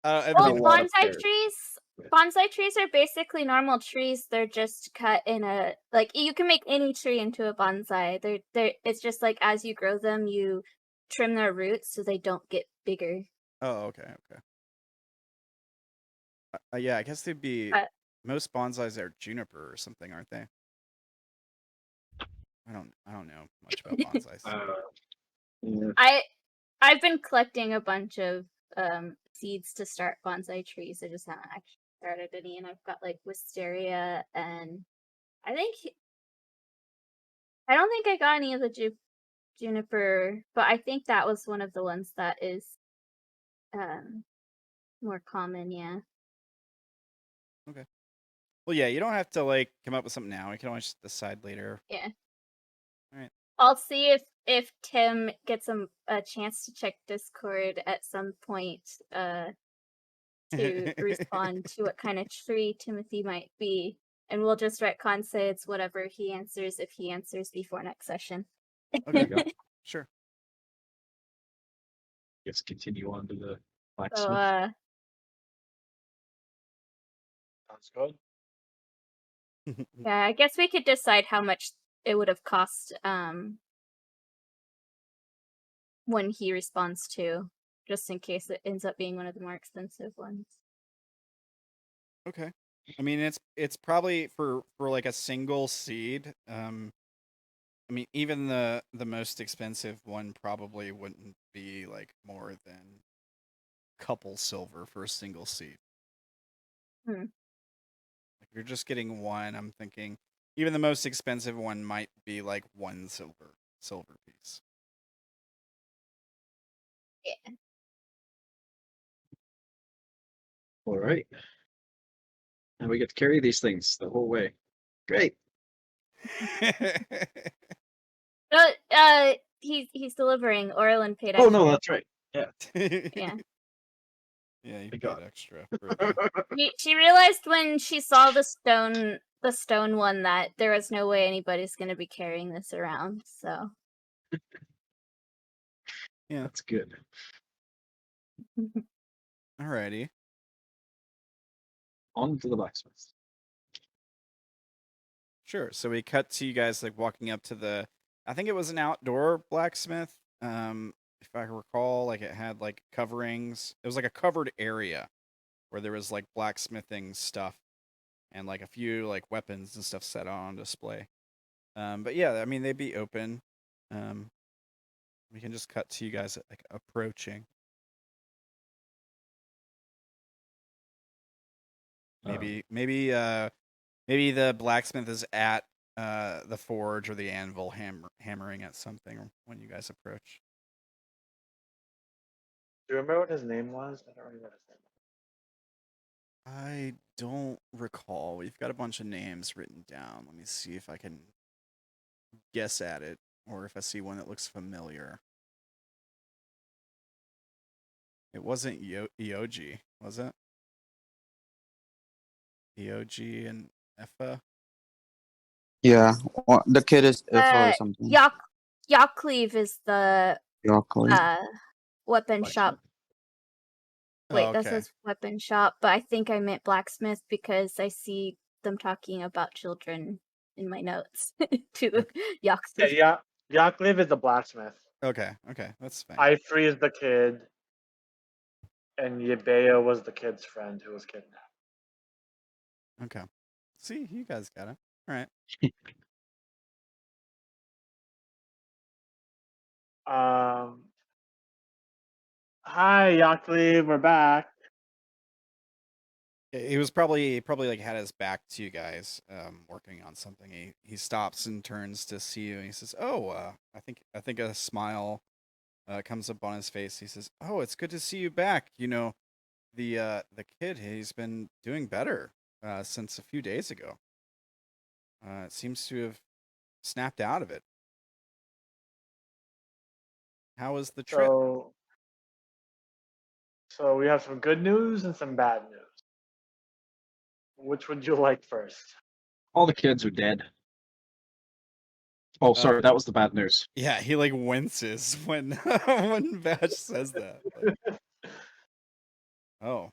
a lot of bonsai care. trees. Yeah. Bonsai trees are basically normal trees. They're just cut in a like you can make any tree into a bonsai. They're it's just like as you grow them, you trim their roots so they don't get bigger. oh, okay. Yeah, I guess they'd be most bonsais are juniper or something, aren't they? I don't know much about bonsais. Yeah. I've been collecting a bunch of seeds to start bonsai trees. I just haven't actually started any, and I've got like wisteria, and I don't think I got any of the juniper, but I think that was one of the ones that is more common. Yeah. Well, yeah, you don't have to like come up with something now. You can always decide later. Yeah. Alright. I'll see if Tim gets a chance to check Discord at some point to respond to what kind of tree Timothy might be, and we'll just retcon say it's whatever he answers if he answers before next session. Okay, sure. Let's continue on to the So blacksmith. Sounds good. yeah, I guess we could decide how much it would have cost when he responds to, just in case it ends up being one of the more expensive ones. Okay. I mean, it's probably for like a single seed. I mean, even the most expensive one probably wouldn't be like more than a couple silver for a single seed. Hmm. If you're just getting one, I'm thinking even the most expensive one might be like one silver piece. Yeah. All right. And we get to carry these things the whole way. Great. He's delivering. Orlan paid Oh extra. no, that's right. Yeah. Yeah. Yeah, you They paid got it. extra for that. She realized when she saw the stone one that there was no way anybody's gonna be carrying this around. So Yeah. That's good. Alrighty. On to the blacksmith. Sure. So we cut to you guys like walking up to I think it was an outdoor blacksmith. If I recall, like it had like coverings. It was like a covered area where there was like blacksmithing stuff and like a few like weapons and stuff set on display. But yeah, I mean they'd be open. We can just cut to you guys like approaching. Maybe the blacksmith is at the forge or the anvil hammering at something when you guys approach. Do you remember what his name was? I don't remember his name. I don't recall. We've got a bunch of names written down. Let me see if I can guess at it or if I see one that looks familiar. It wasn't Ioji, was it? Ioji and Effa? Yeah, the kid is Ifa or something. Yaklev is the Yockley. weapon shop. Wait, that okay. says weapon shop, but I think I meant blacksmith because I see them talking about children in my notes to the Yaklev. Yeah, Yaklev is the blacksmith. Okay, that's fine. I3 is the kid, and Yebea was the kid's friend who was kidnapped. Okay. See, you guys got it. All right. Hi, Yaklev, we're back. He was probably like had his back to you guys, working on something. He stops and turns to see you, and he says, "Oh, I think a smile comes up on his face." He says, "Oh, it's good to see you back. You know, the kid, he's been doing better since a few days ago. It seems to have snapped out of it. How was the trip?" So we have some good news and some bad news. Which would you like first? All the kids are dead. Oh, sorry, that was the bad news. Yeah, he like winces when when Vash says that. Like, oh,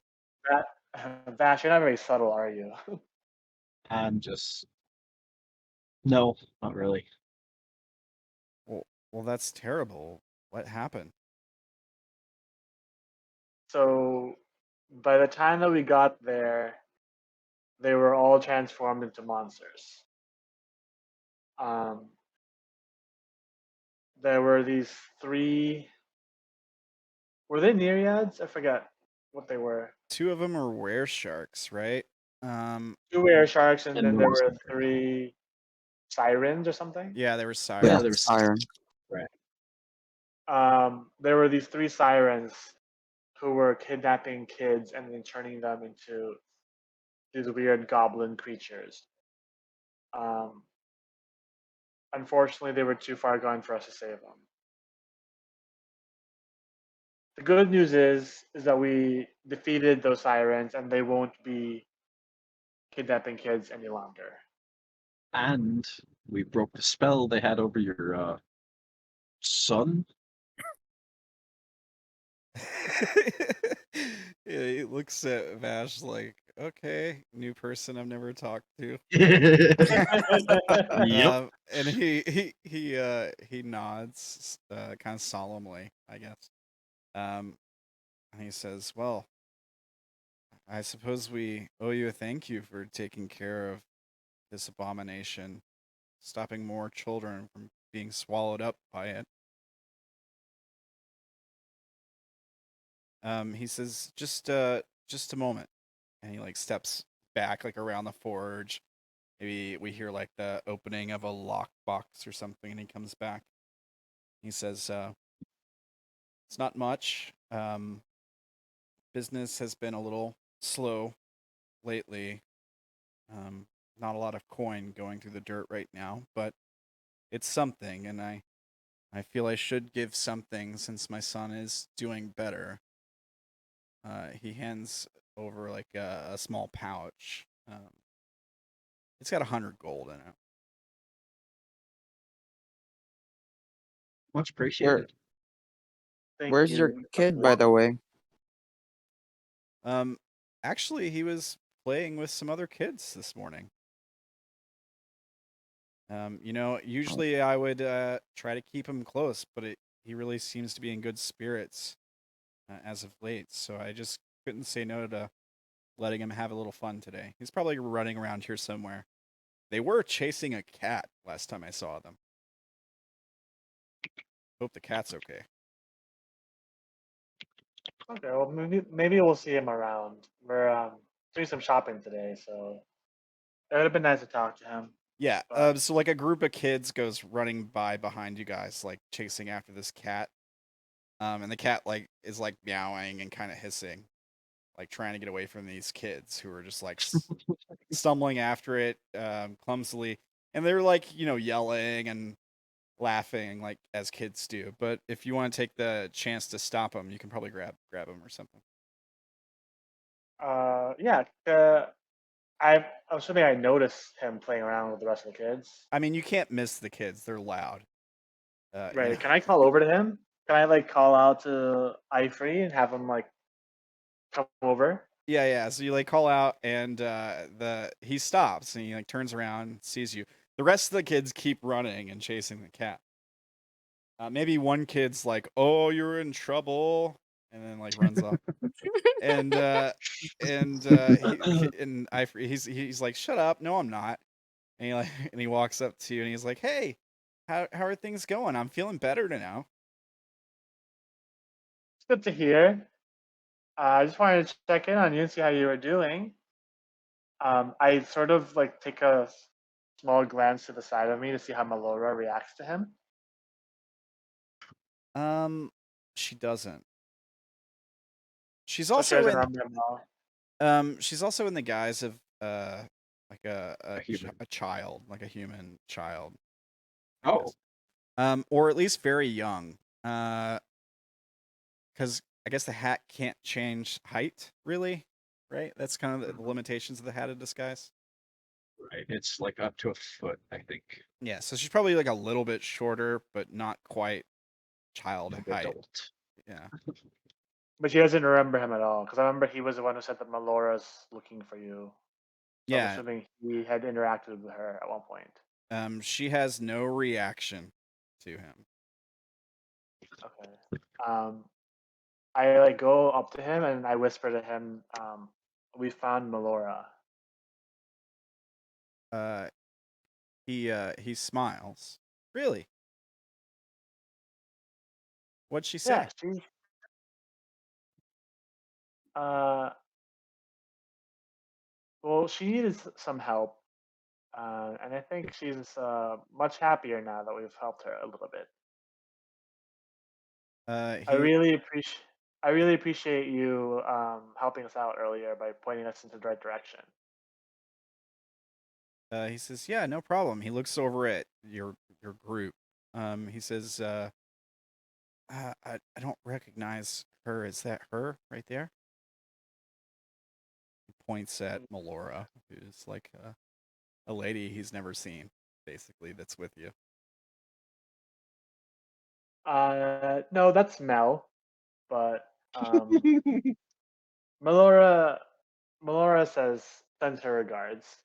Vash, you're not very subtle, are you? I'm just no, not really. well, that's terrible. What happened? So by the time that we got there, they were all transformed into monsters. There were these three. Were they Nereids? I forget what they were. Two of them are were sharks, right? Two air sharks, and And then there there was were something. three sirens or something. Yeah, they were sirens. Yeah, there was Iron. right. There were these three sirens who were kidnapping kids and then turning them into these weird goblin creatures. Unfortunately, they were too far gone for us to save them. The good news is that we defeated those sirens and they won't be kidnapping kids any longer. And we broke the spell they had over your son. Yeah, he looks at Vash like, okay, new person I've never talked to. Yep. And he nods, kind of solemnly, I guess. And he says, "Well, I suppose we owe you a thank you for taking care of this abomination, stopping more children from being swallowed up by it." He says, just a moment," and he like steps back like around the forge. Maybe we hear like the opening of a lockbox or something, and he comes back. He says, "It's not much. Business has been a little slow lately. Not a lot of coin going through the dirt right now, but it's something, and I feel I should give something since my son is doing better. He hands over like a small pouch. It's got 100 gold in it. Much appreciated. Thank Where's you. your kid, by the way? Actually, he was playing with some other kids this morning. Usually I would try to keep him close, but he really seems to be in good spirits as of late. So I just couldn't say no to letting him have a little fun today. He's probably running around here somewhere. They were chasing a cat last time I saw them. Hope the cat's okay. Okay, well maybe we'll see him around. We're doing some shopping today, so it would have been nice to talk to him. Yeah. But So like a group of kids goes running by behind you guys, like chasing after this cat. And the cat like is like meowing and kind of hissing, like trying to get away from these kids who are just like stumbling after it clumsily, and they're like yelling and laughing like as kids do. But if you want to take the chance to stop them, you can probably grab them or something. yeah, I'm assuming I noticed him playing around with the rest of the kids. I mean, you can't miss the kids; they're loud. Right. Can I call over to him? Can I like call out to Ifree and have him like come over? Yeah. So you like call out, and he stops and he like turns around, sees you. The rest of the kids keep running and chasing the cat. Maybe one kid's like, "Oh, you're in trouble," and then like runs off. And he's like, "Shut up! No, I'm not." And he like and he walks up to you and he's like, "Hey, how are things going? I'm feeling better now." It's good to hear. I just wanted to check in on you and see how you were doing. I sort of like take a small glance to the side of me to see how Melora reacts to him. She doesn't. She's So she also doesn't in remember him at all. she's also in the guise of like A human. a child, like a human child. Oh, Or at least very young. Because I guess the hat can't change height, really, right? That's kind of the limitations of the hat of disguise. right. It's like up to a foot, I think. Yeah, so she's probably like a little bit shorter, but not quite child height. Adult. Yeah. But she doesn't remember him at all because I remember he was the one who said that Melora's looking for you. So I'm Yeah. assuming he had interacted with her at one point. She has no reaction to him. Okay. I like go up to him and I whisper to him, "We found Melora." He smiles. Really? What'd she say? Yeah, she. Uh, well, she needed some help, and I think she's much happier now that we've helped her a little bit. I He really appreciate. I really appreciate you helping us out earlier by pointing us into the right direction. he says, "Yeah, no problem." He looks over at your group. He says, I don't recognize her. Is that her right there?" He points at Melora, who's like a lady he's never seen, basically, that's with you. No, that's Mel, but Melora. Melora sends her regards.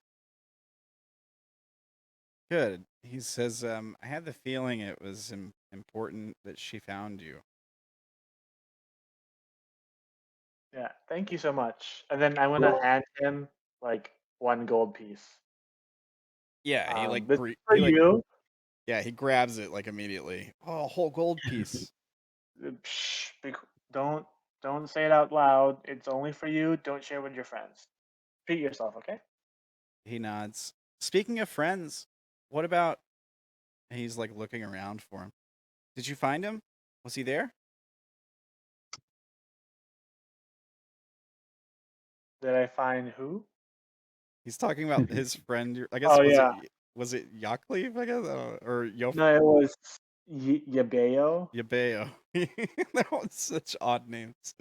Good. He says, I had the feeling it was important that she found you. Yeah, thank you so much. And then I'm gonna hand him like one gold piece. Yeah, he like This is for you. yeah, he grabs it like immediately. Oh, a whole gold piece. Shh, don't say it out loud. It's only for you. Don't share with your friends. Treat yourself, okay? He nods. Speaking of friends, what about? He's like looking around for him. Did you find him? Was he there? Did I find who? He's talking about his friend. I guess Oh yeah. was it Yaklev? I guess or Yof? No, it was Yabeo. Yabeo. That was such odd names.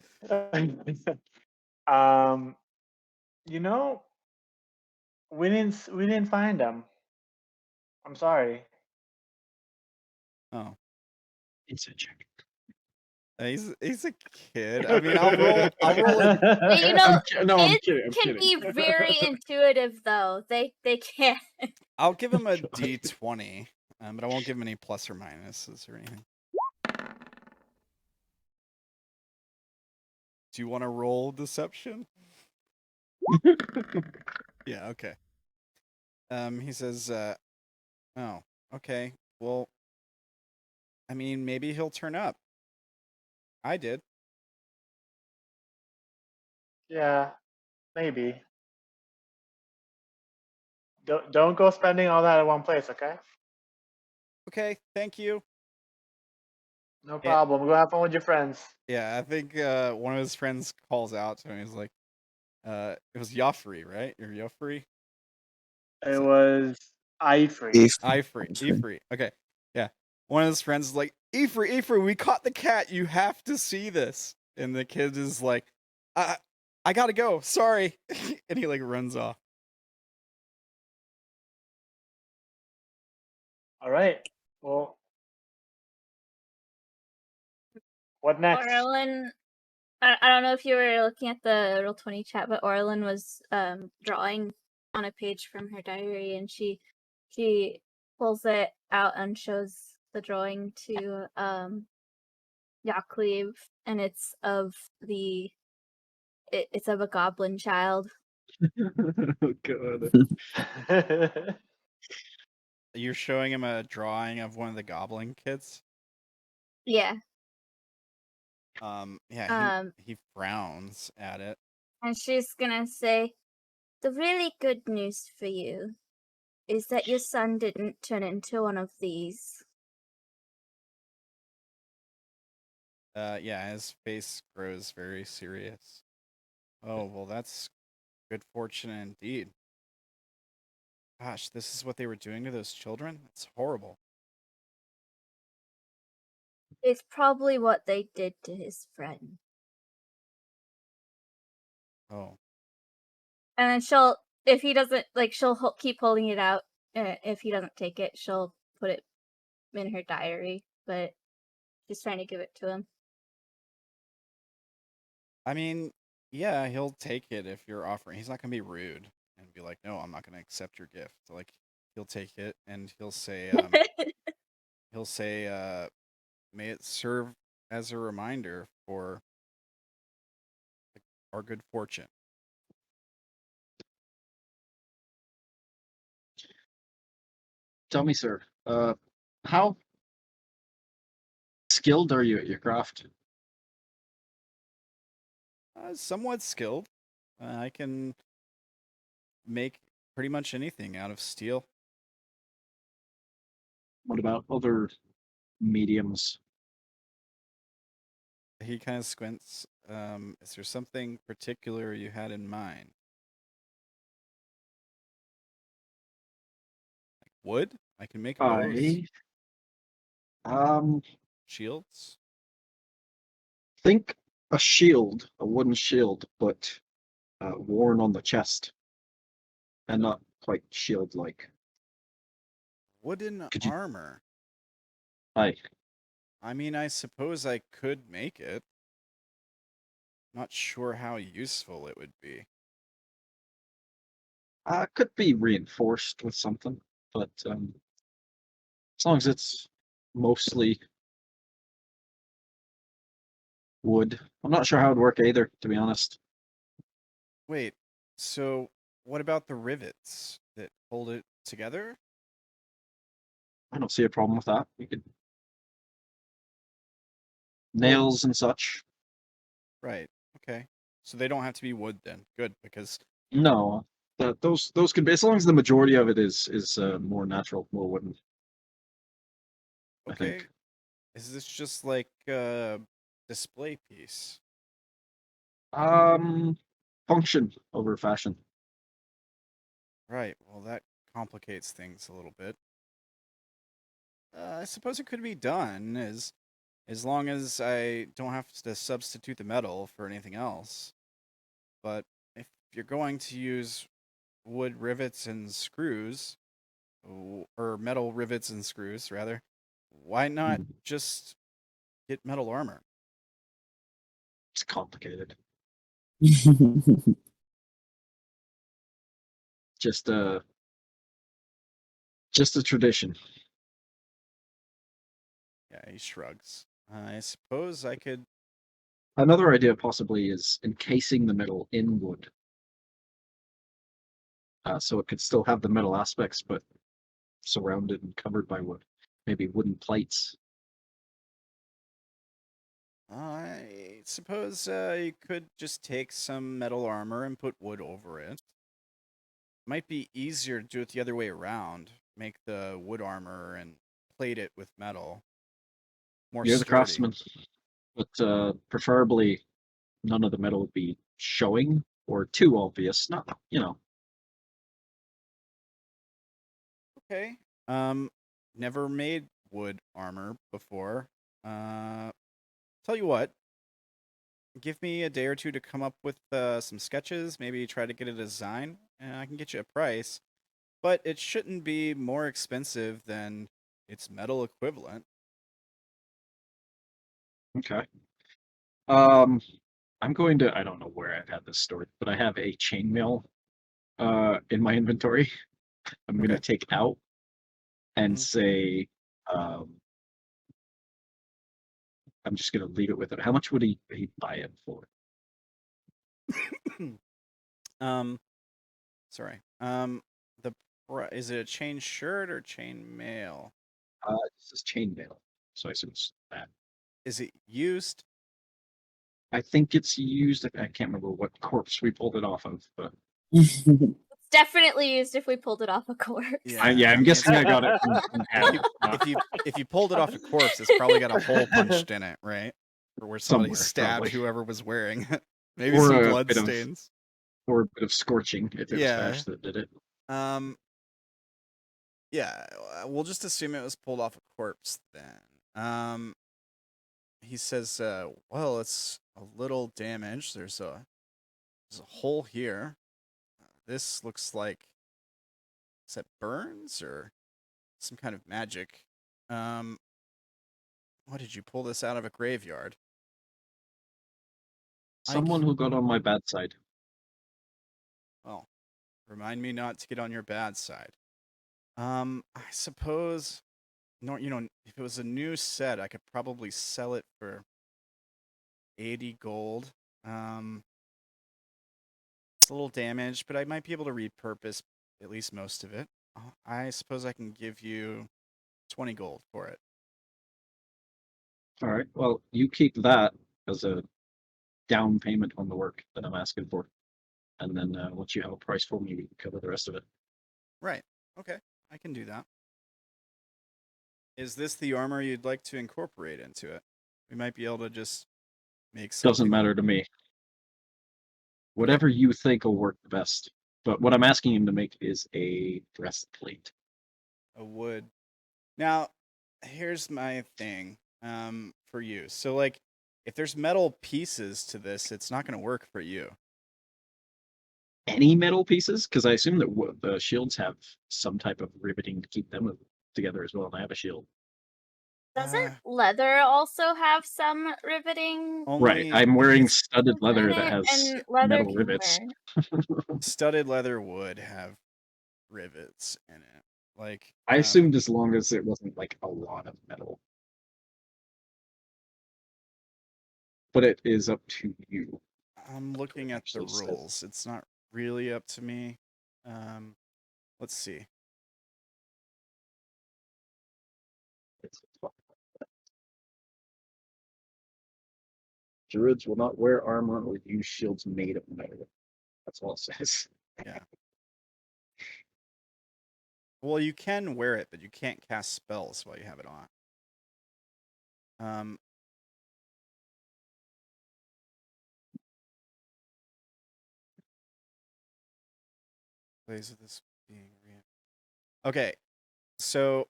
um, you know, we didn't find him. I'm sorry. Oh. It's a check. He's a kid. I mean, I'll roll it. You know, I'm kids kidding. I'm can kidding. be very intuitive, though. They can. I'll give him a D20, but I won't give him any plus or minuses or anything. Do you want to roll deception? Yeah, okay. He says, oh, okay. Well, I mean, maybe he'll turn up. I did. Yeah, maybe. Don't go spending all that at one place, okay? Okay, thank you. No problem. Go have fun with your friends. Yeah, I think one of his friends calls out to him. He's like, it was Joffrey, right? You're Joffrey? It was Ifrey. Ifrey. Okay. Yeah. One of his friends is like, Ifrey, we caught the cat. You have to see this. And the kid is like, I gotta go. Sorry. And he like runs off. All right. Well, what next? Orlan, I don't know if you were looking at the Roll20 chat, but Orlan was drawing on a page from her diary, and she pulls it out and shows the drawing to Yaklev, and it's of it's of a goblin child. Oh god. You're showing him a drawing of one of the goblin kids? Yeah. Yeah, he frowns at it. And she's gonna say, the really good news for you is that your son didn't turn into one of these. Yeah, his face grows very serious. Oh, well, that's good fortune indeed. Gosh, this is what they were doing to those children? That's horrible. It's probably what they did to his friend. Oh. And then she'll, if he doesn't, like, she'll keep holding it out. If he doesn't take it, she'll put it in her diary. But she's trying to give it to him. I mean, yeah, he'll take it if you're offering. He's not going to be rude and be like, no, I'm not going to accept your gift. Like, he'll take it and he'll say, may it serve as a reminder for our good fortune. Tell me, sir, how skilled are you at your craft? Somewhat skilled. I can make pretty much anything out of steel. What about other mediums? He kind of squints. Is there something particular you had in mind? Like wood? I can make bows. Shields? Think a shield, a wooden shield, but worn on the chest, and not quite shield-like. Wooden Could you- armor. Aye. I mean, I suppose I could make it. Not sure how useful it would be. Could be reinforced with something, but as long as it's mostly wood. I'm not sure how it'd work either, to be honest. Wait, so what about the rivets that hold it together? I don't see a problem with that. You could nails and such. Right. Okay. So they don't have to be wood then. Good, because No, those could be, as long as the majority of it is more natural, more wooden. I okay. think. Is this just like a display piece? Function over fashion. Right. Well, that complicates things a little bit. I suppose it could be done as long as I don't have to substitute the metal for anything else. But if you're going to use wood rivets and screws, or metal rivets and screws rather, why not just get metal armor? It's complicated. Just a tradition. Yeah, he shrugs. I suppose I could. Another idea possibly is encasing the metal in wood. So it could still have the metal aspects, but surrounded and covered by wood. Maybe wooden plates. I suppose you could just take some metal armor and put wood over it. Might be easier to do it the other way around. Make the wood armor and plate it with metal. More You're the sturdy. craftsman, but preferably none of the metal would be showing or too obvious. Not, Okay. Never made wood armor before. Tell you what. Give me a day or two to come up with some sketches. Maybe try to get a design, and I can get you a price. But it shouldn't be more expensive than its metal equivalent. Okay. I'm going to, I don't know where I've had this stored, but I have a chainmail in my inventory. I'm going to Okay. take out and Mhm. say, I'm just going to leave it with it. How much would he buy it for? Sorry. Is it a chain shirt or chain mail? This is chainmail, so I assume it's that. Is it used? I think it's used. I can't remember what corpse we pulled it off of, but It's definitely used if we pulled it off a corpse. Yeah, I'm guessing I got it from Adam. If you pulled it off a corpse, it's probably got a hole punched in it, right? Or where somebody Somewhere, stabbed probably. whoever was wearing it. Maybe Or some a blood bit of- stains. or a bit of scorching if it was Yeah. Vash that did it. Yeah, we'll just assume it was pulled off a corpse then. He says, well, it's a little damaged. There's a hole here. This looks like, is that burns or some kind of magic? What did you pull this out of a graveyard? Someone who got on my bad side. Well, remind me not to get on your bad side. I suppose, if it was a new set, I could probably sell it for 80 gold. It's a little damaged, but I might be able to repurpose at least most of it. I suppose I can give you 20 gold for it. All right. Well, you keep that as a down payment on the work that I'm asking for, and then once you have a price for me, we can cover the rest of it. Right. Okay. I can do that. Is this the armor you'd like to incorporate into it? We might be able to just make something. Doesn't matter to me. Whatever you think will work the best. But what I'm asking him to make is a breastplate. A wood. Now, here's my thing for you. So, like, if there's metal pieces to this, it's not going to work for you. Any metal pieces? Because I assume that the shields have some type of riveting to keep them together as well, and I have a shield. Doesn't leather also have some riveting? Right, I'm wearing studded leather that has and leather metal can rivets. Studded leather would have rivets in it. Like, I assumed as long as it wasn't like a lot of metal. But it is up to you. I'm looking at the rules. It's not really up to me. Let's see. Druids will not wear armor or use shields made of metal. That's all it says. Yeah. Well, you can wear it, but you can't cast spells while you have it on. Ways of this being okay, so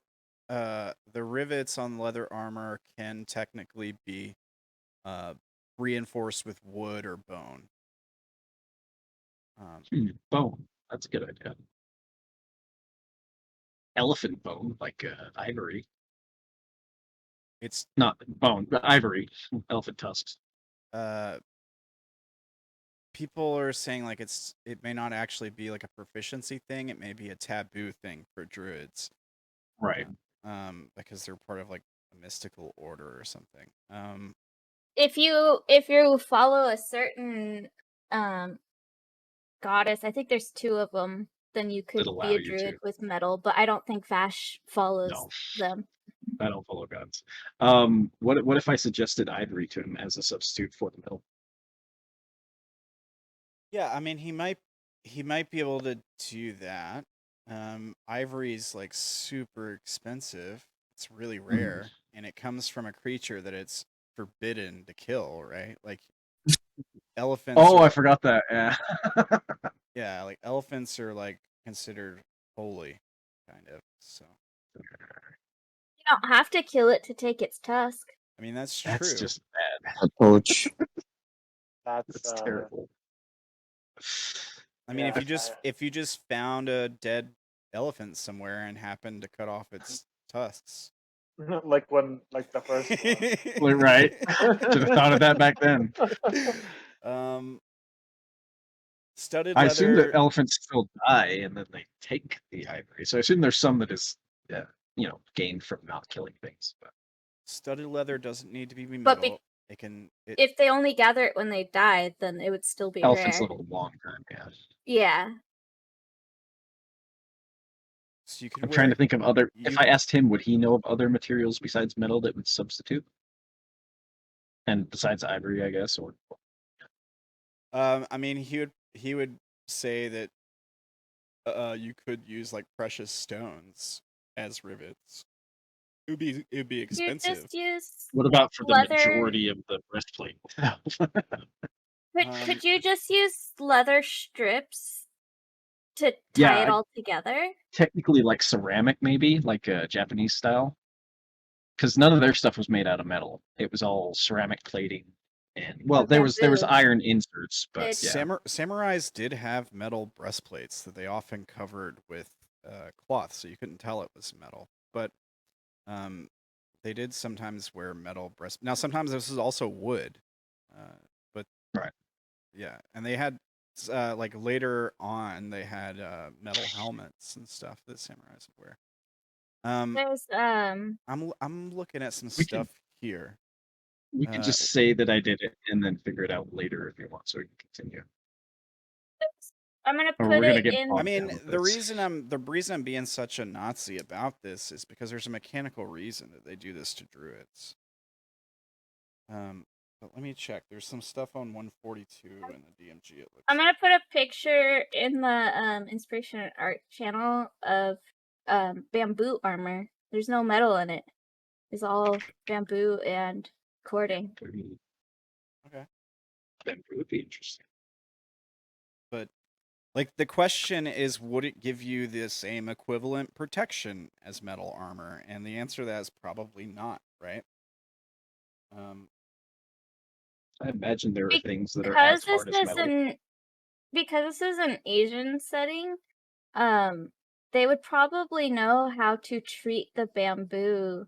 the rivets on leather armor can technically be reinforced with wood or bone. Bone. That's a good idea. Elephant bone, like ivory. It's Not bone, but ivory. Elephant tusks. people are saying like it may not actually be like a proficiency thing. It may be a taboo thing for druids. Right. Because they're part of like a mystical order or something. If you follow a certain goddess, I think there's 2 of them, then you could allow be a you druid to. with metal, but I don't think Vash follows No. them. I don't follow gods. What if I suggested ivory to him as a substitute for the metal? Yeah, I mean he might be able to do that. Ivory's like super expensive. It's really rare, and it comes from a creature that it's forbidden to kill, right? Like elephants. Oh, are, I forgot that. Yeah. yeah, like elephants are like considered holy, kind of. So You don't have to kill it to take its tusk. I mean that's true. That's just bad. Approach. That's terrible. I mean, Yeah, if you just found a dead elephant somewhere and happened to cut off its tusks, like the first one. Right. Should have thought of that back then. Studded I assume that leather. elephants still die and then they take the ivory. So I assume there's some that is, gained from not killing things. But Studded leather doesn't need to be But metal. It can. if they only gather it when they die, then it would still be elephants rare. live a long time. Yeah. Yeah. So you could. I'm trying to think of other. If you- I asked him, would he know of other materials besides metal that would substitute? And besides ivory, I guess, or I mean, he would say that you could use like precious stones as rivets. It would be You expensive. just use what about for the leather. majority of the breastplate? Could you just use leather strips to tie it all together? Technically, like ceramic, maybe like a Japanese style, because none of their stuff was made out of metal. It was all ceramic plating, and well, there was bamboo. iron inserts, but It's- yeah. Samurais did have metal breastplates that they often covered with cloth, so you couldn't tell it was metal. But they did sometimes wear metal breast. Now sometimes this is also wood, but right, yeah, and they had like later on they had metal helmets and stuff that samurais would wear. There's I'm looking at some stuff here. We can just say that I did it and then figure it out later if you want, so we can continue. I'm gonna Or put we're gonna it get in. I bogged mean, down with the this. reason I'm being such a Nazi about this is because there's a mechanical reason that they do this to druids. But let me check. There's some stuff on 142 in the DMG. It looks. I'm gonna put a picture in the inspiration and art channel of bamboo armor. There's no metal in it. It's all bamboo and cording. Okay. That would be interesting. But like the question is, would it give you the same equivalent protection as metal armor? And the answer to that is probably not, right? I imagine there are things that are as hard as metal. Because this is an Asian setting, they would probably know how to treat the bamboo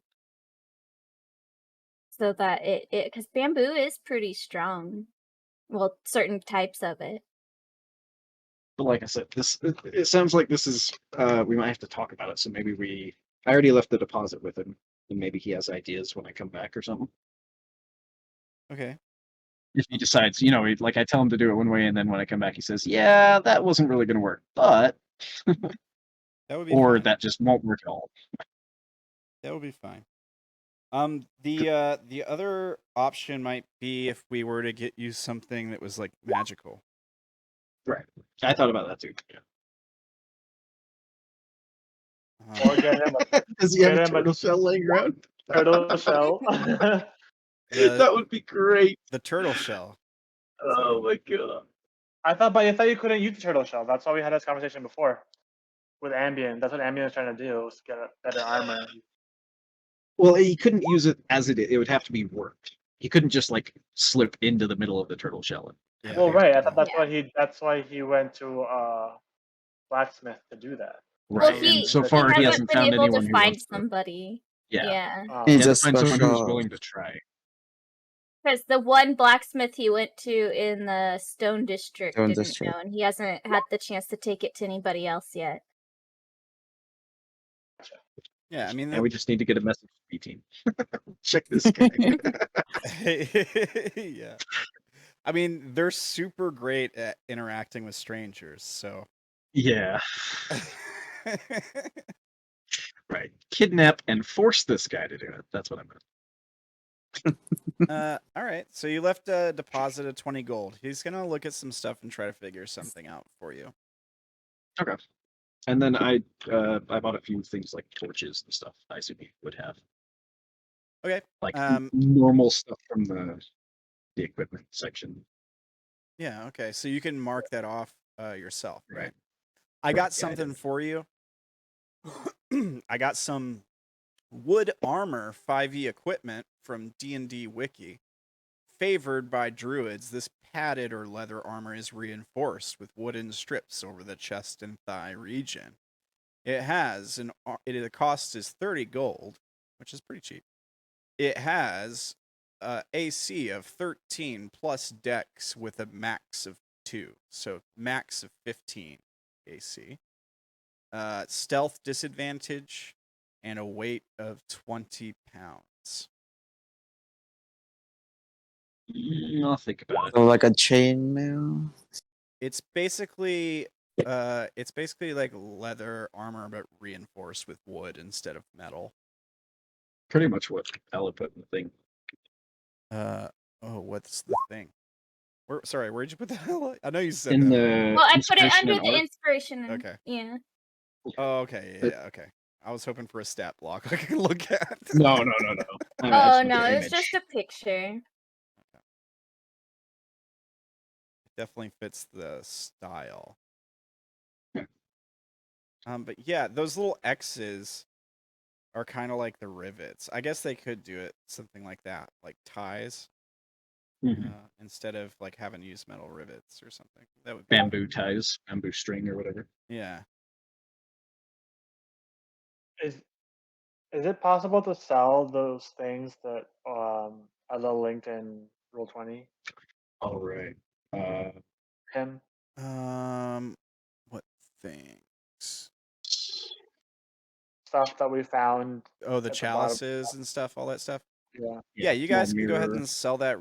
so that because bamboo is pretty strong. Well, certain types of it. But like I said, it sounds like this is we might have to talk about it. So maybe I already left the deposit with him, and maybe he has ideas when I come back or something. Okay. If he decides, like I tell him to do it one way, and then when I come back, he says, "Yeah, that wasn't really going to work," but That would be or fine. that just won't work at all. That would be fine. The other option might be if we were to get you something that was like magical. Right. I thought about that too. Yeah. Or get him Does he have get a him a turtle shell laying around? turtle shell. That would be great. The turtle shell. Oh my god. I thought you couldn't use the turtle shell. That's why we had this conversation before with Ambient. That's what Ambient is trying to do, is get a better armor. Well, he couldn't use it as it is. It would have to be worked. He couldn't just like slip into the middle of the turtle shell. Yeah. Well, right. I thought that's Yeah. why he. That's why he went to blacksmith to do that. Well, Right. he And so he far, he hasn't hasn't been found able to anyone who find wants to. somebody. Yeah. Yeah. Oh, He He's had a to find someone who was special. willing to try. Because the one blacksmith he went to in the Stone District Stone didn't District. know, and he hasn't had the chance to take it to anybody else yet. Yeah, I mean, And we just need to get a message to B-Team. Check this guy. yeah. I mean, they're super great at interacting with strangers, so. Yeah. Right. Kidnap and force this guy to do it. That's what I meant. All right. So you left a deposit of 20 gold. He's gonna look at some stuff and try to figure something out for you. Okay. And then I bought a few things like torches and stuff. I assume he would have Okay. like normal stuff from the equipment section. Yeah. Okay. So you can mark that off yourself, right? Right. I Right, got yeah, I something did. for you. I got some wood armor 5e equipment from D&D Wiki. Favored by druids, this padded or leather armor is reinforced with wooden strips over the chest and thigh region. It has the cost is 30 gold, which is pretty cheap. It has AC of 13 plus dex with a max of 2, so max of 15 AC. Stealth disadvantage and a weight of 20 pounds. I'll think about it. So like a chainmail. It's basically like leather armor but reinforced with wood instead of metal. Pretty much what Ella put in the thing. What's the thing? Where'd you put the hell? I know you said In that. the Well, I put it inspiration under and the art. inspiration. And, Okay. Yeah. Oh, okay, yeah, okay. I was hoping for a stat block I can look at. No. I Oh just no, need it the was image. just a picture. Definitely fits the style. Yeah. But yeah, those little X's are kind of like the rivets. I guess they could do it something like that, like ties, Mhm. instead of like having to use metal rivets or something. That would be Bamboo ties, bamboo string or whatever. yeah. Is it possible to sell those things that Ella linked in Roll20? All right. Him? What things? Stuff that we found. Oh, the At the bottom. chalices and stuff, all that stuff. Yeah. Yeah, you small guys can go ahead mirror. and sell that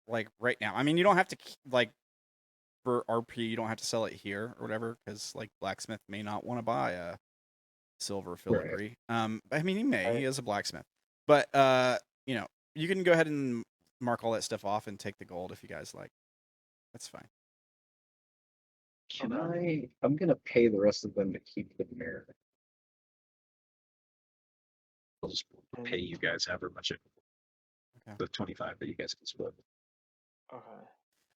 like right now. I mean, you don't have to like for RP, you don't have to sell it here or whatever because like blacksmith may not want to buy a silver filigree. I mean, he may. He Right. is a blacksmith, but you know, you can go ahead and mark all that stuff off and take the gold if you guys like. That's fine. Can I'm gonna pay the rest of them to keep the mirror. I'll just pay you guys however much Okay. the 25 that you guys can split. Okay.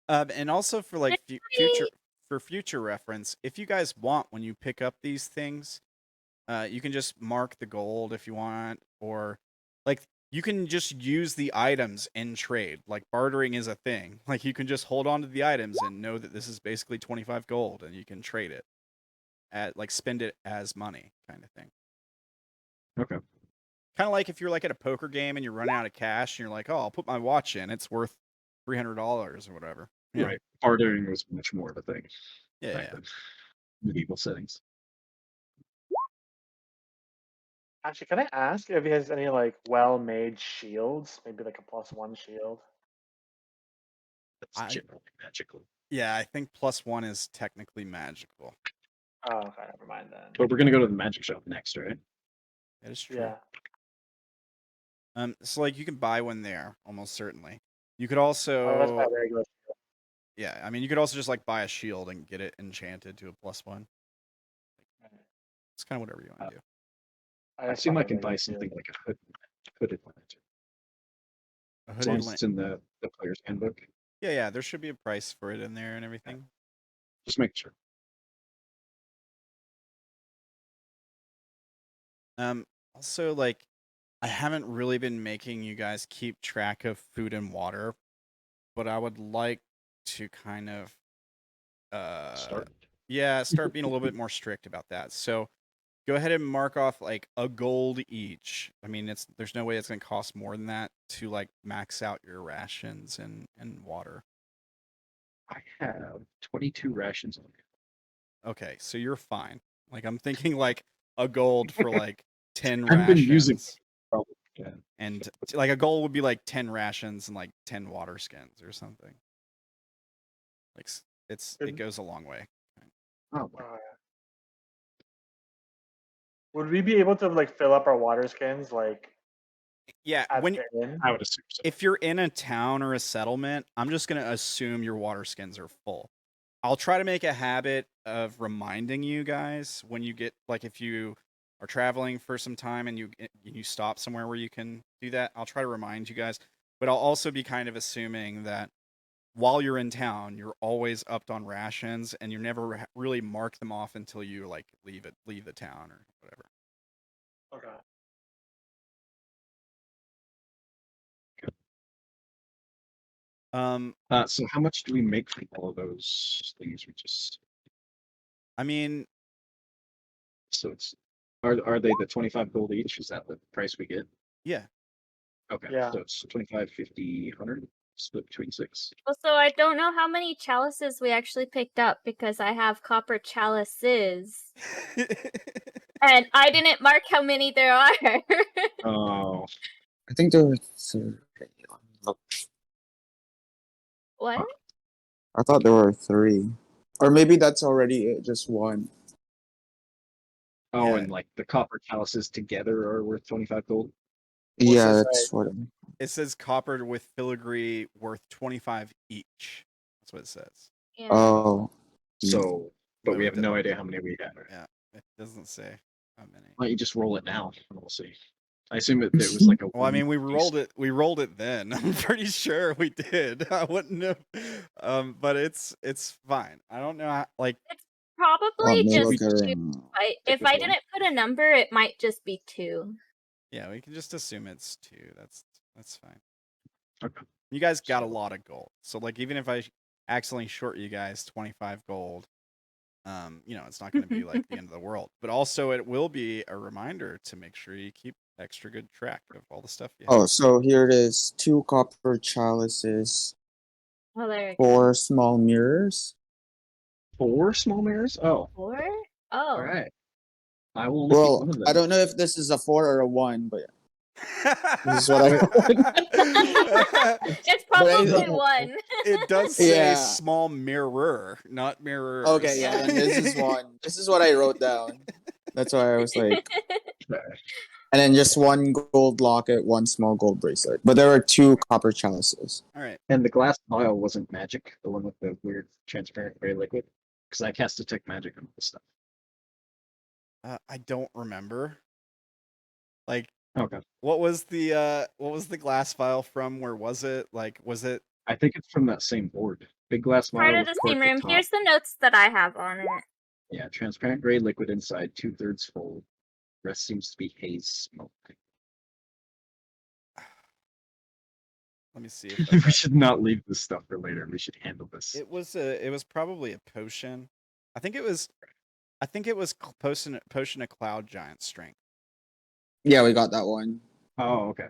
And also for like future reference, if you guys want, when you pick up these things, you can just mark the gold if you want, or like you can just use the items in trade. Like bartering is a thing. Like you can just hold on to the items and know that this is basically 25 gold, and you can trade it at like spend it as money kind of thing. Okay. Kind of like if you're like at a poker game and you're running out of cash and you're like, oh, I'll put my watch in. It's worth $300 or whatever. Yeah. Right. Bartering was much more of a thing. Yeah. back then. Medieval settings. Actually, can I ask if he has any like well-made shields? Maybe like a +1 shield. That's generally magical. Yeah, I think +1 is technically magical. Oh, okay, never mind then. But we're gonna go to the magic shop next, right? That is true. Yeah. So like you can buy one there, almost certainly. You could Oh, that's also my regular. yeah, I mean you could also just like buy a shield and get it enchanted to a +1. It's kind of whatever you want to do. I just assume bought I my can regular buy shield. something like a hooded lantern. A As long hooded as it's in the player's handbook. yeah, there should be a price for it in there and everything. Just make sure. Also like I haven't really been making you guys keep track of food and water, but I would like to kind of Start. start being a little bit more strict about that. So go ahead and mark off like a gold each. I mean, there's no way it's gonna cost more than that to like max out your rations and water. I have 22 rations on me. Okay, so you're fine. Like I'm thinking like a gold for like 10 I've been using rations. probably. Yeah. And like a gold would be like 10 rations and like 10 water skins or something. Like it goes a long way. Oh, Would we be able to like fill up our water skins like Yeah, at when the inn? I would assume so. if you're in a town or a settlement, I'm just going to assume your water skins are full. I'll try to make a habit of reminding you guys when you get like if you are traveling for some time and you stop somewhere where you can do that. I'll try to remind you guys, but I'll also be kind of assuming that while you're in town, you're always upped on rations and you never really mark them off until you like leave the town or whatever. Okay. So how much do we make from all of those things? We just I mean, so it's are they the 25 gold each? Is that the price we get? yeah. Okay, Yeah. so it's 25, 50, 100 split between 6. Also, I don't know how many chalices we actually picked up because I have copper chalices. And I didn't mark how many there are. Oh, I think there were 3. Look, What? I thought there were 3. Or maybe that's already it, just 1. oh, Yeah. and like the copper chalices together are worth 25 gold. Well, Yeah, says- that's what It says copper with filigree worth 25 each. That's what it says. Yeah. Oh. So, but But we it have no idea how many we have. Yeah, it doesn't say how many. Why don't you just roll it now and we'll see. I assume it was like a. Well, I mean, we 1d6. rolled it. We rolled it then. I'm pretty sure we did. I wouldn't have. But it's fine. I don't know. Like, Probably me just look at 2. it. If I didn't put a number, it might just be 2. yeah, we can just assume it's 2. That's fine. Okay. You guys got a lot of gold, so like even if I accidentally short you guys 25 gold, it's not going to be like the end of the world. But also, it will be a reminder to make sure you keep extra good track of all the stuff you have. Oh, so here it is. 2 copper chalices, Oh, there we go. 4 small mirrors. 4 small mirrors? Oh, 4? Oh. all right. I will only keep Well, one of them. I don't know if this is a 4 or a 1, but this is what I. It's probably don't- 1. It does say Yeah. small mirror, not mirrors. Okay, yeah, then this is 1. This is what I wrote down. That's why I was like, and then just 1 gold locket, 1 small gold bracelet. But there were 2 copper chalices. All right. And the glass vial wasn't magic, the one with the weird transparent gray liquid, because I cast detect magic on this stuff. I don't remember. Like, Okay. what was the glass vial from? Where was it? Like, was it? I think it's from that same board. Big glass vial. Part of with the cork steam at room. top. Here's the notes that I have on it. Yeah, transparent gray liquid inside, 2/3 full. Rest seems to be haze smoke. Let me see. If We should not leave this stuff for later. We should handle this. it was probably a potion. I think it was potion of cloud giant strength. Yeah, we got that one. Oh, okay.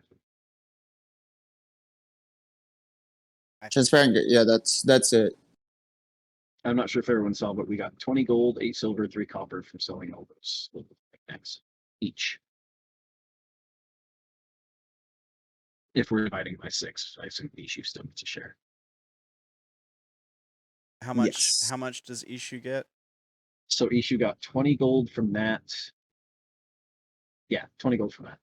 Transparent. Yeah, that's it. I'm not sure if everyone saw, but we got 20 gold, 8 silver, 3 copper from selling all those little knickknacks each. If we're dividing by 6, I assume each you still get to share. How much? Yes. How much does Ishu get? So Ishu got 20 gold from that. Yeah, 20 gold from that.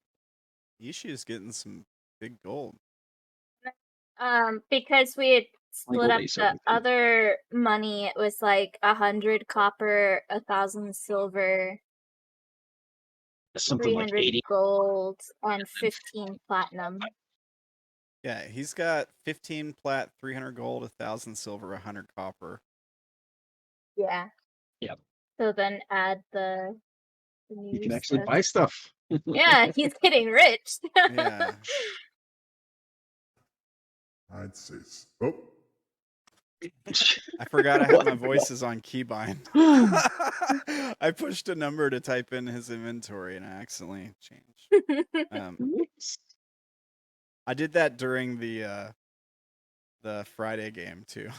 Ishu is getting some big gold. Because we had split gold, up 8 silver, the other money, it was like 100 copper, 1,000 silver, Something like 300 80. gold, and 15 platinum. Yeah, he's got 15 plat, 300 gold, 1,000 silver, 100 copper. Yeah. Yep. So then add the You can new actually stuff. buy stuff. Yeah, he's getting rich. Yeah. I'd say. Oh, I forgot I had What my the voices on keybind. I pushed a number to type in his inventory and I accidentally changed. I did that during the Friday game too,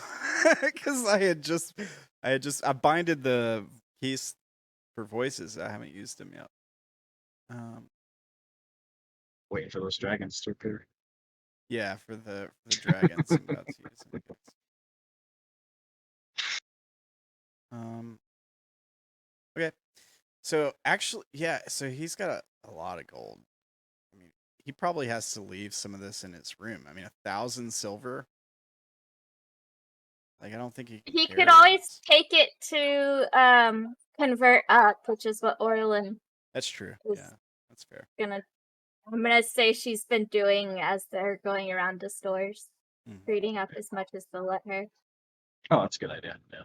because I binded the keys for voices. I haven't used them yet. Waiting for those dragons to appear. Yeah, for the dragons I'm about to use them, I guess. Okay. So actually, yeah. So he's got a lot of gold. I mean, he probably has to leave some of this in his room. I mean, 1,000 silver. Like, I don't think he can He carry could always this. take it to convert up, which is what Orlan That's true. is Yeah, that's fair. I'm gonna say she's been doing as they're going around the stores, Mhm. trading up as much as they'll let her. Oh, that's a good idea. Yeah.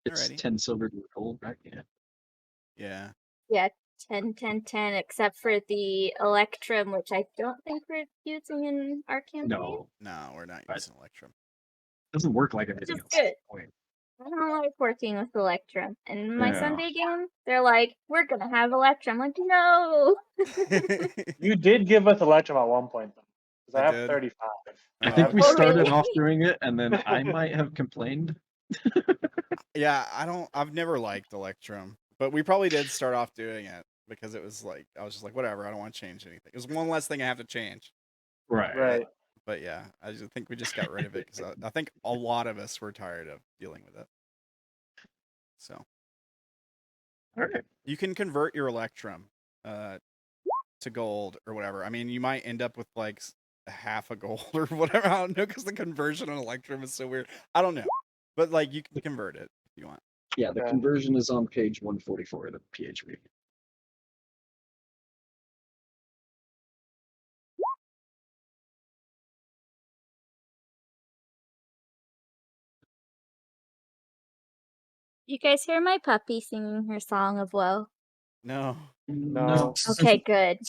It's Alrighty. 10 silver to gold, right? Yeah. Yeah. Yeah, 10, 10, 10, except for the Electrum, which I don't think we're using in our campaign. No, No, we're not Right. using Electrum. it doesn't work like Which anything is else. good. Wait. I don't like working with Electrum. And my Yeah. Sunday game, they're like, we're gonna have Electrum. I'm like, no. You did give us Electrum at one point, though. Because I I have did? 35. I Oh, think we okay. Oh, started really? off doing it, and then I might have complained. Yeah, I've never liked Electrum, but we probably did start off doing it because it was like, I was just like, whatever, I don't want to change anything. It was one less thing I have to change. Right. Right. But yeah, I just think we just got rid of it because I think a lot of us were tired of dealing with it. So All right. you can convert your Electrum to gold or whatever. I mean, you might end up with like half a gold or whatever. I don't know because the conversion on Electrum is so weird. I don't know, but like you can convert it if you want. Yeah, the Okay. conversion is on page 144 of the PHP. You guys hear my puppy singing her song of woe? No. No. Okay, good.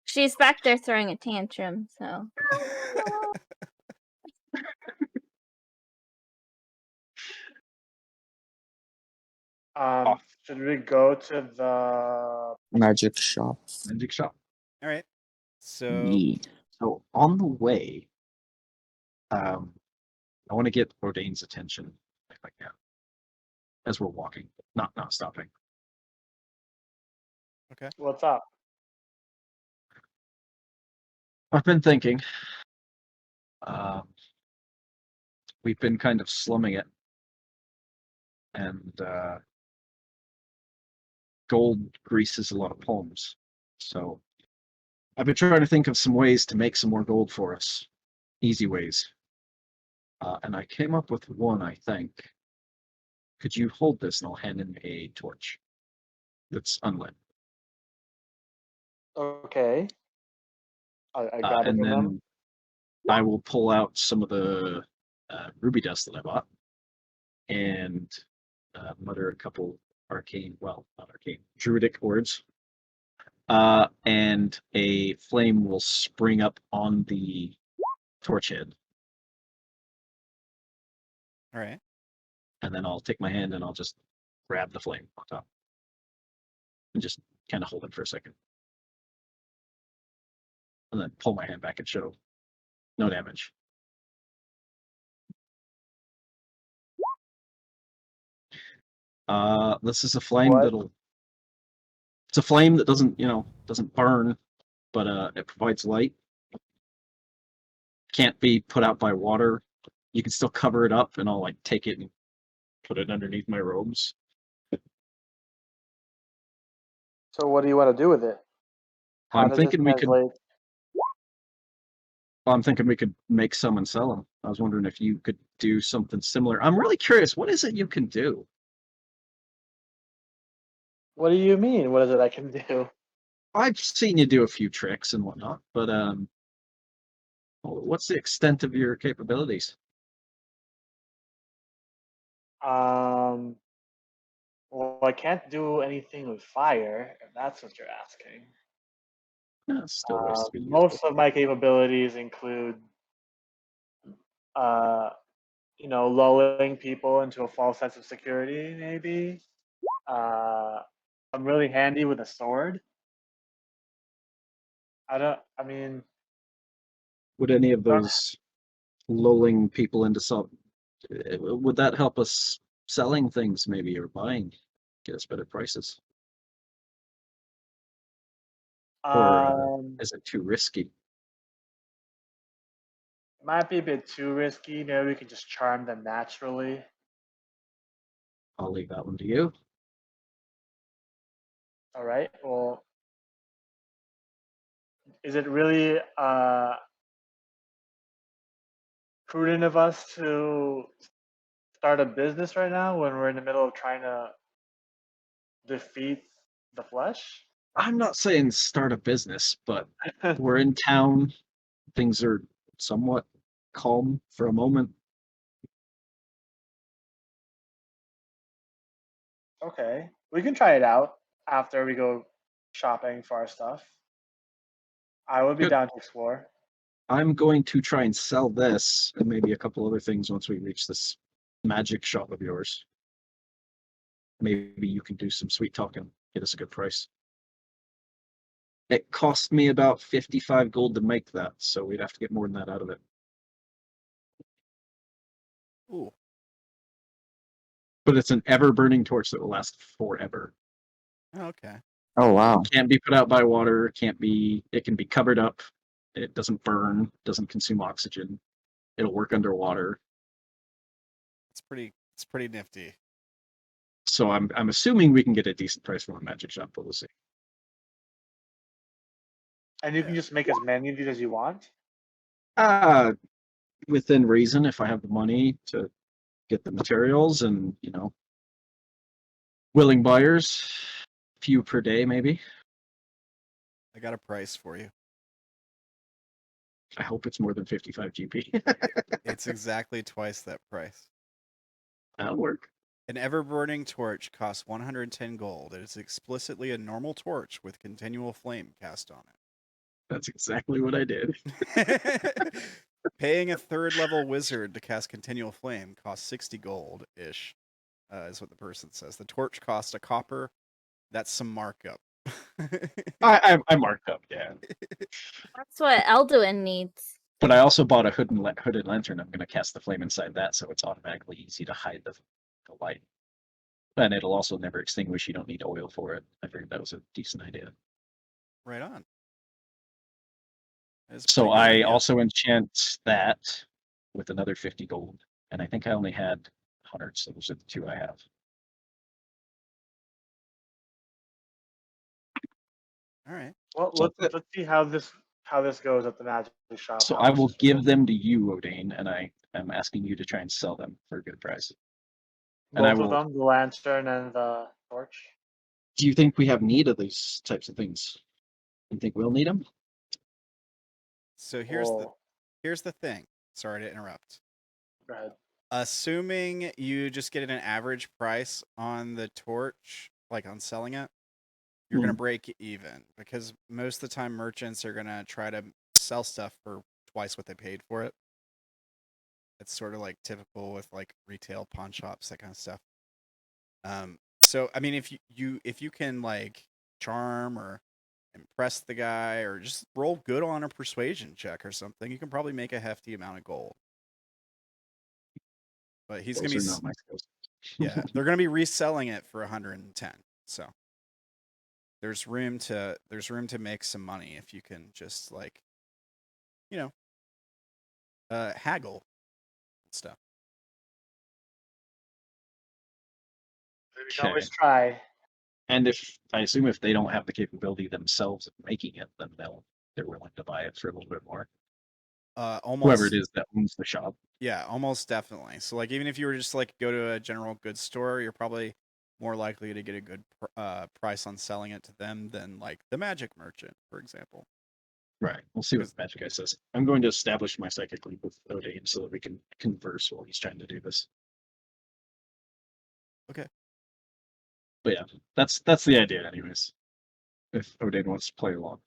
She's back there throwing a tantrum, so. Should we go to the Magic shop. Magic shop. All right. So Yeah. So on the way, I want to get Odayn's attention if I can, as we're walking, not stopping. what's up? I've been thinking. We've been kind of slumming it, and gold greases a lot of palms. So I've been trying to think of some ways to make some more gold for us, easy ways. And I came up with one, I think. Could you hold this and I'll hand in a torch that's unlit? Okay. I got it And from then them. I will pull out some of the ruby dust that I bought and mutter a couple arcane, well, not arcane, druidic words. And a flame will spring up on the torch head. all right. And then I'll take my hand and I'll just grab the flame on top. And just kind of hold it for a second. And then pull my hand back and show no damage. This is a flame What? that'll. It's a flame that doesn't burn, but it provides light. Can't be put out by water. You can still cover it up, and I'll like take it and put it underneath my robes. So what do you want to do with it? How I'm does this thinking we could. translate? I'm thinking we could make some and sell them. I was wondering if you could do something similar. I'm really curious. What is it you can do? What do you mean? What is it I can do? I've seen you do a few tricks and whatnot, but what's the extent of your capabilities? Um, Well, I can't do anything with fire, if that's what you're asking. No, it still has to be useful. Most of my capabilities include, lulling people into a false sense of security, maybe. I'm really handy with a sword. I mean, Would any of those lulling people into some, would that help us selling things maybe or buying, get us better prices? Or is it too risky? might be a bit too risky. Maybe we can just charm them naturally. I'll leave that one to you. All right. Well, is it really prudent of us to start a business right now when we're in the middle of trying to defeat the flesh? I'm not saying start a business, but we're in town. Things are somewhat calm for a moment. Okay, we can try it out after we go shopping for our stuff. I would be Good. down to explore. I'm going to try and sell this and maybe a couple other things once we reach this magic shop of yours. Maybe you can do some sweet talking, get us a good price. It cost me about 55 gold to make that, so we'd have to get more than that out of it. Ooh. But it's an ever-burning torch that will last forever. Okay. Oh wow. Can't be put out by water, it can be covered up. It doesn't burn, doesn't consume oxygen. It'll work underwater. It's pretty nifty. So I'm assuming we can get a decent price from a magic shop, but we'll see. And you can just make as many of these as you want. Within reason, if I have the money to get the materials and, willing buyers, few per day maybe. I got a price for you. I hope it's more than 55 GP. It's exactly twice that price. That'll work. An ever-burning torch costs 110 gold. It is explicitly a normal torch with continual flame cast on That's exactly what I did. it. Paying a third-level wizard to cast continual flame costs 60 gold-ish, is what the person says. The torch costs a copper. That's some markup. I marked up, yeah. That's what Elduin needs. But I also bought a hooded lantern. I'm going to cast the flame inside that, so it's automatically easy to hide the light. And it'll also never extinguish. You don't need oil for it. I figured that was a decent idea. Right on. So I also enchant that with another 50 gold. And I think I only had 100, so those are the two I have. All right. Well, So let's see how this goes at the magic shop. So How I much will is give it? them to you, Odayn, and I am asking you to try and sell them for a good price. And Both of them, the lantern and the torch. Do you think we have need of these types of things? You think we'll need them? So here's the thing. Sorry to interrupt. Go ahead. Assuming you just get an average price on the torch, like on selling it, you're going to break even, because most of the time merchants are going to try to sell stuff for twice what they paid for it. It's sort of like typical with like retail pawn shops, that kind of stuff. So I mean, if you can like charm or impress the guy or just roll good on a persuasion check or something, you can probably make a hefty amount of gold. But he's going to be not my skills. yeah, they're going to be reselling it for 110. So there's room to make some money if you can just like, haggle and stuff. We can always try. And I assume if they don't have the capability themselves of making it, then they're willing to buy it for a little bit more. Almost Whoever it is that owns the shop. Yeah, almost definitely. So like even if you were just like go to a general goods store, you're probably more likely to get a good price on selling it to them than like the magic merchant, for example. Right. We'll see what the magic guy says. I'm going to establish my psychic link with Odayn so that we can converse while he's trying to do this. Okay. But yeah, that's the idea, anyways. If Odayn wants to play along.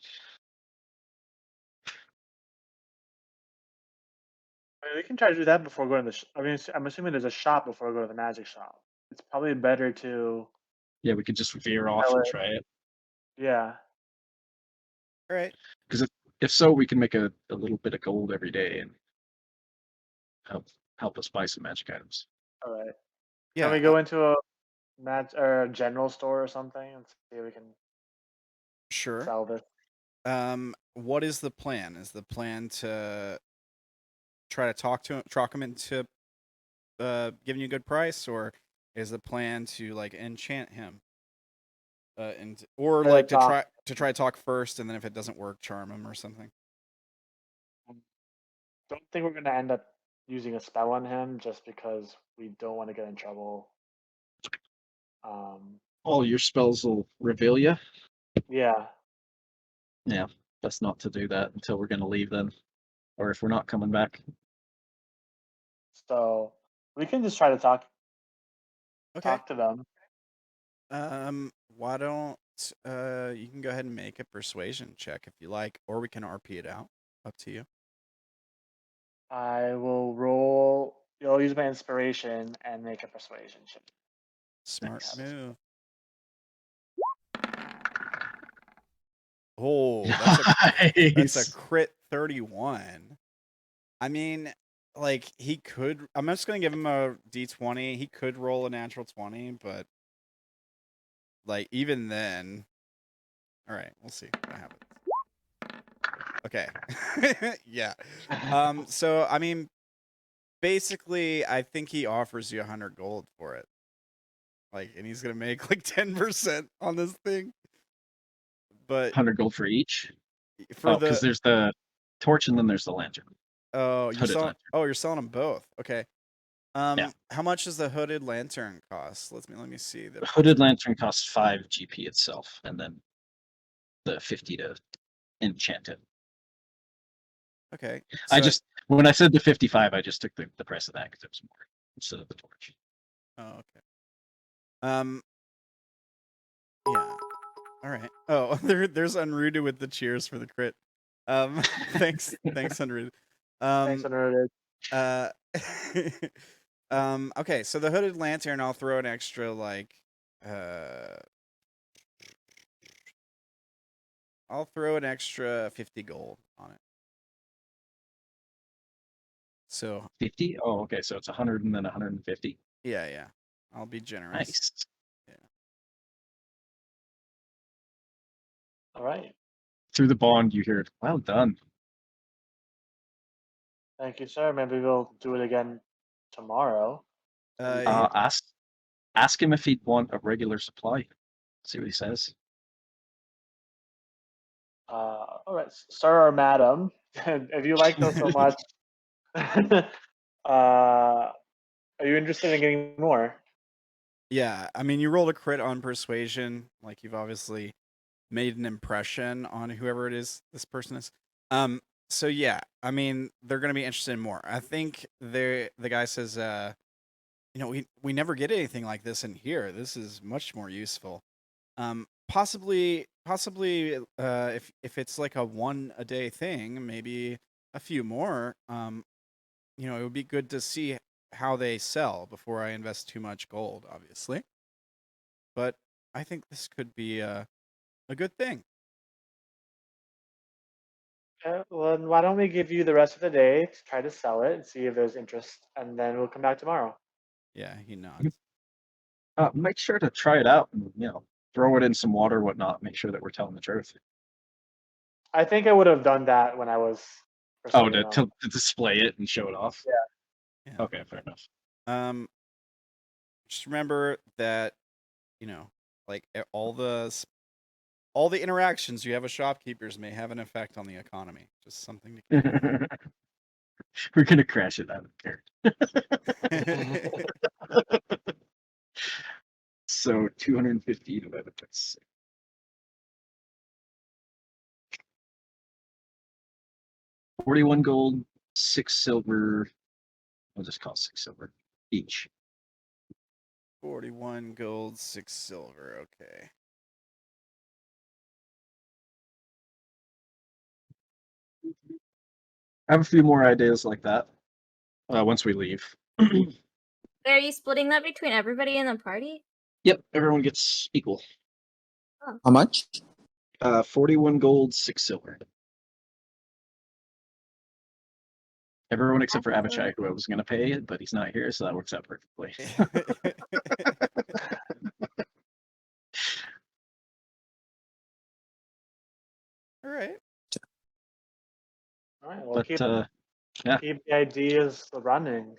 I mean, we can try to do that before going to the. I mean, I'm assuming there's a shop before we go to the magic shop. It's probably better to. Yeah, we could just veer off sell and it. try it. Yeah. All right. Because if so, we can make a little bit of gold every day and help us buy some magic items. All right. Yeah. Can we go into a or a general store or something and see if we can Sure. sell this? What is the plan? Is the plan to try to talk him into giving you a good price, or is the plan to like enchant him? Or like to try to talk first, and then if it doesn't work, charm him or something. Don't think we're gonna end up using a spell on him just because we don't want to get in trouble. All your spells will reveal you. Yeah. Yeah, best not to do that until we're gonna leave then, or if we're not coming back. So we can just try to talk Okay. to them. Why don't you can go ahead and make a persuasion check if you like, or we can RP it out. Up to you. I will roll. You'll use my inspiration and make a persuasion check. Smart Nice. move. Oh, that's a crit 31. I mean, like he could. I'm just gonna give him a D20. He could roll a natural 20, but like even then, all right, we'll see what happens. Okay, yeah. So I mean, basically, I think he offers you 100 gold for it. Like, and he's gonna make like 10% on this thing. But 100 gold for each. For because there's the torch and then there's the lantern. Oh, you're Hooded selling. lantern. Oh, you're selling them both. Okay. Yeah. How much does the hooded lantern cost? Let me see. The hooded lantern costs 5 GP itself, and then the 50 to enchant it. Okay. I just when I said the 55, I just took the price of that because it was more instead of the torch. Oh, okay. Yeah. All right. Oh, there's Unrooted with the cheers for the crit. Thanks, Unrooted. Thanks, Unrooted. Okay, so the hooded lantern, I'll throw an extra I'll throw an extra 50 gold on it. So 50? Oh, okay. So it's 100 and then 150. Yeah. I'll be generous. Nice. Yeah. All right. Through the bond, you hear it. Well done. Thank you, sir. Maybe we'll do it again tomorrow. Ask him if he'd want a regular supply. See what he says. All right, sir or madam, if you like those so much, are you interested in getting more? Yeah, I mean, you rolled a crit on persuasion. Like, you've obviously made an impression on whoever it is this person is. So yeah, I mean, they're gonna be interested in more. I think the guy says, we never get anything like this in here. This is much more useful. Possibly, if it's like a 1 a day thing, maybe a few more. It would be good to see how they sell before I invest too much gold, obviously. But I think this could be a good thing. Well, then why don't we give you the rest of the day to try to sell it and see if there's interest, and then we'll come back tomorrow. Yeah, he nods. Make sure to try it out and throw it in some water, whatnot. Make sure that we're telling the truth. I think I would have done that when I was. To display it and show it off. Yeah. Okay, fair enough. Just remember that, like all the interactions you have with shopkeepers may have an effect on the economy. Just something to keep in mind. We're gonna crash it out of character. So 250 divided by 6. $41 gold, 6 silver. I'll just call 6 silver each. 41 gold, 6 silver. Okay. I have a few more ideas like that once we leave. Are you splitting that between everybody in the party? Yep, everyone gets equal. How much? 41 gold, 6 silver. Everyone except for Abishai, who I was going to pay, but he's not here, so that works out perfectly. All right. All right, well, But keep yeah, keep the ideas running.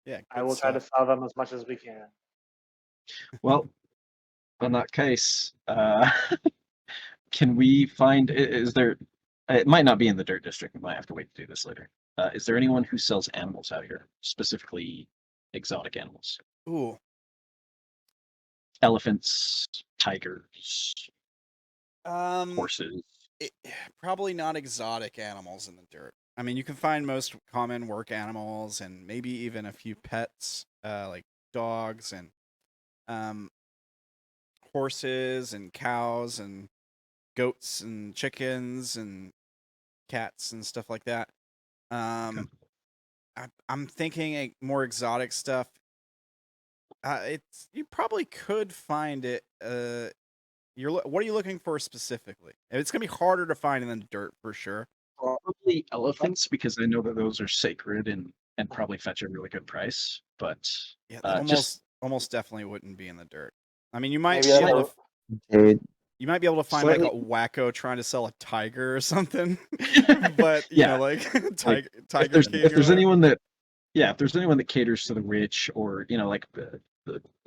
Yeah. I good will try to stuff. sell them as much as we can. well, in that case, can we find? Is there? It might not be in the Dirt District. We might have to wait to do this later. Is there anyone who sells animals out here, specifically exotic animals? Ooh. Elephants, tigers, Um. horses. Probably not exotic animals in the dirt. I mean, you can find most common work animals and maybe even a few pets, like dogs and um, horses and cows and goats and chickens and cats and stuff like that. I'm thinking more exotic stuff. You probably could find it. What are you looking for specifically? It's gonna be harder to find in the dirt for sure. Probably elephants, because I know that those are sacred and probably fetch a really good price. But Yeah, that just almost definitely wouldn't be in the dirt. I mean, you might Maybe be like able a, to Okay. you might be able to find like a slightly. wacko trying to sell a tiger or something, but you Yeah, know, like like Tiger if King or there's whatever. anyone that if there's anyone that caters to the rich, or like the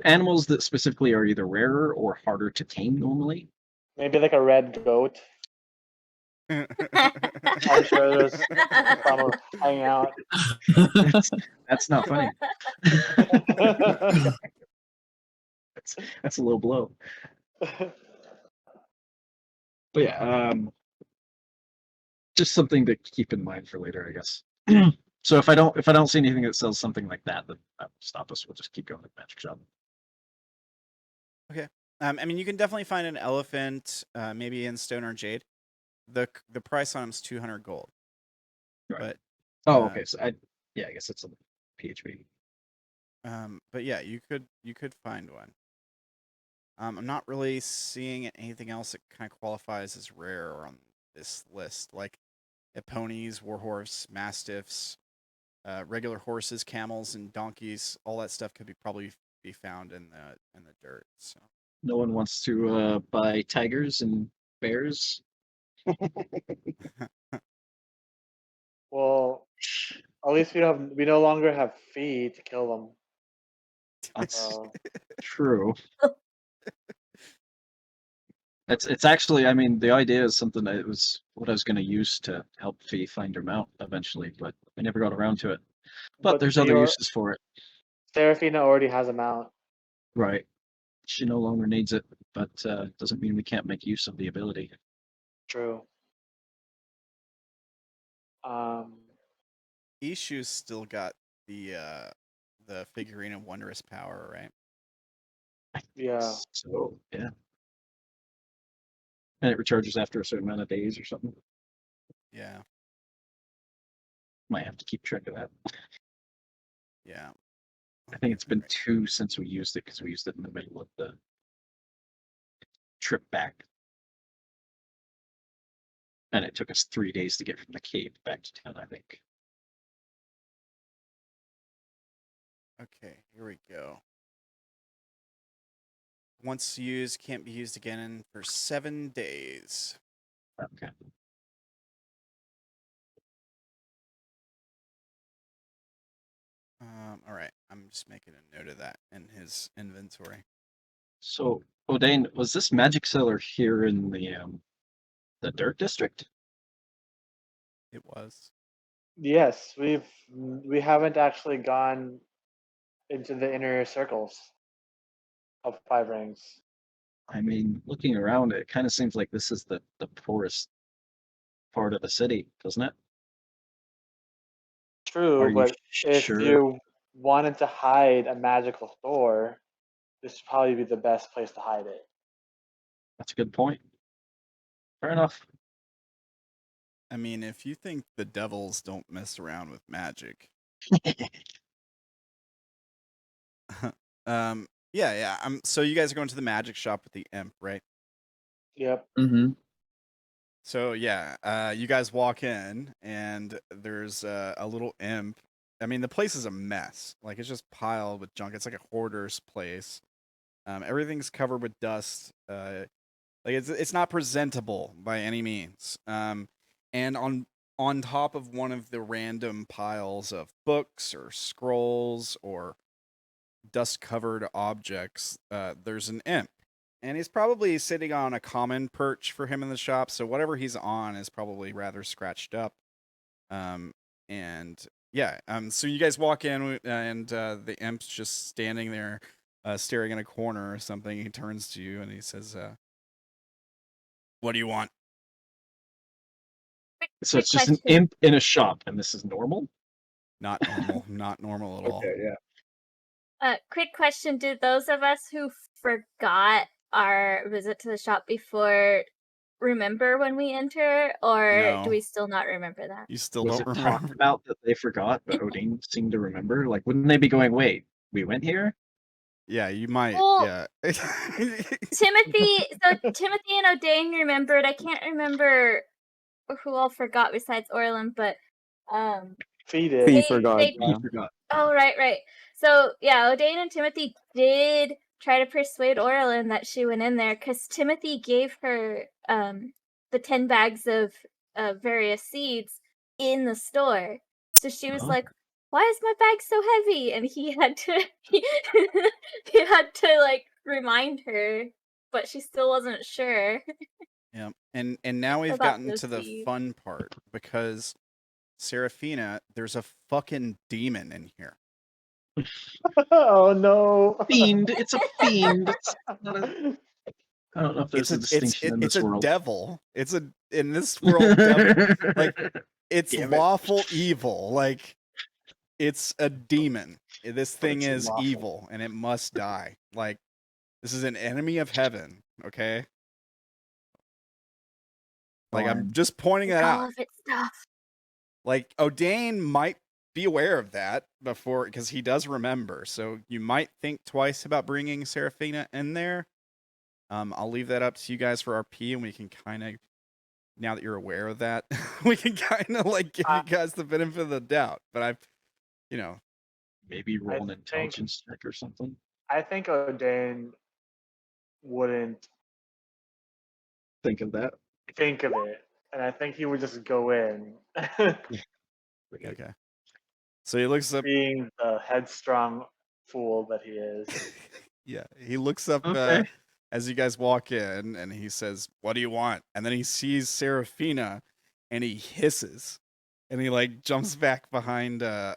animals that specifically are either rarer or harder to tame normally. maybe like a red goat. I'm sure there's some hanging out. That's not funny. That's a low blow. But yeah, just something to keep in mind for later, I guess. So if I don't see anything that sells something like that, then that will stop us. We'll just keep going to the magic shop. Okay. I mean, you can definitely find an elephant, maybe in stone or jade. The price on him is 200 gold. Right. But okay. So I guess it's a PHP. but yeah, you could find one. I'm not really seeing anything else that kind of qualifies as rare on this list, like ponies, warhorse, mastiffs, regular horses, camels, and donkeys. All that stuff could probably be found in the dirt. So No one wants to buy tigers and bears. Well, at least we no longer have fee to kill them. That's So true. It's actually, I mean, the idea is something that was what I was going to use to help Fee find her mount eventually, but I never got around to it. But there's other uses for it. Seraphina already has a mount. Right. She no longer needs it, but doesn't mean we can't make use of the ability. True. Ishu's still got the figurine of wondrous power, right? Yeah. So yeah. And it recharges after a certain amount of days or something. Yeah. Might have to keep track of that. Yeah. I think it's been Right. 2 since we used it, because we used it in the middle of the trip back. And it took us 3 days to get from the cave back to town, I think. Okay, here we go. Once used, can't be used again for 7 days. Okay. All right, I'm just making a note of that in his inventory. So, Odayn, was this magic cellar here in the Dirt District? It was. Yes, we haven't actually gone into the inner circles of Five Rings. I mean, looking around, it kind of seems like this is the poorest part of the city, doesn't it? True, Are you but if sure? you wanted to hide a magical store, this should probably be the best place to hide it. That's a good point. Fair enough. I mean, if you think the devils don't mess around with magic, yeah. So you guys are going to the magic shop with the imp, right? Yep. Mm-hmm. So yeah, you guys walk in and there's a little imp. I mean, the place is a mess. Like it's just piled with junk. It's like a hoarder's place. Everything's covered with dust. Like it's not presentable by any means. And on top of one of the random piles of books or scrolls or dust-covered objects, there's an imp. And he's probably sitting on a common perch for him in the shop, so whatever he's on is probably rather scratched up. And yeah, so you guys walk in, and the imp's just standing there, staring in a corner or something. He turns to you and he says, "What do you want?" So it's just an imp in a shop, and this is normal? Not normal. Not normal at all. Okay, yeah. Quick question: did those of us who forgot our visit to the shop before remember when we enter, or No. do we still not remember that? You still Was don't it remember. talked about that they forgot, but Odayn seemed to remember? Like, wouldn't they be going, wait, we went here? Yeah, you might. Well, Yeah. Timothy and Odayn remembered. I can't remember who all forgot besides Orlan, but Fee They- forgot. they- yeah. He forgot. oh right. So yeah, Odayn and Timothy did try to persuade Orlan that she went in there because Timothy gave her the 10 bags of various seeds in the store. So she was Oh. like, "Why is my bag so heavy?" And he had to he had to like remind her, but she still wasn't sure. Yeah. And now we've About gotten those to the seeds. fun part because Seraphina, there's a fucking demon in here. Oh no. Fiend. It's a fiend. It's not a, I don't know if there's a distinction in it's this a world. devil. It's a in this world devil. Like it's Damn it. lawful evil. Like it's a demon. This thing it's is lawful. evil and it must die. Like this is an enemy of heaven, okay? Like I'm Fine. just pointing that All out. of its stuff. Like Odayn might be aware of that before because he does remember. So you might think twice about bringing Seraphina in there. I'll leave that up to you guys for RP, and we can kind of, now that you're aware of that, we can kind of like give you guys the benefit of the doubt. But I've, you know, Maybe roll an think- intelligence check or something. I think Odayn wouldn't Think of that. think of it, and I think he would just go in, okay. So he looks up. being the headstrong fool that he is. Yeah, he looks up Okay. as you guys walk in, and he says, "What do you want?" And then he sees Seraphina, and he hisses, and he like jumps back behind a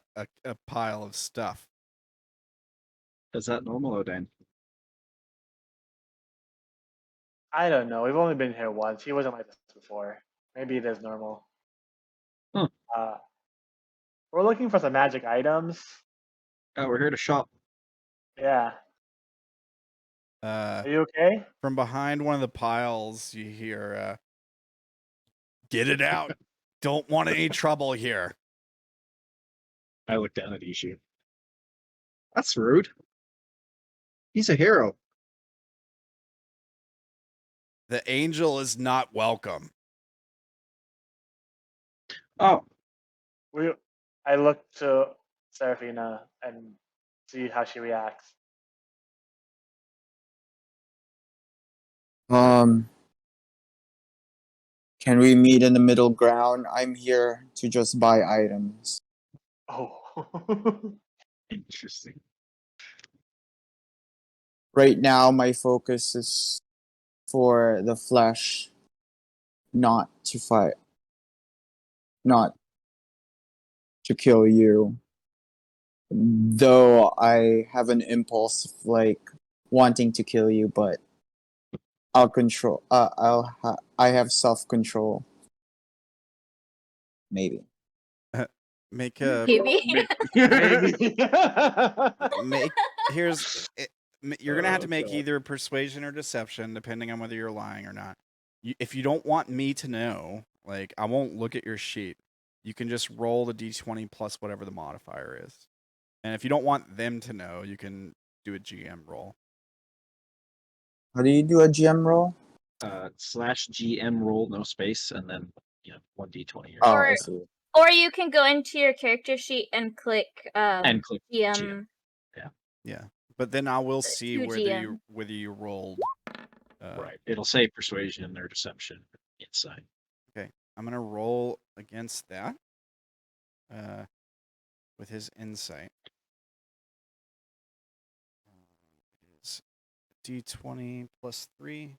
pile of stuff. Is that normal, Odayn? I don't know. We've only been here once. He wasn't like this before. Maybe it is normal. Huh. We're looking for some magic items. Oh, we're here to shop. Yeah. Uh, Are you okay? from behind one of the piles, you hear, "Get it out! Don't want any trouble here." I look down at Ishu. That's rude. He's a hero. The angel is not welcome. Oh, I look to Seraphina and see how she reacts. Can we meet in the middle ground? I'm here to just buy items. Oh. interesting. Right now, my focus is for the flesh, not to fight, not to kill you. Though I have an impulse of like wanting to kill you, but I'll control. I have self-control. Maybe. Make a Maybe. Maybe. make here's You're gonna have to Oh, make God. either persuasion or deception, depending on whether you're lying or not. If you don't want me to know, like I won't look at your sheet. You can just roll the d20 plus whatever the modifier is. And if you don't want them to know, you can do a GM roll. How do you do a GM roll? /GM roll, no space, and then 1d20 or Oh, Or- I see. Or you can go into your character sheet and click and click GM. Yeah, but then I will see to GM. whether you rolled. Right. It'll say persuasion or deception inside. I'm gonna roll against that. With his insight. It is d20 plus 3.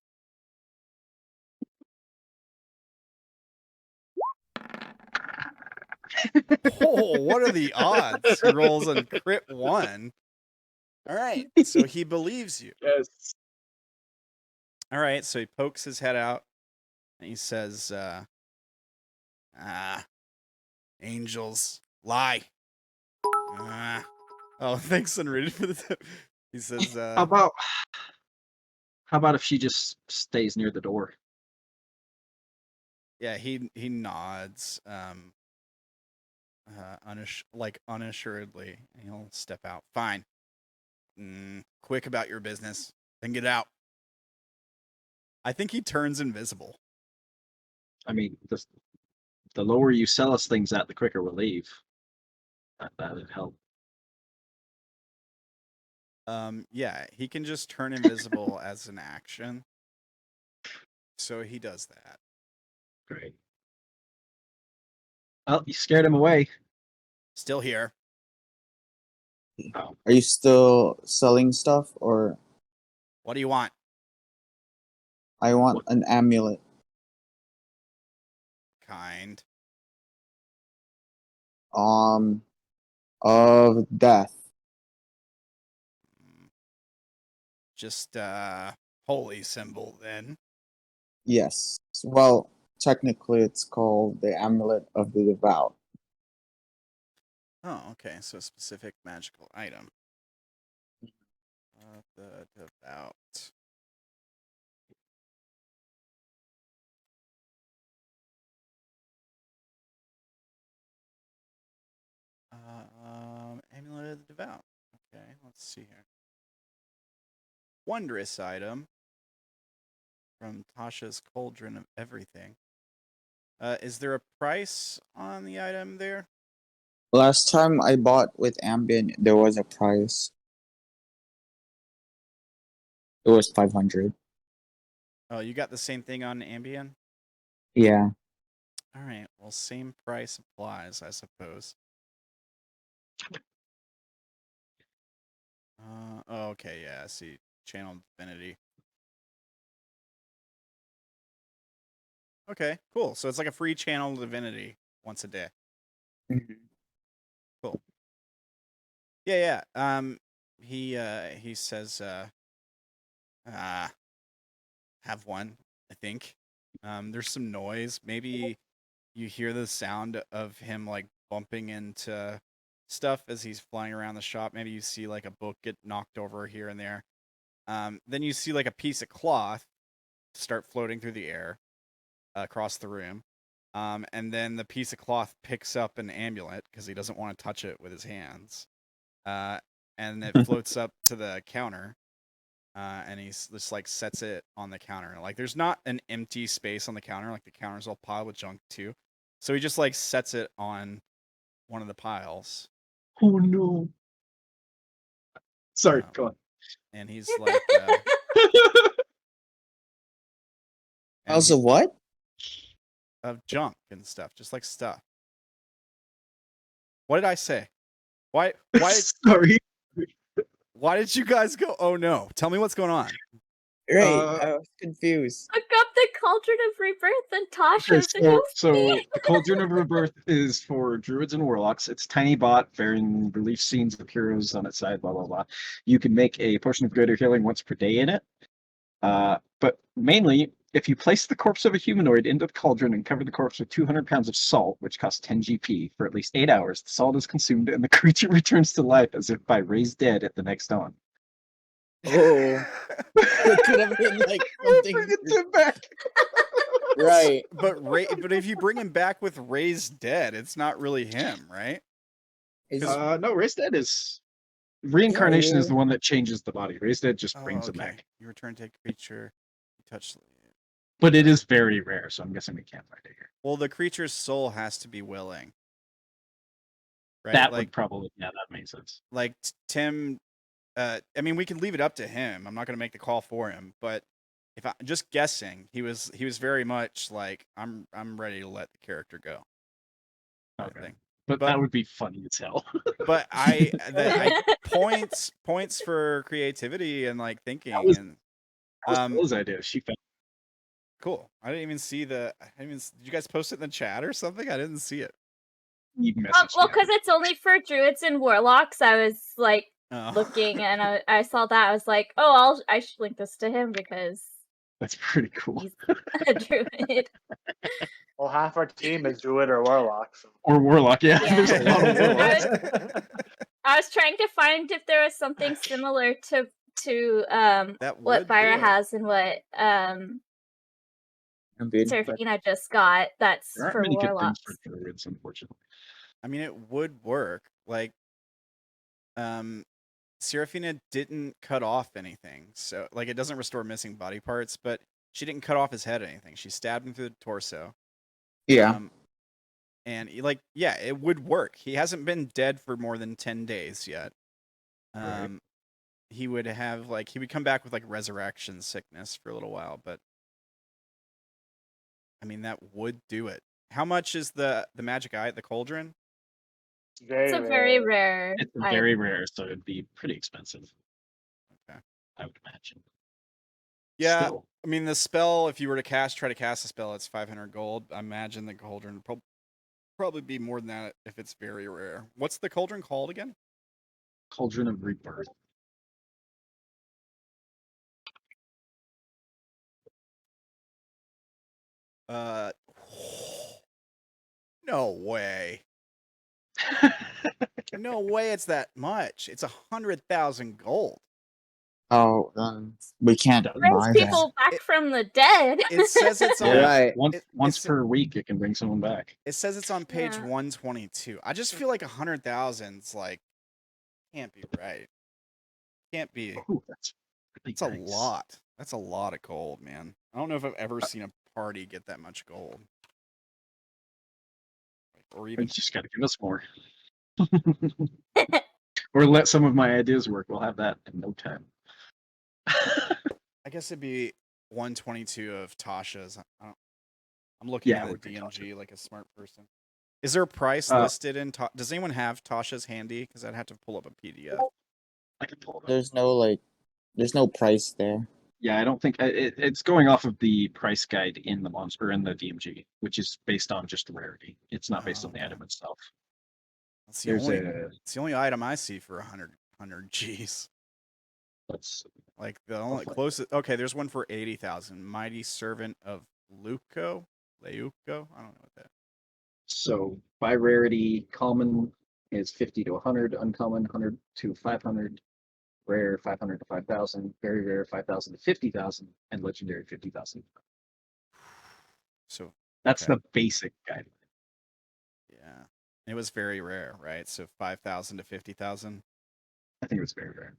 Oh, what are the odds? He rolls a crit 1. All right, so he believes you. Yes. All right, so he pokes his head out and he says, angels lie. Oh, thanks, Unread, for the tip. He says, How about if she just stays near the door? yeah, he nods, unassuredly, and he'll step out. Fine. Quick about your business, then get out. I think he turns invisible. I mean, the lower you sell us things at, the quicker we'll leave. That would help. Yeah, he can just turn invisible as an action. So he does that. Great. Well, you scared him away. Still here. Oh, Are you still selling stuff, or What do you want? I want an amulet? Kind. Of death. Just holy symbol then. Yes. Well, technically, it's called the amulet of the devout. Oh, okay. So a specific magical item. The devout. Amulet of the devout. Okay, let's see here. Wondrous item from Tasha's Cauldron of Everything. Is there a price on the item there? Last time I bought with Ambient, there was a price. It was 500. Oh, you got the same thing on Ambien? Yeah. All right. Well, same price applies, I suppose. Oh, okay. Yeah, I see. Channel Divinity. Okay, cool. So it's like a free Channel Divinity once a day. Cool. Yeah. He says, have one, I think. There's some noise. Maybe you hear the sound of him like bumping into stuff as he's flying around the shop. Maybe you see like a book get knocked over here and there. Then you see like a piece of cloth start floating through the air across the room. And then the piece of cloth picks up an amulet because he doesn't want to touch it with his hands. And it floats up to the counter. And he just like sets it on the counter. Like there's not an empty space on the counter. Like the counter's all piled with junk too. So he just like sets it on one of the piles. Oh no. Sorry, go on. And he's like, Piles of what? of junk and stuff, just like stuff. What did I say? Why Sorry. why did you guys go? Oh no! Tell me what's going on. Right, I was confused. Look up the Cauldron of Rebirth and Okay, Tasha. so the Cauldron of Rebirth is for druids and warlocks. It's tiny bot, varying relief scenes of heroes on its side, blah blah blah. You can make a potion of greater healing once per day in it. But mainly, if you place the corpse of a humanoid into the cauldron and cover the corpse with 200 pounds of salt, which costs 10 GP, for at least 8 hours, the salt is consumed and the creature returns to life as if by raised dead at the next dawn. Oh, it could have been like something. Bring Tim back. Right. But if you bring him back with Ray's dead, it's not really him, right? It's- No, Raised Dead is reincarnation is yeah. the one that changes the body. Raised Dead just brings him okay. back. You return to a creature. You touch. But it is very rare, so I'm guessing we can't find it here. Well, the creature's soul has to be willing. Right? That like would probably, yeah, that makes sense. like Tim. I mean, we can leave it up to him. I'm not going to make the call for him, but if I'm just guessing, he was very much like I'm ready to let the character go. kind of Okay. thing. But But- that would be funny as hell. But points for creativity and like thinking was- and That was Lizz's idea. She found cool. I didn't even see did you guys post it in the chat or something? I didn't see it. you message. Well, because it's only for druids and warlocks, I was like Oh. looking and I saw that. I was like, oh, I should link this to him because That's pretty cool. he's a druid. Well, half our team is druid or warlock. So. Or warlock, yeah. Yeah. There's a lot of warlocks. I was trying to find if there was something similar to That what would Byra do it. has and what Indeed. Seraphina just got. That's There aren't for many good things warlocks. for druids, unfortunately. I mean, it would work. Like, Seraphina didn't cut off anything, so like it doesn't restore missing body parts, but she didn't cut off his head or anything. She stabbed him through the torso. Yeah. And like, yeah, it would work. He hasn't been dead for more than 10 days yet. Right. He would come back with like resurrection sickness for a little while, but I mean that would do it. How much is the magic eye, the cauldron? Very It's a very rare. It's item. very rare, so it'd be pretty expensive. Okay. I would imagine. Yeah, Still, I mean the spell. If you were to try to cast a spell, it's 500 gold. I imagine the cauldron would probably be more than that if it's very rare. What's the cauldron called again? Cauldron of Rebirth. No way. No way it's that much. It's 100,000 gold. Oh, we can't Brings Brings buy people back from the dead. It says it's on Yeah. Right. Once it's- per week, it can bring someone back. it says it's on page Yeah. 122. I just feel like 100,000's like can't be right. Can't be. Ooh, that's really It's a nice. lot. That's a lot of gold, man. I don't know if I've ever seen a party get that much gold. Or You even just got to give us more. Or let some of my ideas work. We'll have that in no time. I guess it'd be 122 of Tasha's. I'm looking Yeah, it at the would be DMG like a smart person. Is there a price listed in? Does anyone have Tasha's handy? Because I'd have to pull up a PDF. I can pull it up. There's no price there. Yeah, I don't think it's going off of the price guide in the monster in the DMG, which is based on just the rarity. It's not based on the Okay. item itself. That's the There's only. a It's the only item I see for 100 G's. let's Like the only Hopefully. closest. Okay, there's one for 80,000. Mighty Servant of Leuco. I don't know what that. so by rarity, common is 50 to 100, uncommon 100 to 500, rare 500 to 5,000, very rare 5,000 to 50,000, and legendary 50,000. So That's Okay. the basic guide. yeah, it was very rare, right? So 5,000 to 50,000. I think it was very rare.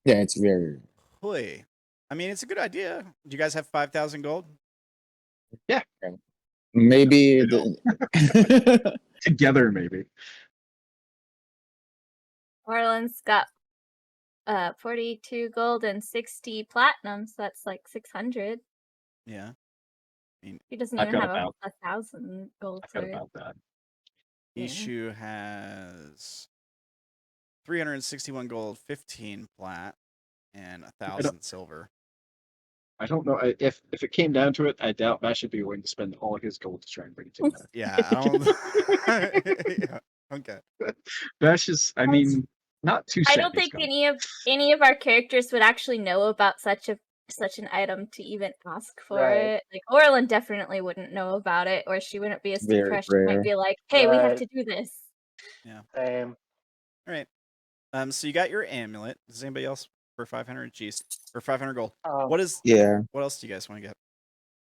Yeah, it's very. Holy. I mean, it's a good idea. Do you guys have 5,000 gold? Maybe I the. Together, maybe. Orlan's got 42 gold and 60 platinum, so that's like 600. Yeah. He doesn't I've even got have about- 1,000 gold. I got worth. about that. Yeah. Ishu has 361 gold, 15 plat, and 1,000 silver. I don't know if it came down to it. I doubt Vash should be willing to spend all of his gold to try and bring it together. Yeah, I don't. Yeah, okay. Vash is, I mean, not too. I set don't in his think gold. any of our characters would actually know about such an item to even ask for Right. it. Like Orlan definitely wouldn't know about it, or she wouldn't be as Very depressed. She rare. might be like, "Hey, we have Right. to do this." Same. All right. So you got your amulet. Does anybody else for 500 G's or 500 gold? What is? Yeah. What else do you guys want to get?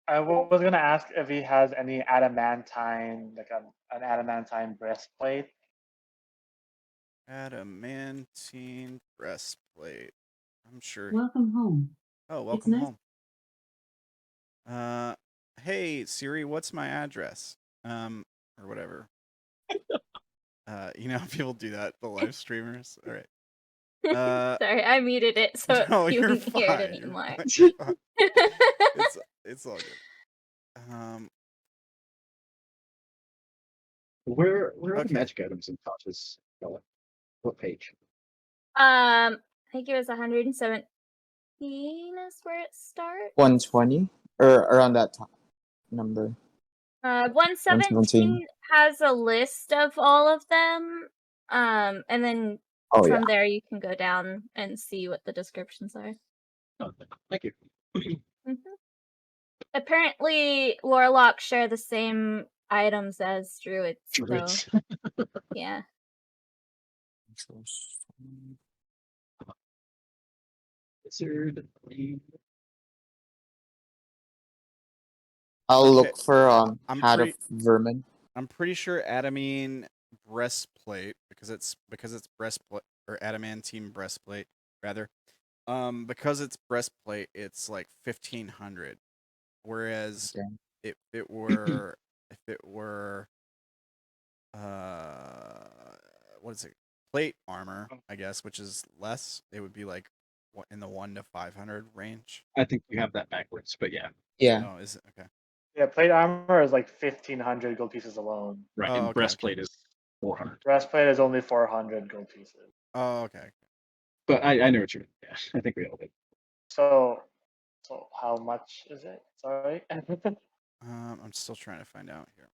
I was gonna ask if he has any adamantine, like an adamantine breastplate. Adamantine breastplate. I'm sure. Welcome home. Oh, It's welcome nice. home. Hey Siri, what's my address? Or whatever. You know how people do that, the live streamers. All right. Sorry, I muted it so No, you you're wouldn't hear it fine. You're anymore. fine. You're fine. It's all good. Where are Okay. the magic items in Tasha's spell? What page? I think it was 117 is where it starts. 120 or around that number. 117 has a list of all of them. And then Oh yeah. from there you can go down and see what the descriptions are. Oh, thank you. Mhm. Apparently, warlocks share the same items as druids. Druids. So, yeah. Wizard. I'll Okay. look for I'm hat pretty- of vermin. I'm pretty sure adamine breastplate because it's breastplate or adamantine breastplate rather. Because it's breastplate, it's like 1500. Whereas Okay. if it were what is it? Plate armor, I guess, which is less, it would be like in the 1 to 500 range. I think we have that backwards, but yeah. Yeah. Oh, is it? Okay. Yeah, plate armor is like 1,500 gold pieces alone. Right. Oh, and okay, breastplate is 400. Breastplate is only 400 gold pieces. Oh, okay. But I know what you're. Yeah, I think we all did. So how much is it? Sorry. I'm still trying to find out here.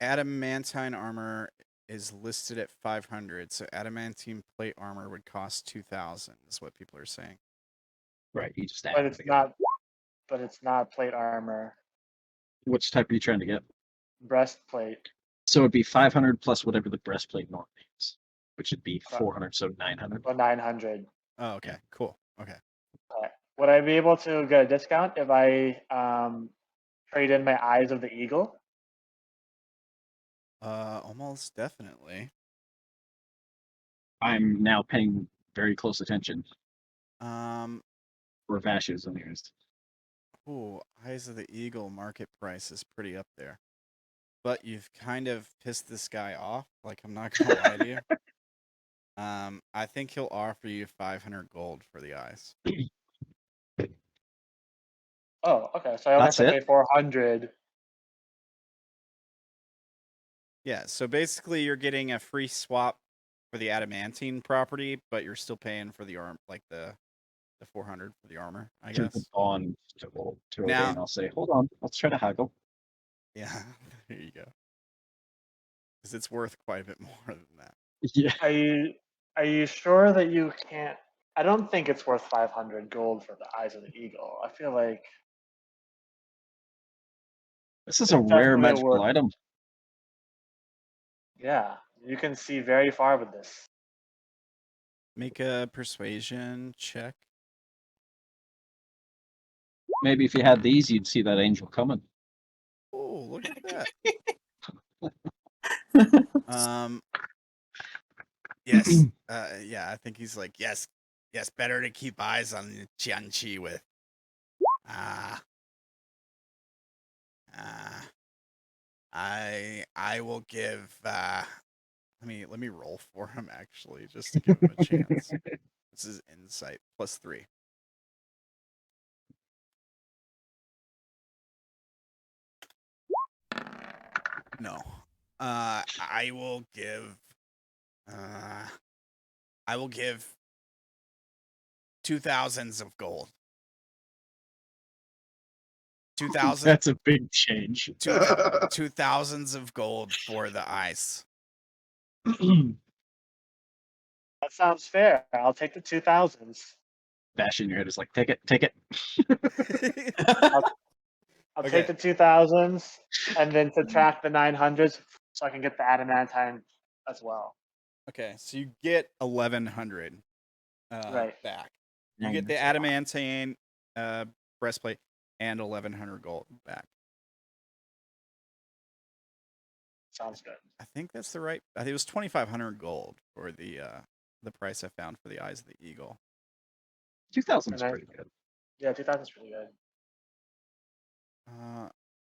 Adamantine armor is listed at 500, so adamantine plate armor would cost 2,000. Is what people are saying. Right. You just add but them it's together. not. But it's not plate armor. Which type are you trying to get? Breastplate. So it'd be 500 plus whatever the breastplate normally is, which would be 400, so 900. Or 900. Oh, okay. Cool. Okay. Would I be able to get a discount if I trade in my eyes of the eagle? Almost definitely. I'm now paying very close attention. Um, For Vash is the nearest. ooh, Eyes of the Eagle market price is pretty up there. But you've kind of pissed this guy off. Like, I'm not gonna lie to you. I think he'll offer you 500 gold for the eyes. Oh, okay. So I only have That's to it? pay 400. Yeah, so basically you're getting a free swap for the adamantine property, but you're still paying for the arm, like the 400 for the armor, I Turn guess. on to Odayn, Now- and I'll say, hold on, let's try to haggle. Yeah, there you go. Because it's worth quite a bit more than that. Yeah. Are you sure that you can't? I don't think it's worth 500 gold for the eyes of the eagle. I feel like This is a It's rare definitely magical worth- item. yeah, you can see very far with this. Make a persuasion check. Maybe if you had these, you'd see that angel coming. Oh, look at that. Yes. Yeah, I think he's like, yes, better to keep eyes on Jianqi with. I will give let me roll for him actually, just to give him a chance. This is insight +3. No. I will give 2,000s of gold. 2,000 That's a big change. 2,000s of gold for the eyes. That sounds fair. I'll take the 2000s. Bash in your head is like, take it, take it. I'll Okay. take the 2000s and then subtract the 900s so I can get the adamantine as well. Okay, so you get 1,100 Right. back. You get the adamantine breastplate and 1,100 gold back. Sounds good. I think that's the right. I think it was 2,500 gold for the price I found for the Eyes of the Eagle. 2,000 is And I- pretty good. Yeah, 2,000 is pretty good.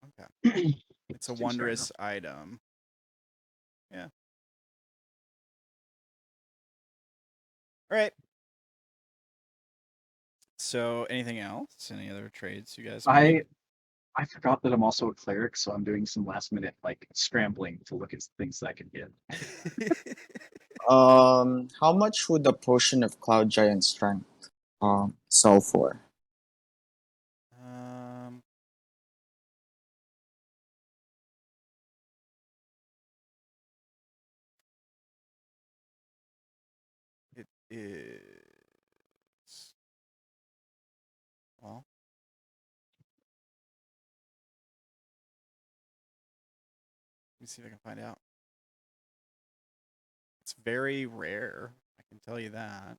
Okay. It's a Seems fair wondrous item. Yeah. All right. So, anything else? Any other trades you guys made? I forgot that I'm also a cleric, so I'm doing some last minute like scrambling to look at things that I can get. How much would the potion of Cloud Giant Strength sell for? It is. Well, let me see if I can find out. It's very rare. I can tell you that.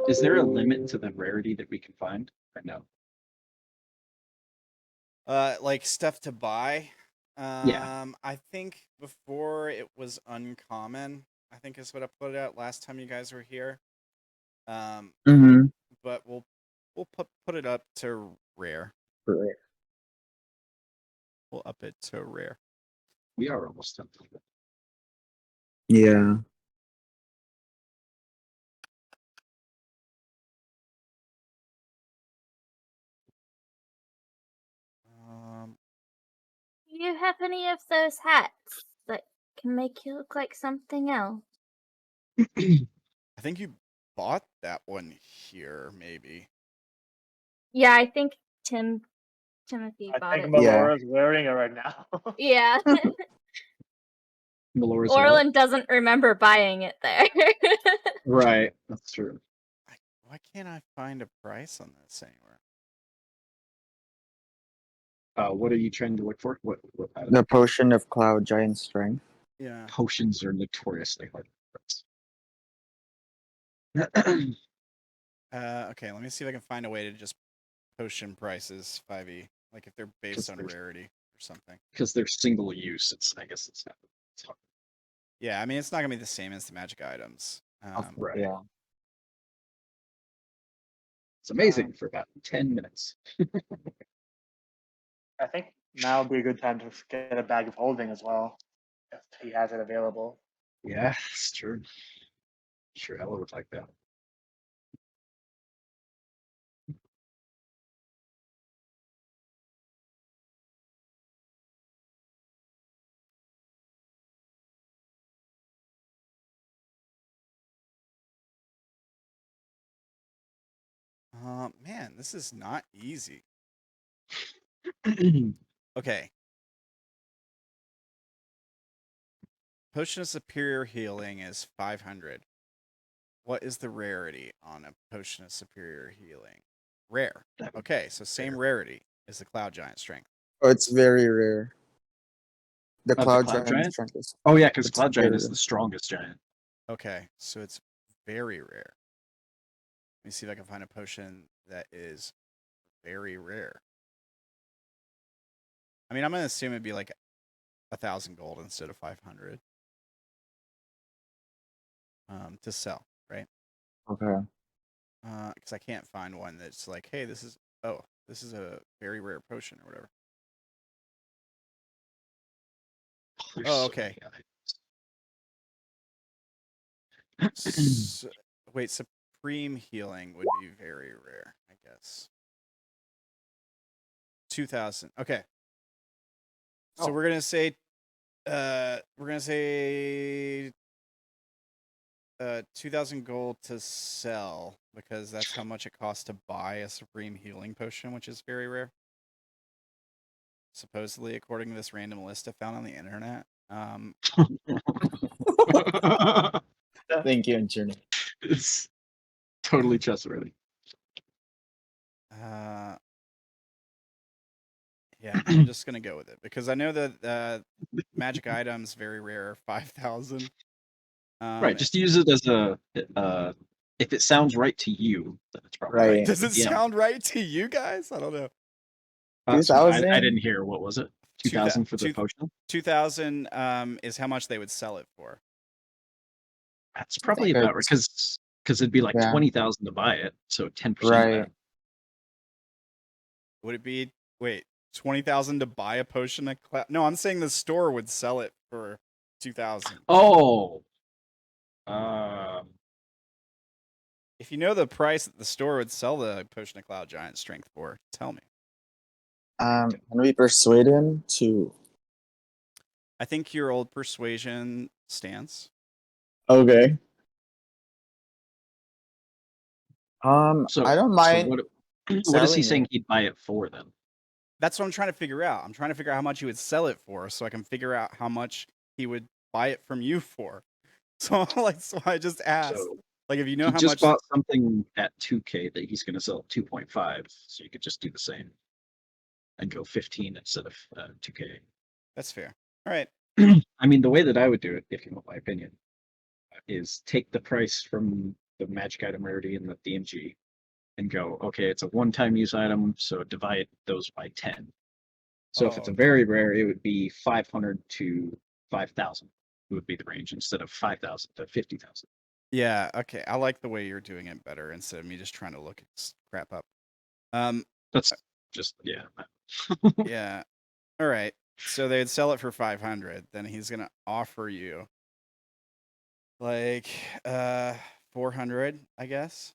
Is there a limit to the rarity that we can find? Or no? Like stuff to buy. Yeah. I think before it was uncommon. I think is what I put it out last time you guys were here. Mm-hmm. But we'll put it up to rare. Right. We'll up it to rare. We are almost done. Yeah. Do you have any of those hats that can make you look like something else? I think you bought that one here, maybe. Yeah, I think Timothy I bought think it. Melora's wearing it right now. Yeah. Melora's Orlan doesn't remember buying it there. Right, that's true. Why can't I find a price on this anywhere? What are you trying to look for? What The potion of Cloud Giant Strength. Yeah. Potions are notoriously hard to Okay, let me see if I can find a way to just potion prices 5e, like if they're based on rarity or something. Because they're single use. I guess it's hard. Yeah, I mean it's not gonna be the same as the magic items. Right. Yeah. It's amazing for about 10 minutes. I think now would be a good time to get a bag of holding as well, if he has it available. Yeah, it's true. Sure, hell would like that. Man, this is not easy. Okay. Potion of Superior Healing is 500. What is the rarity on a Potion of Superior Healing? Rare. Okay, so same rarity as the Cloud Giant Strength. Oh, it's very rare. The Oh, Cloud, the Cloud Giant Giant? Strength is. Oh yeah, because It's Cloud Giant is very- the strongest giant. Okay, so it's very rare. Let me see if I can find a potion that is very rare. I mean, I'm gonna assume it'd be like 1,000 gold instead of 500 to sell, right? Okay. Because I can't find one that's like, hey, this is a very rare potion or whatever. There's Oh, so okay. many items. Wait, Supreme Healing would be very rare, I guess. 2,000. Okay. So we're gonna say 2,000 gold to sell because that's how much it costs to buy a Supreme Healing Potion, which is very rare. Supposedly, according to this random list I found on the internet. Thank you, Anthony. It's totally trustworthy. Yeah, I'm just gonna go with it because I know that magic items very rare 5,000. Right, just use it as a if it sounds right to you, then it's probably Right. Does it Yeah. sound right to you guys? I don't know. So I 2,000? didn't hear, what was it? 2,000 for the potion? 2,000 is how much they would sell it for. That's probably think about right, it's- because it'd be like Yeah. 20,000 to buy it, so 10% of Right. that. Would it be 20,000 to buy a potion of cloud? No, I'm saying the store would sell it for 2,000. Oh, If you know the price that the store would sell the potion of cloud giant strength for, tell me. Can we persuade him to? I think your old persuasion stance. Okay. so I don't so mind. what is selling he it. saying he'd buy it for then? That's what I'm trying to figure out. I'm trying to figure out how much he would sell it for, so I can figure out how much he would buy it from you for. So so I just asked, So like, if you know he how just much. bought something at 2K that he's going to sell at 2.5, so you could just do the same and go 15 instead of 2K. That's fair. All right. I mean, the way that I would do it, if you want my opinion, is take the price from the magic item rarity and the DMG and go, okay, it's a one-time use item, so divide those by 10. So if it's a Oh. very rare, it would be 500 to 5,000 would be the range instead of 5,000 to 50,000. Yeah. Okay. I like the way you're doing it better instead of me just trying to look crap up. That's just, yeah. Yeah. All right. So they'd sell it for 500. Then he's gonna offer you like 400, I guess.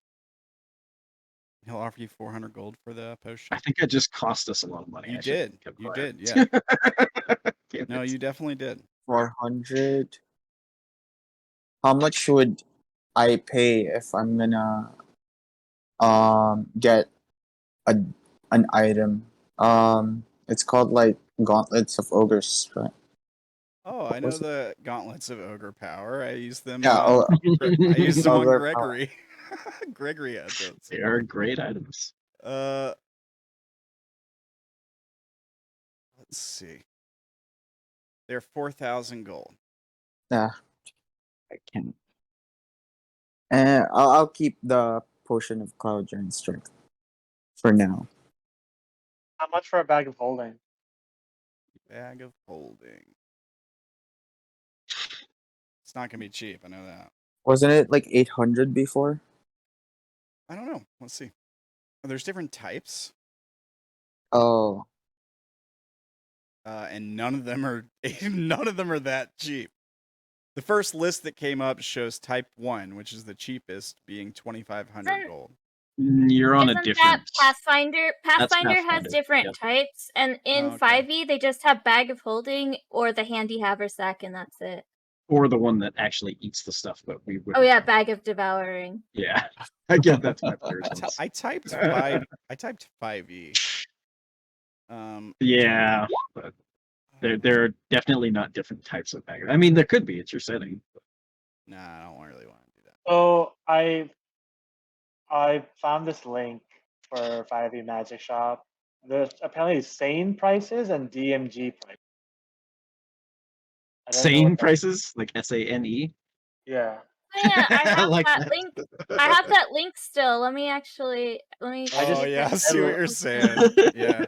He'll offer you 400 gold for the potion. I think it just cost us a lot of money. You I should've did. kept You quiet. did. Yeah. Damn No, it. you definitely did. 400. How much would I pay if I'm gonna get an item? It's called like Gauntlets of Ogres, right? Oh, I What know was it? the gauntlets of ogre power. I use them. Yeah. I used them on Ogre power. Gregory. Gregory had those. They are great items. Let's see. They're 4,000 gold. Yeah. I can. And I'll keep the potion of cloud giant strength for now. How much for a bag of holding? Bag of holding. It's not gonna be cheap. I know that. Wasn't it like 800 before? I don't know. Let's see. There's different types, Oh, and none of them are that cheap. The first list that came up shows Type 1, which is the cheapest, being 2,500 Isn't- gold. You're on a Isn't that different. Pathfinder? Pathfinder has Pathfinder, different yeah. types, and in Oh, okay. 5e they just have bag of holding or the handy haversack, and that's it. Or the one that actually eats the stuff, but we would. Oh yeah, bag of devouring. Yeah, I get that's my third one. I typed 5. I typed 5e. Yeah, but there are definitely not different types of bag. I mean, there could be. It's your setting. Nah, I don't really want to do that. So I found this link for 5e Magic Shop. There's apparently sane prices and DMG prices. I don't know Sane what that- prices, like SANE. Yeah. Oh, yeah, I have like that link. I have that link still. Let me. I just- Oh see yeah, I if see what you're saying. Yeah,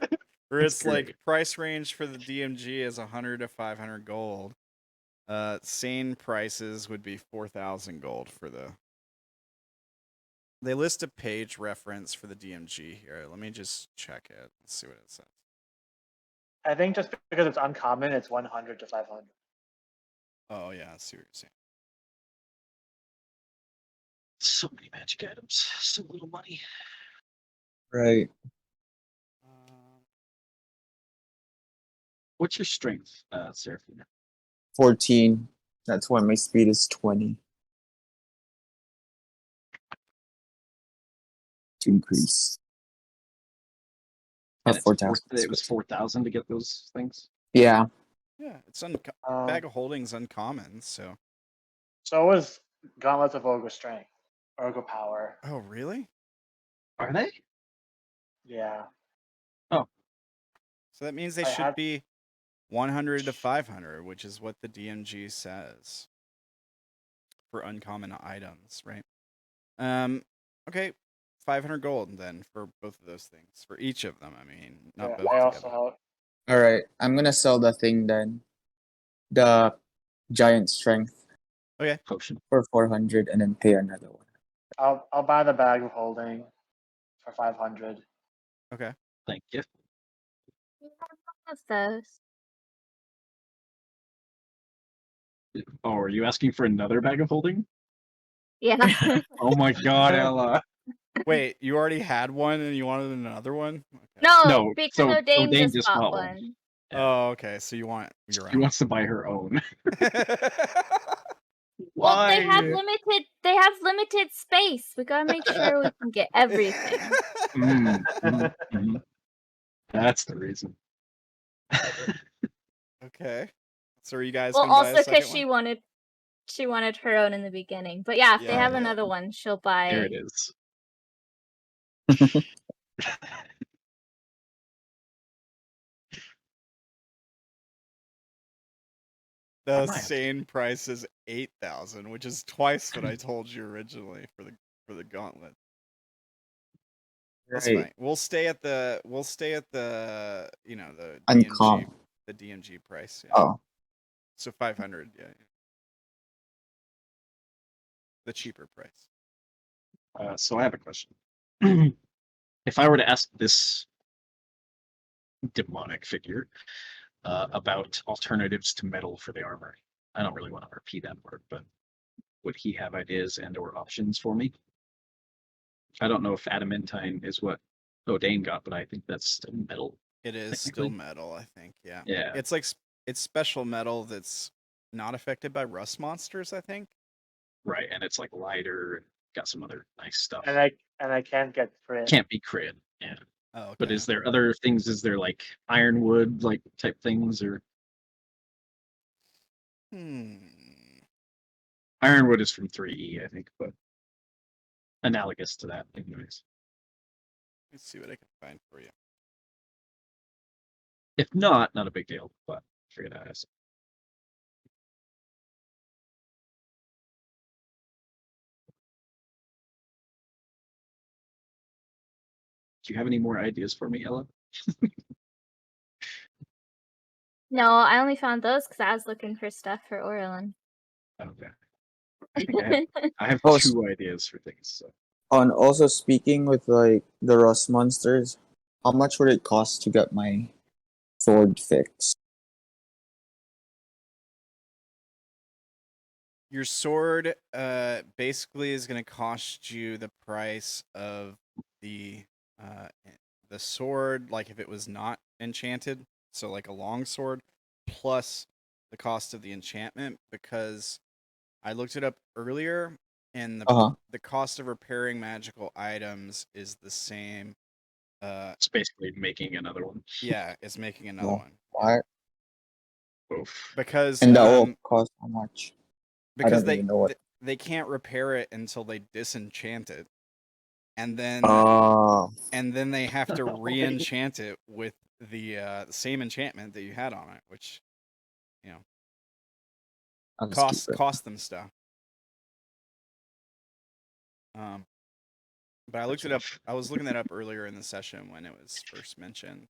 where That's it's like great. price range for the DMG is 100 to 500 gold. Sane prices would be 4,000 gold for the. They list a page reference for the DMG here. Let me just check it. Let's see what it says. I think just because it's uncommon, it's 100 to 500. Oh yeah, I see what you're saying. So many magic items, so little money. right. What's your strength, Seraphina? 14. That's why my speed is 20. To increase. And At it's 4,000. It was 4,000 to get those things. Yeah. Yeah, it's bag of holding's uncommon, so. So was Gauntlets of Ogre Strength, Ogre Power. Oh really? Are they? Yeah. So that means they I should had- be 100 to 500, which is what the DMG says. for uncommon items, right? Okay, 500 gold then for both of those things for each of them. I mean, not Yeah, both I together. also have. All right, I'm gonna sell the thing then. The giant strength Okay, Potion. for 400 and then pay another one. I'll buy the bag of holding for 500. okay. Thank you. We have one of those. Oh, are you asking for another bag of holding? Yeah. Oh my god, Ella. Wait, you already had one and you wanted another one? Okay. No, No, because so Odayn Odayn just just bought bought one. one. Yeah. Oh, okay. So you want your She own. wants to buy her own. Well, Why? they have limited space. We gotta make sure we can get everything. Mm. That's the reason. Okay. So are you guys Well, gonna buy a also because second one? she wanted her own in the beginning. But yeah, if they Yeah, have yeah. another one, she'll buy. There it is. The I might have to- sane price is 8,000, which is twice what I told you originally for the gauntlet. That's Right. fine. We'll stay at the you know the Uncommon. DMG price. Yeah. Oh, So 500. Yeah. The cheaper price. So I have a question. If I were to ask this demonic figure about alternatives to metal for the armor, I don't really want to repeat that word, but would he have ideas and or options for me? I don't know if adamantine is what Odayn got, but I think that's still metal. It is still Technically. metal, I think. Yeah. Yeah. It's like it's special metal that's not affected by rust monsters, I think. Right, and it's like lighter, got some other nice stuff. and I can't get crit. Can't be crit, yeah. Oh, okay. But is there other things? Is there like ironwood like type things, or ironwood is from 3E, I think, but analogous to that, anyways. Let's see what I can find for you. If not, not a big deal, but figured I'd ask. Do you have any more ideas for me, Ella? No, I only found those because I was looking for stuff for Orlan. Okay. I think I have Oh, 2 ideas for things. So. and also speaking with like the rust monsters, how much would it cost to get my sword fixed? Your sword basically is going to cost you the price of the sword, like if it was not enchanted, so like a long sword, plus the cost of the enchantment, because I looked it up earlier, and the cost of repairing magical items is the same. It's basically making another one. Yeah, it's making another No. one. Why? Oof. Because And that will cost how much? because don't even know what. they can't repair it until they disenchant it, and then Oh, they have to re-enchant it with the same enchantment that you had on it, which you know I'll just keep it. cost them stuff. But I looked it up. I was looking that up earlier in the session when it was first mentioned.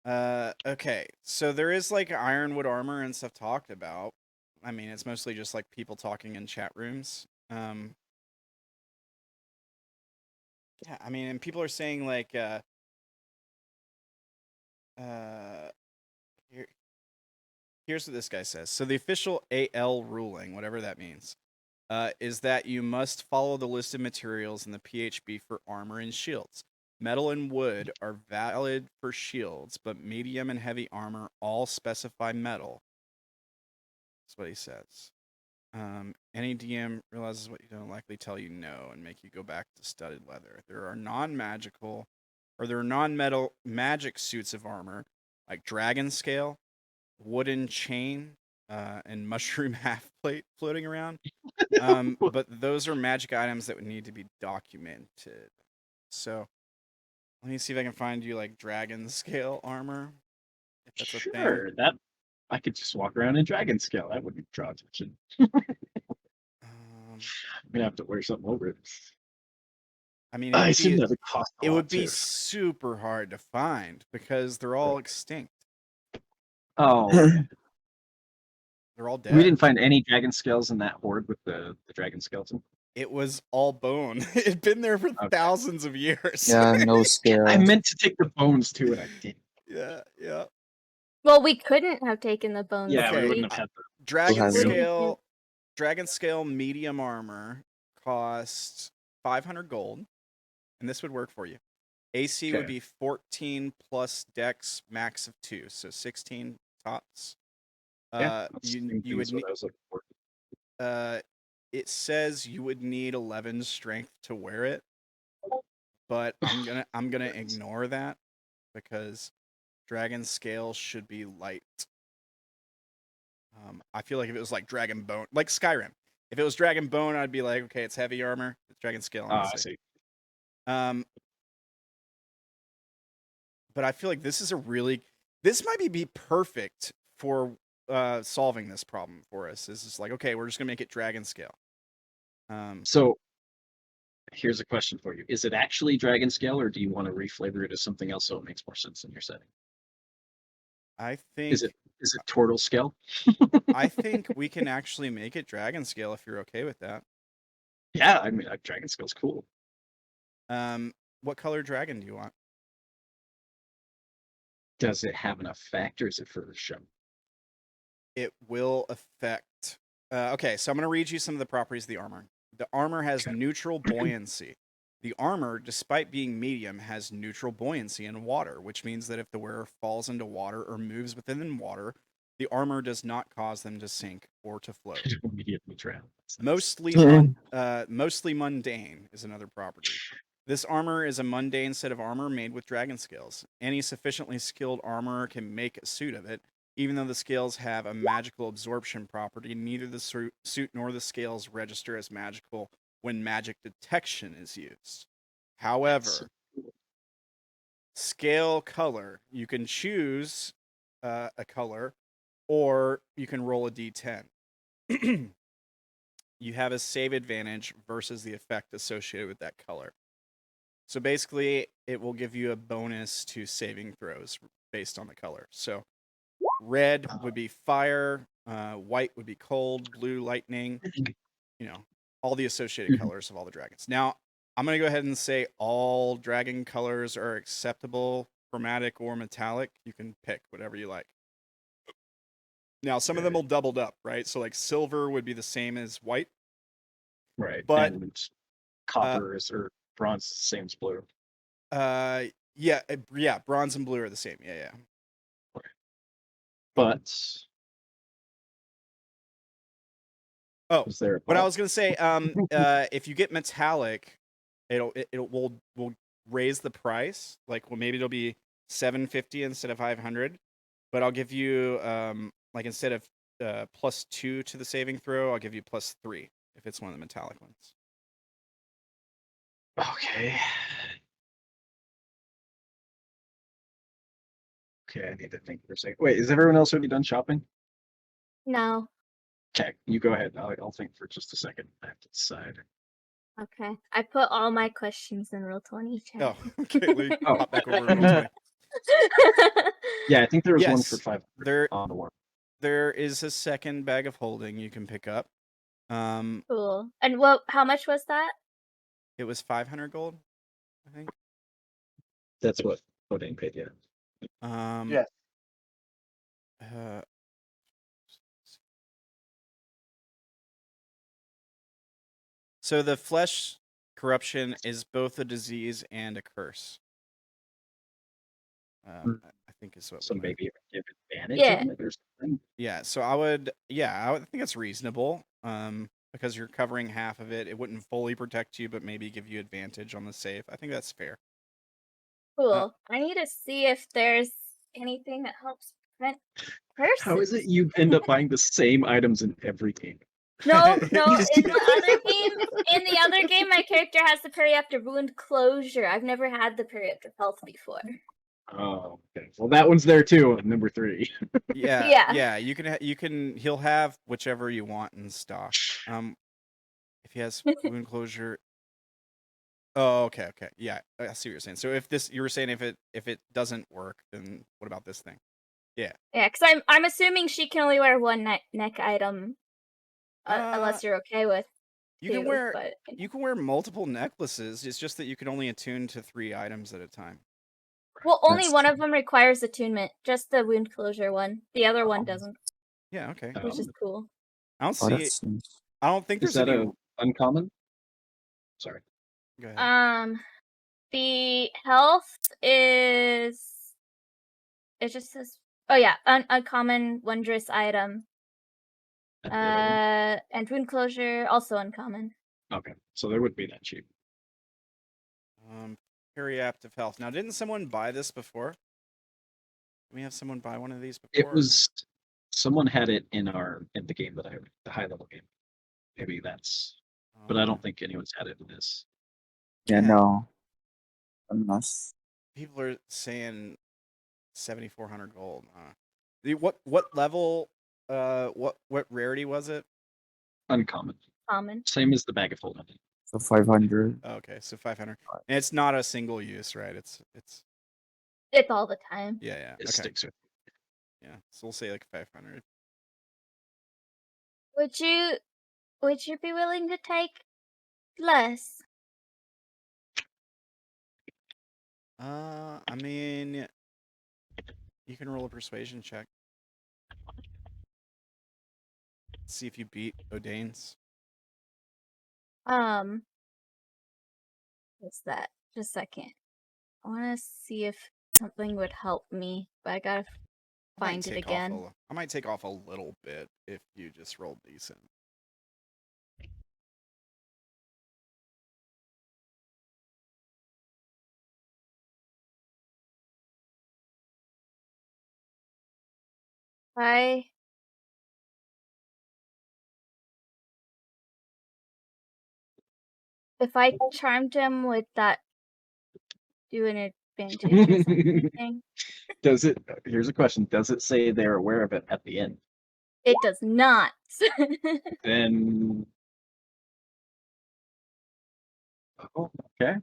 Okay, so there is like ironwood armor and stuff talked about. I mean, it's mostly just like people talking in chat rooms. Yeah, I mean, and people are saying like, here's what this guy says. So the official AL ruling, whatever that means, is that you must follow the listed materials in the PHB for armor and shields. Metal and wood are valid for shields, but medium and heavy armor all specify metal. That's what he says. Any DM realizes what you don't likely tell you no and make you go back to studded leather. There are non-metal magic suits of armor, like dragon scale, wooden chain, and mushroom half plate floating around. But those are magic items that would need to be documented. So let me see if I can find you like dragon scale armor. If that's a thing. Sure, that I could just walk around in dragon scale. That wouldn't draw attention. I'm gonna have to wear something over it. I mean, I assume that would cost a it lot would be too. super hard to find because they're all extinct. Oh, okay. They're all dead. We didn't find any dragon scales in that horde with the dragon skeleton. It was all bone. It'd been there for thousands of years. Yeah, no scale. I meant to take the bones too, and I didn't. Yeah. Well, we couldn't have taken the bones. Yeah, Okay. we wouldn't have had the. Dragon scale medium armor costs 500 gold, and this would work for you. AC would be 14 plus Dex, max of 2, so 16 tops. You would need. It says you would need 11 strength to wear it, but I'm gonna ignore that because dragon scale should be light. I feel like if it was like dragon bone, like Skyrim, if it was dragon bone, I'd be like, okay, it's heavy armor. It's dragon scale. I see. But I feel like this might be perfect for solving this problem for us. This is like, okay, we're just gonna make it dragon scale. So here's a question for you: is it actually dragon scale, or do you want to reflavor it as something else so it makes more sense in your setting? I think is it turtle scale? I think we can actually make it dragon scale if you're okay with that. Yeah, I mean, dragon scale's cool. What color dragon do you want? Does it have an effect, or is it for show? It will affect. Okay, so I'm going to read you some of the properties of the armor. The armor has neutral buoyancy. The armor, despite being medium, has neutral buoyancy in water, which means that if the wearer falls into water or moves within water, the armor does not cause them to sink or to float. Immediately drown. Mostly mundane is another property. This armor is a mundane set of armor made with dragon scales. Any sufficiently skilled armorer can make a suit of it. Even though the scales have a magical absorption property, neither the suit nor the scales register as magical when magic detection is used. However, scale color, you can choose a color, or you can roll a d10. You have a save advantage versus the effect associated with that color. So basically, it will give you a bonus to saving throws based on the color. So red would be fire, white would be cold, blue lightning, all the associated colors of all the dragons. Now, I'm going to go ahead and say all dragon colors are acceptable, chromatic or metallic. You can pick whatever you like. Now, some of them will doubled up, right? So like silver would be the same as white. Right. But and copper is or bronze is the same as blue. Yeah, bronze and blue are the same. Yeah. Okay. But what I was gonna say, if you get metallic, we'll raise the price. Like, well, maybe it'll be $750 instead of $500, but I'll give you like instead of +2 to the saving throw, I'll give you +3 if it's one of the metallic ones. Okay. Okay, I need to think for a second. Wait, is everyone else already done shopping? No. Okay, you go ahead. I'll think for just a second. I have to decide. Okay. I put all my questions in Roll20 chat. Oh, okay. Pop back over to Roll20. Yeah, I think there was one for 500 there, on the one. There is a second bag of holding you can pick up. Cool. And how much was that? It was 500 gold, I think. That's what Odayn paid, yeah. Yes. So the flesh corruption is both a disease and a curse. I think is what. So maybe give advantage. Yeah. On it or something? Yeah. So I would think it's reasonable. Because you're covering half of it, it wouldn't fully protect you, but maybe give you advantage on the save. I think that's fair. Cool. I need to see if there's anything that helps prevent curses. How is it you end up buying the same items in every game? No. In the other game, my character has the periapter wound closure. I've never had the periapter health before. Oh, okay. Well, that one's there too. Number 3. Yeah. You can. He'll have whichever you want in stock. If he has wound closure. Oh, okay. Yeah, I see what you're saying. So you were saying if it doesn't work, then what about this thing? Yeah. Yeah, because I'm assuming she can only wear one neck item, unless you're okay with You two. can wear But you can wear multiple necklaces. It's just that you can only attune to 3 items at a time. well, only That's one true. of them requires attunement. Just the wound closure one. The other one doesn't, Yeah. Okay. which is cool. I don't Oh, see. that's nice. I don't think Is there's that any. a uncommon? Sorry. Go ahead. The health is. It just says. Oh yeah, uncommon wondrous item. And the other one? And wound closure also uncommon. Okay, so there would be that cheap. Periaptive health. Now, didn't someone buy this before? Did we have someone buy one of these before? It was someone had it in the game that the high level game. Maybe that's, but I don't think anyone's had it in this. Yeah, Yeah. no. Unless. People are saying 7,400 gold. What level? What rarity was it? Uncommon. Common. Same as the bag of holding. So 500. Oh, okay, so 500, and it's not a single use, right? It's It's all the time. yeah. It Okay. sticks with. Yeah, so we'll say like 500. Would you be willing to take less? I mean, you can roll a persuasion check. See if you beat Odayn's. What's that? Just a second. I want to see if something would help me, but I gotta find it again. I might take off a little bit if you just roll decent. If I charmed him, would that do an advantage or something? Does it? Here's a question. Does it say they're aware of it at the end? It does not. Then. Oh, okay.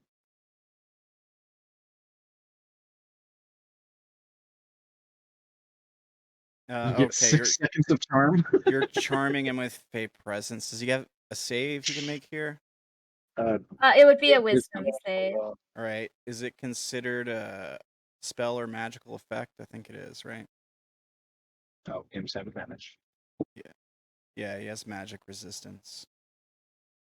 You get Okay, 6 seconds of charm. you're charming him with Fey Presence. Does he have a save he can make here? It would be a wisdom save. All right. Is it considered a spell or magical effect? I think it is, right? Oh, imps have advantage. Yeah, he has magic resistance.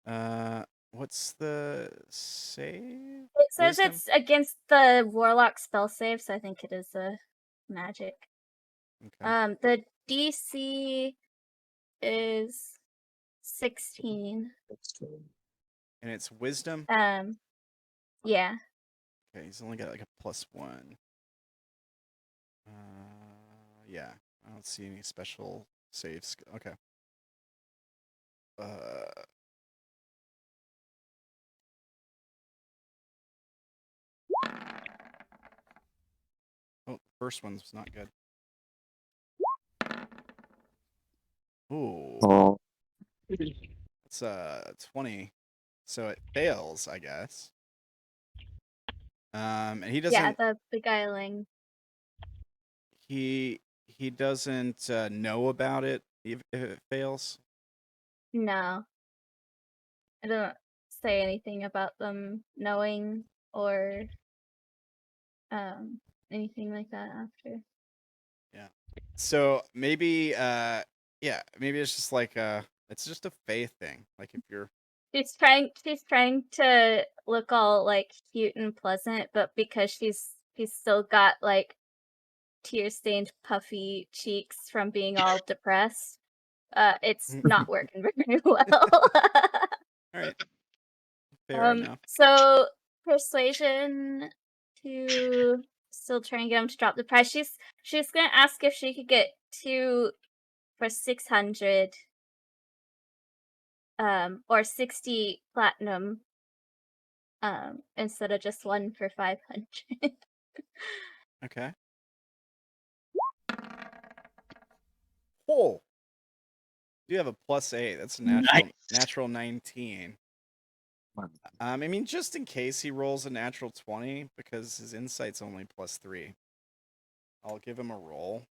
What's the save? It says Wisdom? it's against the warlock spell save, so I think it is a magic. Okay. The DC is 16. And it's wisdom? Yeah. Okay, he's only got like a +1. Yeah, I don't see any special saves. Okay. Oh, the first one's not good. Ooh. Oh, It's 20. So it fails, I guess. And he doesn't. Yeah, the beguiling. He doesn't know about it if it fails. No. I don't say anything about them knowing or anything like that after. Yeah. So maybe maybe it's just like it's just a faith thing. Like if you're She's trying to look all like cute and pleasant, but because she's still got like tear-stained puffy cheeks from being all depressed, it's not working very well. all right. Fair enough. So persuasion to still try and get him to drop the price. She's gonna ask if she could get 2 for 600. Or 60 platinum, instead of just 1 for 500. Okay. Oh, You have a +8. That's a Nice. natural 19. I mean, just in case he rolls a natural 20, because his insight's only +3. I'll give him a roll,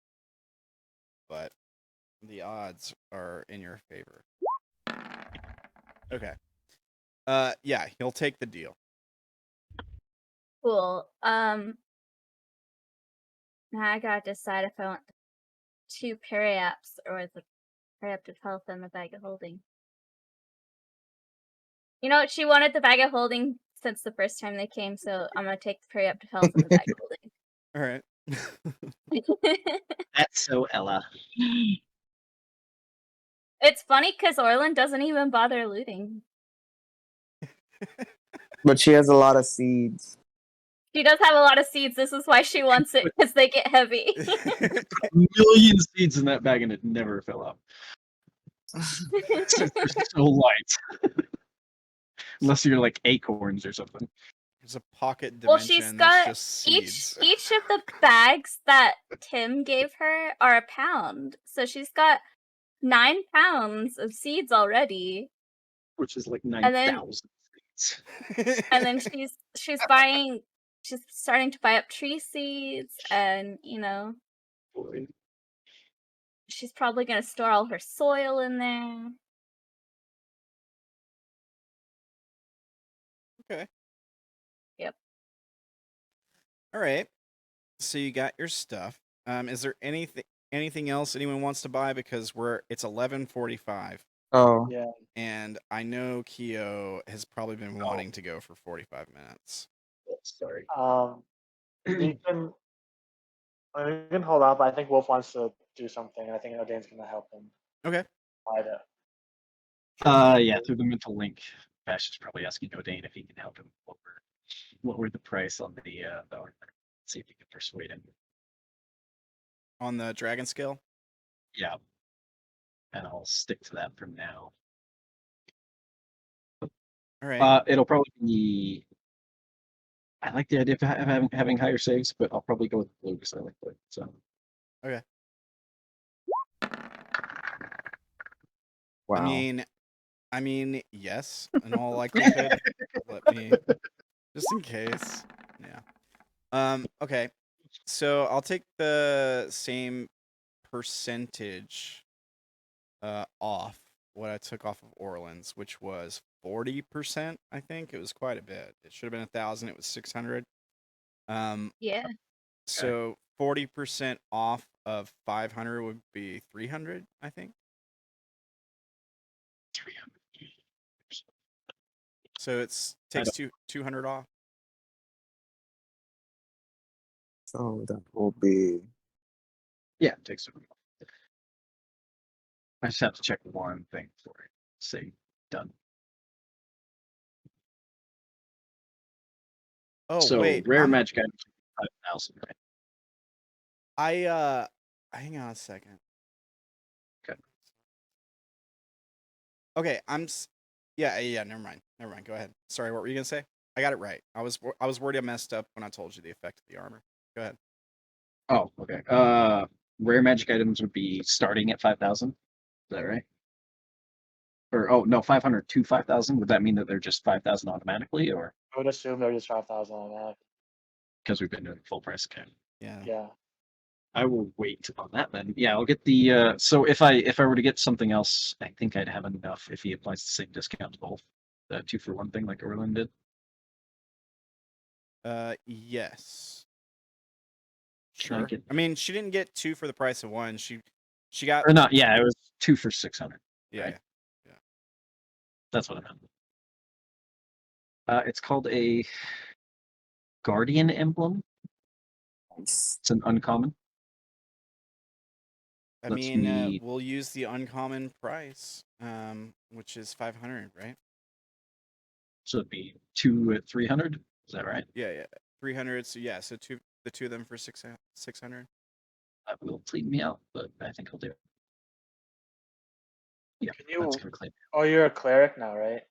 but the odds are in your favor. Okay. Yeah, he'll take the deal. Cool. Now I gotta decide if I want 2 periaps or the periap of health and the bag of holding. You know what? She wanted the bag of holding since the first time they came, so I'm gonna take the periap of health and the bag of holding. All right. That's so Ella. It's funny because Orlan doesn't even bother looting. But she has a lot of seeds. She does have a lot of seeds. This is why she wants it, because they get heavy. Million seeds in that bag and it never fell out. They're so light. Unless you're like acorns or something. There's a pocket Well, dimension she's that's got just seeds. each of the bags that Tim gave her are a pound. So she's got 9 pounds of seeds already. Which is like And then- 9,000 seeds. And then she's starting to buy up tree seeds, and Boy. she's probably gonna store all her soil in there. Okay. Yep. All right. So you got your stuff. Is there anything else anyone wants to buy? Because it's 11:45, Oh, Yeah. and I know Kyo has probably been wanting to go for 45 minutes. Sorry. You can hold up. I think Wolf wants to do something. I think Odayn's gonna help him Okay. find it. Yeah, through the mental link. Vash is probably asking Odayn if he can help him lower the price on the armor. See if he can persuade him. On the dragon scale? Yeah. And I'll stick to that from now. All right. It'll probably be. I like the idea of having higher saves, but I'll probably go with blue because I like blue. So. Okay. wow. I mean, yes, in all likelihood. Let me, just in case. Yeah. Okay. So I'll take the same percentage off what I took off of Orlan's, which was 40%. I think it was quite a bit. It should have been 1,000. It was 600. Yeah. So 40% off of 500 would be 300. I think. 300. So takes 200 off. So that will be. Yeah, it takes 200. I just have to check one thing for it. Say done. Oh so wait, rare magic items 5,000, right? Hang on a second. Okay. Okay, yeah. Never mind. Go ahead. Sorry, what were you gonna say? I got it right. I was worried I messed up when I told you the effect of the armor. Go ahead. Oh, okay. Rare magic items would be starting at 5,000. Is that right? Or oh no, 500 to 5,000. Would that mean that they're just 5,000 automatically, or I would assume they're just 5,000 on that. because we've been doing full price account? Yeah. Yeah. I will wait on that then. Yeah, I'll get the. So if I were to get something else, I think I'd have enough if he applies the same discount to both. The 2-for-1 thing like Orlan did. Yes. Can I Sure. get- I mean, she didn't get 2 for the price of 1. She got Or not? Yeah, it was 2 for 600. yeah. right? Yeah. That's what I meant. It's called a Guardian Emblem. Nice. It's an uncommon. I Lets mean, me- we'll use the uncommon price, which is 500, right? So it'd be 2 at 300. Is that right? Yeah. 300. So yeah, so the two of them for 600. That will clean me out, but I think I'll do it. Yeah, Can you? that's gonna clean. Oh, you're a cleric now, right?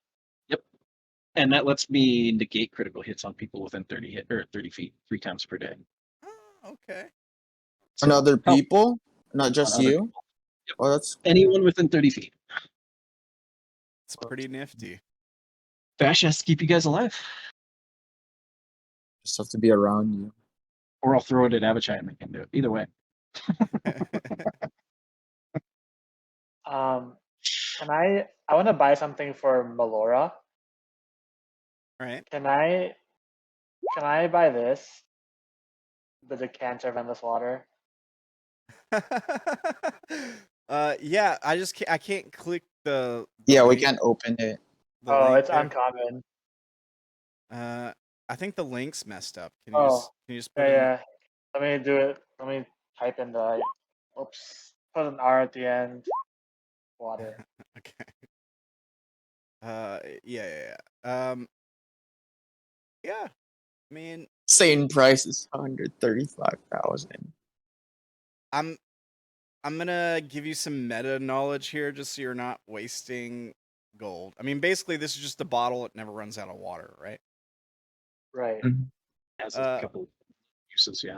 And that lets me negate critical hits on people within 30 feet 3 times per day. Oh, okay. So, On other help people, not just on other you. people. Oh, that's Anyone within 30 feet. It's pretty nifty. Vash has to keep you guys alive. Just have to be around you. Or I'll throw it at Abishai and they can do it. Either way. Can I want to buy something for Melora. Right. Can I buy this? The decanter of endless water. Yeah, I can't click the Yeah, we link- can't open it. the Oh, link it's there. uncommon. I think the link's messed up. Can Oh, you just put Yeah, in yeah. Let me do it. Let me type in the. Oops. Put an R at the end. Water. Okay. Yeah. Yeah. I mean, Same price is 135,000. I'm gonna give you some meta knowledge here, just so you're not wasting gold. I mean, basically, this is just a bottle that never runs out of water, right? Right. Has a couple uses, yeah.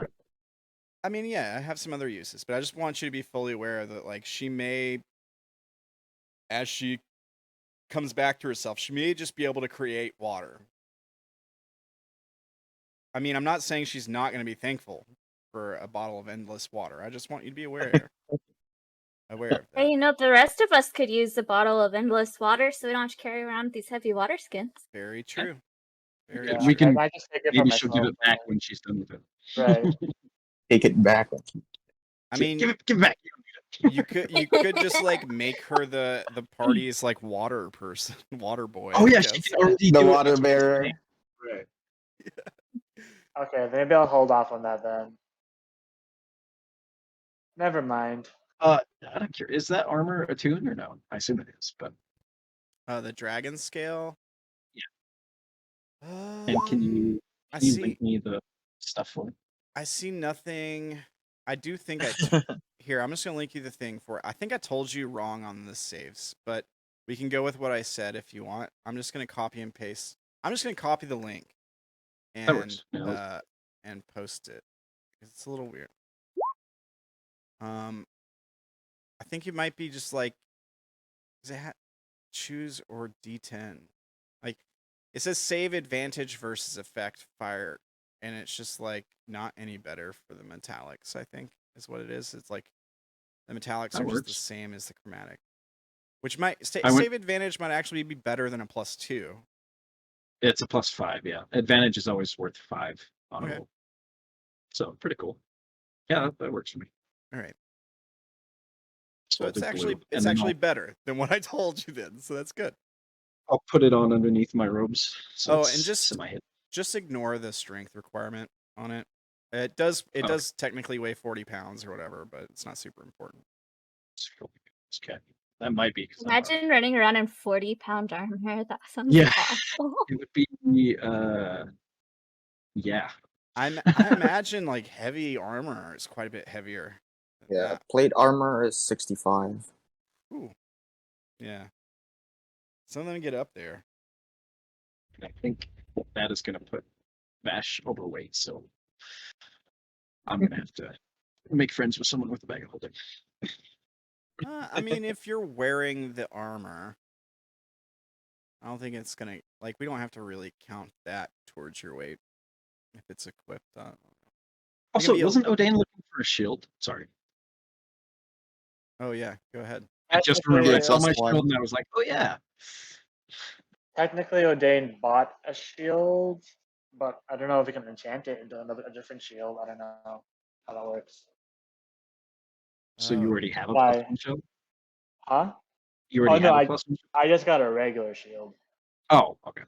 I mean, yeah, I have some other uses, but I just want you to be fully aware that, like, she may, as she comes back to herself, she may just be able to create water. I mean, I'm not saying she's not going to be thankful for a bottle of endless water. I just want you to be aware of Hey, that. you know, the rest of us could use a bottle of endless water, so we don't have to carry around these heavy water skins. Very true. Very Yeah, true. We can I might just take it for maybe she'll give myself. it back when she's done with it. Right. Take it back. I mean, give it back. you could just like make her the party's like water person, water boy. Oh I yeah, guess. she can already The do it. water That's what I'm bearer. saying. Right. Okay, maybe I'll hold off on that then. Never mind. I don't care. Is that armor attuned or no? I assume it is, but The dragon scale. Yeah. And can you link me the stuff for it? I see nothing. I do think here, I'm just gonna link you the thing for it. I think I told you wrong on the saves, but we can go with what I said if you want. I'm just gonna copy and paste. I'm just gonna copy the link That works. and Yeah, and post it. It's a little weird. I think you might be just like, choose or D10. Like, it says save advantage versus effect fire, and it's just like not any better for the metallics, I think, is what it is. It's like the metallics That are just the works. same as the chromatic. Which might I went- save advantage might actually be better than a +2. It's a +5, yeah. Advantage is always worth 5 on Okay. a roll. So pretty cool. Yeah, that works for me. All right. So So it's I'll do actually blue, and then better than what I told you then. So that's good. I'll put it on underneath my robes. So Oh, it's and just semi-hit. just ignore the strength requirement on it. It does Okay. technically weigh 40 pounds or whatever, but it's not super important. Okay. That might be. 'Cause I'm Imagine running around in 40-pound armor. That sounds Yeah. awful. It would be yeah. I imagine like heavy armor is quite a bit heavier than Yeah, that. plate armor is 65. Ooh. Yeah. Some of them get up there. And I think that is gonna put Vash overweight, so I'm gonna have to make friends with someone with a bag of holding. I mean, if you're wearing the armor, I don't think it's gonna like we don't have to really count that towards your weight if it's equipped. I don't know. Also, be a- wasn't Odayn looking for a shield? Sorry. Oh yeah, go ahead. I just remembered I saw my Plus one. shield and I was like, oh yeah. Technically, Odayn bought a shield, but I don't know if he can enchant it into a different shield. I don't know how that works. So Oh. you already have a Why? +1 shield? Huh? You already no, have a +1 shield? I just got a regular shield. Oh, okay.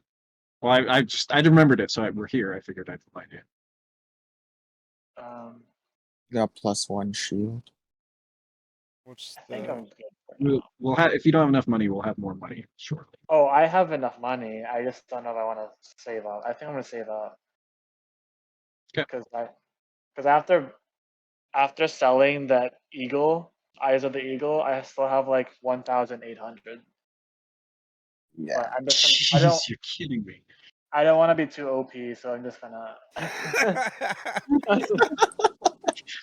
Well, I remembered it, so we're here. I figured I'd find you. Got +1 shield. What's I think I'm good. For We'll, now. we'll have if you don't have enough money, we'll have more money shortly. Oh, I have enough money. I just don't know if I want to save up. I think I'm gonna save up. Okay. Because after selling that eagle, eyes of the eagle, I still have like 1,800. Yeah. But I'm just gonna, Jeez, you're kidding me. I don't want to be too OP, so I'm just gonna.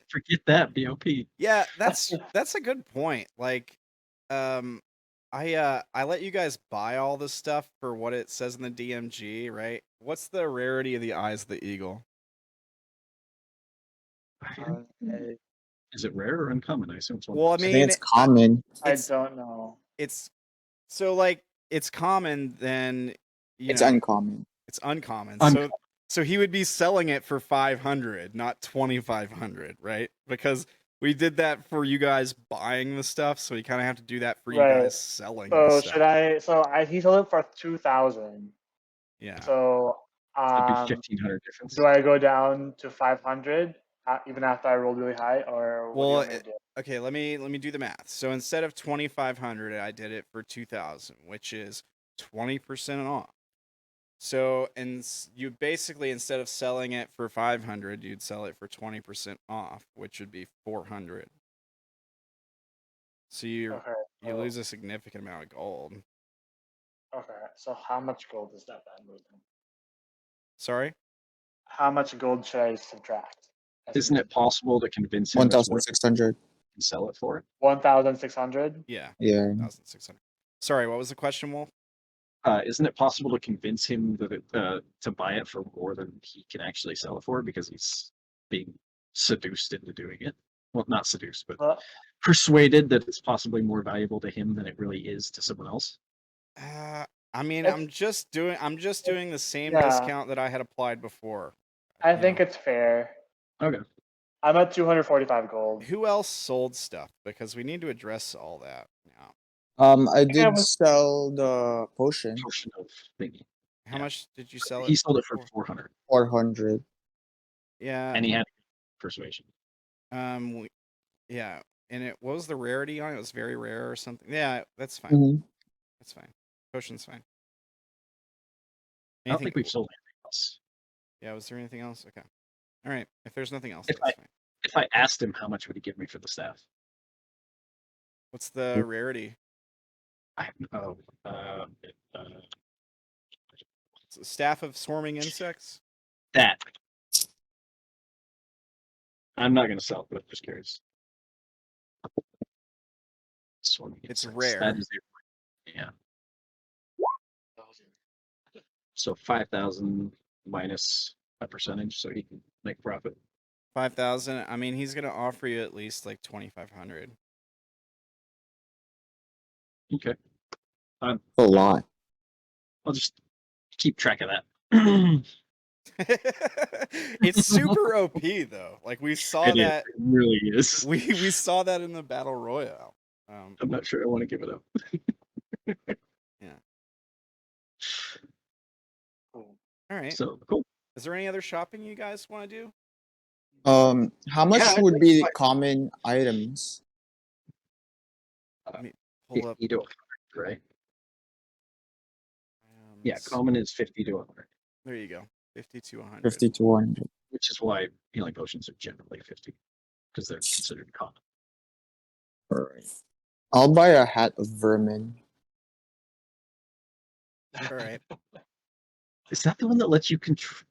Forget that, BOP. Yeah, that's a good point. Like, I let you guys buy all this stuff for what it says in the DMG, right? What's the rarity of the eyes of the eagle? I, Is it rare or uncommon? I assume it's one. Well, I I think mean, it's common. I it's don't know. it's so like it's common. Then you It's know uncommon. it's uncommon. Uncommon. So he would be selling it for 500, not 2,500, right? Because we did that for you guys buying the stuff, so we kind of have to do that for you Right. guys selling the So stuff. should I? So he sold it for 2,000. Yeah. So That'd be 1,500 difference. do I go down to 500 even after I rolled really high, or what do you want me to do? Okay, let me do the math. So instead of 2,500, I did it for 2,000, which is 20% off. So and you basically instead of selling it for 500, you'd sell it for 20% off, which would be 400. So you Okay. you lose a significant amount of gold. Okay. So how much gold is that then? Sorry? How much gold should I subtract? Isn't it possible to convince him it's worth 1,600. and sell it for it? 1,600. Yeah. Yeah. 1,600. Sorry, what was the question, Wolf? Isn't it possible to convince him that to buy it for more than he can actually sell it for because he's being seduced into doing it? Well, not seduced, but Well, persuaded that it's possibly more valuable to him than it really is to someone else. I mean, It's- I'm just doing the same Yeah. discount that I had applied before. I You think know. it's fair. Okay. I'm at 245 gold. Who else sold stuff? Because we need to address all that now. I Yeah, did sell the potion. Potion of thingy. How Yeah. much did you sell He it sold it for for? 400, 400. Yeah. and he had persuasion. Yeah. And what was the rarity on it? It was very rare or something. Yeah, that's fine. Mhm. That's fine. Potion's fine. I don't think we've sold anything else. Yeah, was there anything else? Okay. All right. If there's nothing else, If that's fine. If I asked him how much would he give me for the staff, What's the rarity? I know. It's a staff of swarming insects? That. I'm not gonna sell it, but I'm just curious. Swarming It's insects. rare. That is yeah. So 5,000 minus a percentage, so he can make profit. 5,000. I mean, he's gonna offer you at least like 2,500. Okay. A lot. I'll just keep track of that. It's super OP though. Like we saw that. It really is. We saw that in the battle royale. I'm not sure I want to give it up. Yeah. All right. So cool. Is there any other shopping you guys want to do? How much Yeah, would I'd be like- common items? Let me pull up. 50 to 100, right? Yeah, s- common is 50 to 100, There you go. 50 to 100. 50 to 100. which is why healing potions are generally 50 because they're considered common. Alright. I'll buy a hat of vermin. All right. Is that the one that lets you control?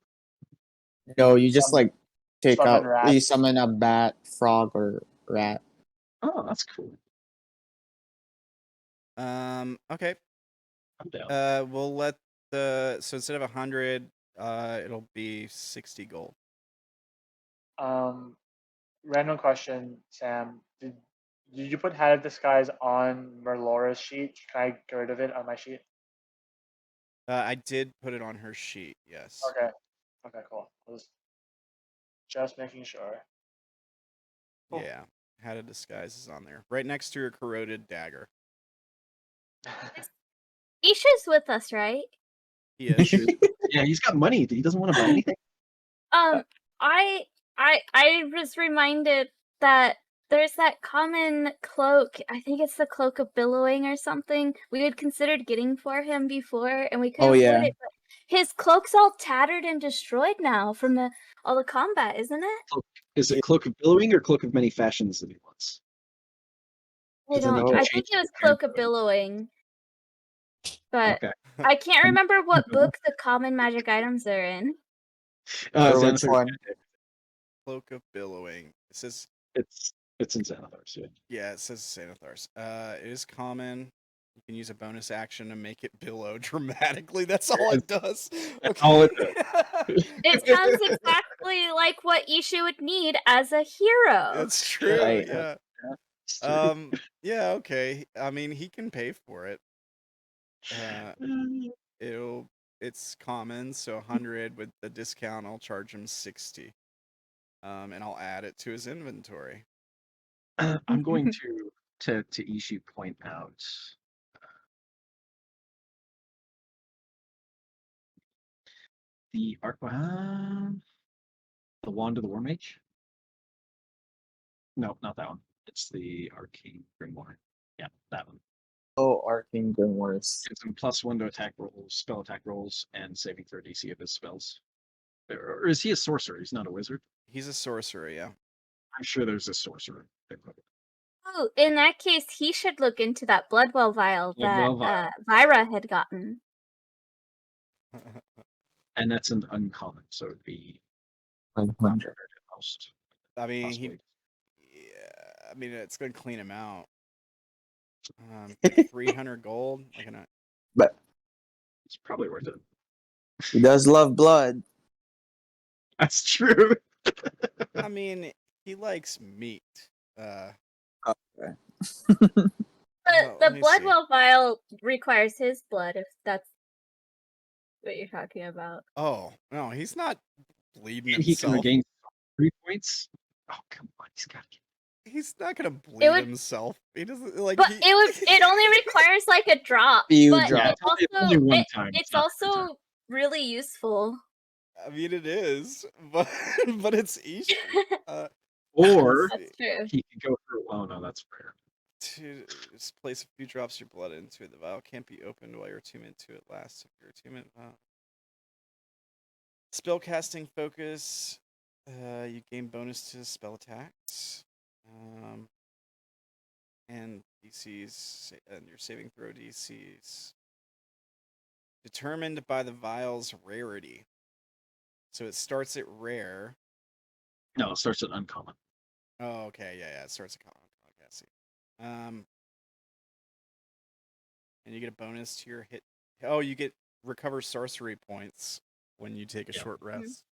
No, you just like take summon out, rats. you summon a bat, frog, or rat. Oh, that's cool. Okay. I'm down. We'll let so instead of 100, it'll be 60 gold. Random question, Sam. Did you put Hat of Disguise on Melora's sheet? Can I get rid of it on my sheet? I did put it on her sheet. Yes. Okay. Okay, cool. I was just making sure. Cool. Yeah. Had a disguise is on there, right next to her corroded dagger. Isha's with us, right? He is. Yeah, he's got money. He doesn't want to buy anything. I was reminded that there's that common cloak. I think it's the cloak of billowing or something. We had considered getting for him before, and we couldn't Oh, yeah. afford it. But his cloak's all tattered and destroyed now from all the combat, isn't it? Is it Cloak of Billowing or Cloak of Many Fashions that he wants? I Doesn't don't. know. I think it was cloak of billowing, but Okay. I can't remember what book the common magic items are in. Or which Xanathar's- one? Cloak of Billowing. It says, It's in Xanathar's, yeah. yeah, it says Sanathar's. It is common. You can use a bonus action to make it billow dramatically. That's all it does. That's all it It sounds exactly like what Ishu would need as a hero. That's true. Right. Yeah. Yeah. Okay. I mean, he can pay for it. It's common, so 100 with the discount. I'll charge him 60. And I'll add it to his inventory. I'm going to Ishi point out the the wand of the war mage. No, not that one. It's the arcane grimoire. Yeah, that one. Oh, arcane grimoires. Gives him +1 to attack rolls, spell attack rolls, and saving throw DC of his spells. Or is he a sorcerer? He's not a wizard. He's a sorcerer, yeah. I'm sure there's a sorcerer. Oh, in that case, he should look into that Bloodwell vial Bloodwell that Vyra had gotten. And that's an uncommon, so it'd be 500. at most. I mean, Possibly. I mean, it's gonna clean him out. 300 gold. But It's probably worth it. he does love blood. That's true. I mean, he likes meat. Okay. Well, The let me see. Bloodwell vial requires his blood, if that's what you're talking about. Oh no, he's not bleeding And he can himself. regain 3 points. Oh, come on. He's got to get. He's not gonna bleed would- himself. He doesn't like. But it only requires like a drop. Few but drops. It's Only also one time. it's not every time. also really useful. I mean, it is, but it's easy. Or That's true. he could go through. Oh no, that's rare. To just place a few drops of your blood into it. The vial can't be opened while your attunement to it lasts. If your attunement spellcasting focus, you gain bonus to spell attacks, and DCs and your saving throw DCs determined by the vial's rarity. So it starts at rare. No, it starts at uncommon. Oh, okay, yeah, it starts at common. Okay, I see. And you get a bonus to your hit. Oh, you get recover sorcery points when you take a Yeah. short rest.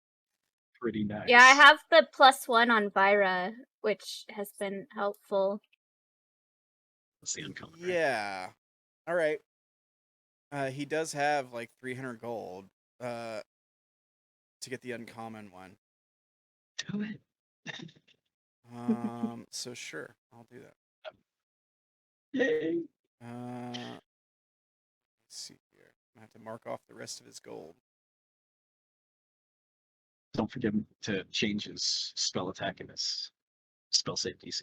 Pretty nice. Yeah, I have the +1 on Vyra, which has been helpful. That's the uncommon. Right? Yeah. All right. He does have like 300 gold to get the uncommon one. Do it. So sure, I'll do that. Yay. Let's see here. I have to mark off the rest of his gold. Don't forget to change his spell attack and his spell save DC.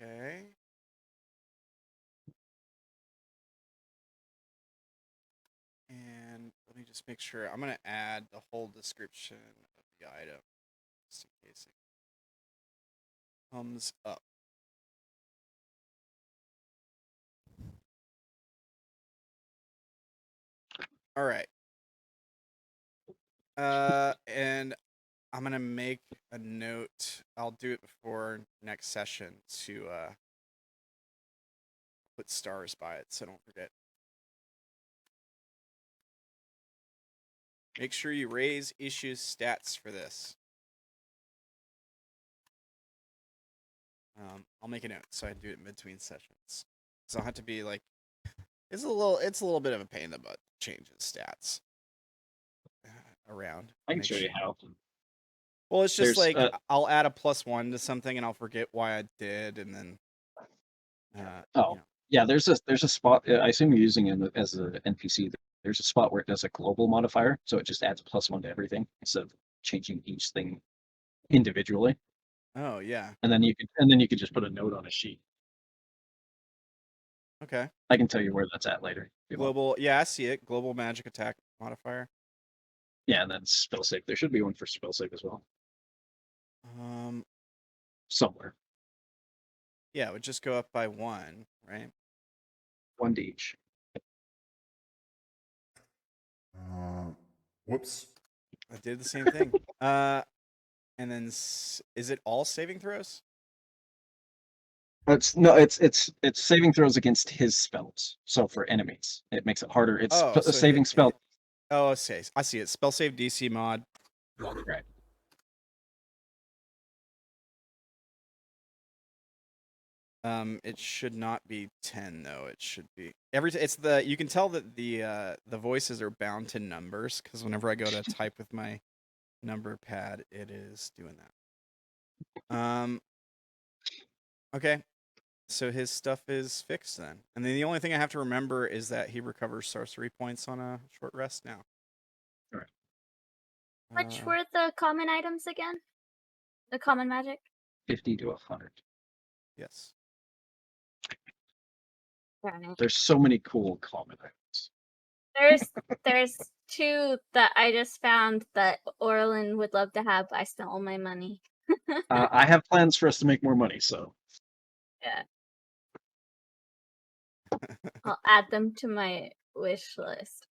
Okay. And let me just make sure. I'm going to add the whole description of the item just in case it comes up. All right. And I'm going to make a note. I'll do it before next session to put stars by it so don't forget. Make sure you raise issues stats for this. I'll make a note so I can do it in between sessions. So I'll have to be like, it's a little bit of a pain in the butt to change his stats around. I can show you how. Well, it's just There's, like I'll add a +1 to something and I'll forget why I did, and then. Yeah, there's a spot. I assume you're using it as an NPC. There's a spot where it does a global modifier, so it just adds a +1 to everything instead of changing each thing individually. Oh yeah. And then you could just put a note on a sheet. Okay. I can tell you where that's at later. if you want. Global. Yeah, I see it. Global magic attack modifier. Yeah, and then spell save. There should be one for spell save as well. Somewhere. Yeah, it would just go up by 1, right? 1 to each. Whoops. I did the same thing. And then is it all saving throws? It's saving throws against his spells. So for enemies, it makes it harder. It's Oh, a so saving spell. Oh, I see it. Spell save DC mod. Right. It should not be 10 though. It should be you can tell that the voices are bound to numbers because whenever I go to type with my number pad, it is doing that. Okay. So his stuff is fixed then. And then the only thing I have to remember is that he recovers sorcery points on a short rest now. All right. Which were the common items again? The common magic? 50 to 100. Yes. Right. There's so many cool common items. There's two that I just found that Orlan would love to have, but I spent all my money. I have plans for us to make more money, so Yeah. I'll add them to my wish list.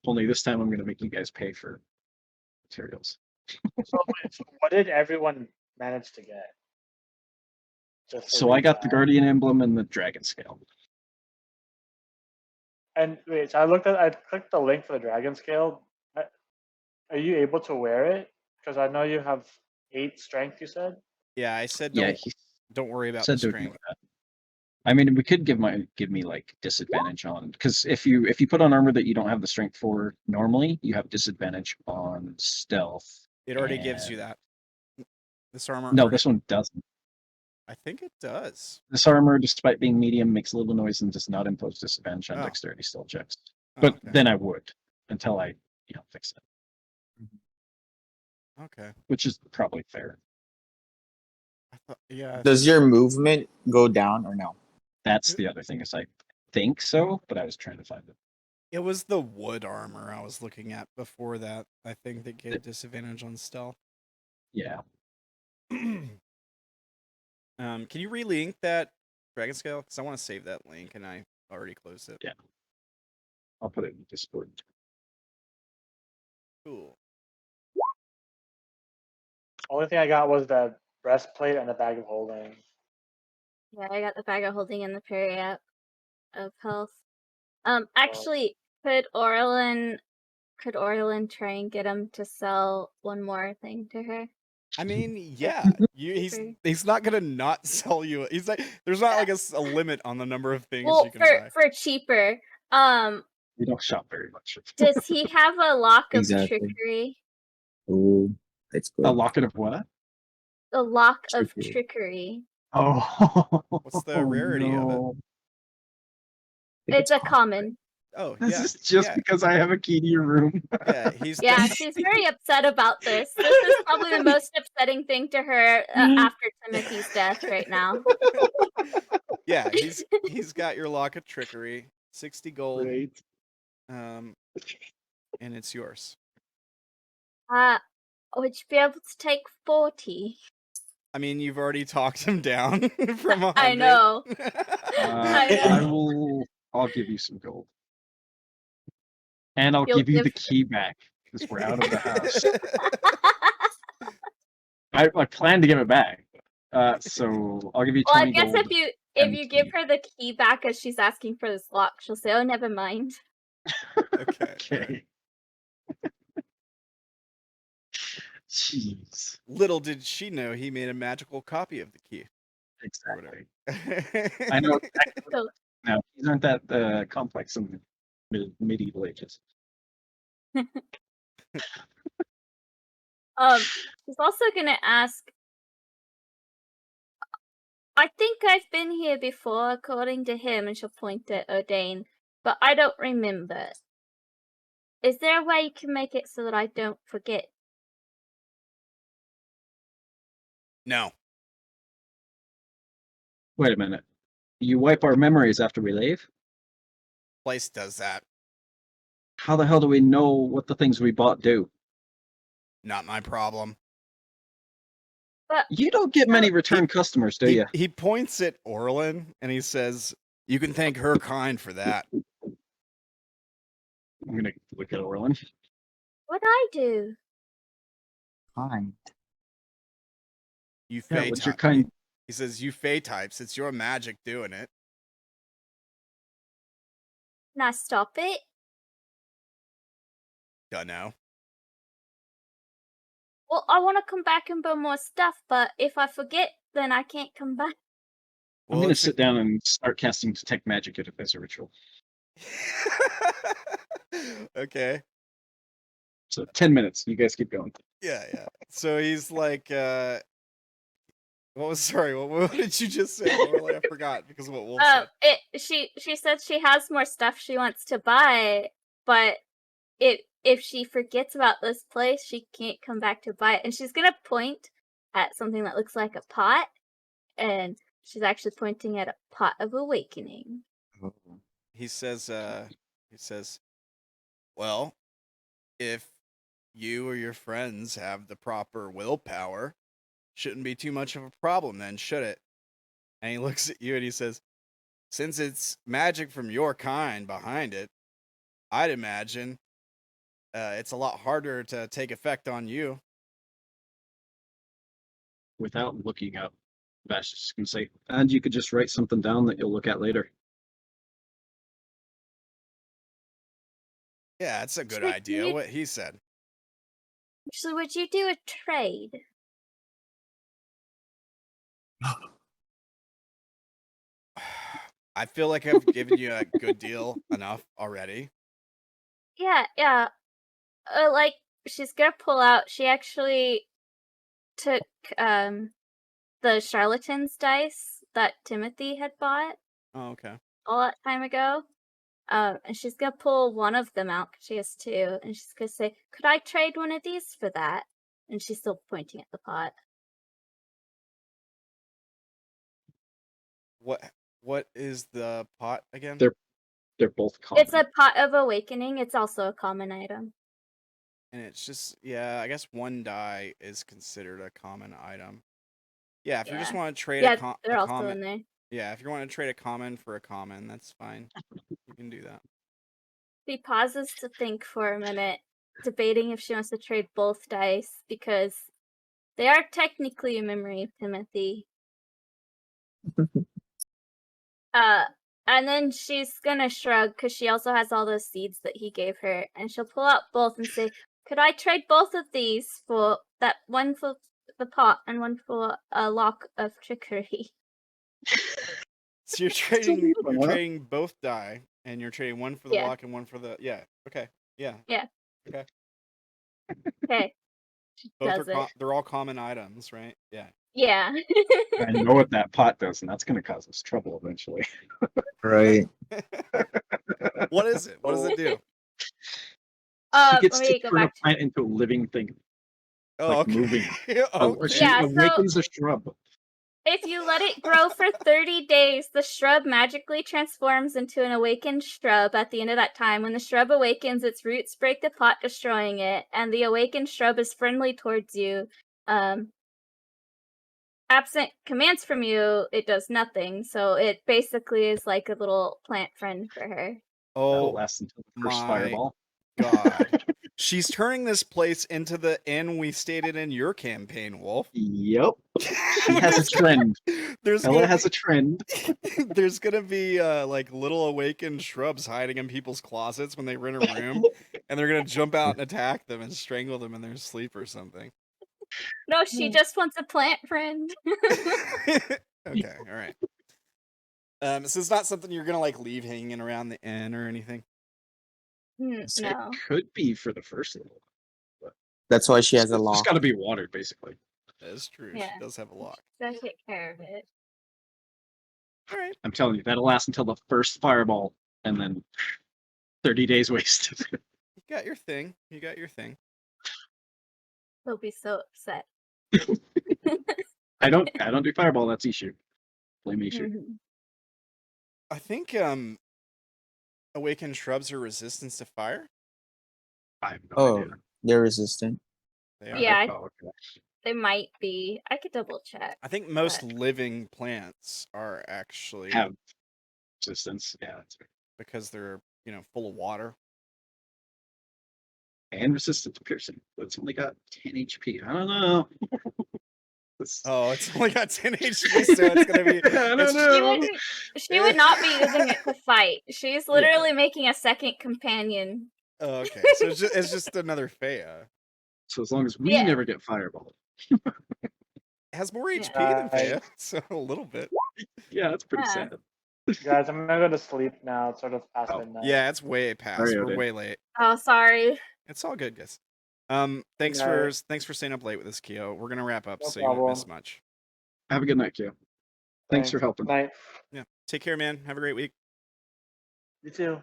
only this time I'm going to make you guys pay for materials. So, wait, so what did everyone manage to get? Just to So I got the recap. Guardian Emblem and the Dragon Scale. And wait, so I clicked the link for the dragon scale. Are you able to wear it? Because I know you have 8 strength. You said. Yeah, I said Yeah, don't, he don't worry about the said to strength. ignore that. I mean, we could give me like disadvantage on, because if you put on armor that you don't have the strength for normally, you have disadvantage on stealth. It already gives you and- that. This armor. No, already- this one doesn't. I think it does. This armor, despite being medium, makes little noise and does not impose disadvantage on Oh. dexterity skill checks. Oh, But okay. then I would, until I, fix it, Okay. which is probably fair. Yeah. Does your movement go down or no? That's the other thing, is I think so, but I was trying to find it. It was the wood armor I was looking at before that. I think that gave disadvantage on stealth. Yeah. Can you relink that dragon scale? Because I want to save that link and I already closed it. Yeah. I'll put it in Discord. Cool. Only thing I got was the breastplate and the bag of holding. Yeah, I got the bag of holding in the parry app of health. Actually, could Orlan try and get him to sell one more thing to her? I mean, yeah, he's not gonna not sell you. He's like, there's not like a limit on the number of things Well, you can buy. for cheaper. We don't shop very much. Does he have a lock of Exactly. trickery? Ooh, that's good. A locket of what? A lock of Trickery. trickery. Oh. What's the rarity of it? no. It's a common. Oh, This yeah, is just yeah, because I have a key to your room. yeah. He's Yeah, she's very upset about this. This is probably the most upsetting thing to her after Timothy's death right now. Yeah, he's got your lock of trickery, 60 gold, Great. and it's yours. Would you be able to take 40? I mean, you've already talked him down from 100. I know. I will. I'll give you some gold, and I'll You'll give you the give- key back because we're out of the house. I plan to give it back. So I'll give you Well, 20 I guess gold. if you give her the key back as she's asking for this lock, she'll say, "Oh, never mind." Okay. Okay. Jeez. Little did she know he made a magical copy of the key. Exactly. Whatever. I know. So, Now these aren't that complex in the medieval ages. she's also gonna ask. I think I've been here before, according to him, and she'll point at Odayn, but I don't remember. Is there a way you can make it so that I don't forget? No. Wait a minute. You wipe our memories after we leave? Place does that. How the hell do we know what the things we bought do? Not my problem. But You don't get many return customers, do you? He points at Orlan and he says, "You can thank her kind for that." I'm gonna look at Orlan. what'd I do? Fine. You Yeah, Fey what's your taught me. kind? He says, "You Fey types, it's your magic doing it." Can I stop it? Dunno. Well, I want to come back and build more stuff, but if I forget, then I can't come back. I'm Well, gonna if sit down and start casting detect magic as a ritual. Okay. So 10 minutes. You guys keep going. Yeah. So he's like, what did you just say, Lorelai? I forgot because of what Wolf said. She said she has more stuff she wants to buy, but if she forgets about this place, she can't come back to buy it. And she's gonna point at something that looks like a pot, and she's actually pointing at a pot of awakening. He says, well, if you or your friends have the proper willpower, shouldn't be too much of a problem then, should it? And he looks at you and he says, since it's magic from your kind behind it, I'd imagine it's a lot harder to take effect on you. Without looking up, Vash is gonna say, and you could just write something down that you'll look at later. Yeah, that's a good Should idea, you- what he said. So would you do a trade? I feel like I've given you a good deal enough already. Yeah. Like she's gonna pull out. She actually took the charlatan's dice that Timothy had bought Oh, okay. all that time ago. And she's gonna pull one of them out 'cause she has two, and she's gonna say, "Could I trade one of these for that?" And she's still pointing at the pot. What is the pot again? They're both common. It's a pot of awakening. It's also a common item. And it's just, yeah, I guess one die is considered a common item. Yeah, if you just Yeah. want to trade Yeah, a they're also common, in there. yeah, if you want to trade a common for a common, that's fine. You can do that. She pauses to think for a minute, debating if she wants to trade both dice because they are technically a memory of Timothy. And then she's gonna shrug because she also has all those seeds that he gave her, and she'll pull out both and say, "Could I trade both of these for that one for the pot and one for a lock of trickery?" So you're trading both die, and you're trading one for the Yeah. lock and one for the Okay. Yeah. Yeah. Okay. Okay. She Both does are it. they're all common items, right? Yeah. Yeah. I know what that pot does, and that's gonna cause us trouble eventually. Right. What is it? What does it do? He gets Let to me go turn a back. plant into a living thing. Oh, Like okay. moving. Okay. She Yeah, so- awakens a shrub. If you let it grow for 30 days, the shrub magically transforms into an awakened shrub at the end of that time. When the shrub awakens, its roots break the pot, destroying it, and the awakened shrub is friendly towards you. Absent commands from you, it does nothing, so it basically is like a little plant friend for her. That'll Oh last until the first my fireball. God. She's turning this place into the inn we stated in your campaign, Wolf. Yep. She has a trend. Ella has a trend. There's gonna be like little awakened shrubs hiding in people's closets when they rent a room, and they're gonna jump out and attack them and strangle them in their sleep or something. No, she just wants a plant friend. Okay, all right. So it's not something you're gonna like leave hanging around the inn or anything. No. It could be for the first level. That's why she has a It's lock. just gotta be watered, basically. That is true. Yeah. She does have a lock. Gotta take care of it. All right. I'm telling you, that'll last until the first fireball, and then 30 days wasted. You got your thing. You got your thing. They'll be so upset. I don't do fireball, that's Ishu. Blame Ishu. Mhm. I think awakened shrubs are resistance to fire. I have no Oh, idea. they're resistant. They are. Yeah, Oh, okay. they might be. I could double check. I think most But- living plants are actually Have resistance. Yeah, that's right. because they're full of water. And resistant to piercing, but it's only got 10 HP. I don't know. Oh, it's only got 10 HP, so it's gonna be. I don't it's- know. She would not be using it to fight. She's literally making a second companion. Oh, okay, so it's just another Fea. So as long as we Yeah. never get fireballed. It has more Yeah. HP than Fea, so a little bit. Yeah, that's pretty Yeah. sad. Guys, I'm gonna go to sleep now. It's sort of past Oh, midnight. Yeah, it's way past. Sorry, We're Odayn. way late. Oh, sorry. It's all good, guys. Thanks night. for staying up late with us, Keo. We're gonna wrap up No so you don't miss problem. much. Have a good night, Kyo. Thanks for helping. Night. Yeah, take care, man. Have a great week. You too.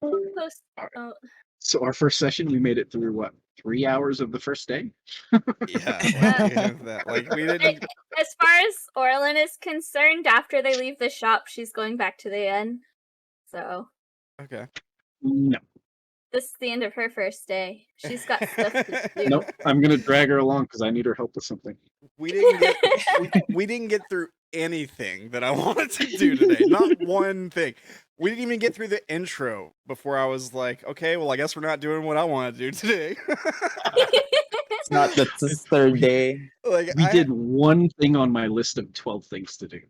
Close- Alright. oh, So our first session, we made it through what, 3 hours of the first day? Yeah, like we didn't. As far as Orlan is concerned, after they leave the shop, she's going back to the inn. So Okay. No. this is the end of her first day. She's got stuff to do. Nope. I'm gonna drag her along because I need her help with something. We didn't get we didn't get through anything that I wanted to do today. Not one thing. We didn't even get through the intro before I was like, okay, well, I guess we're not doing what I want to do today. It's not that's his third day. Like We did one thing on my list of 12 things to do.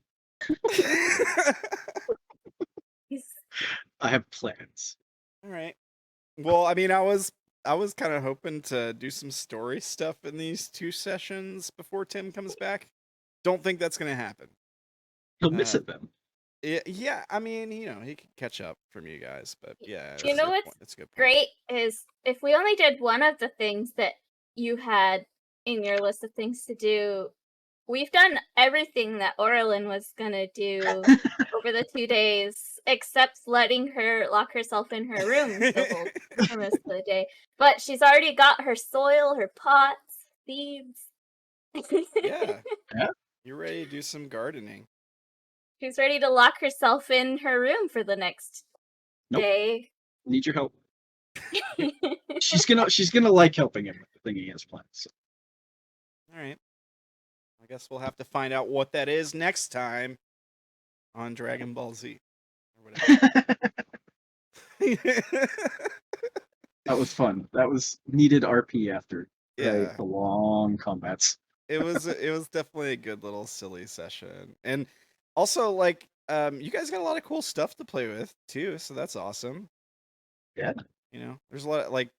I have plans. All right. Well, I mean, I was kind of hoping to do some story stuff in these 2 sessions before Tim comes back. Don't think that's gonna happen. He'll miss it then. Yeah, I mean, he can catch up from you guys, but yeah. You know what's that's a good point. great is if we only did one of the things that you had in your list of things to do, we've done everything that Orilyn was gonna do over the 2 days, except letting her lock herself in her room the rest of the day. But she's already got her soil, her pots, seeds. Yeah. Yeah. You're ready to do some gardening. She's ready to lock herself in her room for the next Nope. day. Need your help. She's gonna like helping him with the thing he has planned. So. All right. I guess we'll have to find out what that is next time on Dragon Ball Z or whatever. That was fun. That was needed RP after Yeah. the long combats. It was definitely a good little silly session. And also like you guys got a lot of cool stuff to play with too, so that's awesome. Yeah. There's a lot of, like,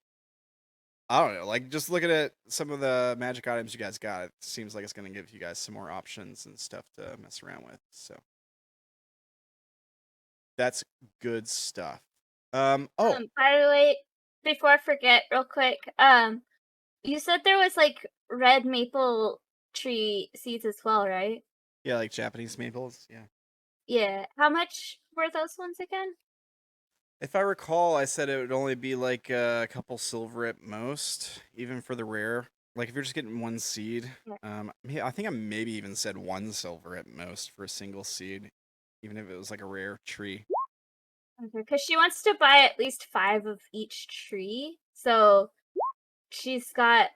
I don't know, like just looking at some of the magic items you guys got, it seems like it's going to give you guys some more options and stuff to mess around with. So that's good stuff. By the way, before I forget real quick, you said there was like red maple tree seeds as well, right? Yeah, like Japanese maples. Yeah. Yeah. How much were those ones again? If I recall, I said it would only be like a couple silver at most, even for the rare. Like if you're just getting one seed. I think I maybe even said 1 silver at most for a single seed, even if it was like a rare tree. Okay, because she wants to buy at least 5 of each tree. So she's got,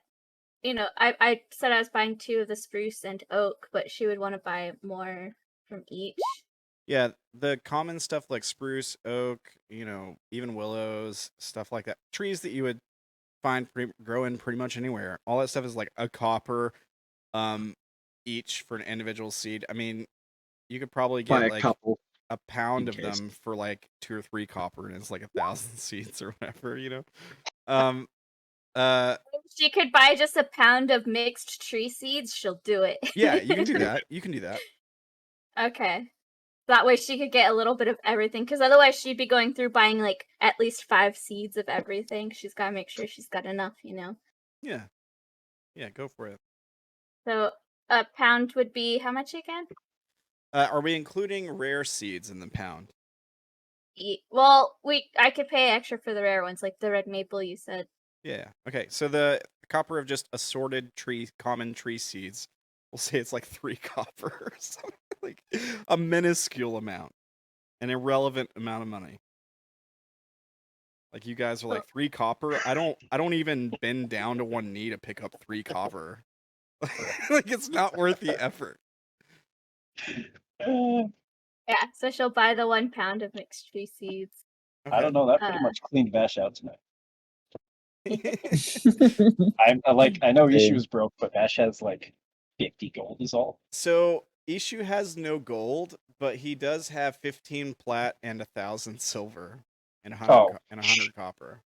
I said I was buying 2 of the spruce and oak, but she would want to buy more from each. Yeah, the common stuff like spruce, oak, even willows, stuff like that. Trees that you would find growing pretty much anywhere. All that stuff is like a copper each for an individual seed. I mean, you could probably Buy get a like couple. a pound in of case. them for like 2 or 3 copper, and it's like 1,000 seeds or whatever, She could buy just a pound of mixed tree seeds. She'll do it. Yeah, you can do that. You can do that. Okay. That way she could get a little bit of everything, because otherwise she'd be going through buying like at least 5 seeds of everything. She's got to make sure she's got enough, Yeah. Yeah, go for it. So a pound would be how much again? Are we including rare seeds in the pound? Well, I could pay extra for the rare ones, like the red maple you said. Yeah. Okay, so the copper of just assorted common tree seeds, we'll say it's like 3 copper or something. Like a minuscule amount. An irrelevant amount of money. Like you guys are like 3 copper. I don't even bend down to one knee to pick up 3 copper. Like it's not worth the effort. Yeah, so she'll buy the 1 pound of mixed tree seeds. Okay. I don't know. That pretty much cleaned Vash out tonight. I know Okay. Ishi's broke, but Vash has like 50 gold is all. So Ishu has no gold, but he does have 15 plat and 1,000 silver and 100 Oh. and 100 copper.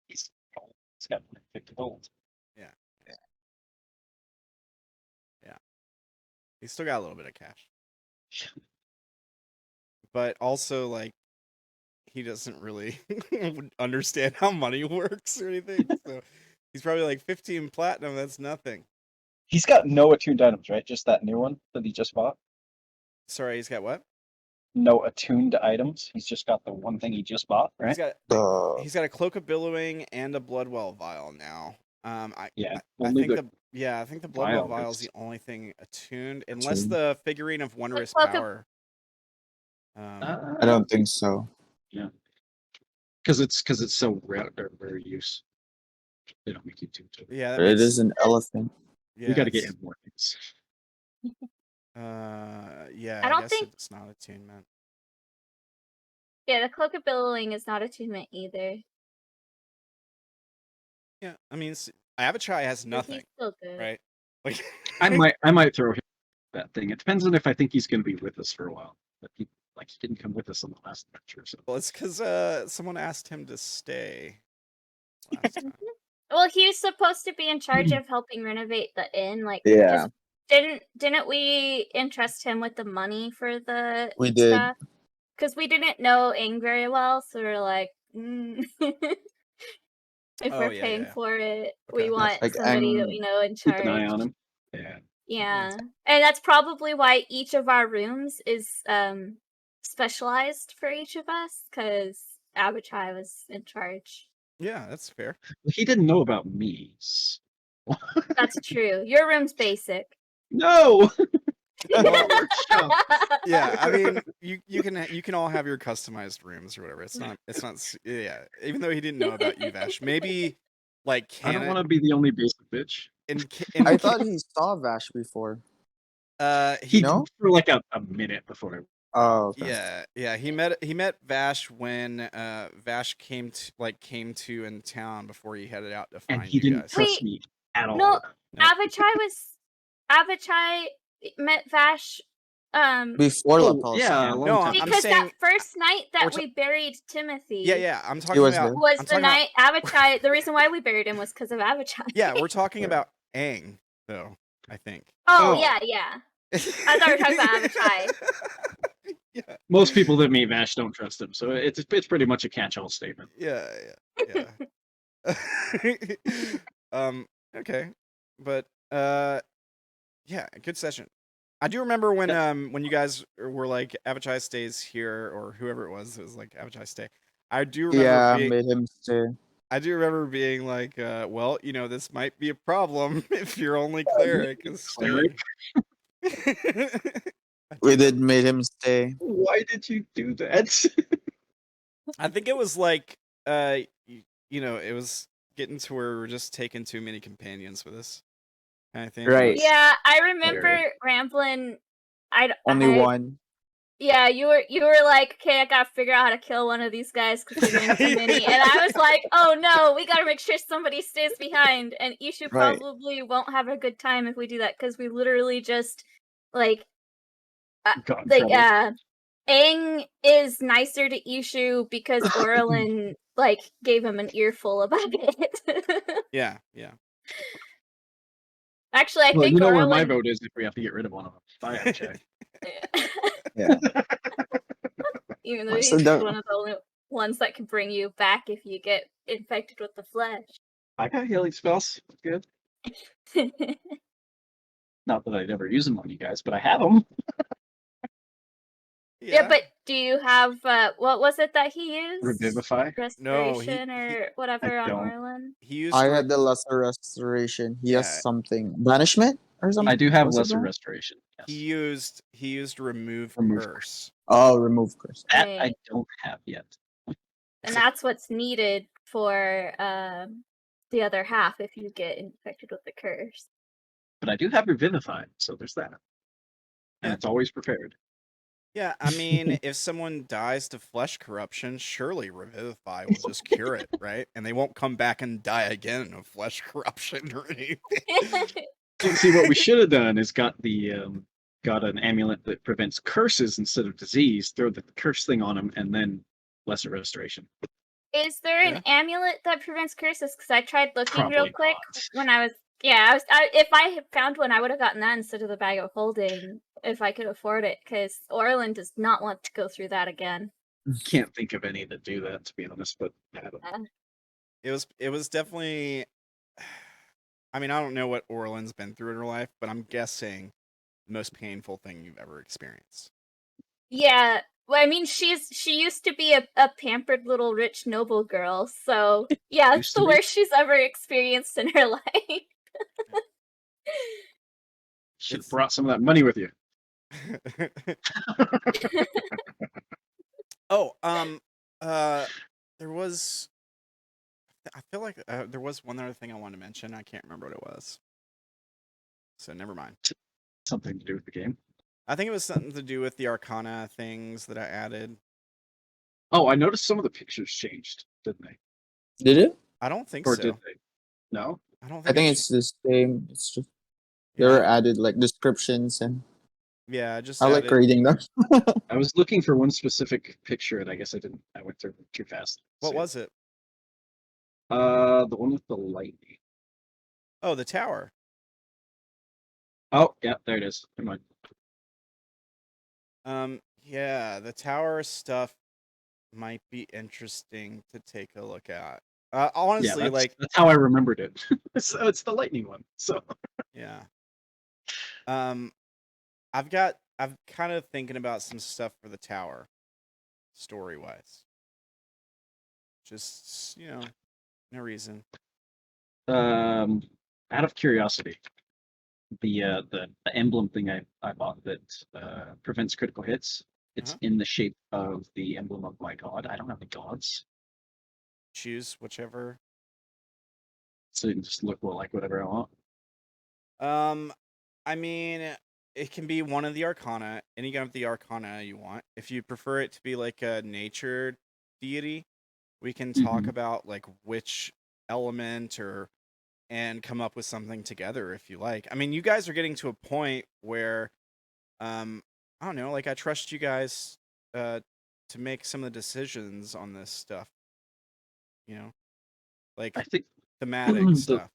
He's got 50 gold. He's still got a little bit of cash. But also, like, he doesn't really understand how money works or anything. So he's probably like 15 platinum, that's nothing. He's got no attuned items, right? Just that new one that he just bought. Sorry, he's got what? No attuned items. He's just got the one thing he just bought, right? He's got a cloak of billowing and a bloodwell vial now. Yeah. I Only think the I think the bloodwell vial vial is is the only thing attuned, unless Attuned. the figurine of wondrous cloak of- power. I don't think so. because it's so rare use. They don't make you too. Yeah, that It makes, is an elephant. yeah, We got to get it's- him more things. Yeah, I don't guess think- it's not attunement. Yeah, the cloak of billowing is not attunement either. Yeah, I mean, Avachai has But nothing, he's still good. right? Like, I might throw him that thing. It depends on if I think he's going to be with us for a while. But he didn't come with us on the last adventure. So well, it's because someone asked him to stay last time. Well, he's supposed to be in charge of helping renovate the inn. Like, Yeah. didn't we entrust him with the money for the We did. stuff? Because we didn't know Aang very well, so we're like, if Oh, we're yeah, paying yeah. for it, Okay. we want Like, somebody that Aang- we know in keep charge. an eye on him. Yeah. Yeah, and that's probably why each of our rooms is specialized for each of us, because Abachai was in charge. Yeah, that's fair. He didn't know about me. That's true. Your room's basic. No. Well, yeah, I mean, you can all have your customized rooms or whatever. It's not yeah. Even though he didn't know about you, Vash, maybe like I don't want to be the only basic bitch. I thought he saw Vash before. he No? For like a minute before. Oh, okay. yeah he met Vash when Vash came to in town before he headed out to find And he you didn't guys. trust Wait, me at all. No, Abachai met Vash Before Oh, Lapel. yeah, a long No, time. I'm because saying- that first night we're that ta- we buried Timothy Yeah, I'm talking was about there. was I'm the talking about- night Abachai. The reason why we buried him was because of Abachai. Yeah, we're talking Yeah. about Aang, though, I think. Oh, Oh. yeah. I thought we were talking about Abachai. Yeah. Most people that meet Vash don't trust him, so it's pretty much a catch-all statement. Yeah. Okay. But yeah, good session. I do remember when you guys were like Avachai stays here, or whoever it was like Avachai stay. I do remember Yeah, being, made him stay. I do remember being like, well, this might be a problem if your only cleric is staying. We did made him stay. Why did you do that? I think it was like, it was getting to where we were just taking too many companions with us. I think. Right. Yeah, I remember Rambling. Only one. Yeah, you were like, okay, I gotta figure out how to kill one of these guys because they're getting too many. And I was like, oh no, we gotta make sure somebody stays behind. And Ishu Right. probably won't have a good time if we do that because we literally just like Got in trouble. Aang is nicer to Ishu because Orlan like gave him an earful about it. Yeah. Actually, I Well, think you know where Orlan. my vote is if we have to get rid of one of them. Bye, Avachai. Yeah. Even though So he's that- one of the only ones that can bring you back if you get infected with the flesh. I got healing spells. Good. Not that I'd ever use them on you guys, but I have them. Yeah, but do you have what was it that he used? Revivify. Restoration or whatever I on don't. Orlan. He used. I had the lesser restoration. He Yeah. has something. Banishment or something? I do have Was it lesser that? restoration. Yes. He used remove Remove curse. Oh, remove curse. That I Right. don't have yet. And that's what's needed for the other half if you get infected with the curse. But I do have Revivify, so there's that. And Yeah. it's always prepared. Yeah, I mean, if someone dies to flesh corruption, surely Revivify will just cure it, right? And they won't come back and die again of flesh corruption or anything. So, see, what we should have done is got an amulet that prevents curses instead of disease. Throw the curse thing on him, and then lesser restoration. Is there an Yeah. amulet that prevents curses? Because I tried looking real Probably quick not. when I was. Yeah, if I had found one, I would have gotten that instead of the bag of holding if I could afford it. Because Orlan does not want to go through that again. Can't think of any that do that, to be honest. But I don't know. It was definitely. I mean, I don't know what Orlan's been through in her life, but I'm guessing the most painful thing you've ever experienced. Yeah, well, I mean, she used to be a pampered little rich noble girl, so yeah, it's Used to the be. worst she's ever experienced in her life. Should have It's- brought some of that money with you. Oh, there was. I feel like there was one other thing I wanted to mention. I can't remember what it was. So never mind. Something to do with the game. I think it was something to do with the Arcana things that I added. Oh, I noticed some of the pictures changed, didn't they? Did it? I don't think Or so. did they? No. I don't I think. think it's the same. It's just Yeah, there were added like descriptions, and yeah. I just I like added. reading them. I was looking for one specific picture, and I guess I didn't. I went through too fast. What So, was it? the one with the lightning. Oh, the tower. Oh, yeah, there it is. Never mind. Yeah, the tower stuff might be interesting to take a look at. Yeah, Honestly, that's how I remembered it. So it's the lightning one. So yeah. I'm kind of thinking about some stuff for the tower, story wise. Just no reason. Out of curiosity, the emblem thing I bought that prevents critical hits. It's Uh-huh. in the shape of the emblem of my god. I don't have any gods, Choose whichever. so you can just look like whatever I want. I mean, it can be one of the Arcana, any of the Arcana you want. If you prefer it to be like a nature deity, we can talk Mhm. about like which element and come up with something together if you like. I mean, you guys are getting to a point where I don't know, like I trust you guys to make some of the decisions on this stuff. Like I think thematic stuff.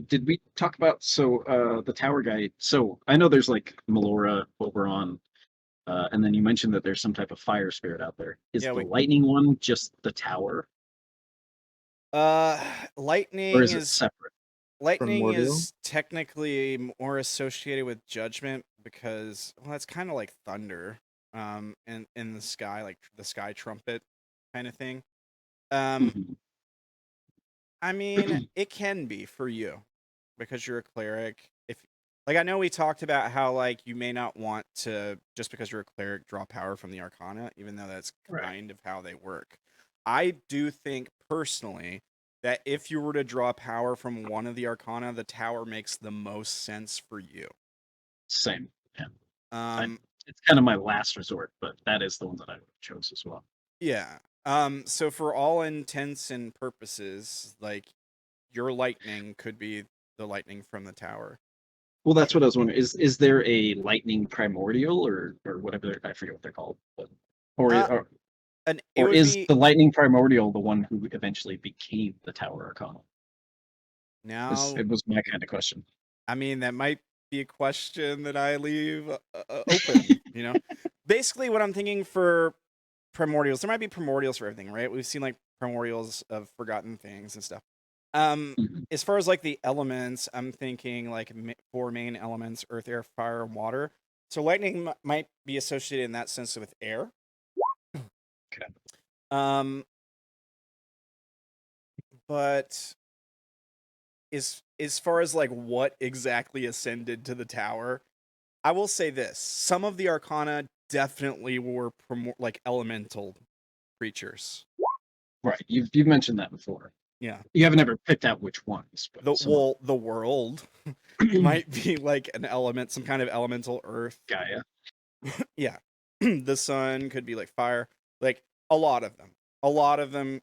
Did we talk about the tower guy? So I know there's like Melora, Oberon, and then you mentioned that there's some type of fire spirit out there. Is Yeah, the lightning one just the tower, Lightning or is it separate? Lightning Primordial? is technically more associated with judgment because it's kind of like thunder, in the sky, like the sky trumpet kind of thing. Mhm. I mean, it can be for you because you're a cleric. If like I know we talked about how like you may not want to just because you're a cleric draw power from the Arcana, even though that's Right. kind of how they work. I do think personally that if you were to draw power from one of the Arcana, the tower makes the most sense for you. Same. Yeah. Um, It's kind of my last resort, but that is the one that I chose as well. yeah. So for all intents and purposes, like your lightning could be the lightning from the tower. Well, that's what I was wondering. Is there a lightning primordial or whatever? I forget what they're called. But, or Uh, or, And it or would is be the lightning primordial the one who eventually became the Tower Arcana? now. It was my kind of question. I mean, that might be a question that I leave open. Basically, what I'm thinking for primordials, there might be primordials for everything, right? We've seen like primordials of forgotten things and stuff. Mhm. As far as like the elements, I'm thinking like four main elements: earth, air, fire, and water. So lightning might be associated in that sense with air. Okay. But as far as like what exactly ascended to the tower, I will say this: some of the Arcana definitely were like elemental creatures. Right. You've mentioned that before. Yeah. You haven't ever picked out which ones. But The world might be like an element, some kind of elemental earth. Gaia. Yeah. The sun could be like fire. Like a lot of them. A lot of them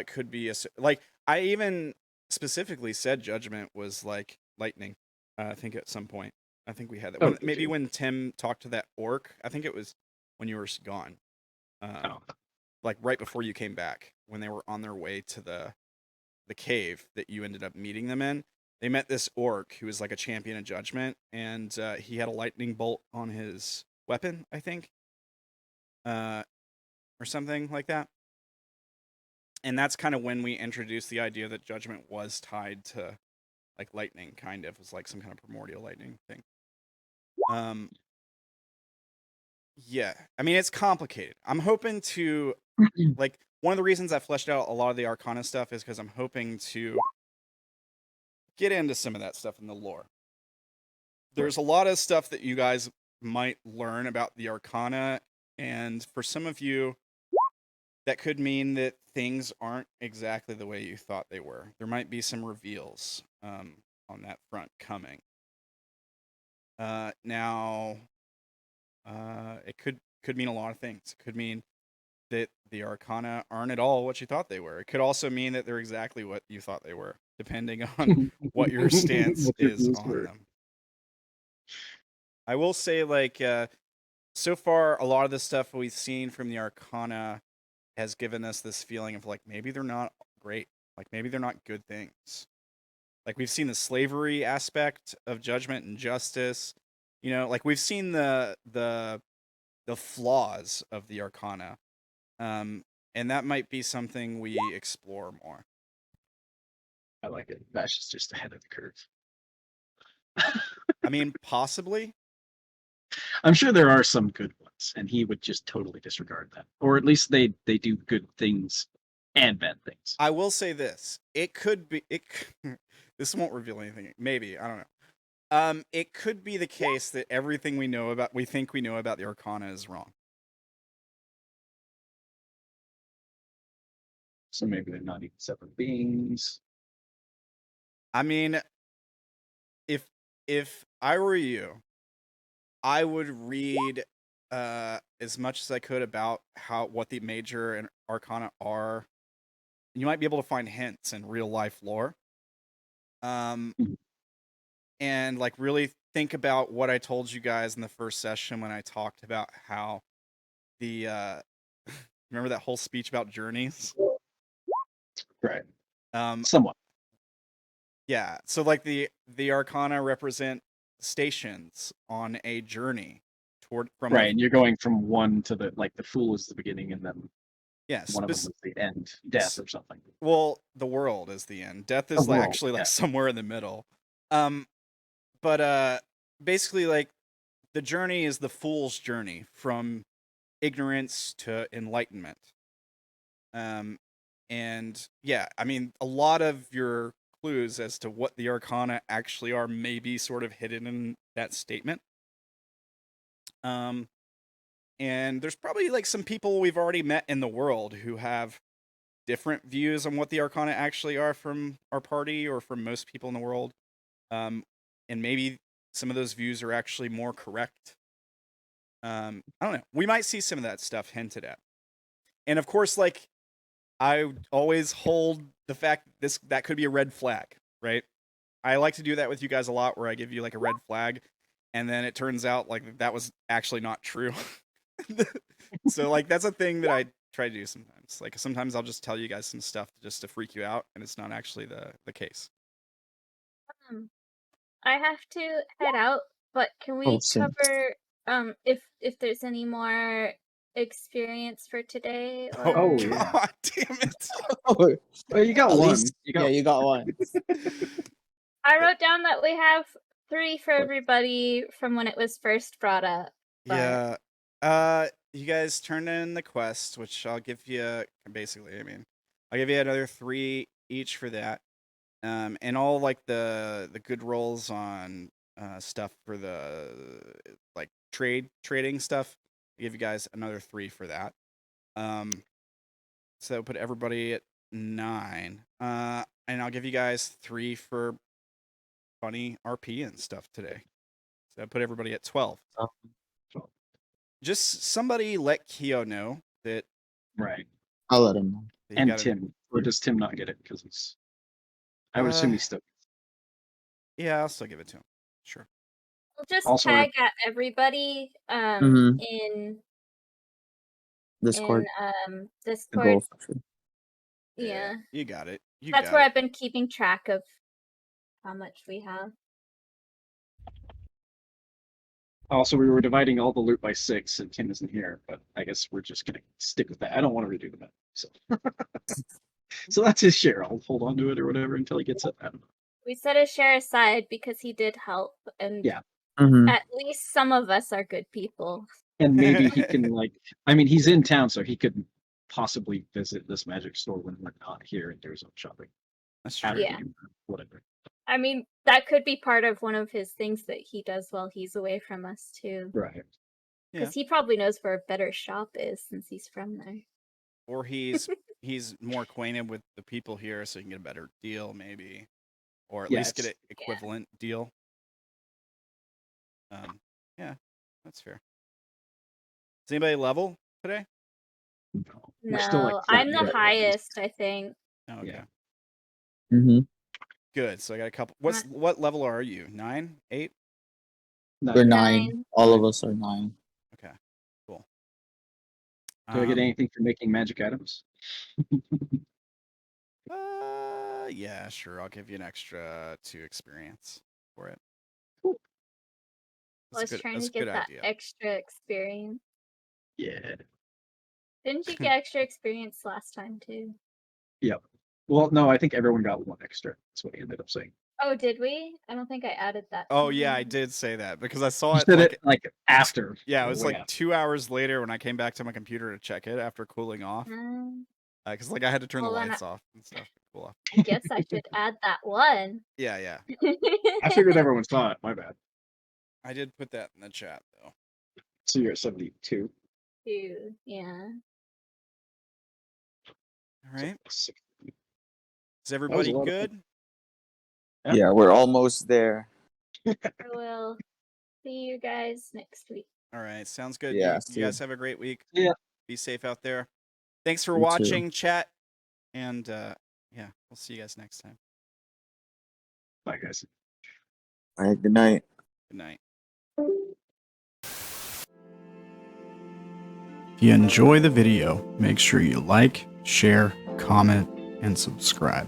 could be like I even specifically said judgment was like lightning. I think at some point. I think we had that. Oh, When, did maybe you? when Tim talked to that orc. I think it was when you were gone. Oh. Like right before you came back, when they were on their way to the cave that you ended up meeting them in. They met this orc who was like a champion of judgment, and he had a lightning bolt on his weapon, I think, or something like that. And that's kind of when we introduced the idea that judgment was tied to like lightning, kind of. It was like some kind of primordial lightning thing. Yeah, I mean, it's complicated. I'm hoping to, like, one of the reasons I fleshed out a lot of the Arcana stuff is because I'm hoping to get into some of that stuff in the lore. There's a lot of stuff that you guys might learn about the Arcana, and for some of you, that could mean that things aren't exactly the way you thought they were. There might be some reveals on that front coming. Now, it could mean a lot of things. It could mean that the Arcana aren't at all what you thought they were. It could also mean that they're exactly what you thought they were, depending on what your stance What your is views on were. them. I will say, like, so far, a lot of the stuff we've seen from the Arcana has given us this feeling of, like, maybe they're not great. Like, maybe they're not good things. Like, we've seen the slavery aspect of judgment and justice. You know, like, we've seen the flaws of the Arcana. And that might be something we explore more. I like it. Vash is just ahead of the curve. I mean, possibly. I'm sure there are some good ones, and he would just totally disregard them. Or at least they do good things and bad things. I will say this. It could be this won't reveal anything. Maybe, I don't know. It could be the case that everything we think we know about the Arcana is wrong. So maybe they're not even separate beings. I mean, if I were you, I would read as much as I could about what the major and Arcana are. You might be able to find hints in real life lore. And like really think about what I told you guys in the first session when I talked about how the remember that whole speech about journeys? Right. Um, Somewhat. Yeah, so like the Arcana represent stations on a journey from Right, and you're going from one to the Fool is the beginning, and then one of them is the end, death or something. Well, the world is the end. Death is actually like somewhere in the middle. But basically, like the journey is the fool's journey from ignorance to enlightenment. And yeah, I mean, a lot of your clues as to what the Arcana actually are may be sort of hidden in that statement. And there's probably like some people we've already met in the world who have different views on what the Arcana actually are from our party or from most people in the world. And maybe some of those views are actually more correct. I don't know. We might see some of that stuff hinted at. And of course, like, I always hold the fact that could be a red flag, right? I like to do that with you guys a lot, where I give you like a red flag, and then it turns out like that was actually not true. So like that's a thing that I try to do sometimes. Like sometimes I'll just tell you guys some stuff just to freak you out, and it's not actually the case. I have to head out, but can we cover if there's any more experience for today? Or... Oh god damn it! Well, you got one. Yeah, you got one. I wrote down that we have 3 for everybody from when it was first brought up. But... Yeah. You guys turned in the quest, which I'll give you basically. I mean, I'll give you another 3 each for that. And all like the good rolls on stuff for the like trading stuff. I'll give you guys another 3 for that. So put everybody at 9. And I'll give you guys 3 for funny RP and stuff today. So I put everybody at 12. Just somebody let Keo know that. Right. I'll let him know. And Tim. Or does Tim not get it? Because he's... I would assume he's still... Yeah, I'll still give it to him. Sure. We'll just Also, tag at everybody Mhm. in Discord. in The Discord. goal function. Yeah. You got it. You That's got where it. I've been keeping track of how much we have. Also, we were dividing all the loot by 6, and Tim isn't here, but I guess we're just gonna stick with that. I don't want to redo the map, so so that's his share. I'll hold on to it or whatever until he gets it. I don't know. We set a share aside because he did help, and Yeah. Mhm. at least some of us are good people. And maybe he can like. I mean, he's in town, so he could possibly visit this magic store when we're not here and do his own shopping. That's After true. Yeah. whatever. I mean, that could be part of one of his things that he does while he's away from us too. Right. Yeah. Because he probably knows where a better shop is since he's from there. Or he's more acquainted with the people here, so he can get a better deal, maybe, or at Yeah, least get an it's- equivalent deal. Yeah, that's fair. Is anybody level today? No. No, We're still like I'm flat the mid. highest, I think. Oh, okay. Yeah. Mhm. Good. So I got a couple. What level are you? 9, 8? We're 9. 9. All of us are 9. Okay. Cool. Do I get anything for making magic items? Yeah, sure. I'll give you an extra 2 experience for it. Cool. I was trying to That's a good get that idea. extra experience. Yeah. Didn't you get extra experience last time too? Yep. Well, no, I think everyone got 1 extra. That's what he ended up saying. Oh, did we? I don't think I added that. Oh to yeah, mine. I did say that because I saw You it said like it like after. yeah, it was way like after. 2 hours later when I came back to my computer to check it after cooling off. Because like I had to turn the Well, then lights off and stuff to cool off. I guess I should add that one. Yeah, yeah. I figured everyone saw it. My bad. I did put that in the chat though. So you're at 72. Two, yeah. All right. So, Is everybody lot of good? Yeah. Yeah, we're almost there. I will see you guys next week. All right, sounds good. Yeah, You see guys you. have a great week. Yeah. Be safe out there. Thanks for You too. watching, chat. And yeah, we'll see you guys next time. Bye, guys. All right, good night. Good night. If you enjoy the video, make sure you like, share, comment, and subscribe.